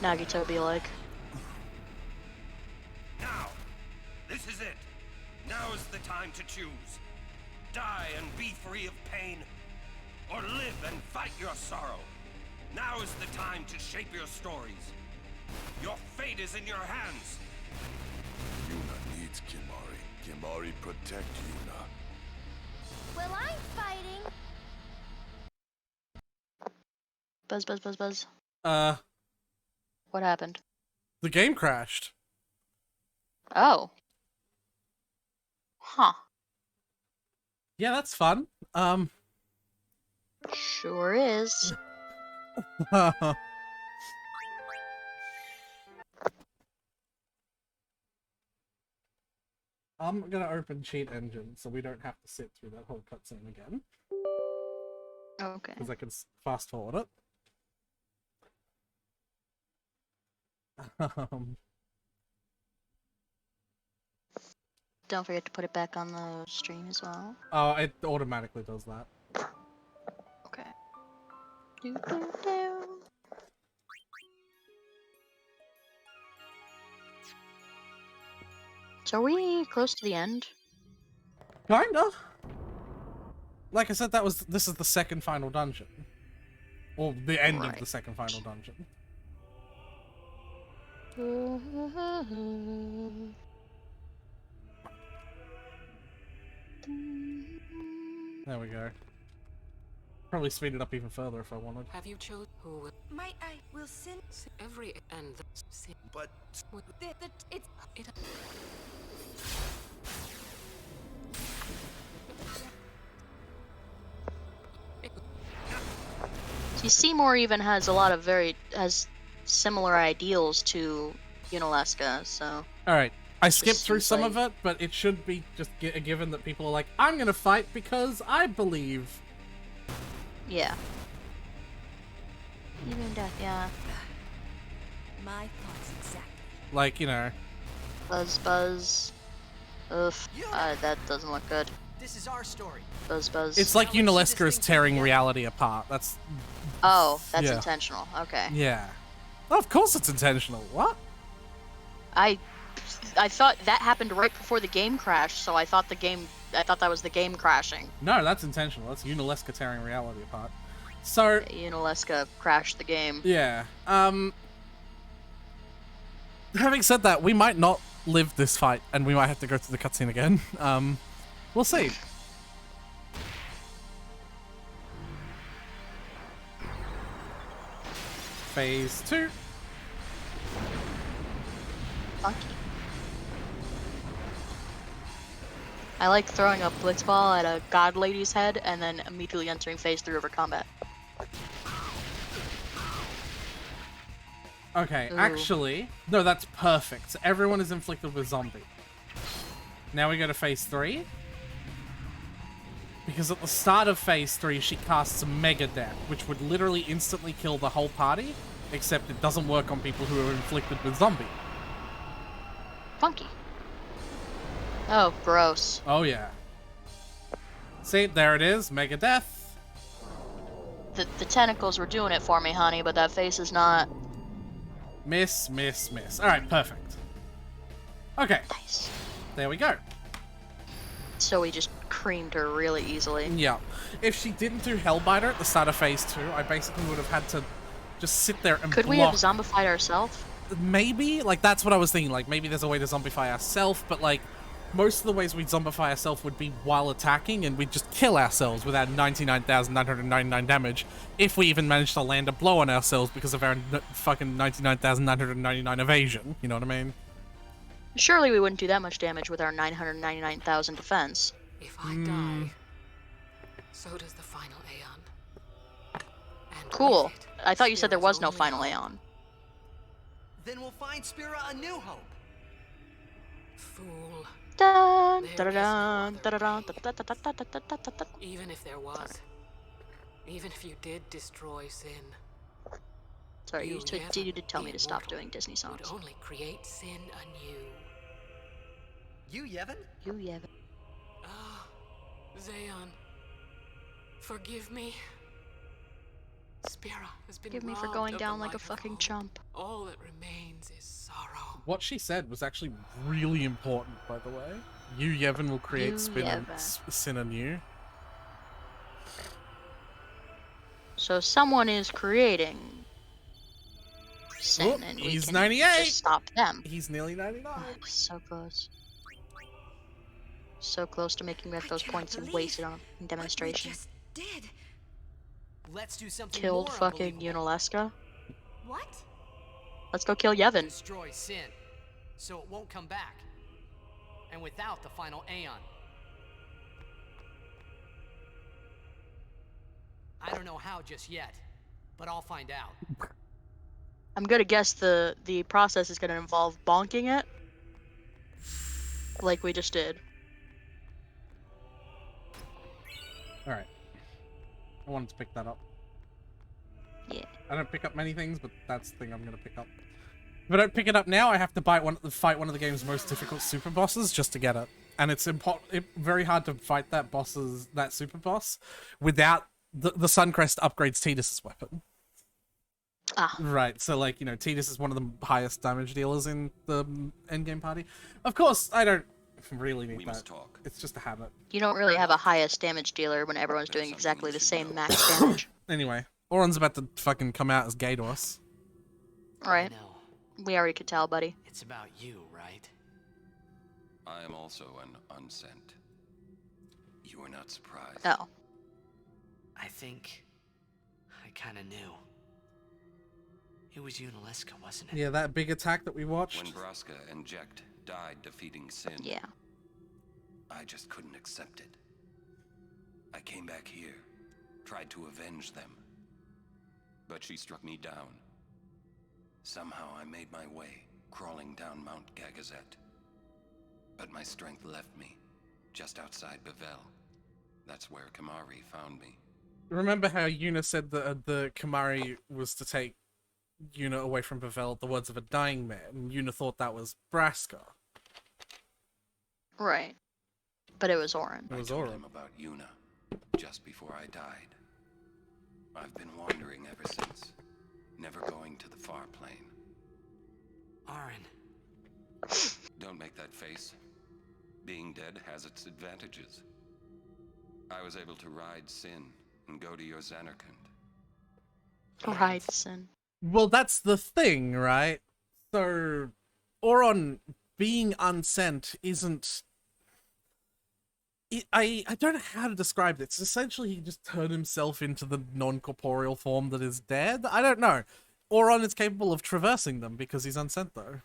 Nagito be like. Now! This is it! Now is the time to choose. Die and be free of pain, or live and fight your sorrow. Now is the time to shape your stories. Your fate is in your hands. Yuna needs Kimahri. Kimahri protect Yuna. Well, I'm fighting. Buzz, buzz, buzz, buzz. The What happened? game crashed. Oh. Huh. Yeah, that's fun. Sure is. I'm gonna open Cheat Engine so we don't have to sit through that whole cutscene again. Okay. Because I can fast forward it. Don't forget to put it back on the stream as well. Oh, it automatically does that. Okay. Do, do, do. So are we close to the end? Kinda. Like I said, this is the second final dungeon. Or the end of the second final dungeon. There we go. Probably speed it up even further if I wanted. Have you chosen who will Might I will sin? every and the sin? But It's It. See, Seymour even has a lot of has similar ideals to Unalaska, so. Alright, I skipped through seems some like- of it, but it should be just a given that people are like, I'm gonna fight because I believe. Yeah. Even death, yeah. My thoughts exactly. Like, you know. Buzz. Ugh, that doesn't look good. This is our story. Buzz. It's like Unalesca is tearing reality apart. That's... Oh, that's yeah. intentional. Okay. Yeah. Oh, of course it's intentional. What? I thought that happened right before the game crashed, so I thought that was the game crashing. No, that's intentional. That's Unalesca tearing reality apart. So... Unalesca crashed the game. Yeah. Having said that, we might not live this fight, and we might have to go through the cutscene again. We'll see. Phase 2. Funky. I like throwing a blitzball at a god lady's head and then immediately entering phase 3 over combat. Okay, Ooh. actually, no, that's perfect. So everyone is inflicted with zombie. Now we go to phase 3. Because at the start of phase 3, she casts Mega Death, which would literally instantly kill the whole party, except it doesn't work on people who are inflicted with zombie. Funky. Oh, gross. Oh, yeah. See, there it is, Mega Death. The tentacles were doing it for me, honey, but that face is not. Miss. Alright, perfect. Okay. Nice. There we go. So we just creamed her really easily. Yeah. If she didn't do Hellbiter at the start of phase 2, I basically would have had to just sit there and Could we have zombified ourselves? Maybe? Like, that's what I was thinking. Like, maybe there's a way to zombify ourselves, but, like, most of the ways we'd zombify ourselves would be while attacking, and we'd just kill ourselves with our 99,999 damage, if we even managed to land a blow on ourselves because of our fucking 99,999 evasion. You know what I mean? Surely we wouldn't do that much damage with our 999,000 defense. If I die, so does the final Aeon. And Cool. with it, I thought you said there was Spira's no only final hope. Aeon. Then we'll find Spira a new hope. Fool. Dun, There is da-da-dun, no other da-da-dun, way. da-da-da-da-da-da-da-da. Even if there was, even if you did destroy sin, Sorry, you Yevon, did tell me the to stop immortal, doing Disney songs. would only create sin anew. You, Yevon? You, Yevon. Ah, Zayon, forgive me. Spira has been Forgive me for robbed going of the down like a light of fucking hope. chump. All that remains is sorrow. What she said was actually really important, by the way. You, Yevon, will create You, Yevon. sin anew. So someone is creating sin, Whoop, and we he's can 98. just stop them. He's nearly 99. So close. So close to making those points wasted on a demonstration. Did. Let's do something Killed more fucking unbelievable. Unalesca. What? Let's go kill Yevon. Destroy sin, so it won't come back. And without the final Aeon. I don't know how just yet, but I'll find out. I'm gonna guess the process is gonna involve bonking it, like we just did. All right. I wanted to pick that up. Yeah. I don't pick up many things, but that's the thing I'm going to pick up. If I don't pick it up now, I have to fight one of the game's most difficult super bosses just to get it. And it's very hard to fight that super boss without the Suncrest upgrades Tidus' weapon. Ah. Right, so like, you know, Tidus is one of the highest damage dealers in the endgame party. Of course, I don't really need that. It's just a habit. You don't really have a highest damage dealer when everyone's doing exactly the same max damage. Anyway, Auron's about to fucking come out as gay to us. Alright. We already could tell, buddy. It's about you, right? I am also an unsent. You are not surprised. Oh. I think I kinda knew. It was Unalesca, wasn't it? Yeah, that big attack that we watched. When Braska and Jecht died defeating sin, yeah, I just couldn't accept it. I came back here, tried to avenge them, but she struck me down. Somehow I made my way, crawling down Mount Gagazet. But my strength left me, just outside Bevel. That's where Kamari found me. Remember how Yuna said that the Kamari was to take Yuna away from Bevelle, the words of a dying man, and Yuna thought that was Braska. Right. But it was Orin. It was I told Orin. him about Yuna just before I died. I've been wandering ever since, never going to the far plane. Orin. Don't make that face. Being dead has its advantages. I was able to ride Sin and go to your Xanarkand. Right, Sin. Well, that's the thing, right? So, Oron being unsent isn't... I don't know how to describe this. Essentially, he just turned himself into the non-corporeal form that is dead. I don't know. Oron is capable of traversing them because he's unsent, though.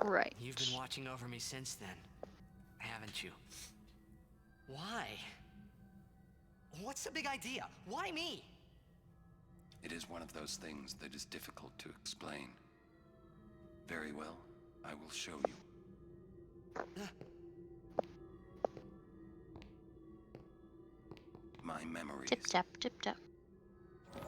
Right. You've been watching over me since then, haven't you? Why? What's the big idea? Why me? It is one of those things that is difficult to explain. Very well, I will show you. My memories. Tip tap, tip tap. I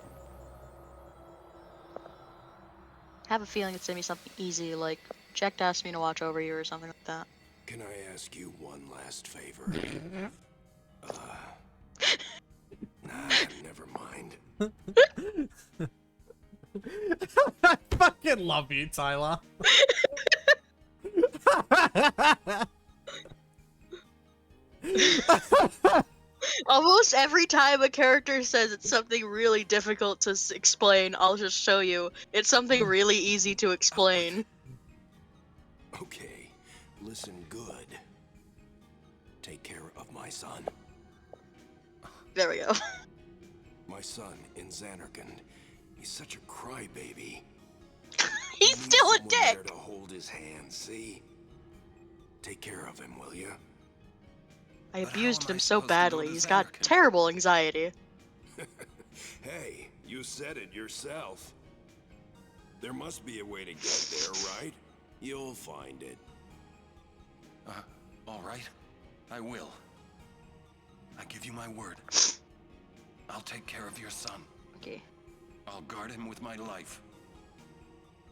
have a feeling it's gonna be something easy, like Jack asked me to watch over you or something like that. Can I ask you one last favor? Nah, never mind. I fucking love you, Tyler. Almost every time a character says it's something really difficult to explain, I'll just show you. It's something really easy to explain. Okay, listen good. Take care of my son. There we go. My son in Xanarkand. He's such a crybaby. He's still a dick. There to hold his hand, see? Take care of him, will you? I abused him so badly. He's got terrible anxiety. Hey, you said it yourself. There must be a way to get there, right? You'll find it. All right. I will. I give you my word. I'll take care of your son. Okay. I'll guard him with my life.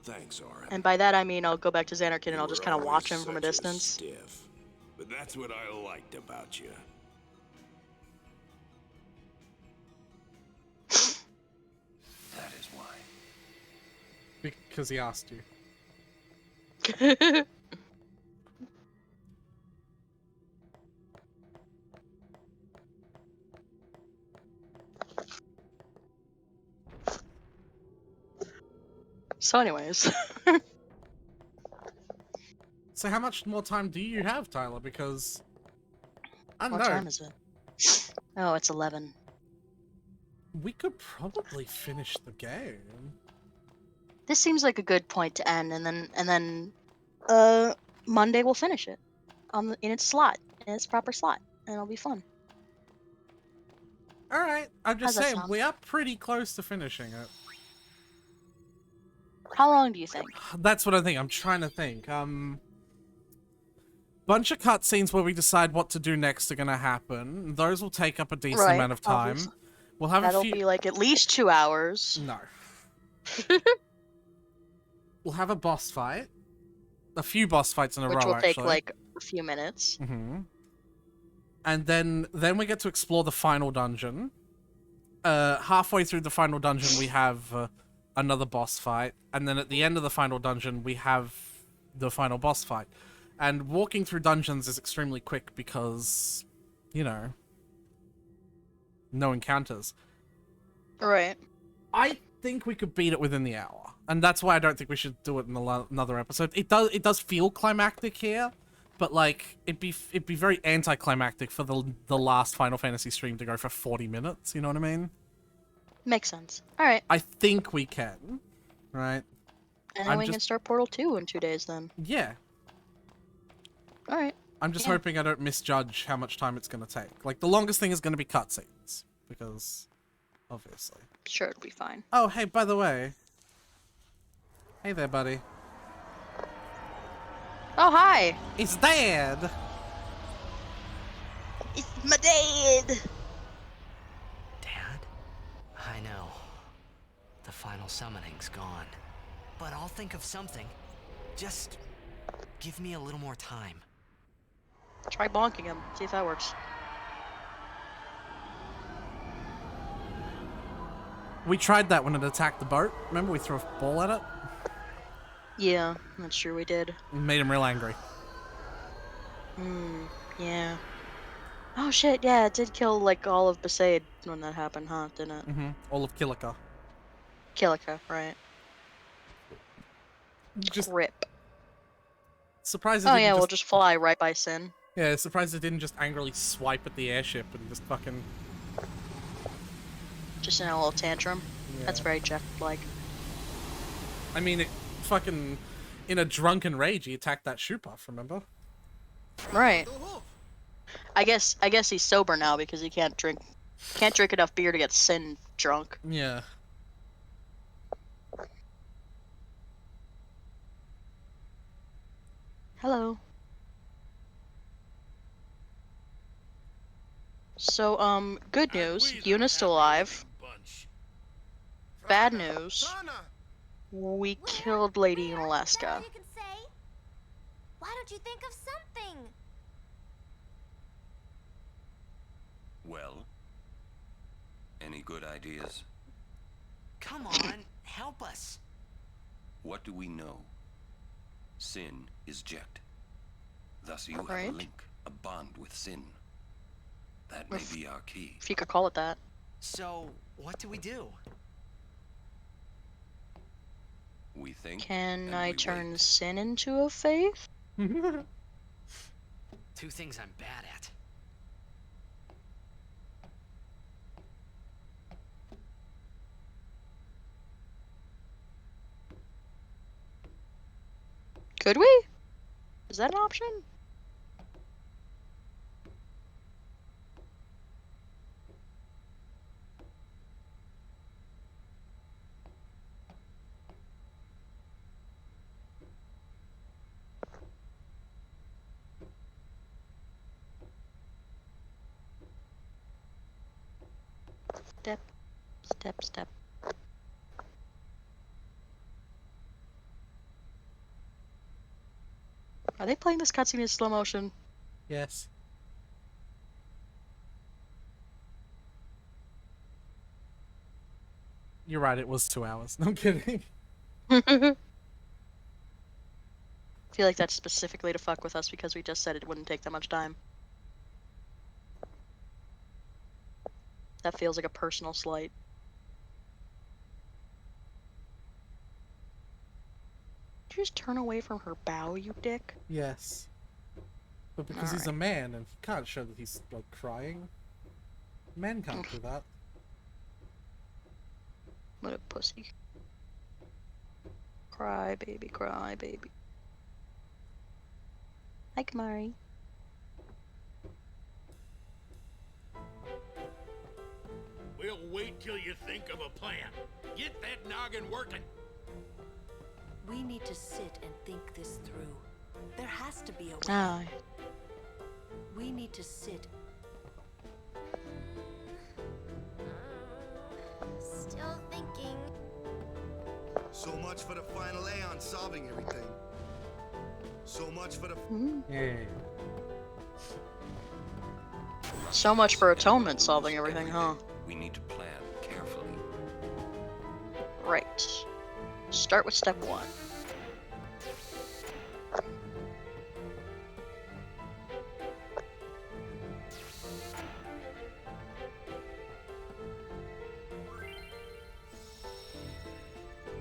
Thanks, Orin. And by that I mean I'll go back to Xanarkand and You I'll just were kind of watch always him from a such distance. Stiff. But that's what I liked about you. That is why. Because he asked you. So anyways. So how much more time do you have, Tyler? Because... I don't What know. time is it? Oh, it's 11. We could probably finish the game. This seems like a good point to end, and then Monday we'll finish it in its slot, in its proper slot, and it'll be fun. All right, I'm just How's that saying sound? we are pretty close to finishing it. How long do you think? That's what I think. I'm trying to think. Bunch of cutscenes where we decide what to do next are gonna happen. Those will take up a decent Right, amount of time. obviously. We'll have That'll a few. be like at least 2 hours. No. We'll have a boss fight. A few boss fights in a Which row, will take actually. like a few minutes. Mm-hmm. And then we get to explore the final dungeon. Halfway through the final dungeon, we have another boss fight, and then at the end of the final dungeon, we have the final boss fight. And walking through dungeons is extremely quick because, you know, no encounters. Right. I think we could beat it within the hour, and that's why I don't think we should do it in another episode. It does feel climactic here, but like it'd be very anticlimactic for the last Final Fantasy stream to go for 40 minutes. You know what I mean? Makes sense. All right. I think we can, right? And then we can start Portal 2 in 2 days then. Yeah. All right. I'm just Yeah. hoping I don't misjudge how much time it's going to take. Like, the longest thing is going to be cutscenes, because, obviously. Sure, it'll be fine. Oh, hey, by the way. Hey there, buddy. Oh, hi! It's Dad! It's my dad! final summoning's gone. But I'll think of something. Just give me a little more time. Try bonking him. See if that works. We tried that when it attacked the boat. Remember we threw a ball at it? Yeah, that's true. We did. It made him real angry. Yeah. Oh shit! Yeah, it did kill like all of Besaid when that happened, huh? Didn't it? All of Kilika. Kilika, right? Just rip. Surprised it Oh didn't yeah, just... we'll just fly right by Sin. Yeah, surprised it didn't just angrily swipe at the airship and just fucking... Just in a little tantrum. Yeah. That's very Jeff-like. I mean, it fucking... In a drunken rage, he attacked that shoot-off, remember? Right. I guess he's sober now because he can't drink enough beer to get Sin drunk. Yeah. Hello. So, good news. Yuna's still alive. Bad news. We killed Lady Unalaska. You can say. Why don't you think of something? Well, any good ideas? Come on, help us. What do we know? Sin is Jet. Thus you have Right. a link, a bond with Sin. That may be our key. If you could call it that. So, what do we do? We think. Can and I we turn wait. Sin into a faith? Two things I'm bad at. Could we? Is that an option? Step, step, step. Are they playing this cutscene in slow motion? Yes. You're right, it was 2 hours. No, I'm kidding. I feel like that's specifically to fuck with us because we just said it wouldn't take that much time. That feels like a personal slight. Did you just turn away from her bow, you dick? Yes. But because he's a man and he can't show that he's like crying. Men can't do that. What a pussy. Cry, baby, cry, baby. Hi, Kamari. We'll wait till you think of a plan. Get that noggin working. We need to sit and think this through. There has to be a way. Ah. We need to sit. Still thinking. So much for the final Aeon solving everything. So much for the... Yeah. So much for Atonement solving everything, huh? We need to plan carefully. Right. Start with step 1.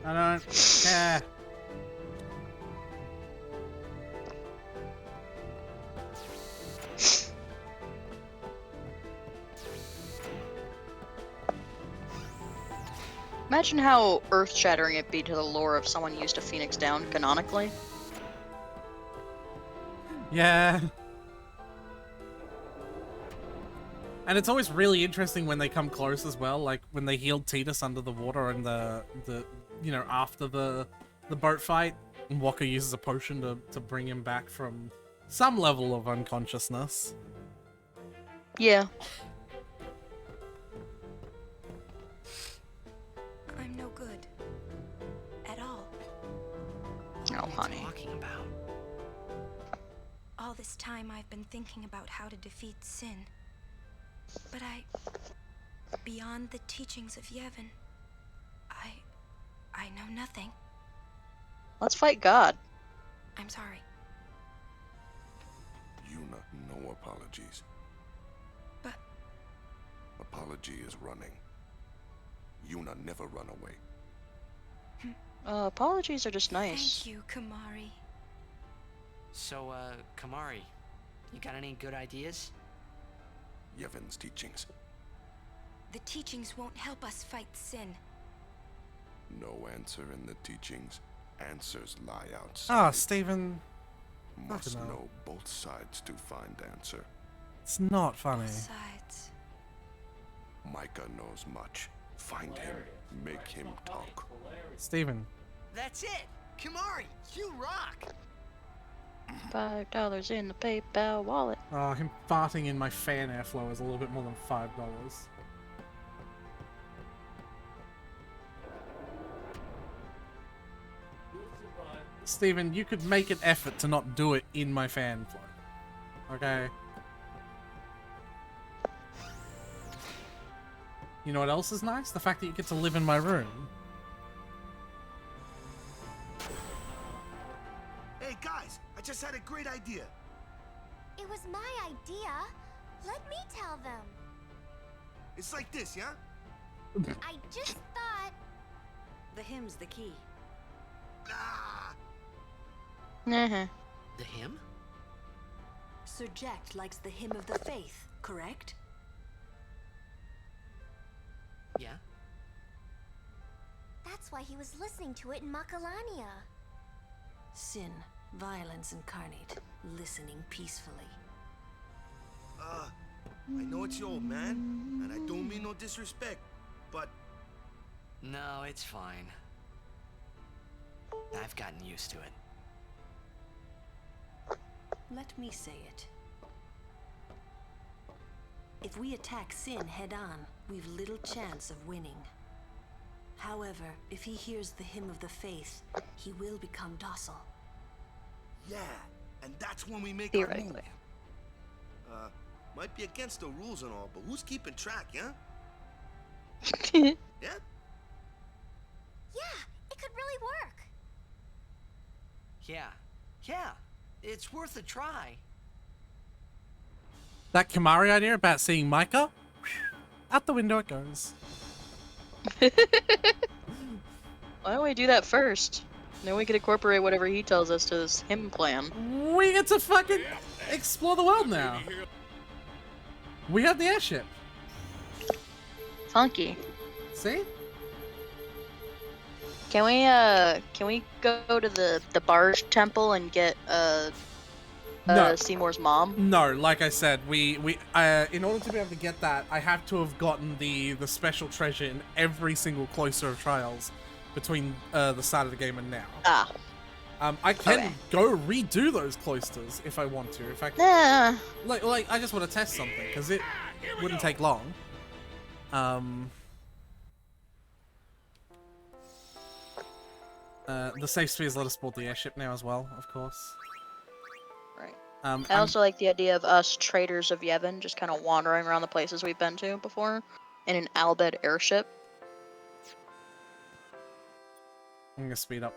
I don't care. Imagine how earth-shattering it'd be to the lore if someone used a Phoenix Down canonically. Yeah. And it's always really interesting when they come close as well, like when they healed Tidus under the water and the you know, after the boat fight, and Walker uses a potion to bring him back from some level of unconsciousness. Yeah. I'm no good. honey. talking about? All this time I've been thinking about how to defeat sin. But beyond the teachings of Yevon, I know nothing. Let's fight God. I'm sorry. Yuna, no apologies. But... Apology is running. Yuna, never run away. Apologies are just nice. Thank you, Kamari. So, Kamari, you got any good ideas? Yevon's teachings. The teachings won't help us fight sin. No answer in the teachings. Answers lie outside. Ah, Stephen. Must fucking hell. know both sides to find answer. It's not funny. Sides. Micah knows much. Find him. Make him talk. Stephen. That's it! Kamari, you rock! $5 in the PayPal wallet. Oh, him farting in my fan airflow is a little bit more than $5. Stephen, you could make an effort to not do it in my fan flow. Okay? You know what else is nice? The fact that you get to live in my room. Hey guys, I just had a great idea. It was my idea. Let me tell them. It's like this, yeah? I just thought... The hymn's the key. Uh-huh. The hymn? Sir Jack likes the hymn of the faith, correct? Yeah. That's why he was listening to it in Macalania. Sin, violence incarnate, listening peacefully. I know it's your old man, and I don't mean no disrespect, but... No, it's fine. I've gotten used to it. Let me say it. If we attack Sin head-on, we've little chance of winning. However, if he hears the hymn of the faith, he will become docile. Yeah, and that's when we make our move. Theoretically. Might be against the rules and all, but who's keeping track, yeah? Yeah, Yeah? it could really work. Yeah, it's worth a try. That Kamari idea about seeing Micah? Out the window it goes. Why don't we do that first? Then we could incorporate whatever he tells us to this hymn plan. We get to fucking explore the world now. We have the airship. Funky. See? Can we go to the barge temple and get No. Seymour's mom? No, like I said, we in order to be able to get that, I have to have gotten the special treasure in every single cloister of trials between the start of the game and now. Ah. I can Okay. go redo those cloisters if I want to. In fact, like I just want to test something because it wouldn't take long. The safe spheres let us board the airship now as well, of course. Right. I I also like the idea of us traders of Yevon just kind of wandering around the places we've been to before in an Albed airship. I'm gonna speed up.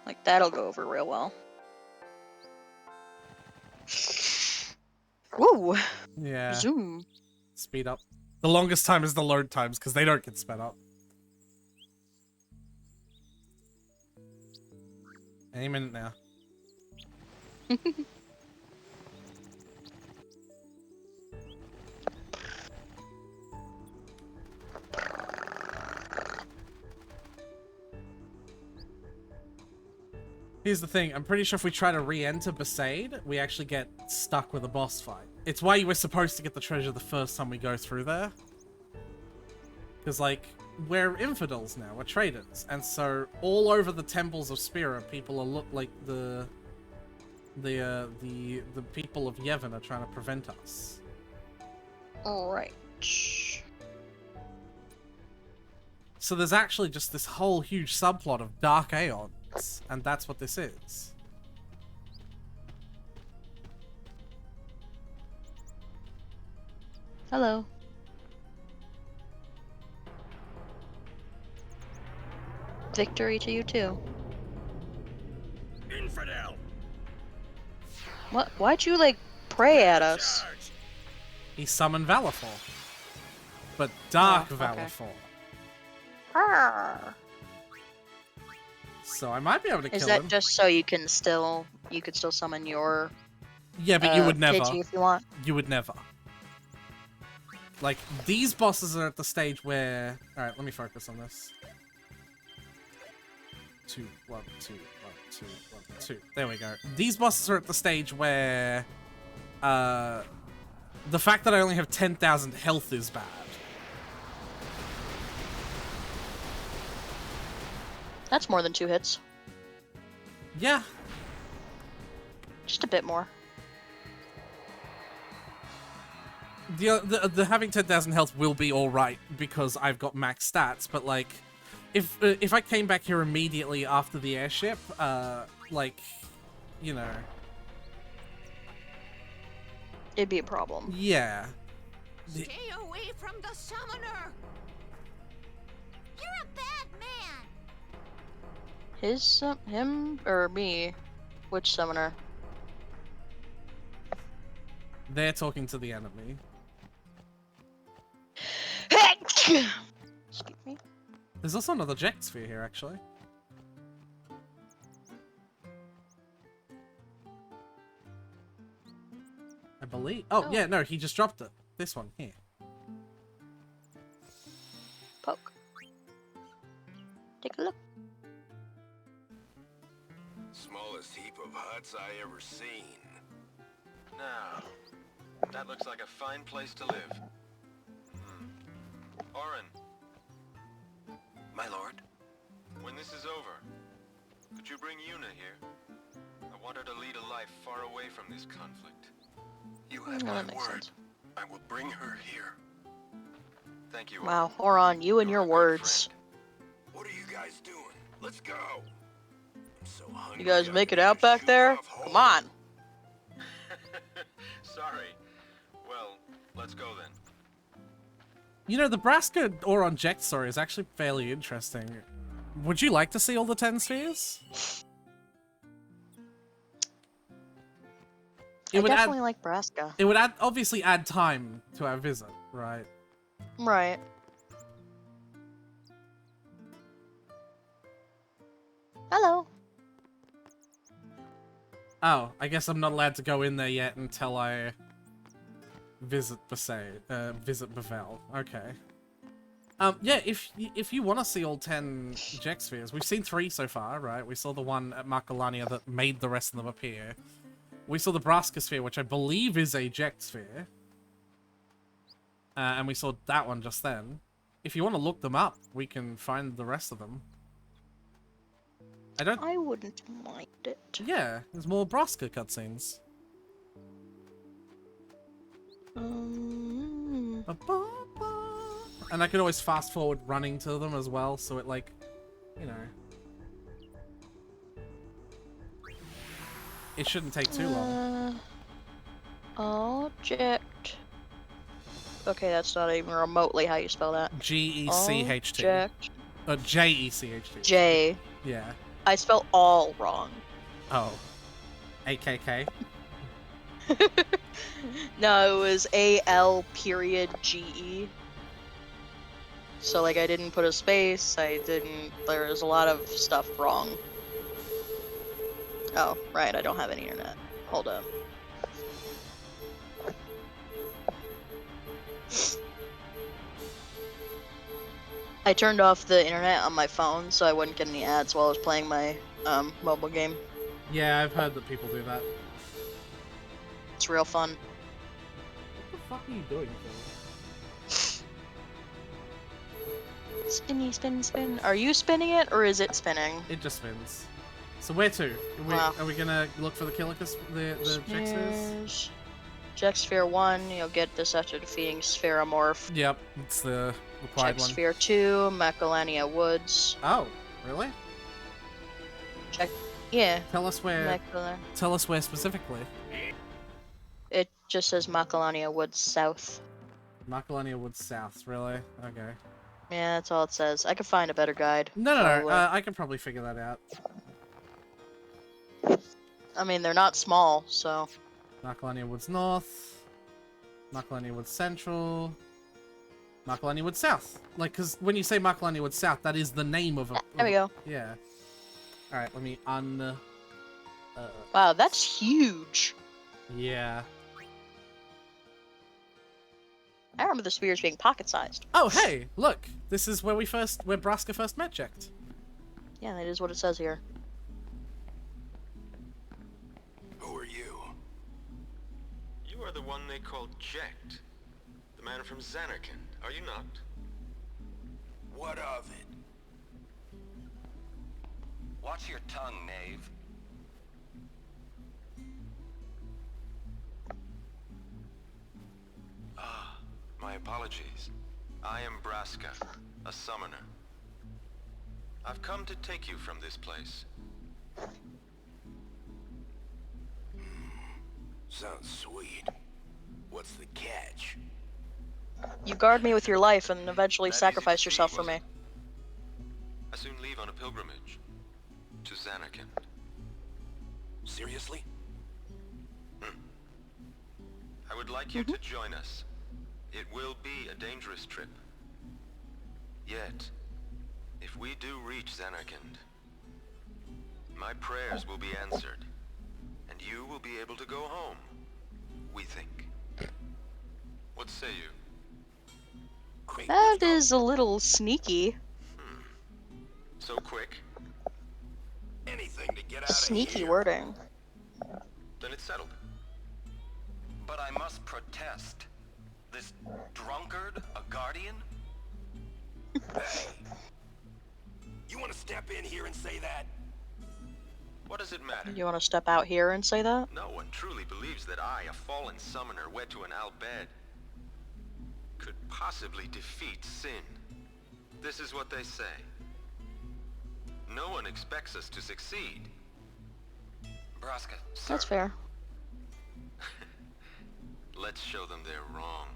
Like, that'll go over real well. Woo! Yeah. Zoom. Speed up. The longest time is the load times because they don't get sped up. Any minute now. Here's the thing, I'm pretty sure if we try to re-enter Besaid, we actually get stuck with a boss fight. It's why you were supposed to get the treasure the first time we go through there. Because, like, we're infidels now, we're traitors. And so, all over the temples of Spira, people are like the people of Yevon are trying to prevent us. Alright. So there's actually just this whole huge subplot of Dark Aeon Objects, and that's what this is. Hello. Victory to you too. Infidel! What? Why'd you like pray at us? He summoned Valifor. But Dark Oh, okay. Valifor. Arr. So I might be able to Is kill that him. just so you could still summon your Yeah, but you would never. Pidgey if you want? You would never. Like, these bosses are at the stage where... Alright, let me focus on this. 2, 1, 2, 1, 2, 1, 2. There we go. These bosses are at the stage where... the fact that I only have 10,000 health is bad. That's more than 2 hits. Yeah. Just a bit more. The having 10,000 health will be alright because I've got max stats, but like, if I came back here immediately after the airship, like, you know... It'd be a problem. Yeah. Stay away from the summoner! You're a bad man! Him or me? Which summoner? They're talking to the enemy. Excuse me. There's also another Ject Sphere here, actually. I believe. Oh, yeah, no, he just dropped it. This one here. Poke. Take a look. Smallest heap of huts I ever seen. Now, that looks like a fine place to live. Orin, My lord? when this is over, could you bring Yuna here? I want her to lead a life far away from this conflict. You have No, my that makes word. sense. I will bring her here. Thank you. Wow, Oron, you and your words. What are you guys doing? Let's go. I'm so hungry. You guys make it out back there? Come on. Sorry. Well, let's go then. You know, the Braska Oron Ject story is actually fairly interesting. Would you like to see all the 10 spheres? I definitely like Braska. It would obviously add time to our visit, right? Right. Hello. Oh, I guess I'm not allowed to go in there yet until I visit Bevelle. Okay. Yeah, if you want to see all 10 Ject Spheres, we've seen 3 so far, right? We saw the one at Marcolania that made the rest of them appear. We saw the Braska Sphere, which I believe is a Ject Sphere. And we saw that one just then. If you want to look them up, we can find the rest of them. I wouldn't mind it. Yeah, there's more Braska cutscenes. And I can always fast forward running to them as well, so it like, you know. It shouldn't take too long. Object. Okay, that's not even remotely how you spell that. G-E-C-H-T. Object. J-E-C-H-T. J. Yeah. I spell all wrong. Oh. A-K-K? No, it was A-L-G-E. So, like, I didn't put a space, there was a lot of stuff wrong. Oh, right, I don't have any internet. Hold up. I turned off the internet on my phone so I wouldn't get any ads while I was playing my mobile game. Yeah, I've heard that people do that. It's real fun. What the fuck are you doing, Phil? Spinny, spin, spin. Are you spinning it, or is it spinning? It just spins. So where to? Are we gonna look for the Killicus, the Ject Spheres? Ject Sphere 1, you'll get this after defeating Spheromorph. Yep, it's the required Ject one. Sphere 2, Macalania Woods. Oh, really? Check. Yeah. Tell us where. Makalania. Tell us where specifically. It just says Makalania Woods South. Makalania Woods South, really? Okay. Yeah, that's all it says. I could find a better guide. No. probably. I can probably figure that out. I mean, they're not small, so. Makalania Woods North. Makalania Woods Central. Makalania Woods South. Like, because when you say Makalania Woods South, that is the name of a... There we go. Yeah. Alright, let me Wow, that's huge. Yeah. I remember the spears being pocket-sized. Oh, hey! Look! This is where Braska first met Jecht. Yeah, that is what it says here. Who are you? You are the one they call Jecht. The man from Zanarkand, are you not? What of it? Watch your tongue, knave. Ah, my apologies. I am Braska, a summoner. I've come to take you from this place. Sounds sweet. What's the catch? You guard me with your life and eventually That sacrifice easy to see, yourself for was me. it? I soon leave on a pilgrimage to Zanarkand. Seriously? I would like you to join us. It will be a dangerous trip. Yet, if we do reach Zanarkand, my prayers will be answered, and you will be able to go home, we think. What say you? That is a little sneaky. So quick? Anything to get out Sneaky of here. wording. Then it's settled. But I must protest. This drunkard, a guardian? Hey. You want to step in here and say that? What does it matter? You want to step out here and say that? No one truly believes that I, a fallen summoner wed to an Al Bhed, could possibly defeat sin. This is what they say. No one expects us to succeed. Braska, sir. That's fair. Let's show them they're wrong.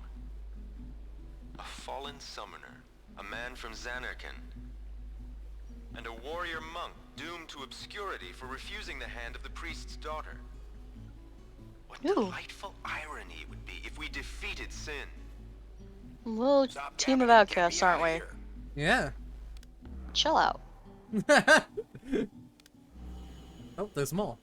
A fallen summoner, a man from Zanarkand, and a warrior monk doomed to obscurity for refusing the hand of the priest's daughter. What delightful irony it would be if we defeated sin. Little team of outcasts, aren't we? Yeah. Chill out. Oh, there's more.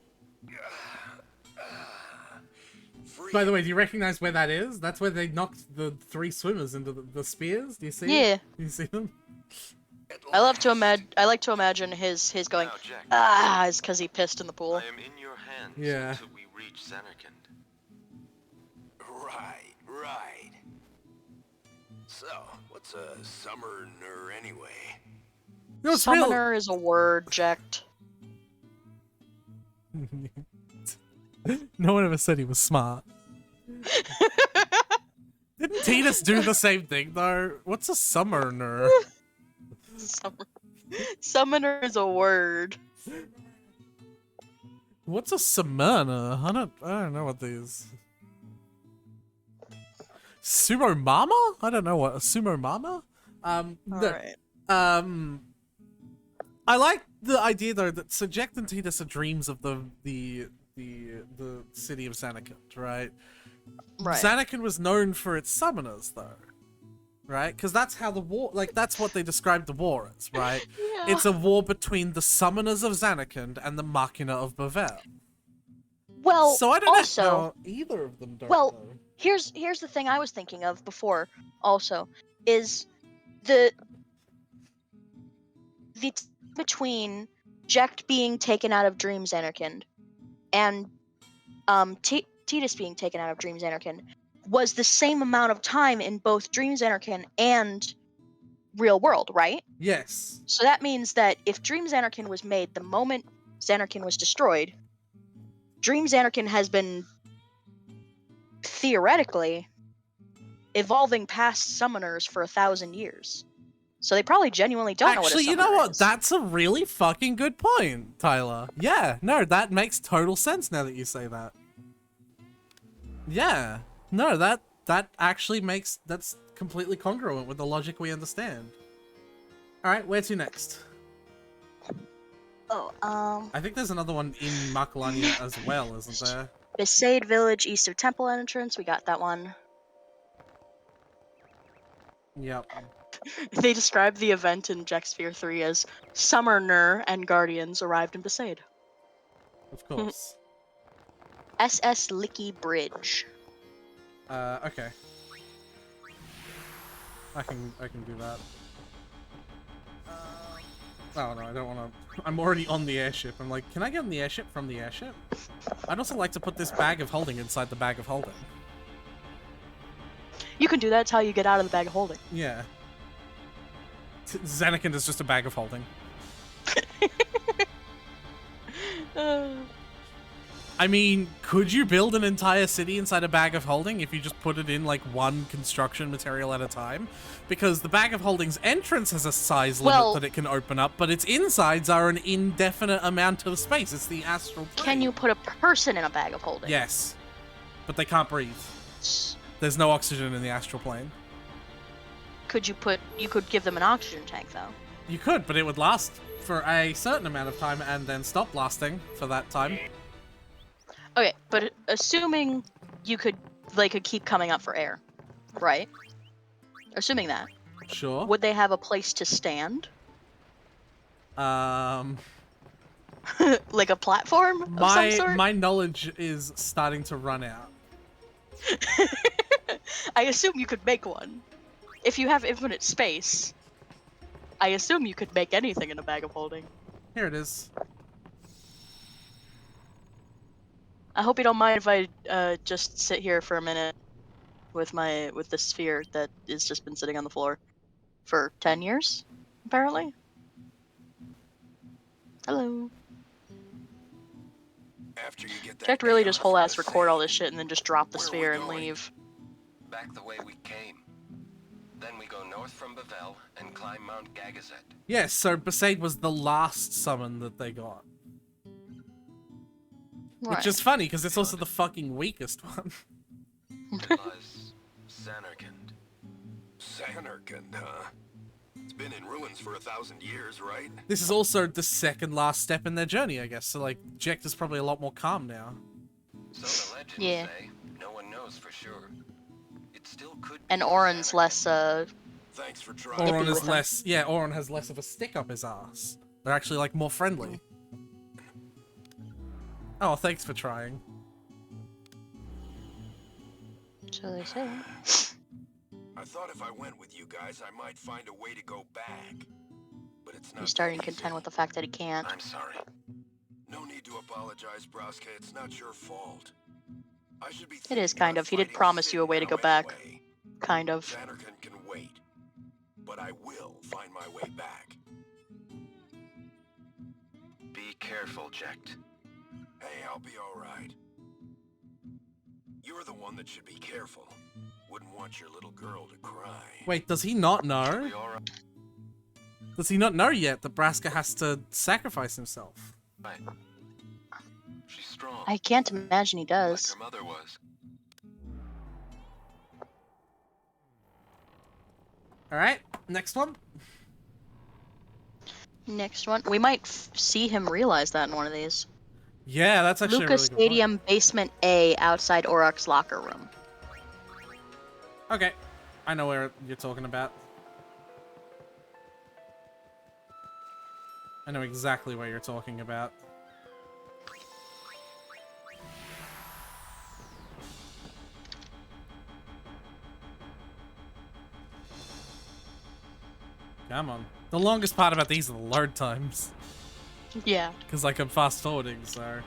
By the way, do you recognize where that is? That's where they knocked the 3 swimmers into the spears. Do you see? Yeah. Do you see them? I like to imagine his going, is because he pissed in the pool. I am in your hands Yeah. until we reach Zanarkand. Right. So, what's a summoner anyway? No, it's real. Summoner is a word, Jecht. No one ever said he was smart. Didn't Tidus do the same thing though? What's a summoner? Summoner is a word. What's a summoner? I don't know what these. Sumo mama? I don't know what a sumo mama. Alright. I like the idea though that Jecht and Tidus are dreams of the city of Zanarkand, right? Right. Zanarkand was known for its summoners though. Right? Because that's how the war, like, that's what they described the war as, right? Yeah. It's a war between the summoners of Zanarkand and the Machina of Bavel. Well, So I don't also, know how either of them don't well, know. here's the thing I was thinking of before. Also, is the between Jecht being taken out of Dream Zanarkand and Tidus being taken out of Dream Zanarkand was the same amount of time in both Dream Zanarkand and real world, right? Yes. So that means that if Dream Zanarkand was made the moment Zanarkand was destroyed, Dream Zanarkand has been theoretically evolving past summoners for 1,000 years. So they probably genuinely don't know what a Actually, you know summoner what? is. That's a really fucking good point, Tyler. Yeah, no, that makes total sense now that you say that. Yeah, no, that actually makes, that's completely congruent with the logic we understand. All right, where to next? Oh, I think there's another one in Makalania as well, isn't there? Besaid Village, east of Temple entrance. We got that one. Yep. They describe the event in Jacksphere 3 as Summoner and Guardians arrived in Besaid. Of course. SS Licky Bridge. Okay. I can do that. Oh no, I don't want to. I'm already on the airship. I'm like, can I get on the airship from the airship? I'd also like to put this bag of holding inside the bag of holding. You can do that. It's how you get out of the bag of holding. Yeah. Zanarkand is just a bag of holding. I mean, could you build an entire city inside a bag of holding if you just put it in like one construction material at a time? Because the bag of holding's entrance has a size limit that it can open up, but its insides are an indefinite amount of space. It's the astral plane. Can you put a person in a bag of holding? Yes. But they can't breathe. There's no oxygen in the astral plane. You could give them an oxygen tank though. You could, but it would last for a certain amount of time and then stop lasting for that time. Okay, but assuming they could keep coming up for air, right? Assuming that. Sure. Would they have a place to stand? Like a platform of some sort? My knowledge is starting to run out. I assume you could make one. If you have infinite space, I assume you could make anything in a bag of holding. Here it is. I hope you don't mind if I just sit here for a minute with the sphere that has just been sitting on the floor for 10 years, apparently. Hello. After you get that Jack really Aeon just whole ass from the record all Fae, this shit and then just drop the where are sphere we and going? leave. Back the way we came. Then we go north from Bavel and climb Mount Gagazet. Yes, so Besaid was the last summon that they got. Right. Which is funny, because it's also the fucking weakest one. Lies Zanarkand. Zanarkand, huh? It's been in ruins for 1,000 years, right? This is also the second last step in their journey, I guess. So, like, Jecht is probably a lot more calm now. So the legends say. No one knows for sure. It still could be. And Orin's less, Thanks for trying. Auron is less... Yeah, Auron has less of a stick up his ass. They're actually, like, more friendly. Oh, thanks for trying. So they say. I thought if I went with you guys, I might find a way to go back. But it's not. He's starting to contend with the fact that he can't. I'm sorry. No need to apologize, Broske. It's not your fault. I should be. It is kind of. He did promise you a way to go back. Kind of. Zanarkand can wait, but I will find my way back. Be careful, Jecht. Hey, I'll be all right. You're the one that should be careful. Wouldn't want your little girl to cry. Wait, does he not know? Does he not know yet that Braska has to sacrifice himself? Right. She's strong. I can't imagine he does. Like her mother was. Alright, next one. Next one. We might see him realize that in one of these. Yeah, that's actually Lucas a really good point. Stadium Basement A outside Auroch's locker room. Okay, I know where you're talking about. I know exactly what you're talking about. Come on. The longest part about these are the load times. Yeah. Because, like, I'm fast forwarding, so...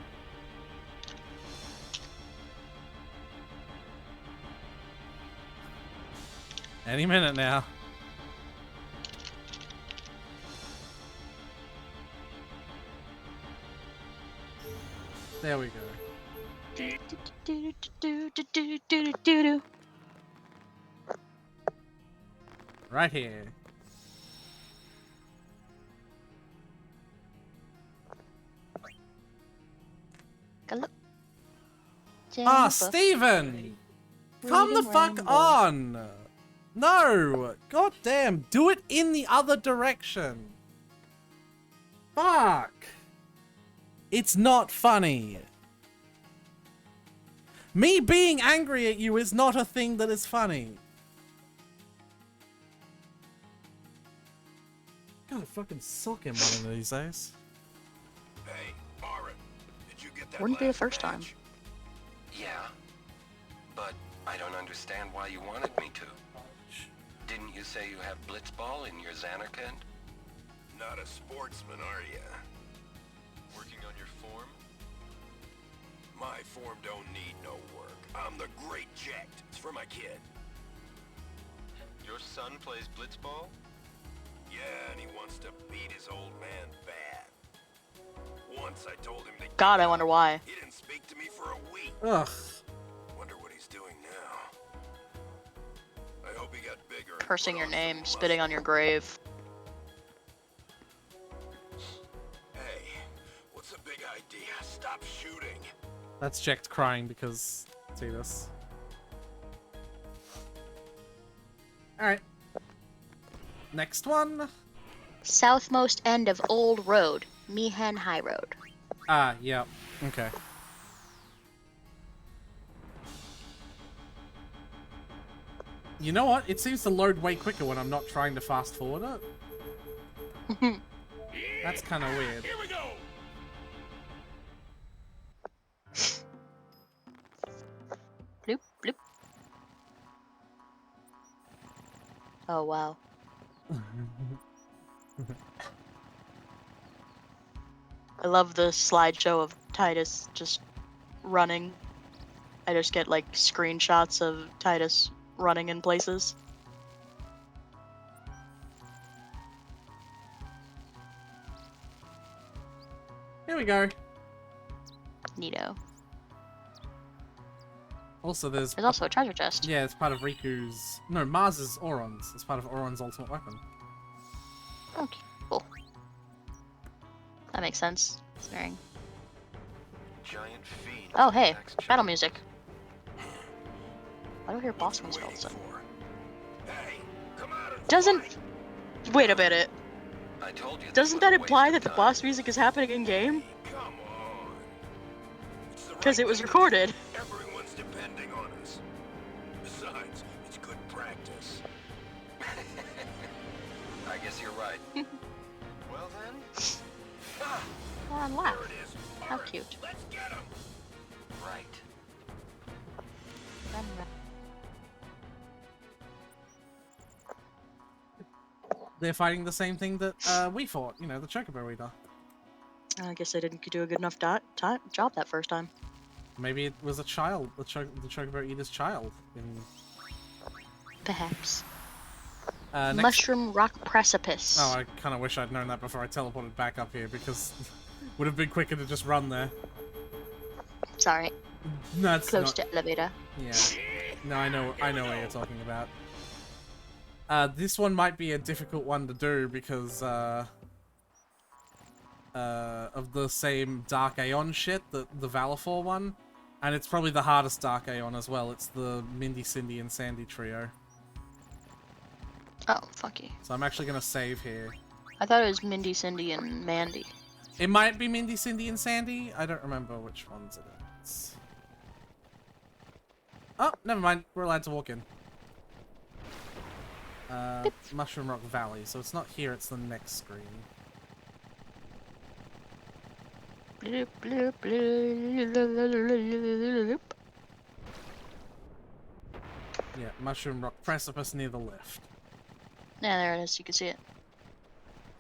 Any minute now. There we go. Right here. Jennifer. Steven! Come the Reading fuck Rainbow. on! No! God damn, do it in the other direction. Fuck! It's not funny. Me being angry at you is not a thing that is funny. Gotta fucking sock him one of these days. Hey, Aaron, did you get that Wouldn't be the last first time. match? Yeah, but I don't understand why you wanted me to. Didn't you say you have Blitzball in your Xanarkand? Not a sportsman, are ya? Working on your form? My form don't need no work. I'm the Great Jet. It's for my kid. Your son plays Blitzball? Yeah, and he wants to beat his old man bad. Once I told him to God, I wonder why. He didn't speak to me for a week. Ugh. Wonder what he's doing now. I hope he got bigger. and Cursing put your on name, some spitting on your grave. Hey, what's the big idea? Stop shooting. That's Jack crying because see this. Alright. Next one. Southmost end of Old Road, Mihan High Road. Ah, yeah. Okay. You know what? It seems to load way quicker when I'm not trying to fast forward it. That's kind of weird. Here we go. Bloop, bloop. Oh, wow. I love the slideshow of Titus just running. I just get like screenshots of Titus running in places. Here we go. Neato. Also, there's also a treasure chest. Yeah, it's part of Riku's. No, Mars's Auron's. It's part of Auron's ultimate weapon. Okay, cool. That makes sense. Considering. Giant fiend. Oh, hey, attacks battle giant- music. I don't hear boss music all of a sudden. Doesn't. Wait a minute. I told you. Doesn't that imply that the boss music is happening in game? Because it was recorded. Everyone's depending on us. Besides, it's good practice. I guess you're right. Well then. Oh, and laugh. How cute. Let's get him. Right. Run, run. They're fighting the same thing that we fought. You know, the Chocobo Eater. I guess I didn't do a good enough job that first time. Maybe it was a child, the Chocobo Eater's child. Perhaps. Next... Mushroom Rock Precipice. Oh, I kind of wish I'd known that before I teleported back up here, because it would have been quicker to just run there. Sorry. No, it's Close not... to elevator. Yeah. No, I know what you're talking about. This one might be a difficult one to do because of the same Dark Aeon shit, the Valifor one. And it's probably the hardest Dark Aeon as well. It's the Mindy, Cindy, and Sandy trio. Oh, fuck you. So I'm actually going to save here. I thought it was Mindy, Cindy, and Mandy. It might be Mindy, Cindy, and Sandy. I don't remember which ones it is. Oh, never mind. We're allowed to walk in. Mushroom Rock Valley. So it's not here, it's the next screen. Bloop, bloop, bloop. Yeah, Mushroom Rock Precipice near the left. Yeah, there it is. You can see it.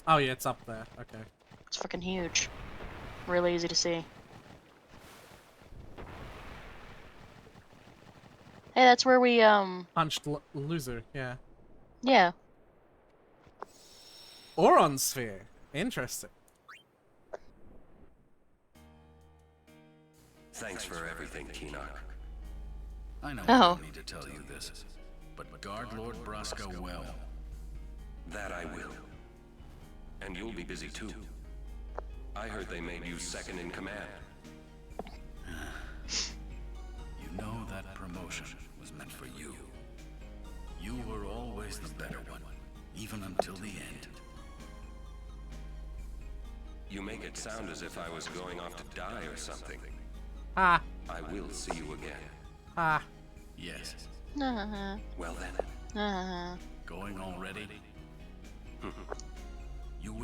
Oh yeah, it's up there. Okay. It's fucking huge. Really easy to see. Hey, that's where we, Punched Loser, yeah. Yeah. Auron Sphere. Interesting. Thanks for everything, Keenock. I know Oh. I don't need to tell you this, but guard Lord Brasco well. That I will. And you'll be busy too. I heard they made you second in command. that promotion was meant for you. You were always the better one, even until the end. You make it sound as if I was going off to die or something. Ah. I will see you again. Ah. Yes. Nah. Well then. Nah. Going already?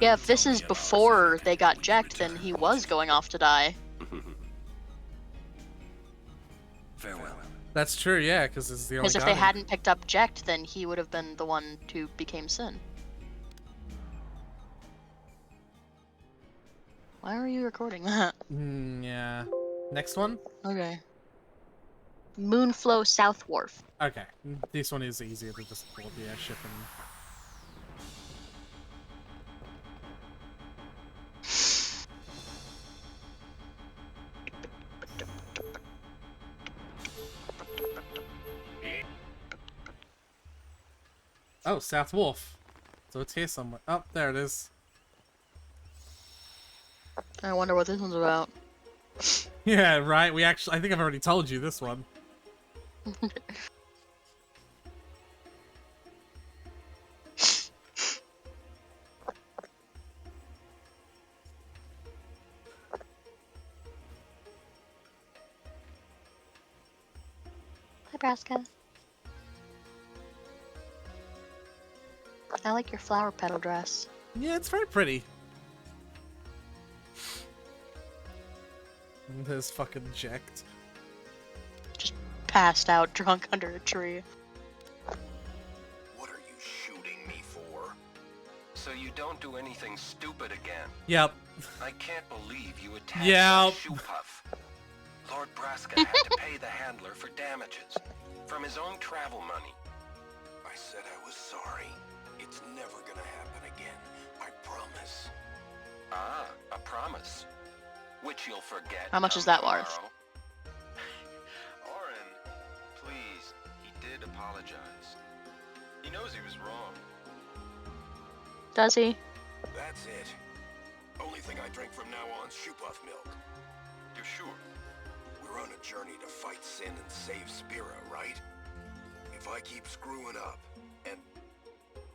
Yeah, if this is before they got Jecht, then he was going off to die. Farewell. That's true, yeah, because it's the only Because if they hadn't picked up Jecht, then he would have been the one who became Sin. Why are you recording that? Yeah. Next one? Okay. Moonflow South Wharf. Okay. This one is easier to just board the airship and... Oh, South Wharf. So it's here somewhere. Oh, there it is. I wonder what this one's about. Yeah, right. I think I've already told you this one. Hi, Braska. I like your flower petal dress. Yeah, it's very pretty. And there's fucking Jecht. Just passed out, drunk under a tree. What are you shooting me for? So you don't do anything stupid again. Yep. I can't believe you attacked Yep. that shoe puff. Lord Braska had to pay the handler for damages from his own travel money. I said I was sorry. It's never gonna happen again. I promise. Ah, a promise. Which you'll forget. How much is that worth? tomorrow. Orin, please. He did apologize. He knows he was wrong. Does he? That's it. Only thing I drink from now on's shoe puff milk. You're sure? We're on a journey to fight Sin and save Spira, right? If I keep screwing up and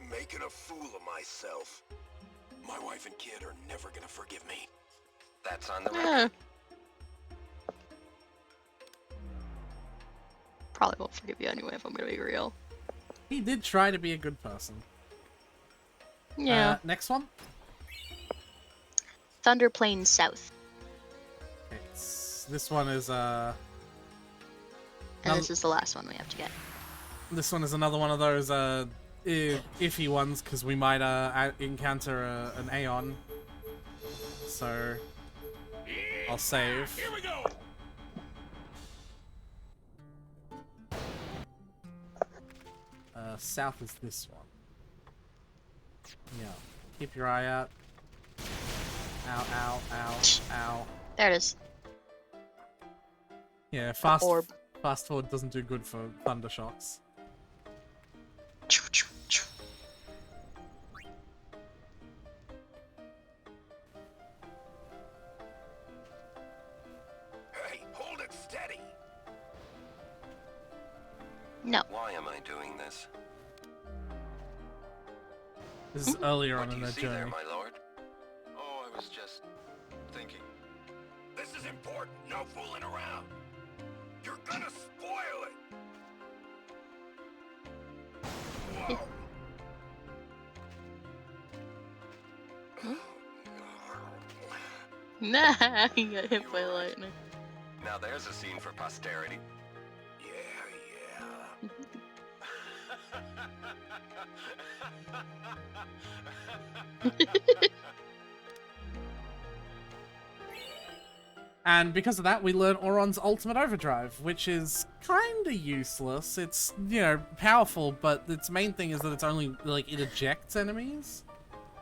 making a fool of myself, my wife and kid are never gonna forgive me. That's on the record. Probably won't forgive you anyway if I'm gonna be real. He did try to be a good person. Yeah. Next one? Thunder Plains South. This one is, And this is the last one we have to get. This one is another one of those, iffy ones, because we might, encounter an Aeon. So... I'll save. Here we go. South is this one. Yeah. Keep your eye out. Ow, ow, ow, ow. There it is. Yeah, fast forward doesn't do good for thunder shocks. Hey, hold it steady. No. Why am I doing this? This is earlier on What in do you their see journey. there, my lord? Oh, I was just thinking. This is important. No fooling around. You're gonna spoil it. Whoa. Nah, he got hit by lightning. Now there's a scene for posterity. And because of that, we learn Auron's ultimate overdrive, which is kinda useless. It's, you know, powerful, but its main thing is that it's only, like, it ejects enemies.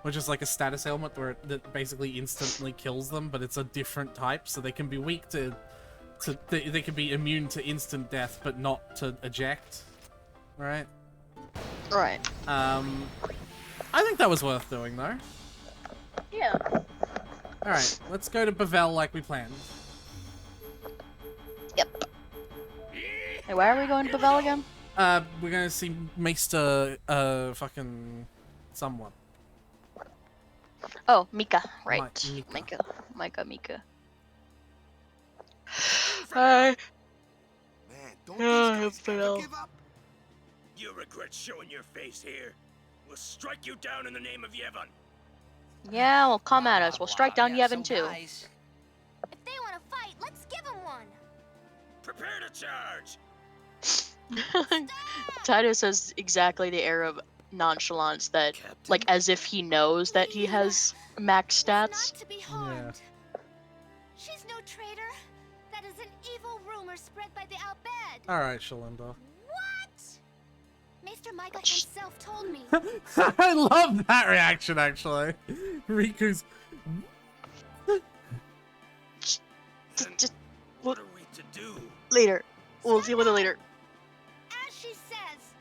Which is like a status ailment where that basically instantly kills them, but it's a different type, so they can be weak they can be immune to instant death, but not to eject. Right? Right. I think that was worth doing, though. Yeah. Alright, let's go to Bevelle like we planned. Yep. Hey, why are we going to Bavel again? We're gonna see Maester, fucking someone. Oh, Mika, right. Mika. Mika. Hi. Don't these guys ever Bavel. give up? You regret showing your face here. We'll strike you down in the name of Yevon. Yeah, well, come at us. We'll strike down Yevon too. If they want to fight, let's give them one. Prepare to charge. Titus has exactly the air of nonchalance that, like, as if he knows that he has max stats. To be harmed. She's no traitor. That is an evil rumor spread by the Al Bhed. Alright, Shalinda. What? Maester Micah himself told me. I love that reaction, actually. Riku's... Just What are we to do? later. We'll deal with it later. As she says.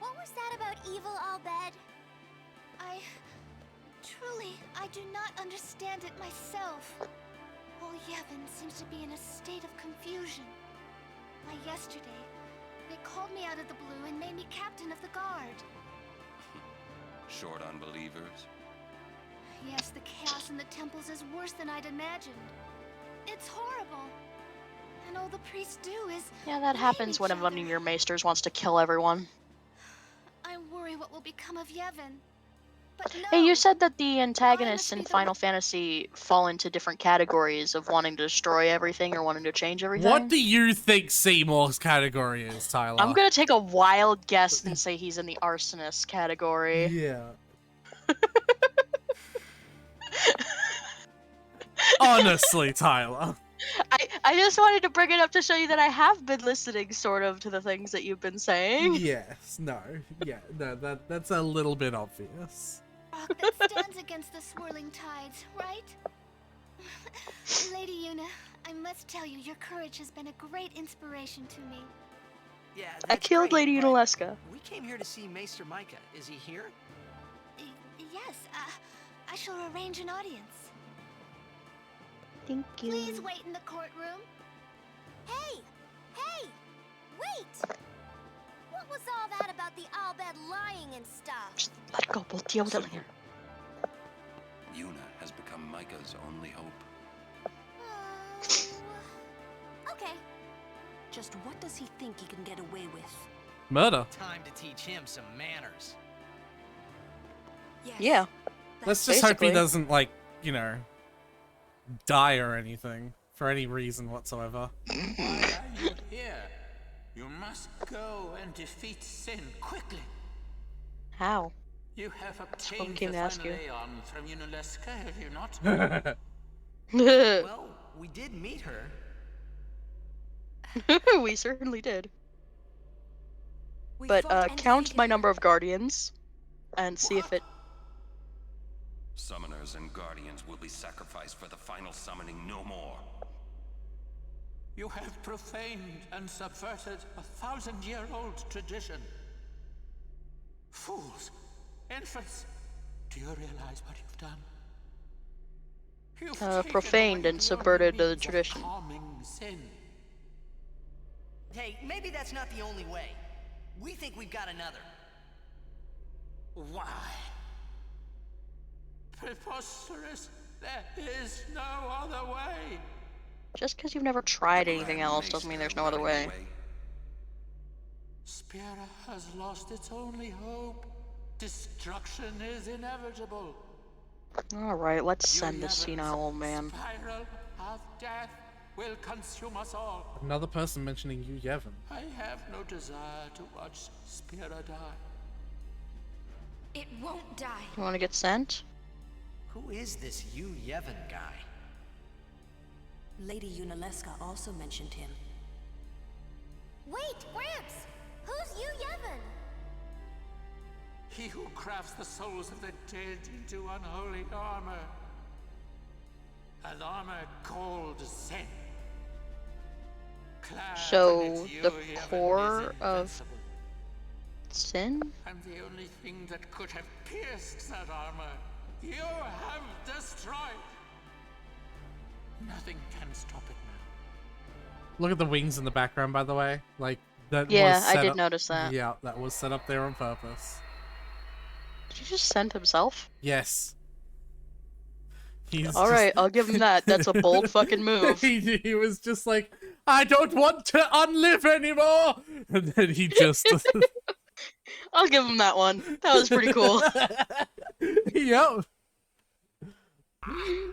What was that about evil Al Bhed? I do not understand it myself. All Yevon seems to be in a state of confusion. Yesterday, they called me out of the blue and made me captain of the guard. Short on believers? Yes, the chaos in the temples is worse than I'd imagined. It's horrible. And all the priests do is... Yeah, that happens when one of your maesters wants to kill everyone. I worry what will become of Yevon. But no, Hey, you said that the antagonists in Final Fantasy fall into different categories of wanting to destroy everything or wanting to change everything. What do you think Seymour's category is, Tyler? I'm gonna take a wild guess and say he's in the arsonist category. Yeah. Honestly, Tyler. I just wanted to bring it up to show you that I have been listening, sort of, to the things that you've been saying. Yes, no, that's a little bit obvious. rock that stands against the swirling tides, right? Lady Yuna, I must tell you, your courage has been a great inspiration to me. Yeah, I that's killed great, Lady but Yunalesca. We came here to see Maester Micah. Is he here? Yes, I shall arrange an audience. Thank you. Please wait in the courtroom. Hey! Hey! Wait! What was all that about the Al Bhed lying and stuff? Just let it go. We'll deal with it later. Yuna has become Micah's only hope. Okay. Just what does he think he can get away with? Murder. Time to teach him some manners. Yes. Yeah. Let's just hope Basically. he doesn't, like, you know, die or anything for any reason whatsoever. Why are you here? You must go and defeat sin quickly. How? You have what obtained came the to ask final you. Aeon from Yunalesca, have you not? Well, we did meet her. We certainly did. We But fought and count defeated my her. number of guardians and see if it. Summoners and guardians will be sacrificed for the final summoning no more. You have profaned and subverted a 1,000-year-old tradition. Fools! Infants! Do you realize what you've done? You've taken Profaned away and the subverted only the means of tradition. calming sin. Hey, maybe that's not the only way. We think we've got another. Why? Preposterous! There is no other way! Just because you've never tried anything else doesn't mean there's no other way. Spira has lost its only hope. Destruction is inevitable. Alright, let's send this senile old man. Spiral of death will consume us all. Another person mentioning you, Yevon. I have no desire to watch Spira die. It won't die. You want to get sent? Who is this Yu Yevon guy? Lady Yunalesca also mentioned him. Wait, Gramps! Who's you, Yevon? He who crafts the souls of the dead into unholy armor. An armor called Zen. Clad So, in its the Yu Yevon core is of invincible. sin? And the only thing that could have pierced that armor, you have destroyed. Nothing can stop it Look at the wings in the background, by the way. Like that. Yeah, was I set did up- notice that. Yeah, that was set up there on purpose. Did he just send himself? Yes. He's All right, I'll give him that. That's a bold fucking move. he was just like, I don't want to unlive anymore, and then he just. I'll give him that one. That was pretty cool. Yep.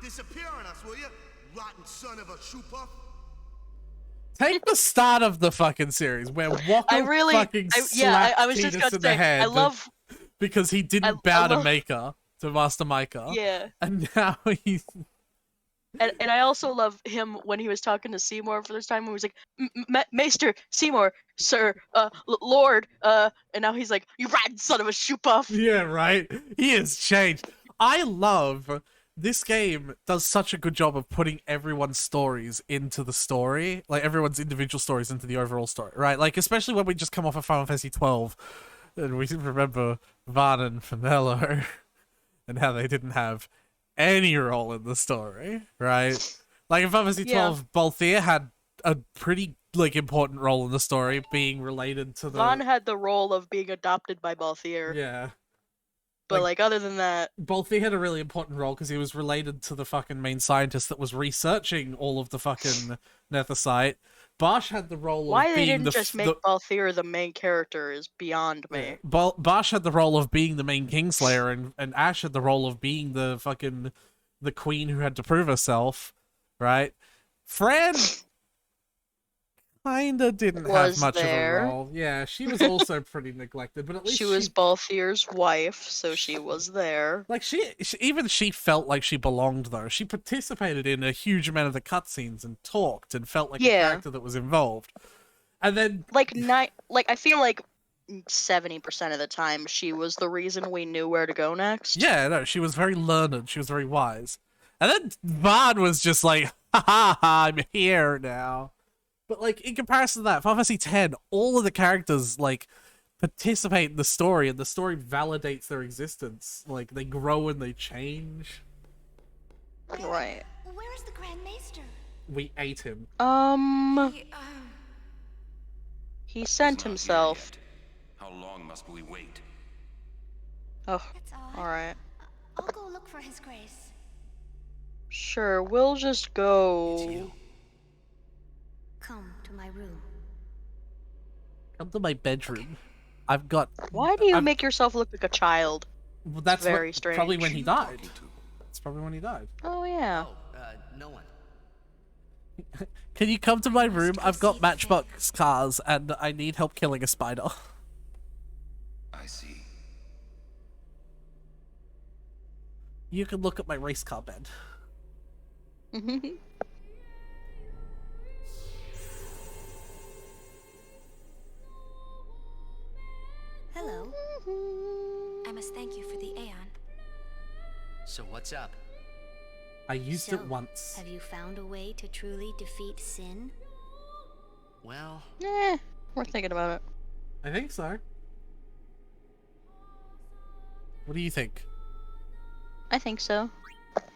Disappear on us, will you? Rotten son of a shoe puff. Take the start of the fucking series where Walker fucking slapped I was just Tidus gonna in the say, head I love. because he didn't bow to love- Maker, to Master Micah. Yeah. And now he's. And I also love him when he was talking to Seymour for this time. When he was like, Maester Seymour, sir, Lord, and now he's like, you rotten son of a shoe puff. Yeah, right. He has changed. I love this game. Does such a good job of putting everyone's stories into the story, like everyone's individual stories into the overall story, right? Like especially when we just come off of Final Fantasy 12, and we remember Van and Finello, and how they didn't have any role in the story, right? Like in Final Fantasy 12, Balthier had a pretty like important role in the story, being related to the. Vaughn had the role of being adopted by Balthier. Yeah. But like other than that, Balthier had a really important role because he was related to the fucking main scientist that was researching all of the fucking Nethersite. Bash had the role why of they being didn't the just make Balthier the main character is beyond me. Bash had the role of being the main Kingslayer, and Ash had the role of being the fucking the queen who had to prove herself, right? Fran kinda didn't have much there. of a role. Yeah, she was also pretty neglected, but at least She was Balthier's wife, so she was there. Like even she felt like she belonged though. She participated in a huge amount of the cutscenes and talked and felt like a character that was involved. And then like I feel like 70% of the time she was the reason we knew where to go next. yeah, no, she was very learned. She was very wise. And then Vaughn was just like, ha ha ha, I'm here now. But like in comparison to that, Final Fantasy X, all of the characters like participate in the story, and the story validates their existence. Like they grow and they change. Right. Where is the Grand Maester? We ate him. He sent himself. How long must we wait? Oh, all right. I'll go look for His Grace. Sure, we'll just go. Come to my room. Come to my bedroom. I've got. Why do you make yourself look like a child? Well, that's very strange. Probably when he died. That's probably when he died. Oh yeah. No one. Can you come to my room? I've got Matchbox cars and I need help killing a spider. I see. You can look at my race car bed. Hello. I must thank you for the Aeon. So what's up? I used it once. Have you found a way to truly defeat sin? Well, we're thinking about it. I think so. What do you think? I think so.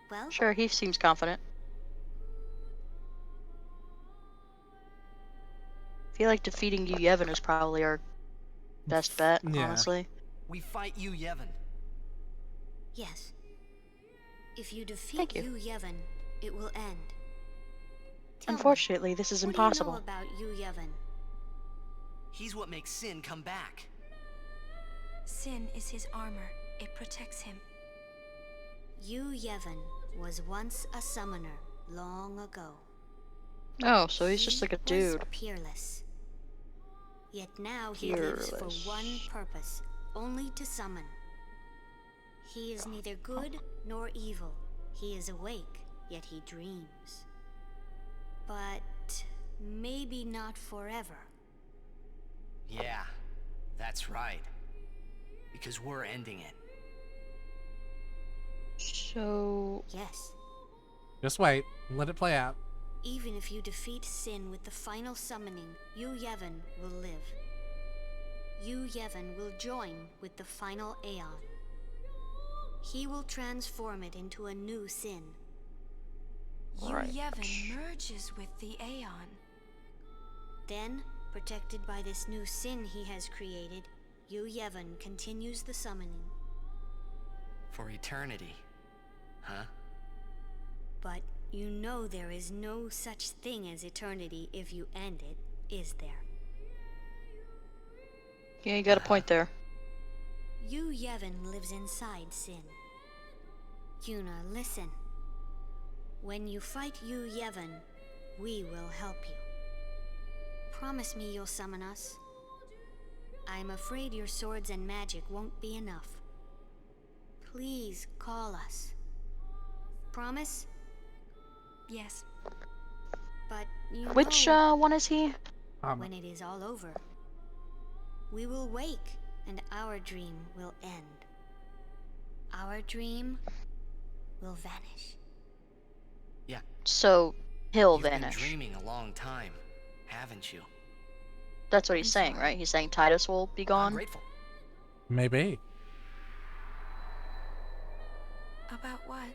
Well, sure, he seems confident. I feel like defeating Yu Yevon is probably our best bet, honestly. We fight Yu Yevon. Yes. If you defeat Yu Yevon, it will end. Unfortunately, this is impossible. What do you know about Yu Yevon? He's what makes Sin come back. Sin is his armor. It protects him. Yu Yevon was once a summoner long ago. Oh, so he's just like a He was dude. peerless. Yet now he lives for Peerless. one purpose, only to summon. He is neither good nor evil. He is awake, yet he dreams. But maybe not forever. Yeah, that's right. Because we're ending it. So... Yes. Just wait. Let it play out. Even if you defeat Sin with the final summoning, Yu Yevon will live. Yu Yevon will join with the final Aeon. He will transform it into a new Sin. Yu Yevon merges with the Aeon. then, protected by this new sin he has created, Yu Yevon continues the summoning. For eternity. Huh? But you know there is no such thing as eternity if you end it, is there? Yeah, you got a point there. Yu Yevon lives inside Sin. Yuna, listen. When you fight Yu Yevon, we will help you. Promise me you'll summon us. I'm afraid your swords and magic won't be enough. Please call us. Promise? Yes. But you Which know, one is he? when it is all over, we will wake and our dream will end. Our dream will vanish. Yeah. So he'll You've vanish. been dreaming a long time, haven't you? That's what he's saying, right? He's saying Titus will be gone. I'm grateful. Maybe. About what?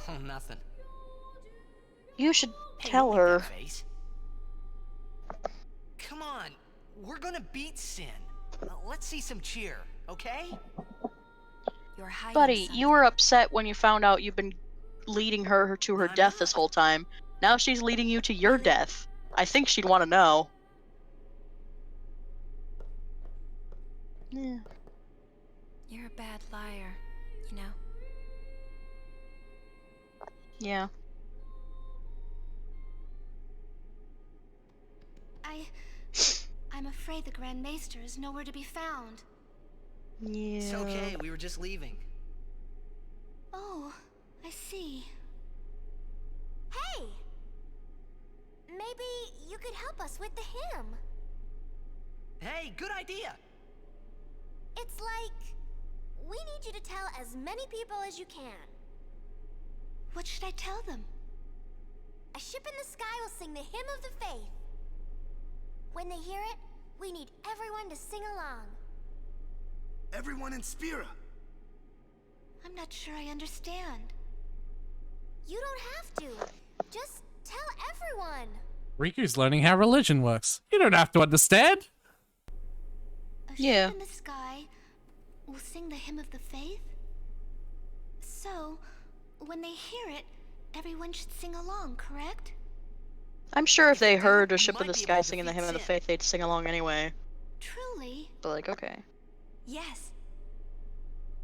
Oh, nothing. You should Hey, tell look at her. that face. Come on, we're gonna beat Sin. Let's see some cheer, okay? You're hiding Buddy, something. you were upset when you found out you've been leading her to her death this whole time. Now she's leading you to your death. I think she'd want to know. Yeah. You're a bad liar, you know? Yeah. I'm afraid the Grand Maester is nowhere to be found. Yeah. It's okay, we were just leaving. Oh, I see. Hey! Maybe you could help us with the hymn. Hey, good idea! It's like, we need you to tell as many people as you can. What should I tell them? A ship in the sky will sing the hymn of the faith. When they hear it, we need everyone to sing along. Everyone in Spira. I'm not sure I understand. You don't have to. Just tell everyone. Riku's learning how religion works. You don't have to understand. A Yeah. ship in the sky will sing the hymn of the faith? So, when they hear it, everyone should sing along, correct? I'm sure if they heard a ship might in the be able sky to singing the defeat hymn of the Sin. faith, they'd sing along anyway. Truly? But like, okay. Yes.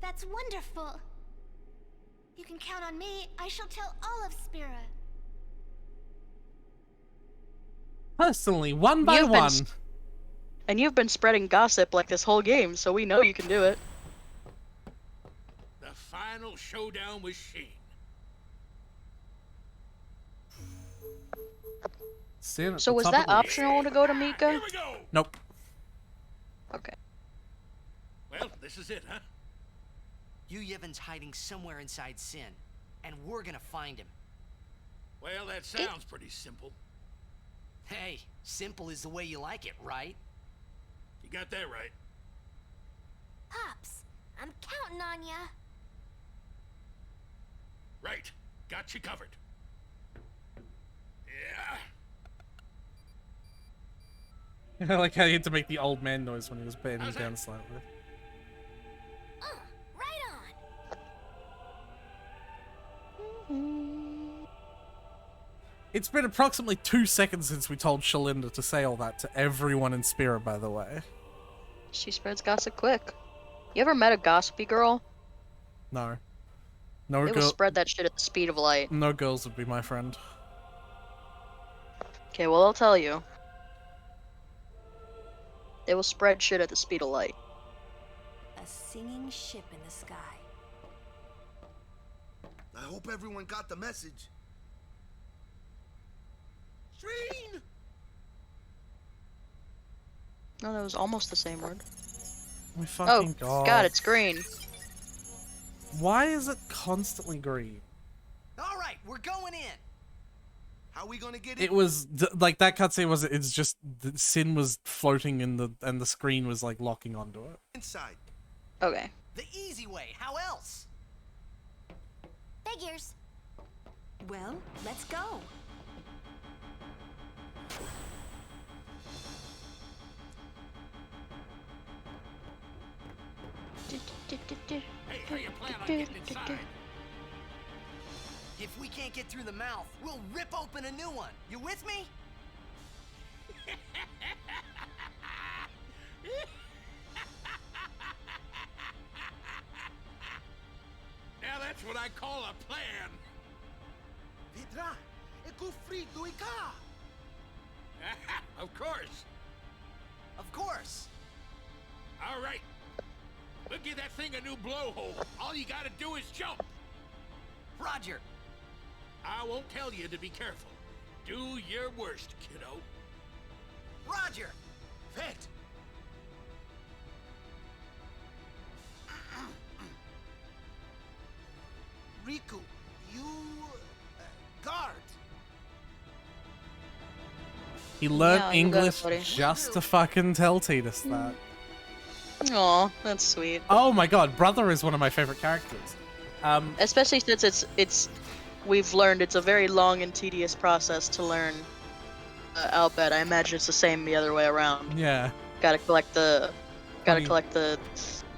That's wonderful. You can count on me. I shall tell all of Spira. Personally, one by You've been one. And you've been spreading gossip like this whole game, so we know you can do it. The final showdown with Sheen. Sin at So the was top that of the list. optional to go to Mika? Here we go! Nope. Okay. Well, this is it, huh? Yu Yevon's hiding somewhere inside Sin, and we're gonna find him. Well, that sounds pretty simple. Hey, simple is the way you like it, right? You got that right. Pops, I'm counting on ya. Right. Got you covered. Yeah. I like how he had to make the old man noise when he was bending How's down that? slightly. Right on. It's been approximately 2 seconds since we told Shalinda to say all that to everyone in Spira, by the way. She spreads gossip quick. You ever met a gossipy girl? No. No They will girl. spread that shit at the speed of light. No girls would be my friend. Okay, well, I'll tell you. They will spread shit at the speed of light. A singing ship in the sky. I hope everyone got the message. Sheen! No, that was almost the same word. Oh my fucking Oh, God, it's green. Why is it constantly green? All right, we're going in. How we gonna get It was like that cutscene was. It's just the Sin was floating in the and the screen was like locking onto it. inside? Okay. The easy way, how else? Figures. Well, let's go. Hey, how you plan on getting inside? If we can't get through the mouth, we'll rip open a new one. You with me? Now that's what I call a plan. Vidra, e gufrito i ka. Of course. Of course. All right. We'll give that thing a new blowhole. All you gotta do is jump. Roger. I won't tell you to be careful. Do your worst, kiddo. Roger. Vet. Riku, you guard. He learned Yeah, you got it, English buddy. just to fucking tell Tidus that. Aw, that's sweet. Oh my god, Brother is one of my favorite characters. Especially since we've learned it's a very long and tedious process to learn Alphabet. I imagine it's the same the other way around. Yeah. Gotta collect the 20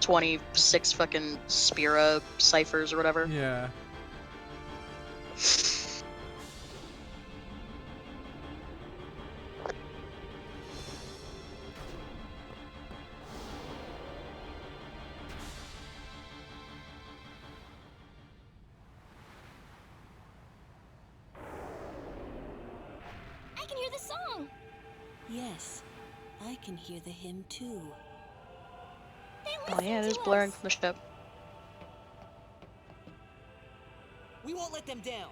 26 fucking Spira ciphers or whatever. Yeah. I can hear the song. Yes, I can hear the hymn too. Oh yeah, it is blaring from the ship. We won't let them down.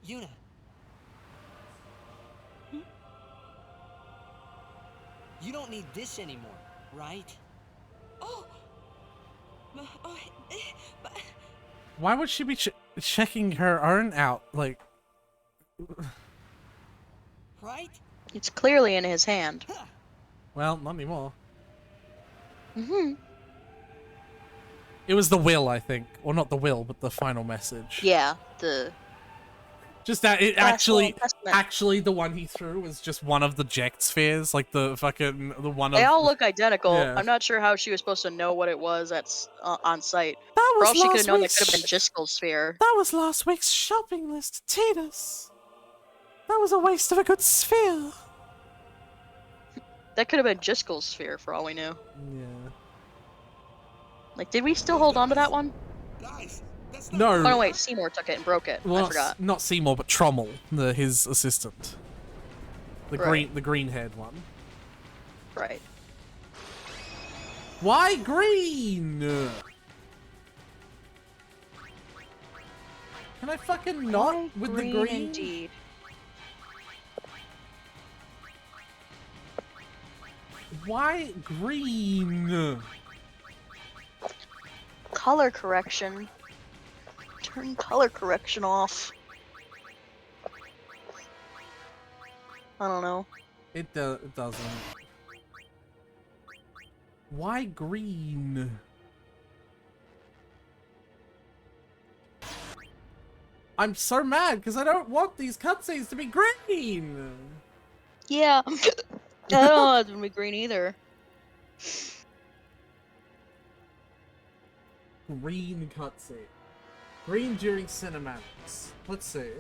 Yuna. You don't need this anymore, right? Oh. Why would she be checking her urn out? Like, right? It's clearly in his hand. well, not anymore. Mm-hmm. It was the will, I think. Or not the will, but the final message. Yeah, the... Just that it Last will actually, and testament. actually the one he threw was just one of the Ject spheres. Like the one of... They all look identical. Yeah. I'm not sure how she was supposed to know what it was on site. That For was all she could last have known, that week's could have been Jiskel's sphere. That was last week's shopping list, Tidus. That was a waste of a good sphere. That could have been Jiskel's sphere, for all we knew. Yeah. Like, did we still hold on to that one? No. Oh, no, wait, Seymour took it and broke it. Well, I forgot. not Seymour, but Trommel, his assistant. The Right. green-haired one. Right. Why green? Can I fucking not with the green? Indeed. Why green? Color correction. Turn color correction off. I don't know. It doesn't. Why green? I'm so mad because I don't want these cutscenes to be green. Yeah. I don't want it to be green either. Green cutscene. Green during cinematics. Let's see.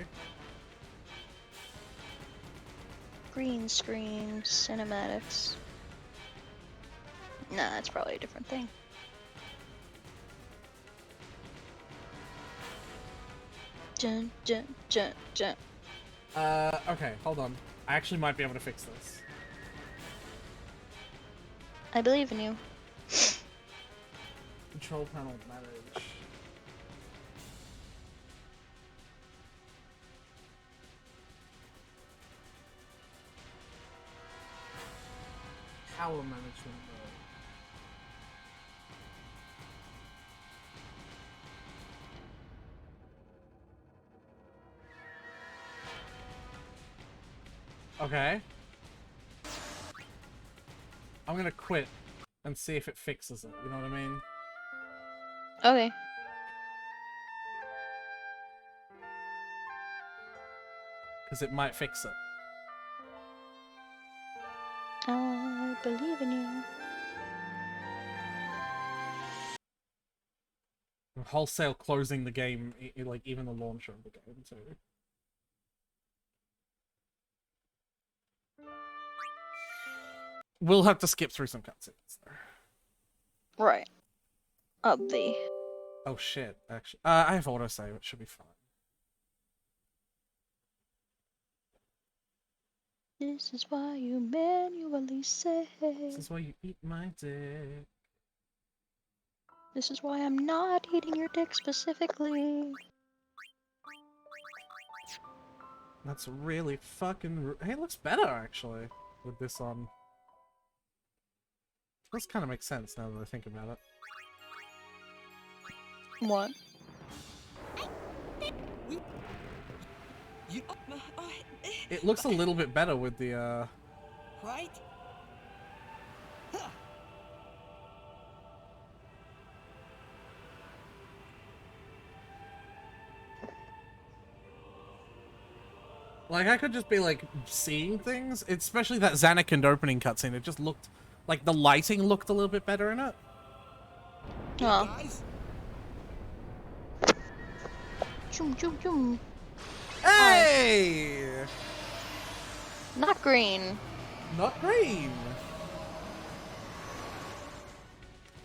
Green screen cinematics. Nah, that's probably a different thing. Dun, dun, dun, dun. Okay, hold on. I actually might be able to fix this. I believe in you. Control panel manage. Power management mode. Okay. I'm gonna quit and see if it fixes it, you know what I mean? Okay. Because it might fix it. I believe in you. Wholesale closing the game, like even the launcher of the game too. We'll have to skip through some cutscenes there. Right. Up the. Oh shit, actually. I have autosave, it should be fine. This is why you manually say. This is why you eat my dick. This is why I'm not eating your dick specifically. That's really fucking... Hey, it looks better, actually, with this on. This kind of makes sense now that I think about it. What? It looks a little bit better with the, Right? Like, I could just be, like, seeing things. Especially that Zanarkand opening cutscene. It just looked... Like, the lighting looked a little bit better in it. Oh. Choom, choom, choom. Hey! Not green. Not green.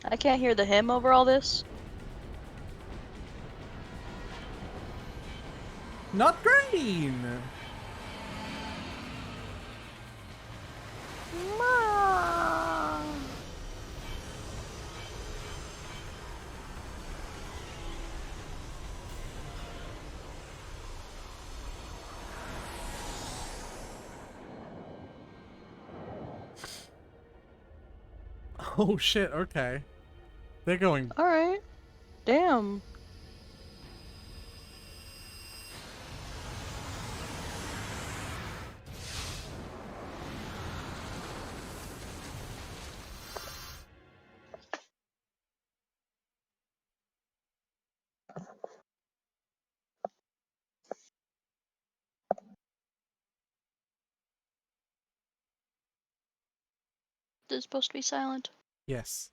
I can't hear the hymn over all this. Not green. Mom. Oh shit, okay. They're going... Alright. Damn. This is supposed to be silent. Yes.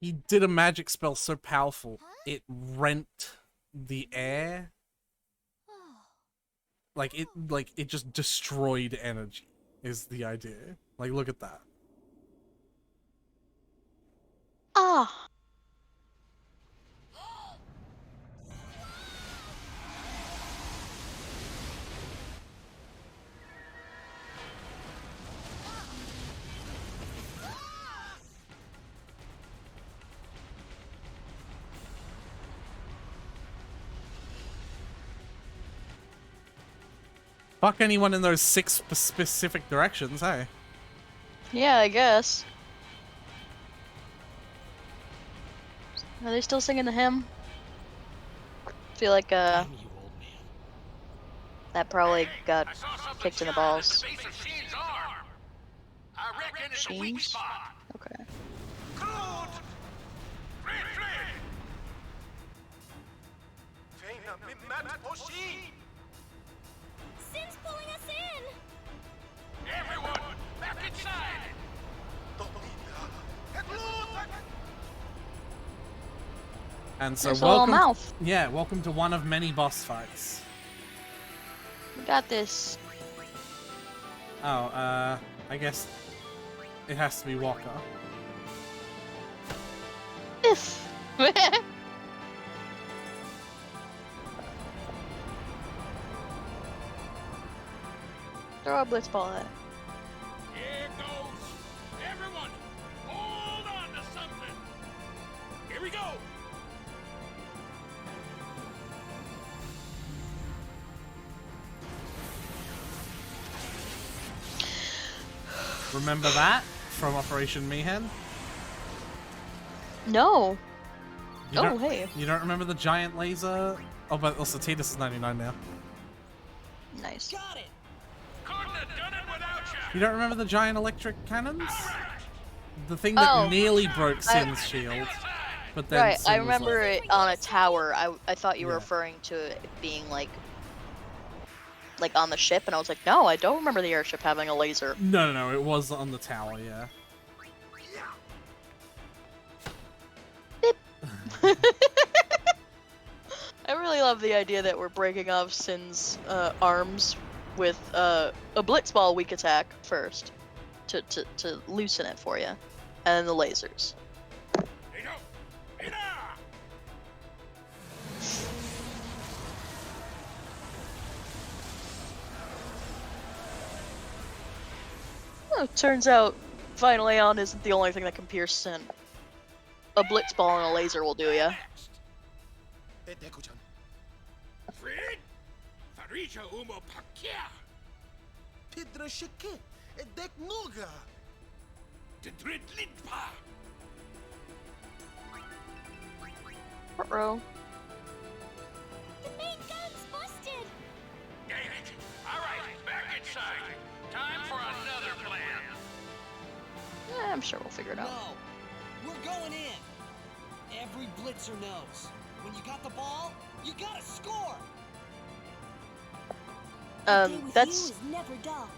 He did a magic spell so powerful, it rent the air. Like it just destroyed energy, is the idea. Like, look at that. Ah. Fuck anyone in those 6 specific directions, hey? Yeah, I guess. Are they still singing the hymn? I feel like, that probably got kicked in the balls. Sheens? Okay. Sin's pulling us in! Everyone, back inside! And so There's a little welcome... mouth. Yeah, welcome to one of many boss fights. We got this. Oh, I guess it has to be Walker. If. Throw a blitz ball at it. Here goes! Everyone, hold on to something! Here we go! Remember that from Operation Mayhem? No. You Oh, don't- hey. You don't remember the giant laser Oh, but also Tidus is 99 now. Nice. Got it. Couldn't have done it without you. You don't remember the giant electric cannons? The thing that nearly broke Sin's shield. But then Right, Sin I was remember like, it on a tower. I thought you were Yeah. referring to it being like on the ship, and I was like, no, I don't remember the airship having a laser. No, it was on the tower, yeah. I really love the idea that we're breaking off Sin's arms with a blitzball weak attack first to loosen it for you, and then the lasers. Well, it turns out Final Aeon isn't the only thing that can pierce Sin. A blitzball and a laser will do ya. Fred? Farisha umo pakia. Pidra shike. Edek nuga. Tedrit litpa. Uh-oh. The main gun's busted. Dang it. All right, back inside. Time for another plan. I'm sure we'll figure it out. No, we're going in. Every blitzer knows. When you got the ball, you gotta score. That's You is never dull.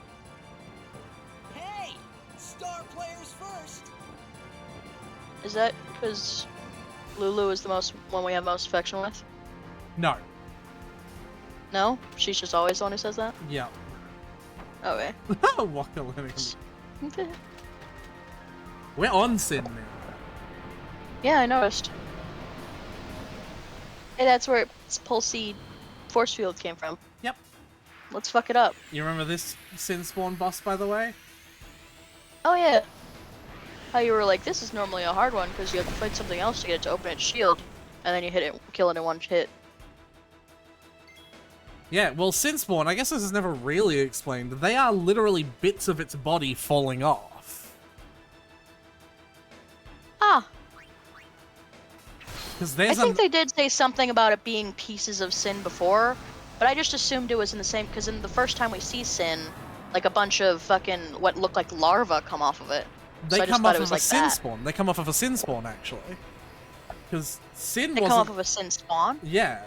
Hey, star players first. is that because Lulu is the one we have most affection with? No. No, she's just always the one who says that. Yeah. Okay. Waka Linux. We're on Sin now. Yeah, I noticed. Hey, that's where Pulsey force field came from. Yep. Let's fuck it up. You remember this Sin spawn boss, by the way? Oh yeah. How you were like, this is normally a hard one because you have to fight something else to get it to open its shield, and then you hit it, kill it in one hit. Yeah, well, Sin spawn, I guess this is never really explained. They are literally bits of its body falling off. Ah. Because I there's think they did say something about it being pieces of Sin before, but I just assumed it was in the same, because in the first time we see Sin, like a bunch of fucking what look like larvae come off of it. They So I just come thought off it of was a like Sin that. spawn. They come off of a Sin spawn, actually. Because Sin They wasn't... come off of a Sin spawn? Yeah.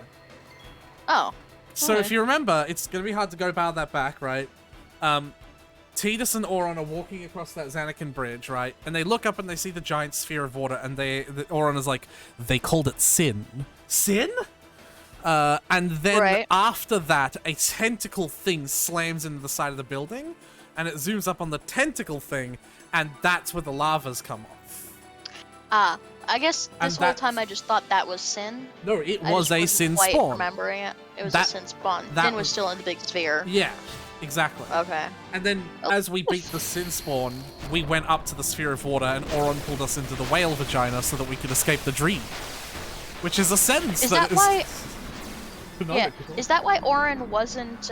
Oh. So okay. if you remember, it's going to be hard to go about that back, right? Tidus and Auron are walking across that Xanakin bridge, right? And they look up and they see the giant sphere of water, and Auron is like, they called it Sin. Sin? And then after that, a tentacle thing slams into the side of the building, and it zooms up on the tentacle thing, and that's where the lavas come off. Ah, I guess And this whole that's- time I just thought that was Sin. No, it I was just a wasn't Sin quite spawn. remembering it. It was That- a Sin spawn. that Sin was was- still in the big sphere. Yeah, exactly. Okay. And then, as we beat the Sin spawn, we went up to the sphere of water, and Auron pulled us into the whale vagina so that we could escape the dream. Which is a sentence Is that why? Yeah. canonical. Is that why Auron wasn't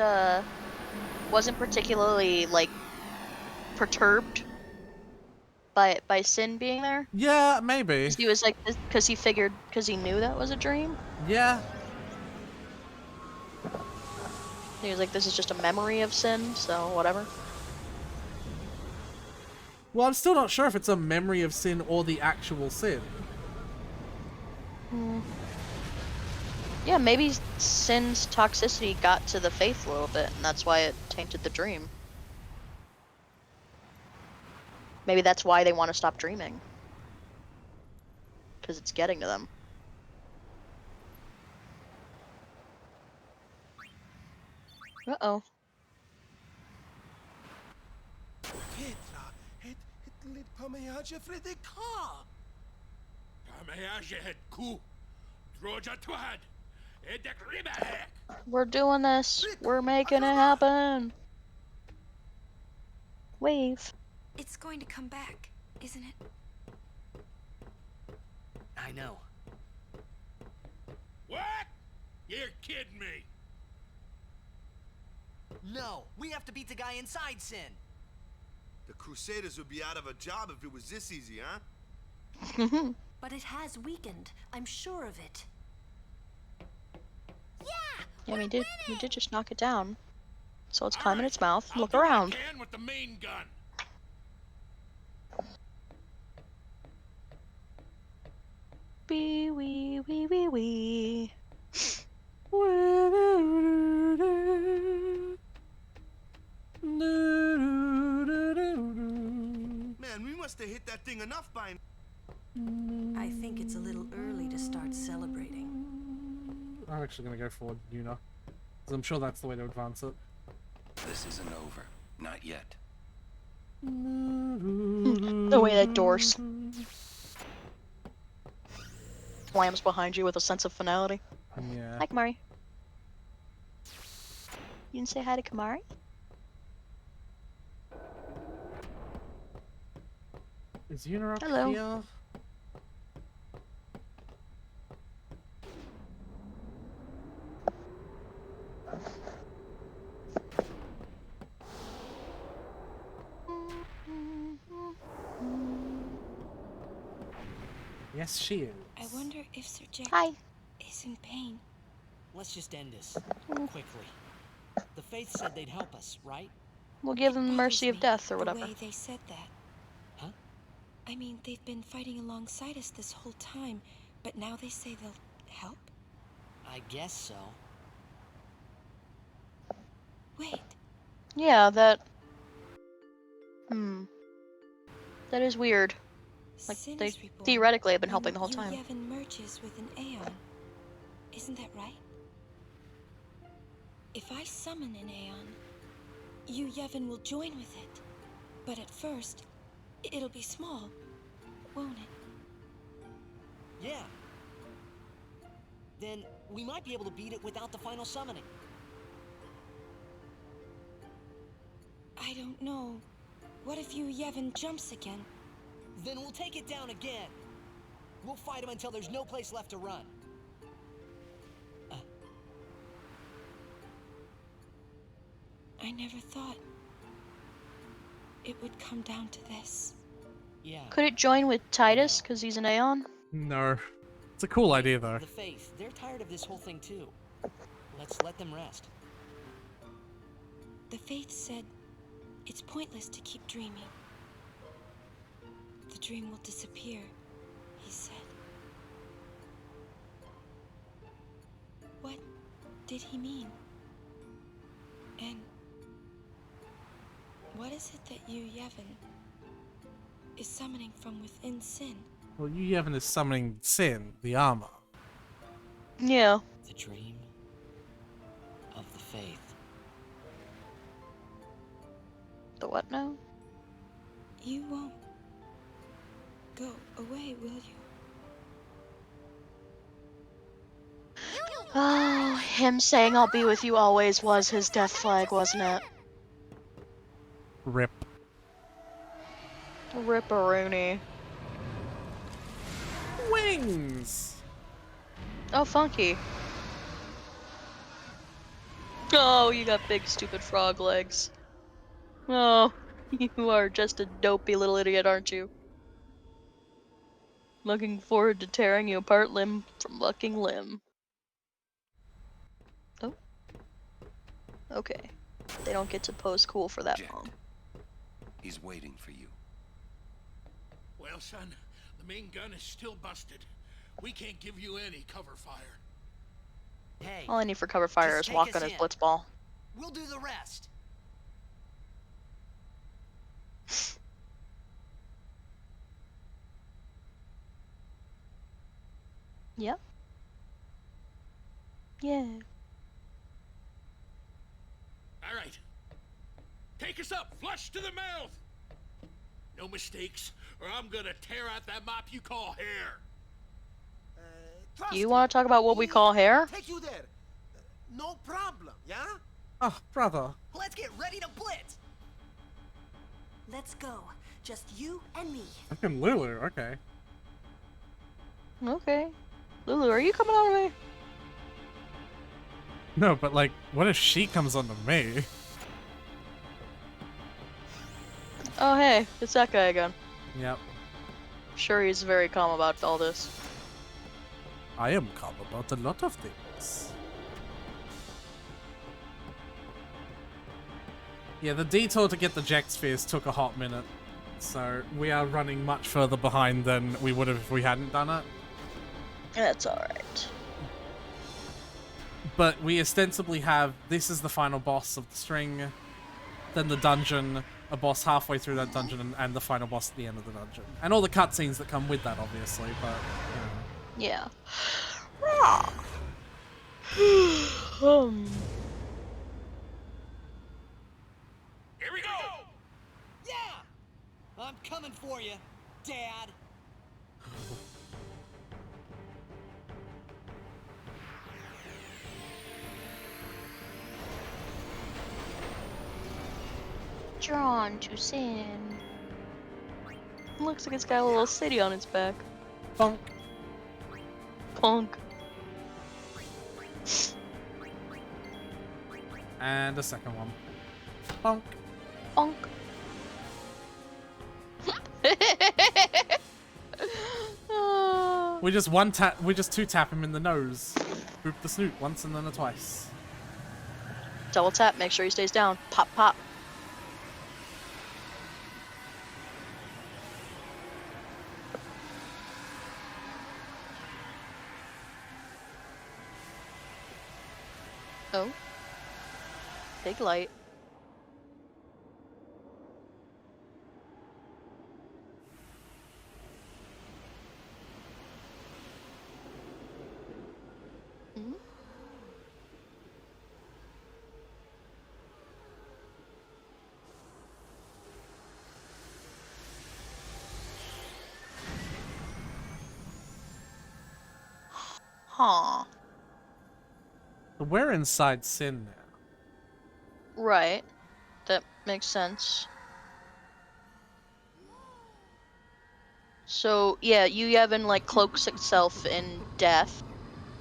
particularly like perturbed by Sin being there? Yeah, maybe. He was like, because he knew that was a dream. Yeah. He was like, this is just a memory of Sin, so whatever. Well, I'm still not sure if it's a memory of Sin or the actual Sin. Yeah, maybe Sin's toxicity got to the faith a little bit, and that's why it tainted the dream. Maybe that's why they want to stop dreaming. Because it's getting to them. Uh-oh. Petra, het lit pameage Fredeka. Pameage het ku. Droja twad. Edek ribahek. We're doing this. We're making it happen. Wave. It's going to come back, isn't it? I know. What? You're kidding me. No, we have to beat the guy inside Sin. The Crusaders would be out of a job if it was this easy, huh? But it has weakened. I'm sure of it. Yeah, we did just knock it down. So it's climbing its mouth. I'll Look do what I around. can with the main gun. Wee wee wee wee wee. Man, we must have hit that thing enough by now. I think it's a little early to start celebrating. I'm actually gonna go for Yuna, because I'm sure that's the way to advance it. This isn't over. Not yet. The way that door slams behind you with a sense of finality. Yeah. Hi, Kamari. You didn't say hi to Kamari? Is Yuna up Hello. here? Yes, she is. I wonder if Sir Jack is in pain. Let's just end this quickly. The Faith said they'd help us, right? We'll give them the mercy of death or whatever. The way they said that. Huh? I mean, they've been fighting alongside us this whole time, but now they say they'll help? I guess so. Wait. Yeah, that... That is weird. Like, Sin they is reborn theoretically have been when helping the whole time. Yevon merges with an Aeon. Isn't that right? If I summon an Aeon, you Yevon will join with it. But at first, it'll be small, won't it? Yeah. Then we might be able to beat it without the final summoning. I don't know. What if you Yevon jumps again? Then we'll take it down again. We'll fight him until there's no place left to run. I never thought it would come down to this. Yeah. Could it join with Titus, because he's an Aeon? No. It's a cool idea, though. The Faith, they're tired of this whole thing too. Let's let them rest. The Faith said it's pointless to keep dreaming. The dream will disappear, he said. What did he mean? And what is it that you, Yevon, is summoning from within Sin? Well, you Yevon is summoning Sin, the armor. Yeah. The dream of the Faith. The what now? You won't go away, will you? Oh, him saying I'll be with you always was his death flag, wasn't it? Rip. Ripperoonie. Wings! Oh, funky. Oh, you got big stupid frog legs. Oh, you are just a dopey little idiot, aren't you? Looking forward to tearing you apart limb from fucking limb. Oh. Okay. They don't get to pose cool for that long. He's waiting for you. Well, son, the main gun is still busted. We can't give you any cover fire. Hey. All I need for cover fire is walk on his blitzball. We'll do the rest. Yep. Yeah. All right. Take us up, flush to the mouth. No mistakes, or I'm gonna tear out that mop you call hair. You want to talk about what we call hair? Take you there. No problem, yeah? Oh, brother. Let's get ready to blitz. Let's go. Just you and me. Fucking Lulu, okay. Okay. Lulu, are you coming on to me? No, but like, what if she comes onto me? Oh, hey, it's that guy again. Yep. Sure, he's very calm about all this. I am calm about a lot of things. Yeah, the detour to get the Jex Spheres took a hot minute. So we are running much further behind than we would have if we hadn't done it. That's alright. But we ostensibly have, this is the final boss of the string, then the dungeon, a boss halfway through that dungeon, and the final boss at the end of the dungeon. And all the cutscenes that come with that, obviously, but, you know. Yeah. Here we go! Yeah! I'm coming for you, Dad. Drawn to sin. Looks like it's got a little city on its back. Funk. Punk. And a second one. Bonk. Bonk. We just two tap him in the nose. Boop the snoot once and then a twice. Double tap, make sure he stays down. Pop, pop. Oh. Big light. Hmm? Huh. We're inside Sin now. Right. That makes sense. So, yeah, Yevon, like, cloaks itself in death.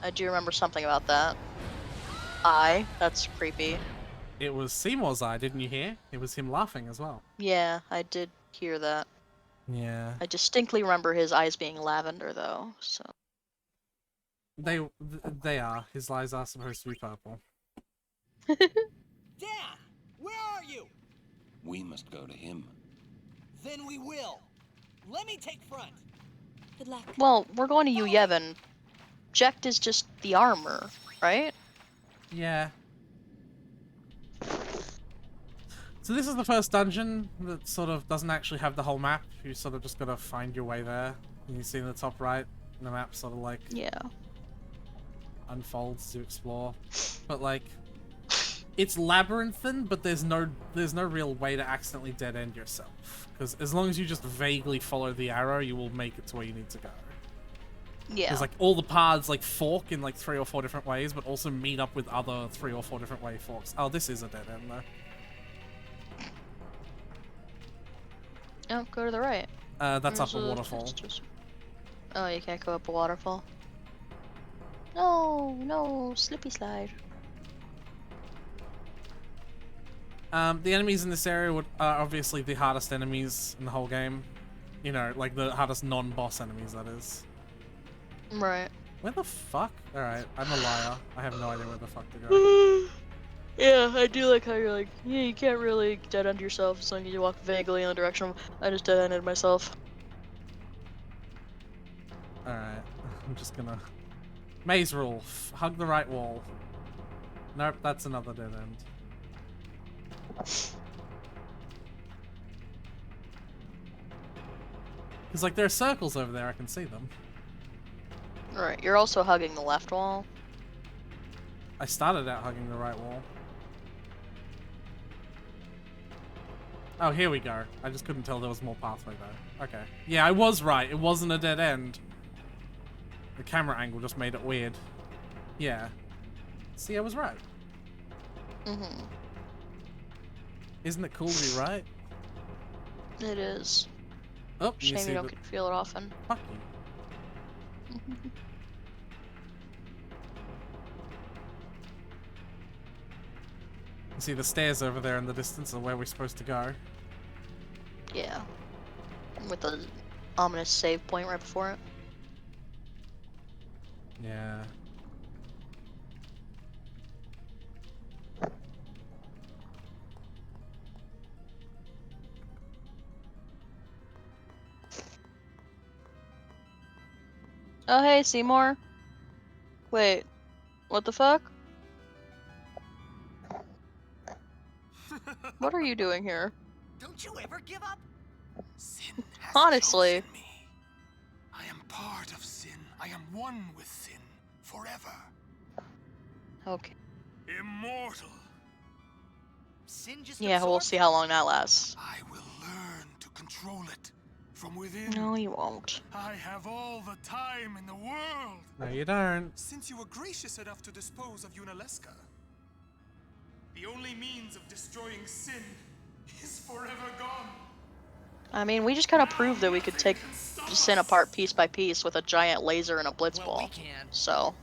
I do remember something about that. That's creepy. It was Seymour's eye, didn't you hear? It was him laughing as well. Yeah, I did hear that. Yeah. I distinctly remember his eyes being lavender, though, so... They are. His eyes are supposed to be purple. Dad, where are you? We must go to him. Then we will. Let me take front. Good luck. Well, we're going to Yevon. Jecht is just the armor, right? Yeah. So this is the first dungeon that sort of doesn't actually have the whole map. You sort of just gotta find your way there. And you see in the top right, the map sort of like... Yeah. Unfolds to explore. But like... It's labyrinthine, but there's no real way to accidentally dead end yourself. Because as long as you just vaguely follow the arrow, you will make it to where you need to go. Yeah. Because like all the paths like fork in like 3 or 4 different ways, but also meet up with other 3 or 4 different way forks. Oh, this is a dead end though. Oh, go to the right. That's up a waterfall. Oh, you can't go up a waterfall. No, no, slippy slide. The enemies in this area are obviously the hardest enemies in the whole game. You know, like the hardest non-boss enemies, that is. Right. Where the fuck? Alright, I'm a liar. I have no idea where the fuck to go. Yeah, I do like how you're like, yeah, you can't really dead end yourself as long as you walk vaguely in the direction. I just dead ended myself. Alright, I'm just gonna... Maze rule. Hug the right wall. Nope, that's another dead end. Because, like, there are circles over there, I can see them. Right, you're also hugging the left wall. I started out hugging the right wall. Oh, here we go. I just couldn't tell there was more pathway though. Okay. Yeah, I was right. It wasn't a dead end. The camera angle just made it weird. Yeah. See, I was right. Mm-hmm. Isn't it cool to be right? It is. Oh, Shame you don't get to feel it often. Fuck you. You see the stairs over there in the distance are where we're supposed to go. Yeah. With the ominous save point right before it. Yeah. Oh, hey, Seymour. Wait, what the fuck? What are you doing here? Don't you ever give up? Sin has Honestly. chosen me. I am part of sin. I am one with sin forever. Okay. Immortal. Sin just Yeah, we'll see how long that lasts. I will learn to control it from within. No, you won't. I have all the time in the world. No, you don't. Since you were gracious enough to dispose of Yunalesca, the only means of destroying sin is forever gone. I mean, we just kind of proved that we could take Sin apart piece by piece with a giant laser and a blitz ball. So,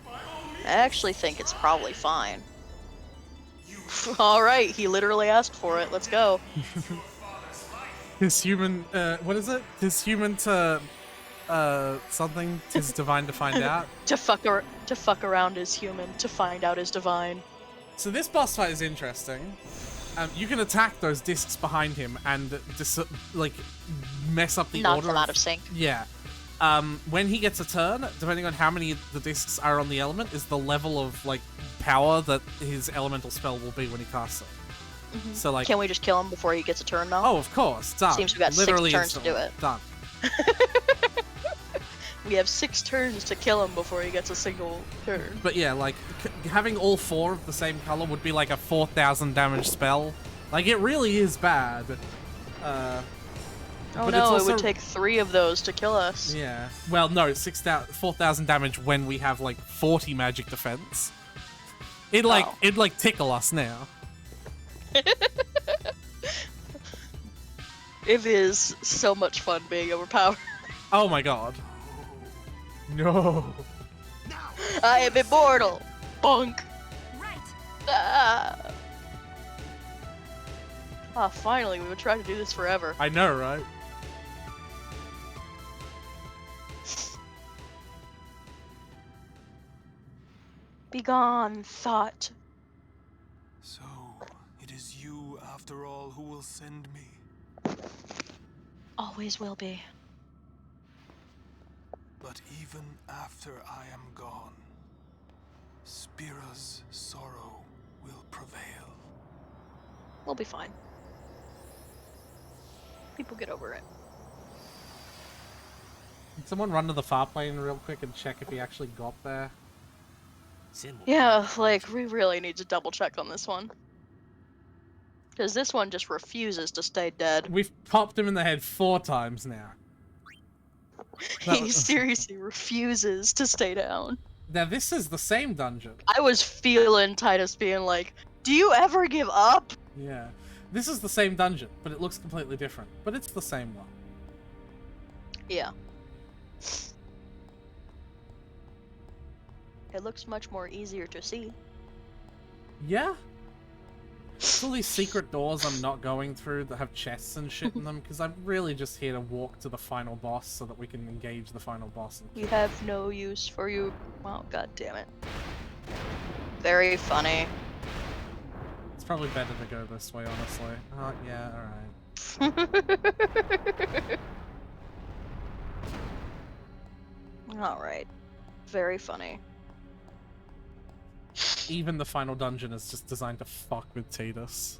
I actually think it's probably fine. Alright, he literally asked for it. Let's go. Tis human, what is it? Tis human to, something. Tis divine to find out. To fuck around is human. To find out is divine. So this boss fight is interesting. You can attack those discs behind him and like mess up the Knock order. them out of sync. Yeah. When he gets a turn, depending on how many of the discs are on the element, is the level of like power that his elemental spell will be when he casts it. Mhm. So like, Can we just kill him before he gets a turn now? oh, of course, done. Seems we got Literally 6 turns to do instantly. it. Done. We have 6 turns to kill him before he gets a single turn. But yeah, like having all 4 of the same color would be like a 4,000 damage spell. Like it really is bad. Oh but no, it's also, it would take 3 of those to kill us. Yeah. Well, no, 4,000 damage when we have like 40 magic defense. It'd like tickle us now. It is so much fun being overpowered. Oh my god. No. I am immortal. Bonk. Right. Ah. Ah, finally, we've been trying to do this forever. I know, right? Begone, thought. So, it is you, after all, who will send me. Always will be. But even after I am gone, Spira's sorrow will prevail. We'll be fine. People get over it. Can someone run to the far plane real quick and check if he actually got there? Yeah, like, we really need to double check on this one. Because this one just refuses to stay dead. We've popped him in the head 4 times now. He seriously refuses to stay down. Now this is the same dungeon. I was feeling Titus being like, do you ever give up? Yeah. This is the same dungeon, but it looks completely different. But it's the same one. Yeah. It looks much more easier to see. Yeah? It's all these secret doors I'm not going through that have chests and shit in them, because I'm really just here to walk to the final boss so that we can engage the final boss. And We have no use for you. Oh, god damn it. Very funny. it's probably better to go this way, honestly. Oh, yeah, alright. Alright. Very funny. Even the final dungeon is just designed to fuck with Tidus.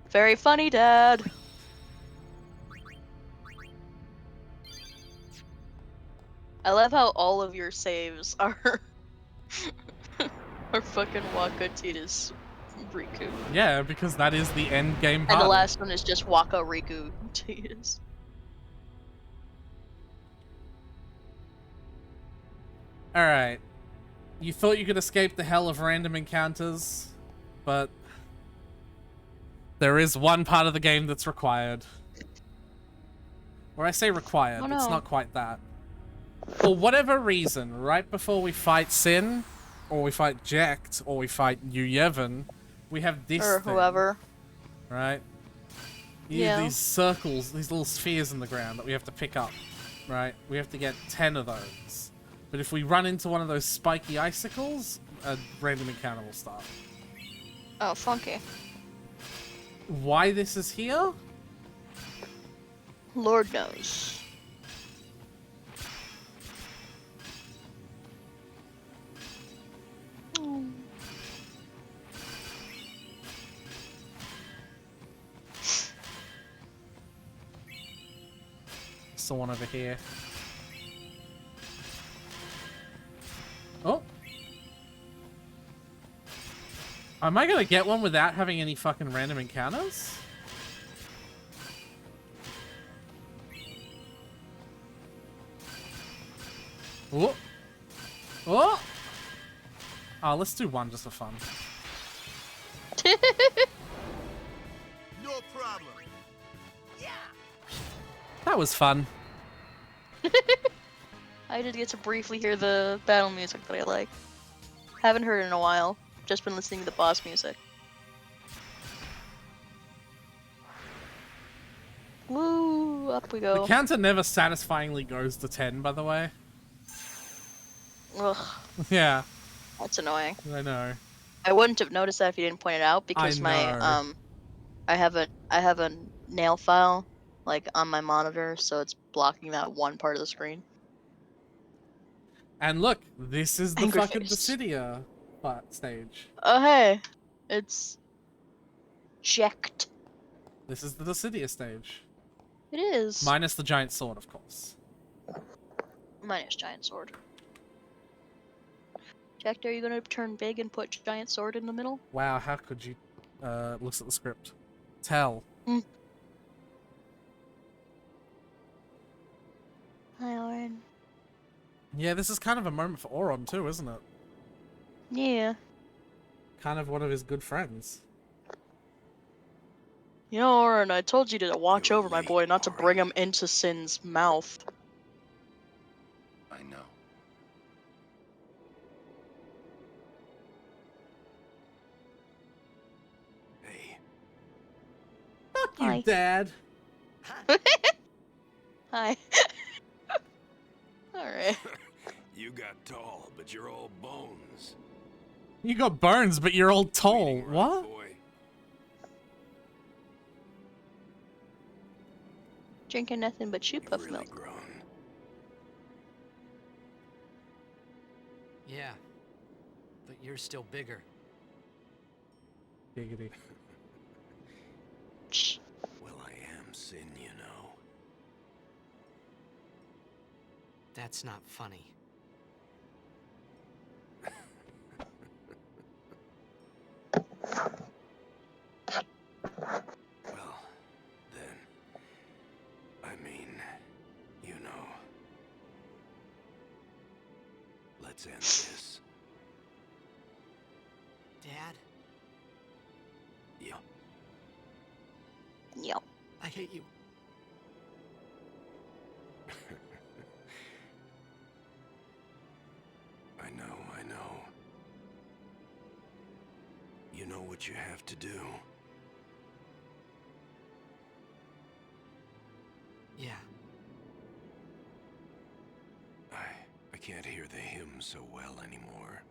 Very funny, Dad. I love how all of your saves are are fucking Waka, Tidus, Riku. Yeah, because that is the end game And party. the last one is just Waka, Riku, Tidus. Alright. You thought you could escape the hell of random encounters, but there is one part of the game that's required. Where I say required, Oh, it's no. not quite that. For whatever reason, right before we fight Sin, or we fight Jecht, or we fight Yu Yevon, we have this Or thing, whoever. right? Yeah. These circles, these little spheres in the ground that we have to pick up, right? We have to get 10 of those. But if we run into one of those spiky icicles, a random encounter will start. Oh, funky. Why this is here? Lord knows. saw one over here. Oh. Am I gonna get one without having any fucking random encounters? Oh. Oh. Oh, let's do one just for fun. No problem. That was fun. I did get to briefly hear the battle music that I like. Haven't heard it in a while. Just been listening to the boss music. Woo! Up we go. The counter never satisfyingly goes to 10, by the way. Ugh, Yeah, that's annoying. I know. I wouldn't have noticed that if you didn't point it out because know. I have a nail file like on my monitor, so it's blocking that one part of the screen. And look, this is the Angry fucking face. Dissidia part stage. Oh hey, it's checked. This is the Dissidia stage. It is. Minus the giant sword, of course. Minus giant sword. Jack, are you gonna turn big and put giant sword in the middle? Wow, how could you? Looks at the script. Tell. Hi, Oren. Yeah, this is kind of a moment for Auron too, isn't it? Yeah. Kind of one of his good friends. You know, Oren, I told you to watch over my boy, not to bring him into Sin's mouth. I know. Hey. Fuck you, Hi. Dad. Hi. Alright. You got tall, but you're all bones. You got bones, but you're all tall. What? Boy. Drinking nothing but shoe puff milk. Grown. Yeah. But you're still bigger. Giggity. Well, I am Sin, you know. That's not funny. Well, then, I mean, you know. Let's end this. Dad? Yeah. Yep. I hate you. I know. You know what you have to do. Yeah. I can't hear the hymn so well anymore.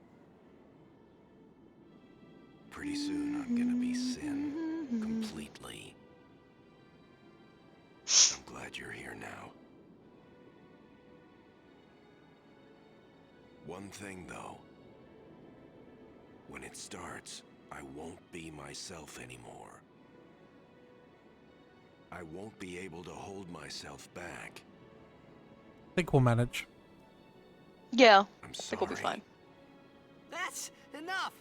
Pretty soon I'm gonna be Sin completely. I'm glad you're here now. One thing though. When it starts, I won't be myself anymore. I won't be able to hold myself back. Think we'll manage. Yeah. I'm I think we'll be sorry. fine. That's enough!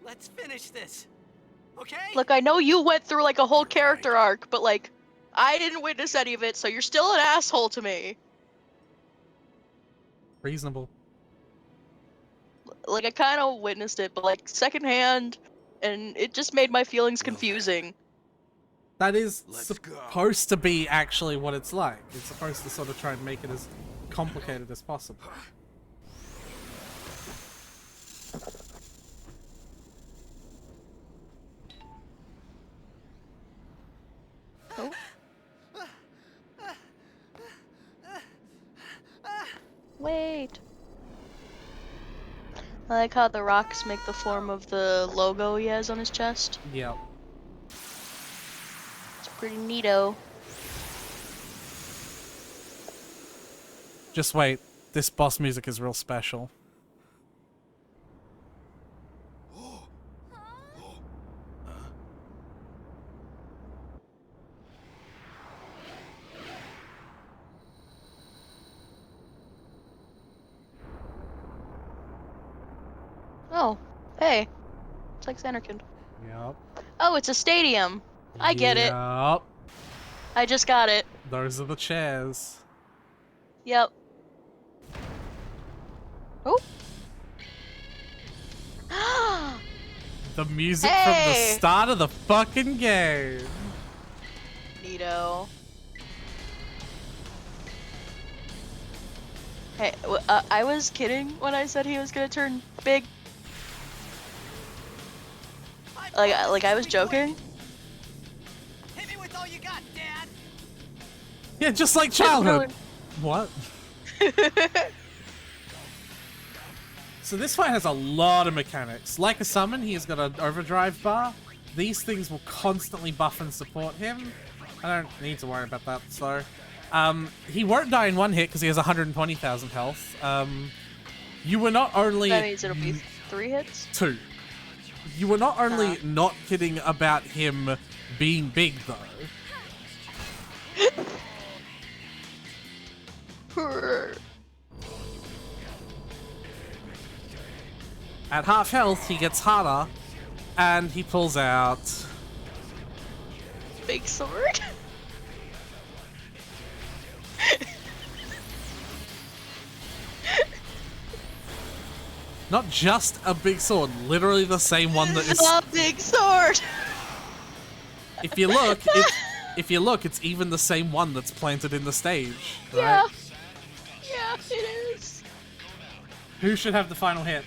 Let's finish this. Okay? Look, I know you went through like a whole character arc, but like, I didn't witness any of it, so you're still an asshole to me. Reasonable. Like, I kind of witnessed it, but like secondhand, and it just made my feelings confusing. That is supposed to be actually what it's like. It's supposed to sort of try and make it as complicated as possible. Oh. Wait. I like how the rocks make the form of the logo he has on his chest. Yep. It's pretty neato. Just wait. This boss music is real special. Hey, it's like Xanarkand. Yep. Oh, it's a stadium. I get it. Yep. I just got it. Those are the chairs. Yep. Oh. The music from the Hey! start of the fucking game. Neato. Hey, I was kidding when I said he was gonna turn big. Like I was joking. Hit me with all you got, Dad. Yeah, just like childhood. What? So this fight has a lot of mechanics. Like a summon, he has got an overdrive bar. These things will constantly buff and support him. I don't need to worry about that, so... he won't die in one hit because he has 120,000 health. You were not only... That means it'll be 3 hits? 2. You were not only not kidding about him being big, though. At half health, he gets harder, and he pulls out... Big sword? Not just a big sword, literally the same one that is... A big sword! If you look, it's even the same one that's planted in the stage, right? Yeah. Yeah, it is. Who should have the final hit?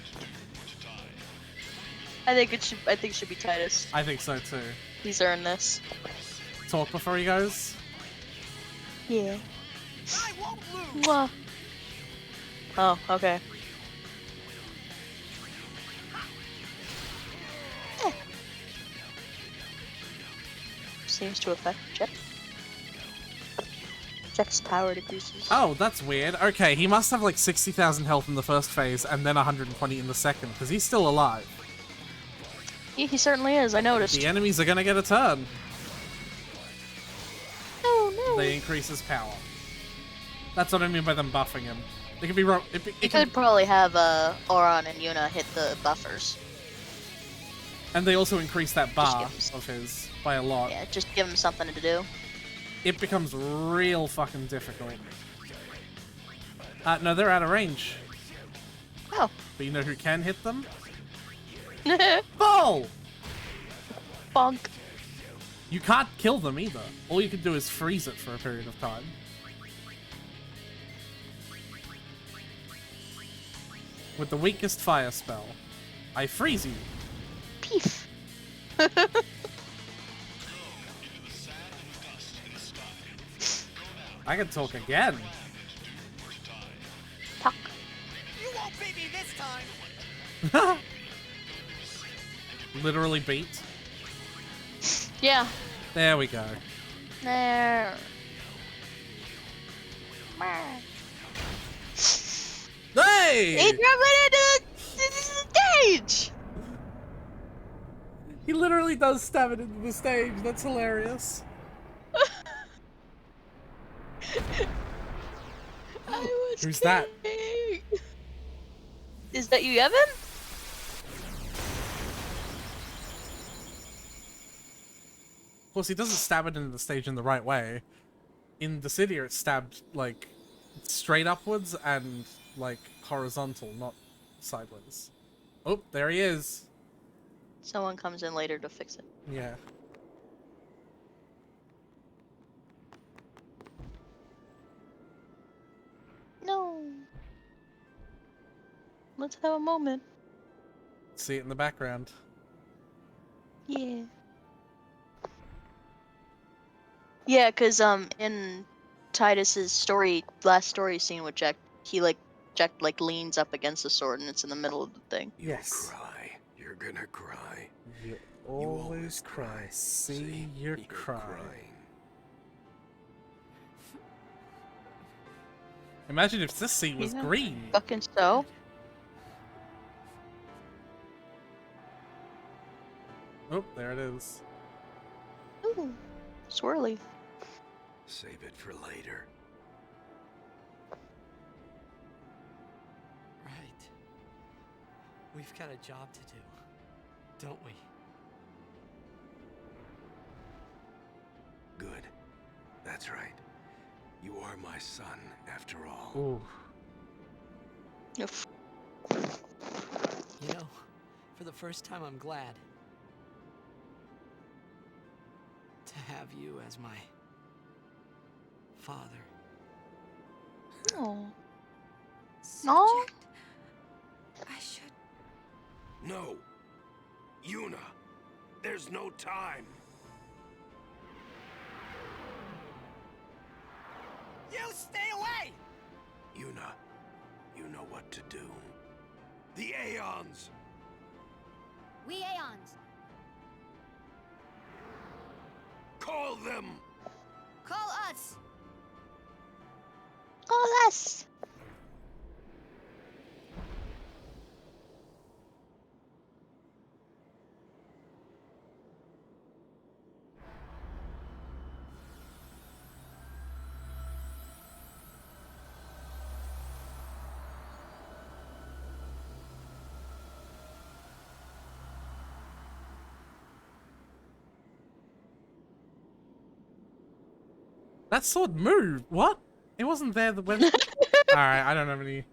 I think it should be Titus. I think so too. He's earned this. Talk before he goes. Yeah. Mwah. Oh, okay. Seems to affect Jack. Jack's power decreases. Oh, that's weird. Okay, he must have like 60,000 health in the first phase and then 120 in the second, because he's still alive. Yeah, he certainly is, I noticed. The enemies are gonna get a turn. Oh no. They increase his power. That's what I mean by them buffing him. They could be wrong. You could probably have Auron and Yuna hit the buffers. And they also increase that bar of his by a lot. Yeah, just give him something to do. It becomes real fucking difficult. No, they're out of range. Oh. But you know who can hit them? Ball! Bonk. You can't kill them either. All you can do is freeze it for a period of time. With the weakest fire spell, I freeze you. Peef. I can talk again. Talk. You won't beat me this time. Literally beat. Yeah. There we go. There. Hey! He drove it into the stage! He literally does stab it into the stage. That's hilarious. Who's that? Is that you, Evan? Of course, he doesn't stab it into the stage in the right way. In the city, it's stabbed, like, straight upwards and, like, horizontal, not sideways. Oh, there he is. Someone comes in later to fix it. Yeah. No. Let's have a moment. See it in the background. Yeah. Yeah, cause in Titus's last story scene with Jack, Jack leans up against the sword and it's in the middle of the thing. Yes. Cry. You're gonna cry. You always cry. See, you're crying. Imagine if this scene was Yeah. green. Fucking so. Oh, there it is. Ooh, swirly. Save it for later. Right. We've got a job to do, don't we? Good. That's right. You are my son, after all. Ooh. Oof. You know, for the first time, I'm glad to have you as my father. Oh. No. I should. No. Yuna, there's no time. You stay away! Yuna, you know what to do. The Aeons! We Aeons. Call them! Call us. Call us. That sword moved. What? It wasn't there when. All right, I don't have any.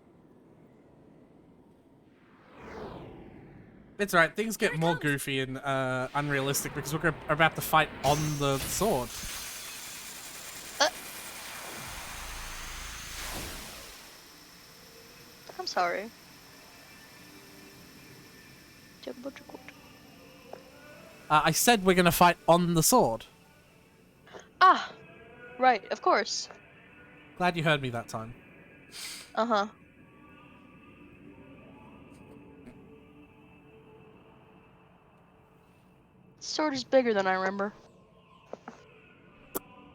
It's alright. Things get more goofy and unrealistic because we're about to fight on the sword. I'm sorry. I said we're gonna fight on the sword. Ah, right. Of course. Glad you heard me that time. Uh-huh. Sword is bigger than I remember.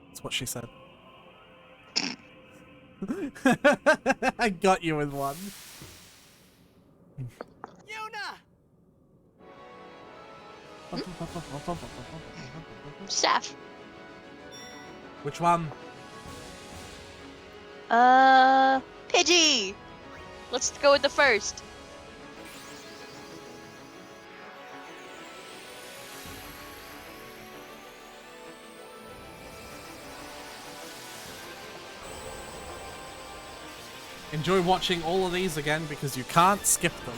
That's what she said. I got you with one. Yuna! Staff. Which one? Pidgey! Let's go with the first. Enjoy watching all of these again because you can't skip them.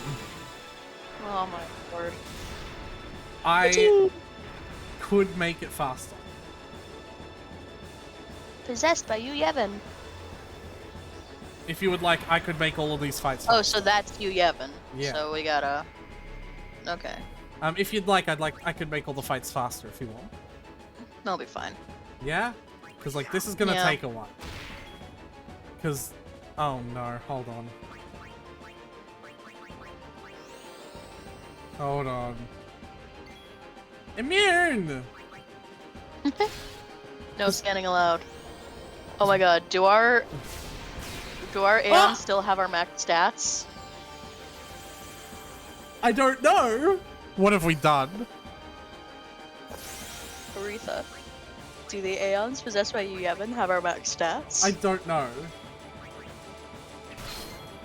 Oh my word. I could make it faster. Possessed by you, Yevon. If you would like, I could make all of these fights faster. Oh, so that's you, Yevon. Yeah. So we gotta... Okay. If you'd like, I could make all the fights faster if you want. That'll be fine. Yeah? Because, like, this is gonna Yeah. take a while. Because... Oh no, hold on. Hold on. Immune! No scanning allowed. Oh my god, do our Aeons still have our max stats? I don't know! What have we done? Aretha. Do the Aeons possessed by you, Yevon, have our max stats? I don't know.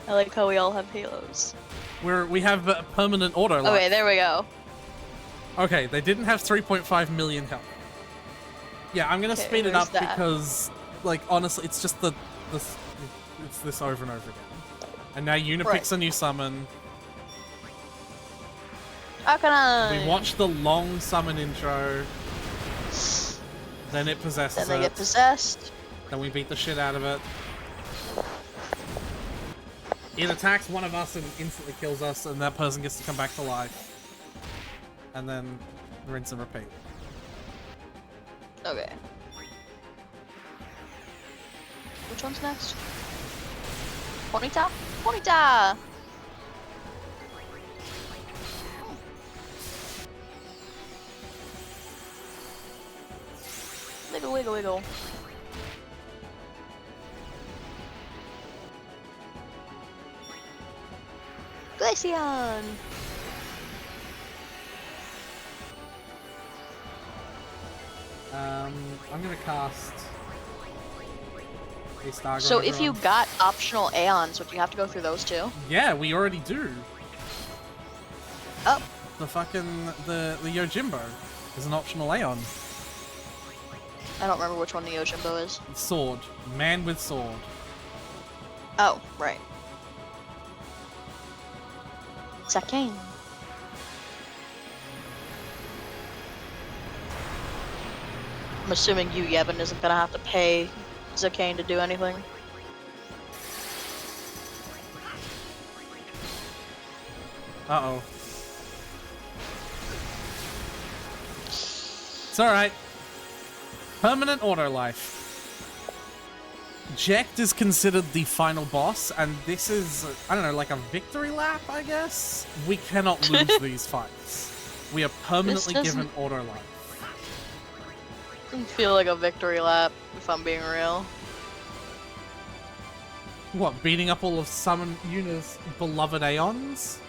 I like how we all have halos. We have a permanent auto life. Okay, there we go. Okay, they didn't have 3.5 million health. Yeah, I'm gonna Okay, speed it where's up that? because, like, honestly, it's just it's this over and over again. And now Yuna Right. picks a new summon. How can I? We watch the long summon intro. Then it possesses Then they it. get possessed. Then we beat the shit out of it. It attacks one of us and instantly kills us, and that person gets to come back to life. And then rinse and repeat. Okay. Which one's next? Ponyta? Ponyta! Wiggle, wiggle, wiggle. Glaceon! I'm gonna cast a Stargo So if you Everon. got optional Aeons, would you have to go through those too? Yeah, we already do. the fucking the Yojimbo is an optional Aeon. I don't remember which one the Yojimbo is. Sword. Man with sword. Oh, right. Sakane. I'm assuming you, Yevon, isn't gonna have to pay Zakane to do anything. Uh-oh. It's alright. Permanent Auto Life. Jecht is considered the final boss, and this is, I don't know, like a victory lap, I guess? We cannot lose these fights. We are permanently given auto life. Doesn't feel like a victory lap, if I'm being real. What, beating up all of Summon Yuna's beloved Aeons?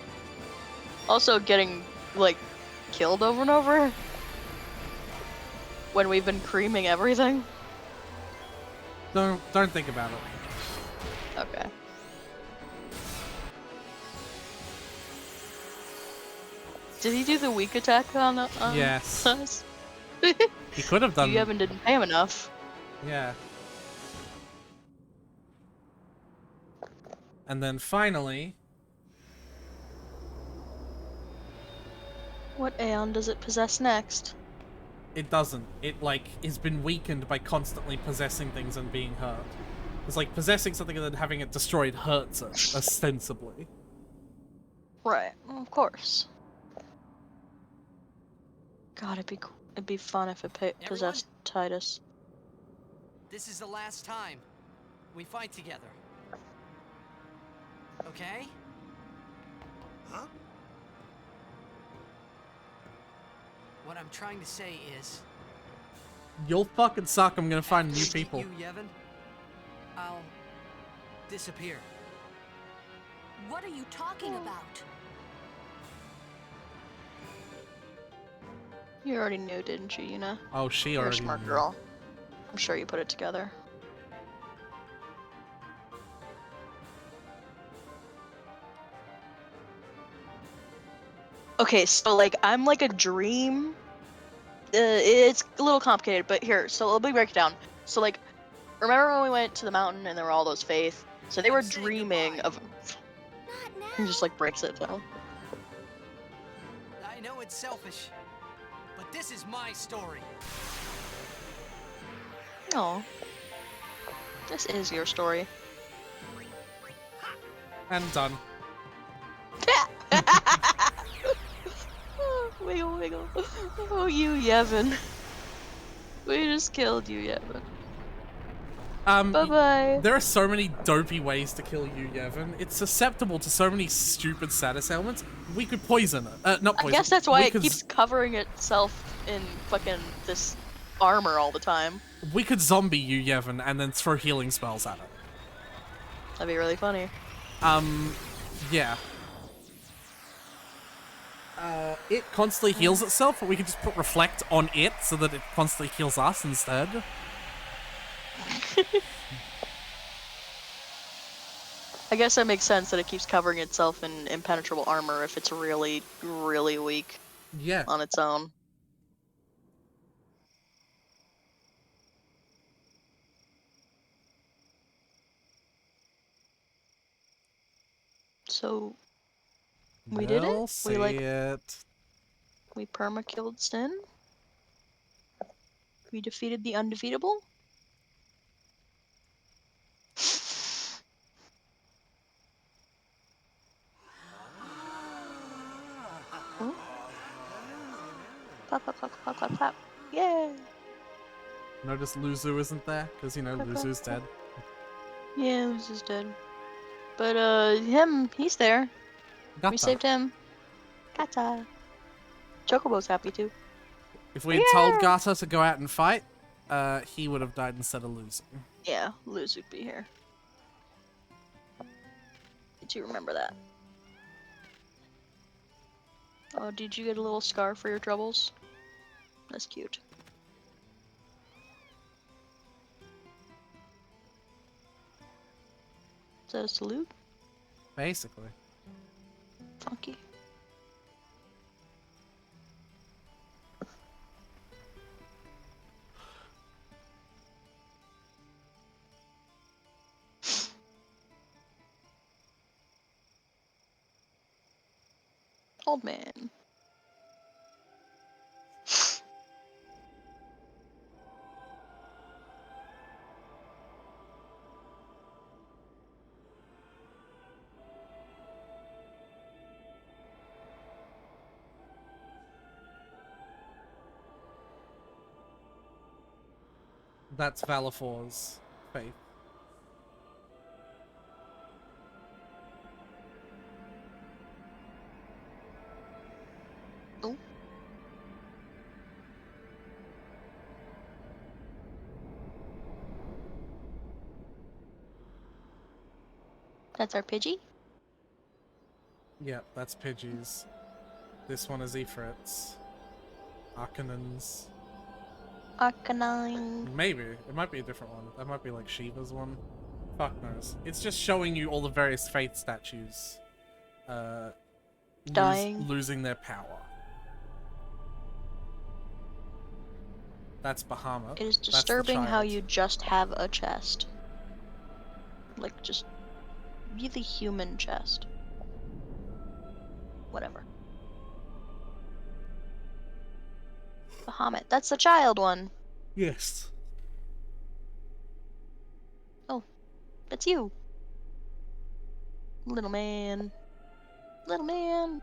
Also getting, like, killed over and over? When we've been creaming everything? Don't think about it. Okay. Did he do the weak attack on yes. us? He could have done. You haven't didn't pay him enough. Yeah. And then finally, what Aeon does it possess next? it doesn't. It, like, has been weakened by constantly possessing things and being hurt. It's like possessing something and then having it destroyed hurts it, ostensibly. Right, well, of course. God, it'd be fun if it possessed Titus. This is the last time we fight together. Okay? Huh? What I'm trying to say is... You'll fucking suck, I'm gonna find new people. You, Yevon, I'll disappear. What are you talking about? You already knew, didn't you, Yuna? Oh, she You're a already smart knew. girl. I'm sure you put it together. Okay, so, like, I'm like a dream. It's a little complicated, but here, so let me break it down. So, like, remember when we went to the mountain and there were all those faith? So they were dreaming of... He just, like, breaks it down. I know it's selfish, but this is my story. No. This is your story. And done. Wiggle, wiggle. Oh, you, Yevon. We just killed you, Yevon. Bye-bye. There are so many dopey ways to kill you, Yevon. It's susceptible to so many stupid status ailments. We could poison it. Not poison. I guess that's why it keeps covering itself in fucking this armor all the time. We could zombie you, Yevon, and then throw healing spells at it. That'd be really funny. Yeah. It constantly heals itself, but we could just put Reflect on it so that it constantly heals us instead. I guess that makes sense that it keeps covering itself in impenetrable armor if it's really, really weak. Yeah. On its own. So, we did We'll it? see it. We perma-killed Sin? We defeated the undefeatable? Huh? Clap, clap, clap, clap, clap, clap. Yay! Notice Luzu isn't there? Because, you know, Luzu's dead. Yeah, Luzu's dead. But, he's there. Gata. We saved him. Gata. Chocobo's happy too. If we had told Gata to go out and fight, he would have died instead of losing. Yeah, Luz would be here. Did you remember that? Oh, did you get a little scar for your troubles? That's cute. Is that a salute? Basically. Funky. Old man. That's Valifor's faith. Oh. That's our Pidgey? Yeah, that's Pidgey's. This one is Ifrit's. Arcanon's. Arcanine. Maybe. It might be a different one. That might be like Shiva's one. Fuck knows. It's just showing you all the various faith statues. Dying. Losing their power. That's Bahamut. It is That's the disturbing how child. you just have a chest. Like, just be the human chest. Whatever. Bahamut. That's the child one. Yes. Oh, that's you. Little man. Little man.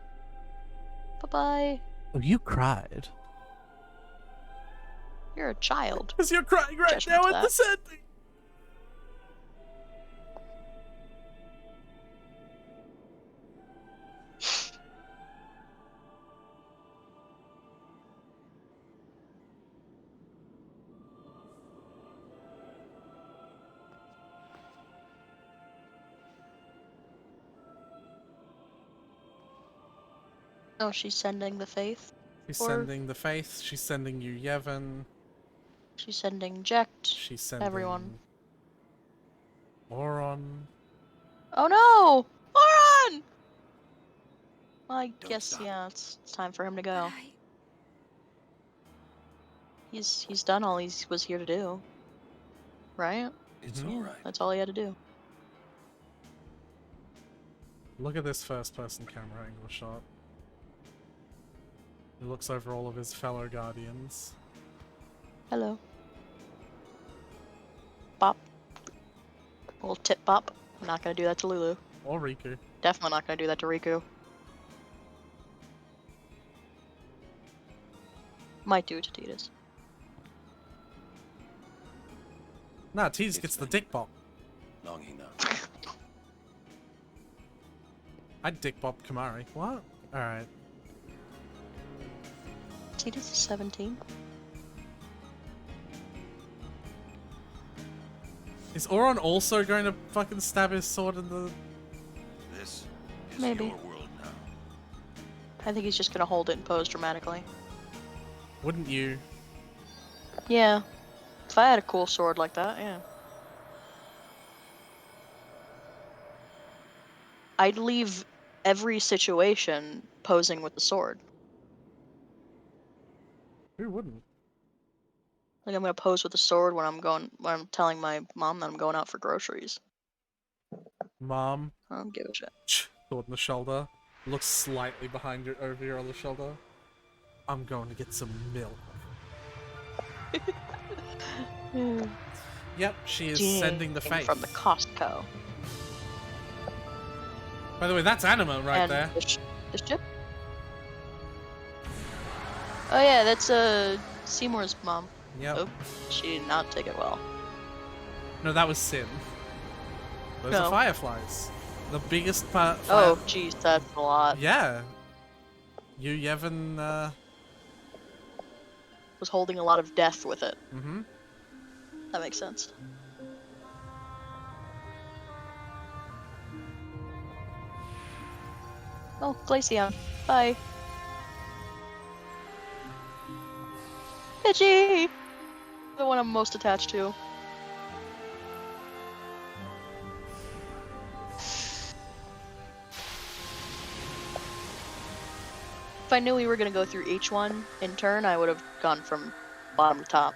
Bye-bye. Oh, you cried. You're a child. Because you're crying right Judgment now to at the that. sad thing. Oh, she's sending the faith. She's Or sending the faith. She's sending you Yevon. she's sending Jekt. She's sending Everyone. Auron. Oh no! Auron! Well, I Don't guess stop. yeah, it's time for him to go. He's done all he was here to do. Right? It's Mhm. all right. That's all he had to do. Look at this first-person camera angle shot. He looks over all of his fellow guardians. Hello. Bop. Little tip bop. I'm not gonna do that to Lulu. Or Riku. Definitely not gonna do that to Riku. Might do it to Tidus. Nah, Tidus gets the dick bop. Long enough. I'd dick bop Kamari. What? Alright. Tidus is 17. Is Auron also going to fucking stab his sword in the... This is Maybe. your world now. I think he's just gonna hold it and pose dramatically. Wouldn't you? Yeah. If I had a cool sword like that, yeah. I'd leave every situation posing with the sword. Who wouldn't? Like I'm gonna pose with the sword when I'm telling my mom that I'm going out for groceries. Mom. I don't give a shit. Sword in the shoulder. Looks slightly behind your, over your other shoulder. I'm going to get some milk. Yep, she is sending the faith. From the Costco. By the way, that's Anima right And there. The ship? Oh yeah, that's Seymour's mom. Yep. Oh, she did not take it well. No, that was Sin. Those No. are fireflies. The biggest part. Oh, jeez, that's a lot. Yeah. You, Yevon, Was holding a lot of death with it. Mm-hmm. That makes sense. Oh, Glaceon. Bye. Pidgey! The one I'm most attached to. If I knew we were gonna go through each one in turn, I would have gone from bottom to top.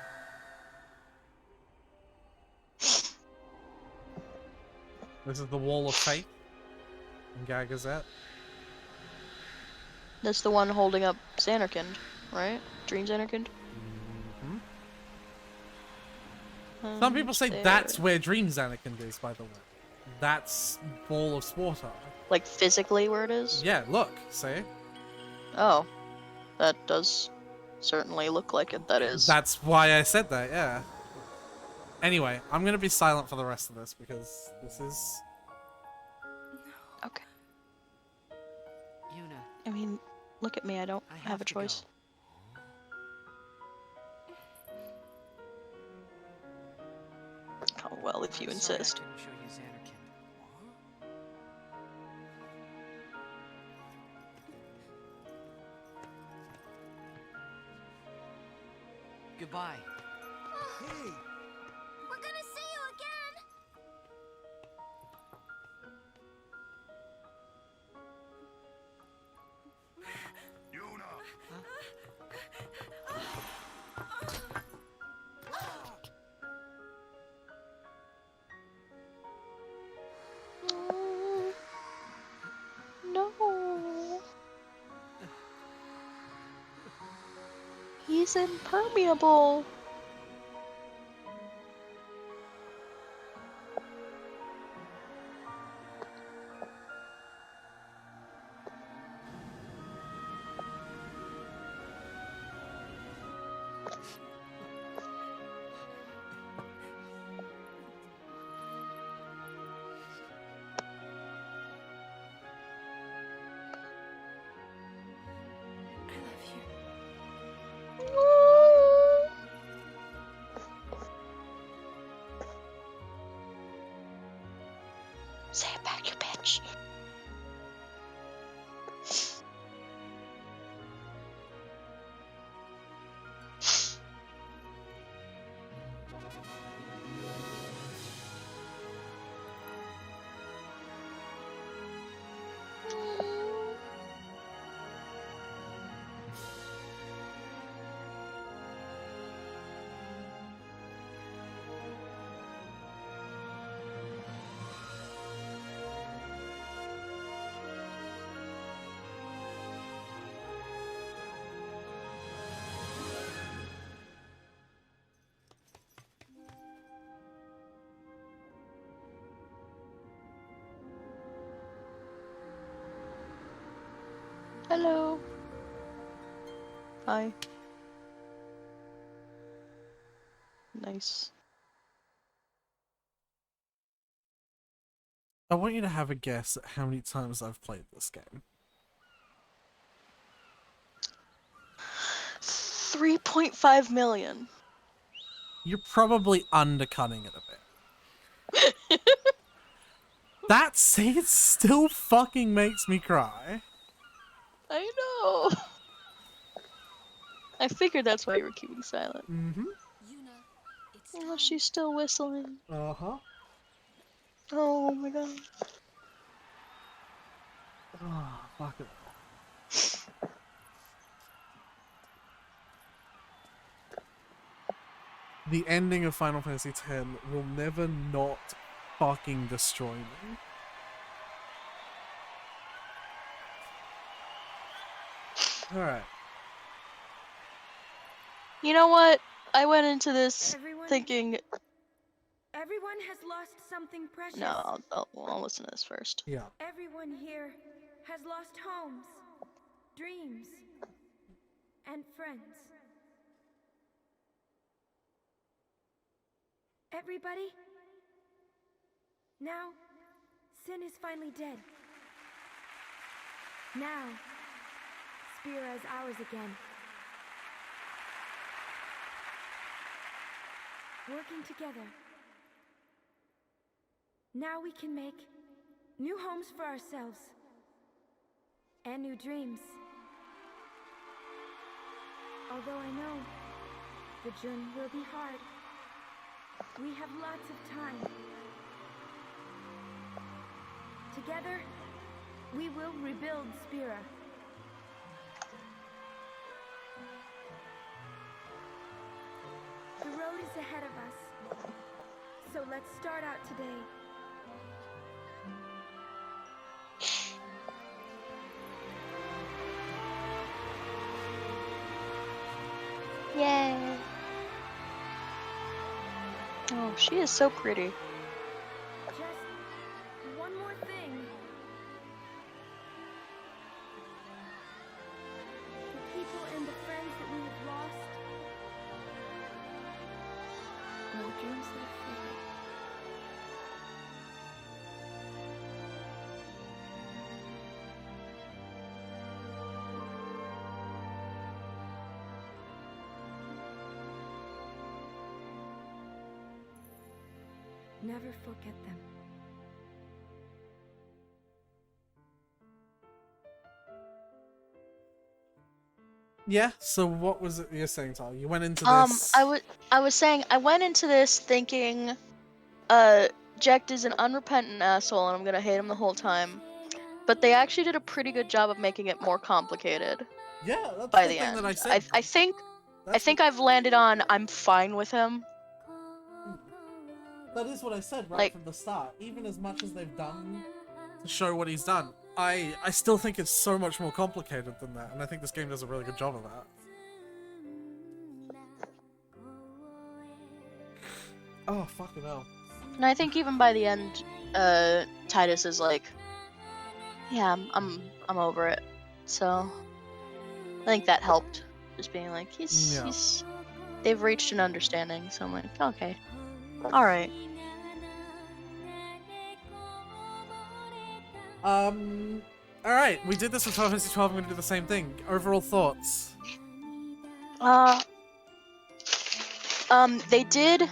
This is the Wall of Fate in Gagazette. That's the one holding up Zanarkand, right? Dream Zanarkand? Some people say There. that's where Dream Zanarkand is, by the way. That's Ball of Sportar. Like physically where it is? Yeah, look, see? Oh. That does certainly look like it, that is. That's why I said that, yeah. Anyway, I'm gonna be silent for the rest of this because this is... Okay. Yuna. I mean, look at me, I don't have a choice. Oh, well, if you insist. Sorry I couldn't show you Zanarkand. Goodbye. Hey! We're gonna see you again! Yuna! No. He's impermeable. Say it back, you bitch. Hello. Hi. Nice. I want you to have a guess at how many times I've played this game. 3.5 million. You're probably undercutting it a bit. That scene still fucking makes me cry. I know. I figured that's why you were keeping silent. Mm-hmm. Oh, she's still whistling. Uh-huh. Oh my god. Oh, fuck it. The ending of Final Fantasy X will never not fucking destroy me. Alright. You know what? I went into this thinking... Everyone has lost something precious. No, I'll listen to this first. Yeah. Everyone here has lost homes, dreams, and friends. Everybody, now, Sin is finally dead. Now, Spira is ours again. Working together. Now we can make new homes for ourselves and new dreams. Although I know the journey will be hard, we have lots of time. Together, we will rebuild Spira. The road is ahead of us, so let's start out today. Oh, she is so pretty. Just one more thing. The people and the friends that we have lost. No dreams that have faded. Never forget them. Yeah, so what was it you're saying, Tyler? You went into this... I was saying I went into this thinking Jecht is an unrepentant asshole and I'm gonna hate him the whole time. But they actually did a pretty good job of making it more complicated. Yeah, that's by the the thing end. that I said. I think I've landed on I'm fine with him. That is what I said right Like- from the start. Even as much as they've done to show what he's done, I still think it's so much more complicated than that, and I think this game does a really good job of that. Oh, fucking hell. And I think even by the end, Tidus is like, yeah, I'm over it. So I think that helped. Just being like, they've reached an understanding. So I'm like, okay, all right. Alright, we did this with Final Fantasy 12, I'm gonna do the same thing. Overall thoughts? They did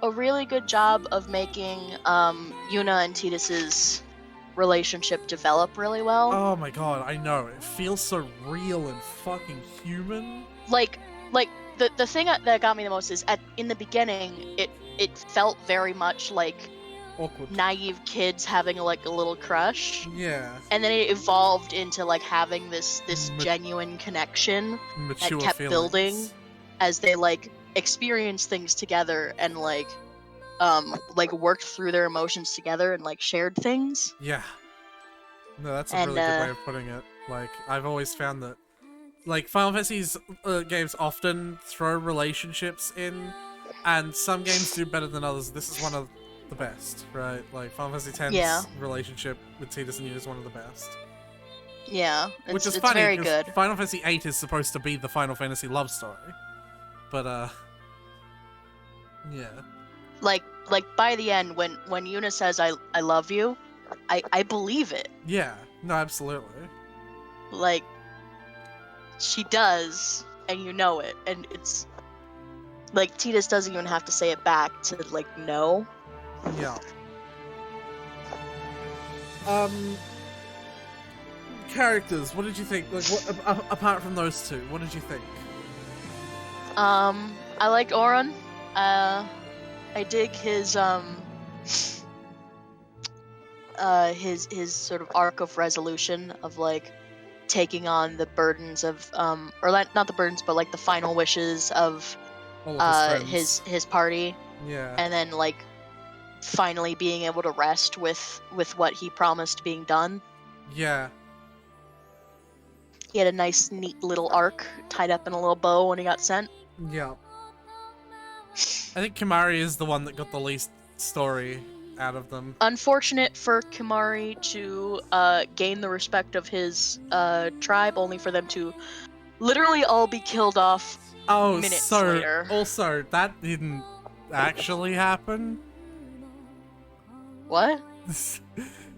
a really good job of making, Yuna and Tidus's relationship develop really well. Oh my god, I know. It feels so real and fucking human. Like, the thing that got me the most is in the beginning, it felt very much like awkward naive kids having like a little crush. Yeah. And then it evolved into like having this genuine connection Mature that kept feelings. building as they like experienced things together and like worked through their emotions together and like shared things. Yeah. No, that's a And, really good way of putting it. Like, I've always found that, like, Final Fantasy's games often throw relationships in, and some games do better than others. This is one of the best, right? Like, Final Fantasy X's relationship with Tidus and Yuna is one of the best. Yeah, Which is it's funny, very 'cause good. Final Fantasy VIII is supposed to be the Final Fantasy love story. But, yeah. Like by the end when Yuna says I love you, I believe it. Yeah, no, absolutely. Like she does, and you know it, and it's like Tidus doesn't even have to say it back to like know. Yeah. Characters, what did you think? Like, what apart from those two, what did you think? I liked Auron. I dig his sort of arc of resolution of like taking on the burdens of or not the burdens but like the final wishes of All of his party. Yeah. And then like finally being able to rest with what he promised being done. Yeah. He had a nice neat little arc tied up in a little bow when he got sent. Yeah. I think Kimahri is the one that got the least story out of them. Unfortunate for Kimahri to gain the respect of his tribe, only for them to literally all be killed off minutes later. Also, that didn't actually happen. What?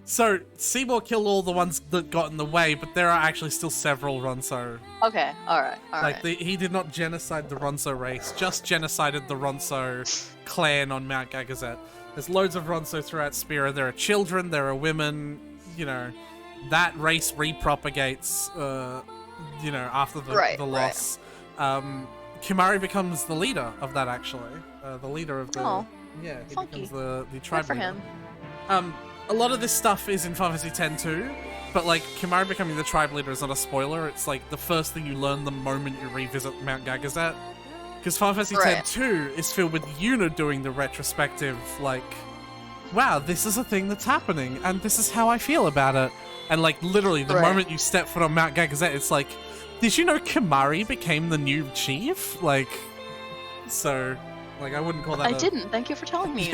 So, Seymour killed all the ones that got in the way, but there are actually still several Ronso. Okay, alright. He did not genocide the Ronso race, just genocided the Ronso clan on Mount Gagazet. There's loads of Ronso throughout Spira. There are children, there are women, you know, that race repropagates, you know, after the loss. Kimahri becomes the leader of that, actually. The leader of the... Oh, yeah, he funky. becomes the tribe Good for leader. him. A lot of this stuff is in Final Fantasy X too, but like Kimahri becoming the tribe leader is not a spoiler. It's like the first thing you learn the moment you revisit Mount Gagazet. Because Final Fantasy X 2 is filled with Yuna doing the retrospective, like, wow, this is a thing that's happening, and this is how I feel about it. And like literally the moment you step foot on Mount Gagazet, it's like, did you know Kimahri became the new chief? Like, so Like, I wouldn't call that I didn't. Thank you for telling me.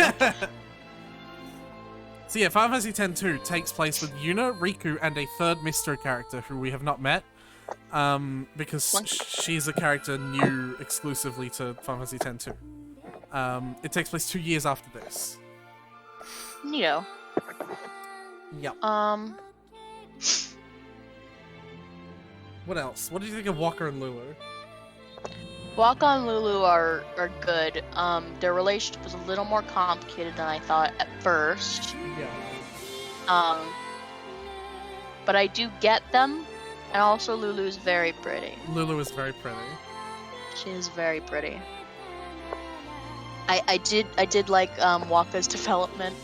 So yeah, Final Fantasy X-2 takes place with Yuna, Riku, and a third mystery character who we have not met. Because she's a character new exclusively to Final Fantasy X-2. It takes place 2 years after this. Neato. Yep. What else? What did you think of Wakka and Lulu? Wakka and Lulu are good. Their relationship was a little more complicated than I thought at first. Yeah. But I do get them, and also Lulu's very pretty. Lulu is very pretty. She is very pretty. I did like Wakka's development.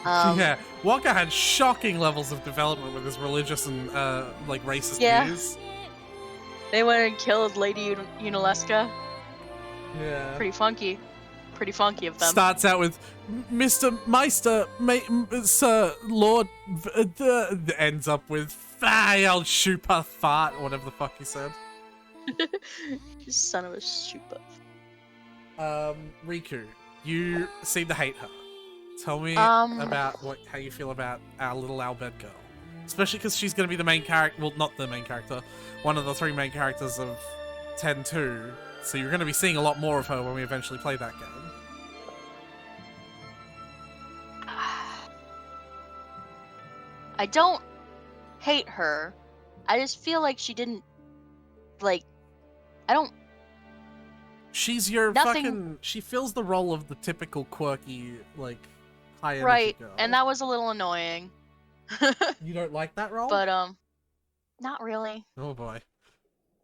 Yeah, Wakka had shocking levels of development with his religious and like racist views. They went and killed Lady Yunalesca. Yeah. Pretty funky. Pretty funky of them. Starts out with Mr. Meister, Sir, Lord, ends up with I'll shoot a fart, or whatever the fuck he said. Son of a super. Riku, you seem to hate her. Tell me about how you feel about our little Albed girl. Especially because she's going to be the main character, well, not the main character, one of the 3 main characters of 10-2, so you're going to be seeing a lot more of her when we eventually play that game. I don't hate her. I just feel like she didn't, like, I don't... She's your fucking... She fills the role of the typical quirky, like, high energy girl. And that was a little annoying. You don't like that role? But, not really. Oh boy.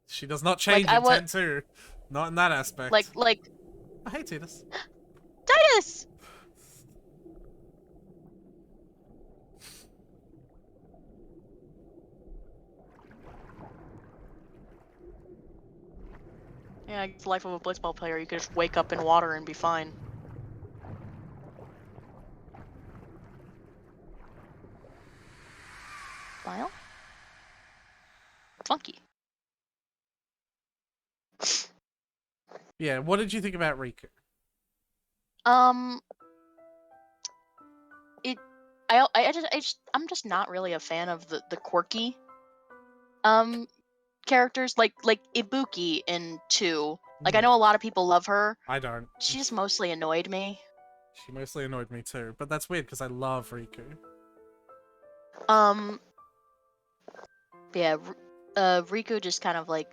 She does not change in 10-2. Not in that aspect. Like... I hate Tidus. Tidus! Yeah, it's the life of a blitzball player. You could just wake up in water and be fine. Smile? Funky. Yeah, what did you think about Riku? I'm just not really a fan of the quirky characters like Ibuki in 2. Like, I know a lot of people love her. I don't. She just mostly annoyed me. She mostly annoyed me too, but that's weird because I love Riku. Yeah, Riku just kind of like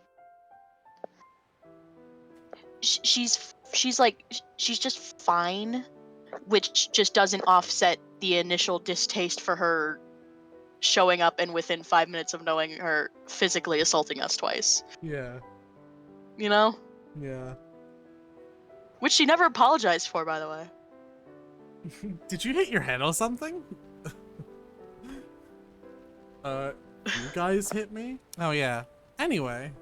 she's just fine, which just doesn't offset the initial distaste for her showing up and within 5 minutes of knowing her physically assaulting us twice. Yeah. You know? Yeah. Which she never apologized for, by the way. Did you hit your head or something? You guys hit me? Oh yeah. Anyway.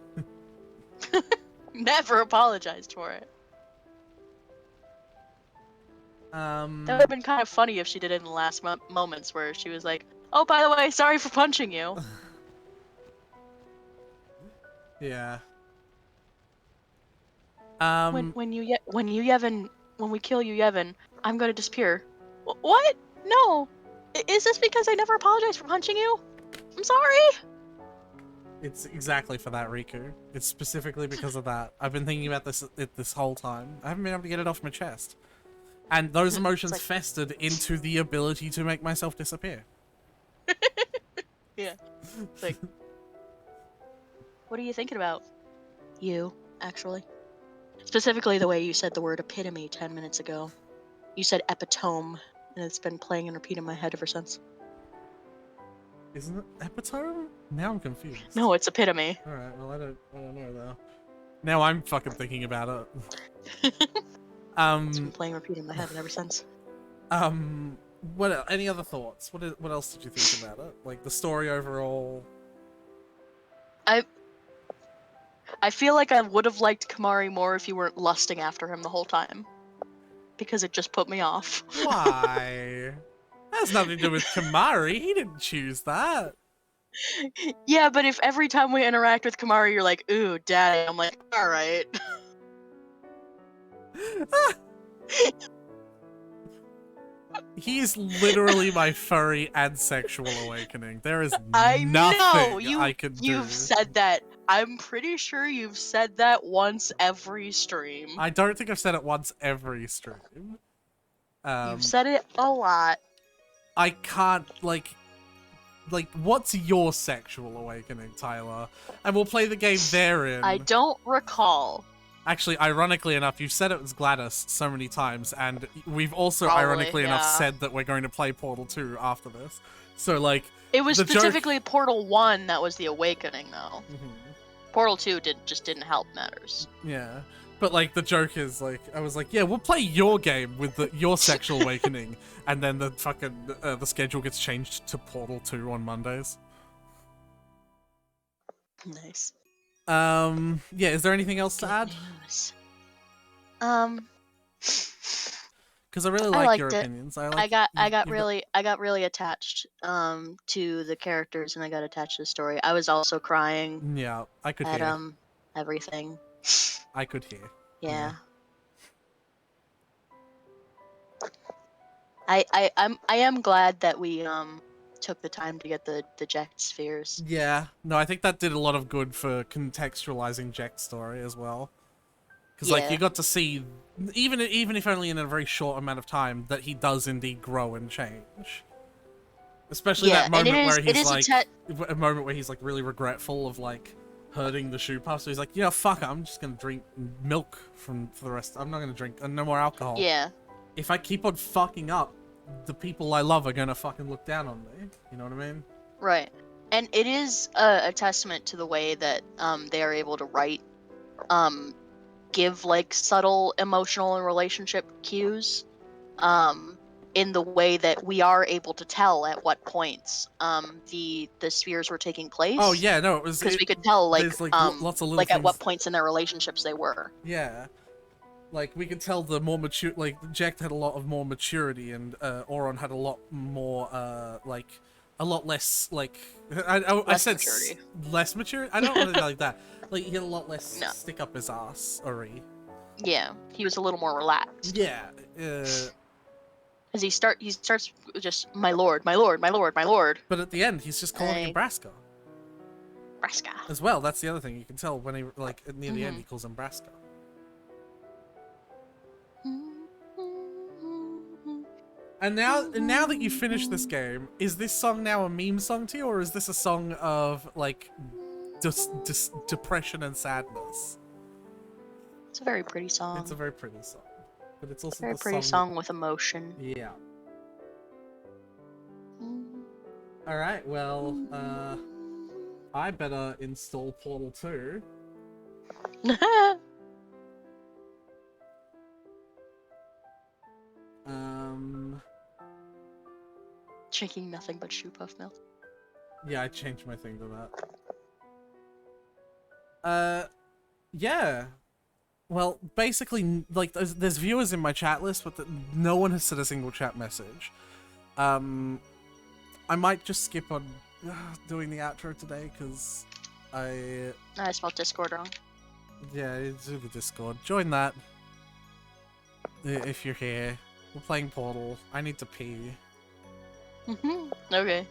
Never apologized for it. That would have been kind of funny if she did it in the last moments where she was like, "Oh, by the way, sorry for punching you." Yeah. When we kill you, Yevon, I'm gonna disappear. What? No. Is this because I never apologized for punching you? I'm sorry. It's exactly for that, Riku. It's specifically because of that. I've been thinking about this whole time. I haven't been able to get it off my chest. And those emotions festered into the ability to make myself disappear. Yeah. It's like, what are you thinking about? You, actually. Specifically the way you said the word epitome 10 minutes ago. You said epitome, and it's been playing and repeating in my head ever since. Isn't it epitome? Now I'm confused. No, it's epitome. Alright, well I don't know though. Now I'm fucking thinking about it. It's been playing and repeating in my head ever since. What else? Any other thoughts? What else did you think about it? Like the story overall? I feel like I would have liked Kamari more if you weren't lusting after him the whole time. Because it just put me off. Why? That has nothing to do with Kamari. He didn't choose that. Yeah, but if every time we interact with Kamari you're like, "Ooh, daddy," I'm like, "Alright." He is literally my furry and sexual awakening. There is I nothing know I can do. you've said that. I'm pretty sure you've said that once every stream. I don't think I've said it once every stream. You've said it a lot. I can't, like, what's your sexual awakening, Tyler? And we'll play the game therein. I don't recall. Actually, ironically enough, you've said it was Gladys so many times, and we've also, Probably, ironically enough, yeah. said that we're going to play Portal 2 after this. So, like, It was the joke- specifically Portal 1 that was the awakening, though. Mhm. Portal 2 just didn't help matters. Yeah. But, like, the joke is, like, I was like, yeah, we'll play your game with your sexual awakening, and then the fucking, the schedule gets changed to Portal 2 on Mondays. Nice. Yeah, is there anything else to add? Because I really like liked your it. opinions. I got really attached to the characters, and I got attached to the story. I was also crying Yeah, I could at hear. everything. I could hear. Yeah. I am glad that we took the time to get the Jekt spheres. Yeah, no, I think that did a lot of good for contextualizing Jack's story as well. Because, like, Yeah. you got to see, even if only in a very short amount of time, that he does indeed grow and change. Especially Yeah, that moment and it is- where it he's is like, a moment where he's like really regretful of like hurting the shoe puff. So he's like, yeah, fuck it, I'm just gonna drink milk for the rest. I'm not gonna drink no more alcohol. Yeah. If I keep on fucking up, the people I love are gonna fucking look down on me. You know what I mean? Right. And it is a testament to the way that they are able to write, give like subtle emotional and relationship cues, in the way that we are able to tell at what points the spheres were taking place. Oh yeah, no, it was because we could tell like there's, like, lots of little like at what things- points in their relationships they were. Yeah. Like, we could tell the more mature, like, Jack had a lot of more maturity, and Mm-hmm. Auron had a lot more, like, a lot less, like, I Less said maturity. less mature? I don't want to like that. Like, he had a lot less No. stick up his ass, Ori. Yeah, he was a little more relaxed. Yeah, As he starts just my lord, my lord, my lord, my lord. but at the end, he's just calling him Braska. Braska. As well, that's the other thing, you can tell when he, like, near the end, Mhm. he calls him Braska. And now that you finished this game, is this song now a meme song to you, or is this a song of, like, depression and sadness? It's a very pretty song. It's a very pretty song. But it's also Very the pretty song song with emotion. Yeah. Alright, well, I better install Portal 2. Drinking nothing but shoe puff milk. Yeah, I changed my thing to that. Yeah. Well, basically, like, there's viewers in my chat list, but no one has said a single chat message. I might just skip on doing the outro today, because I spelled Discord wrong. Yeah, it's the Discord. Join that. If you're here. We're playing Portal. I need to pee. Okay.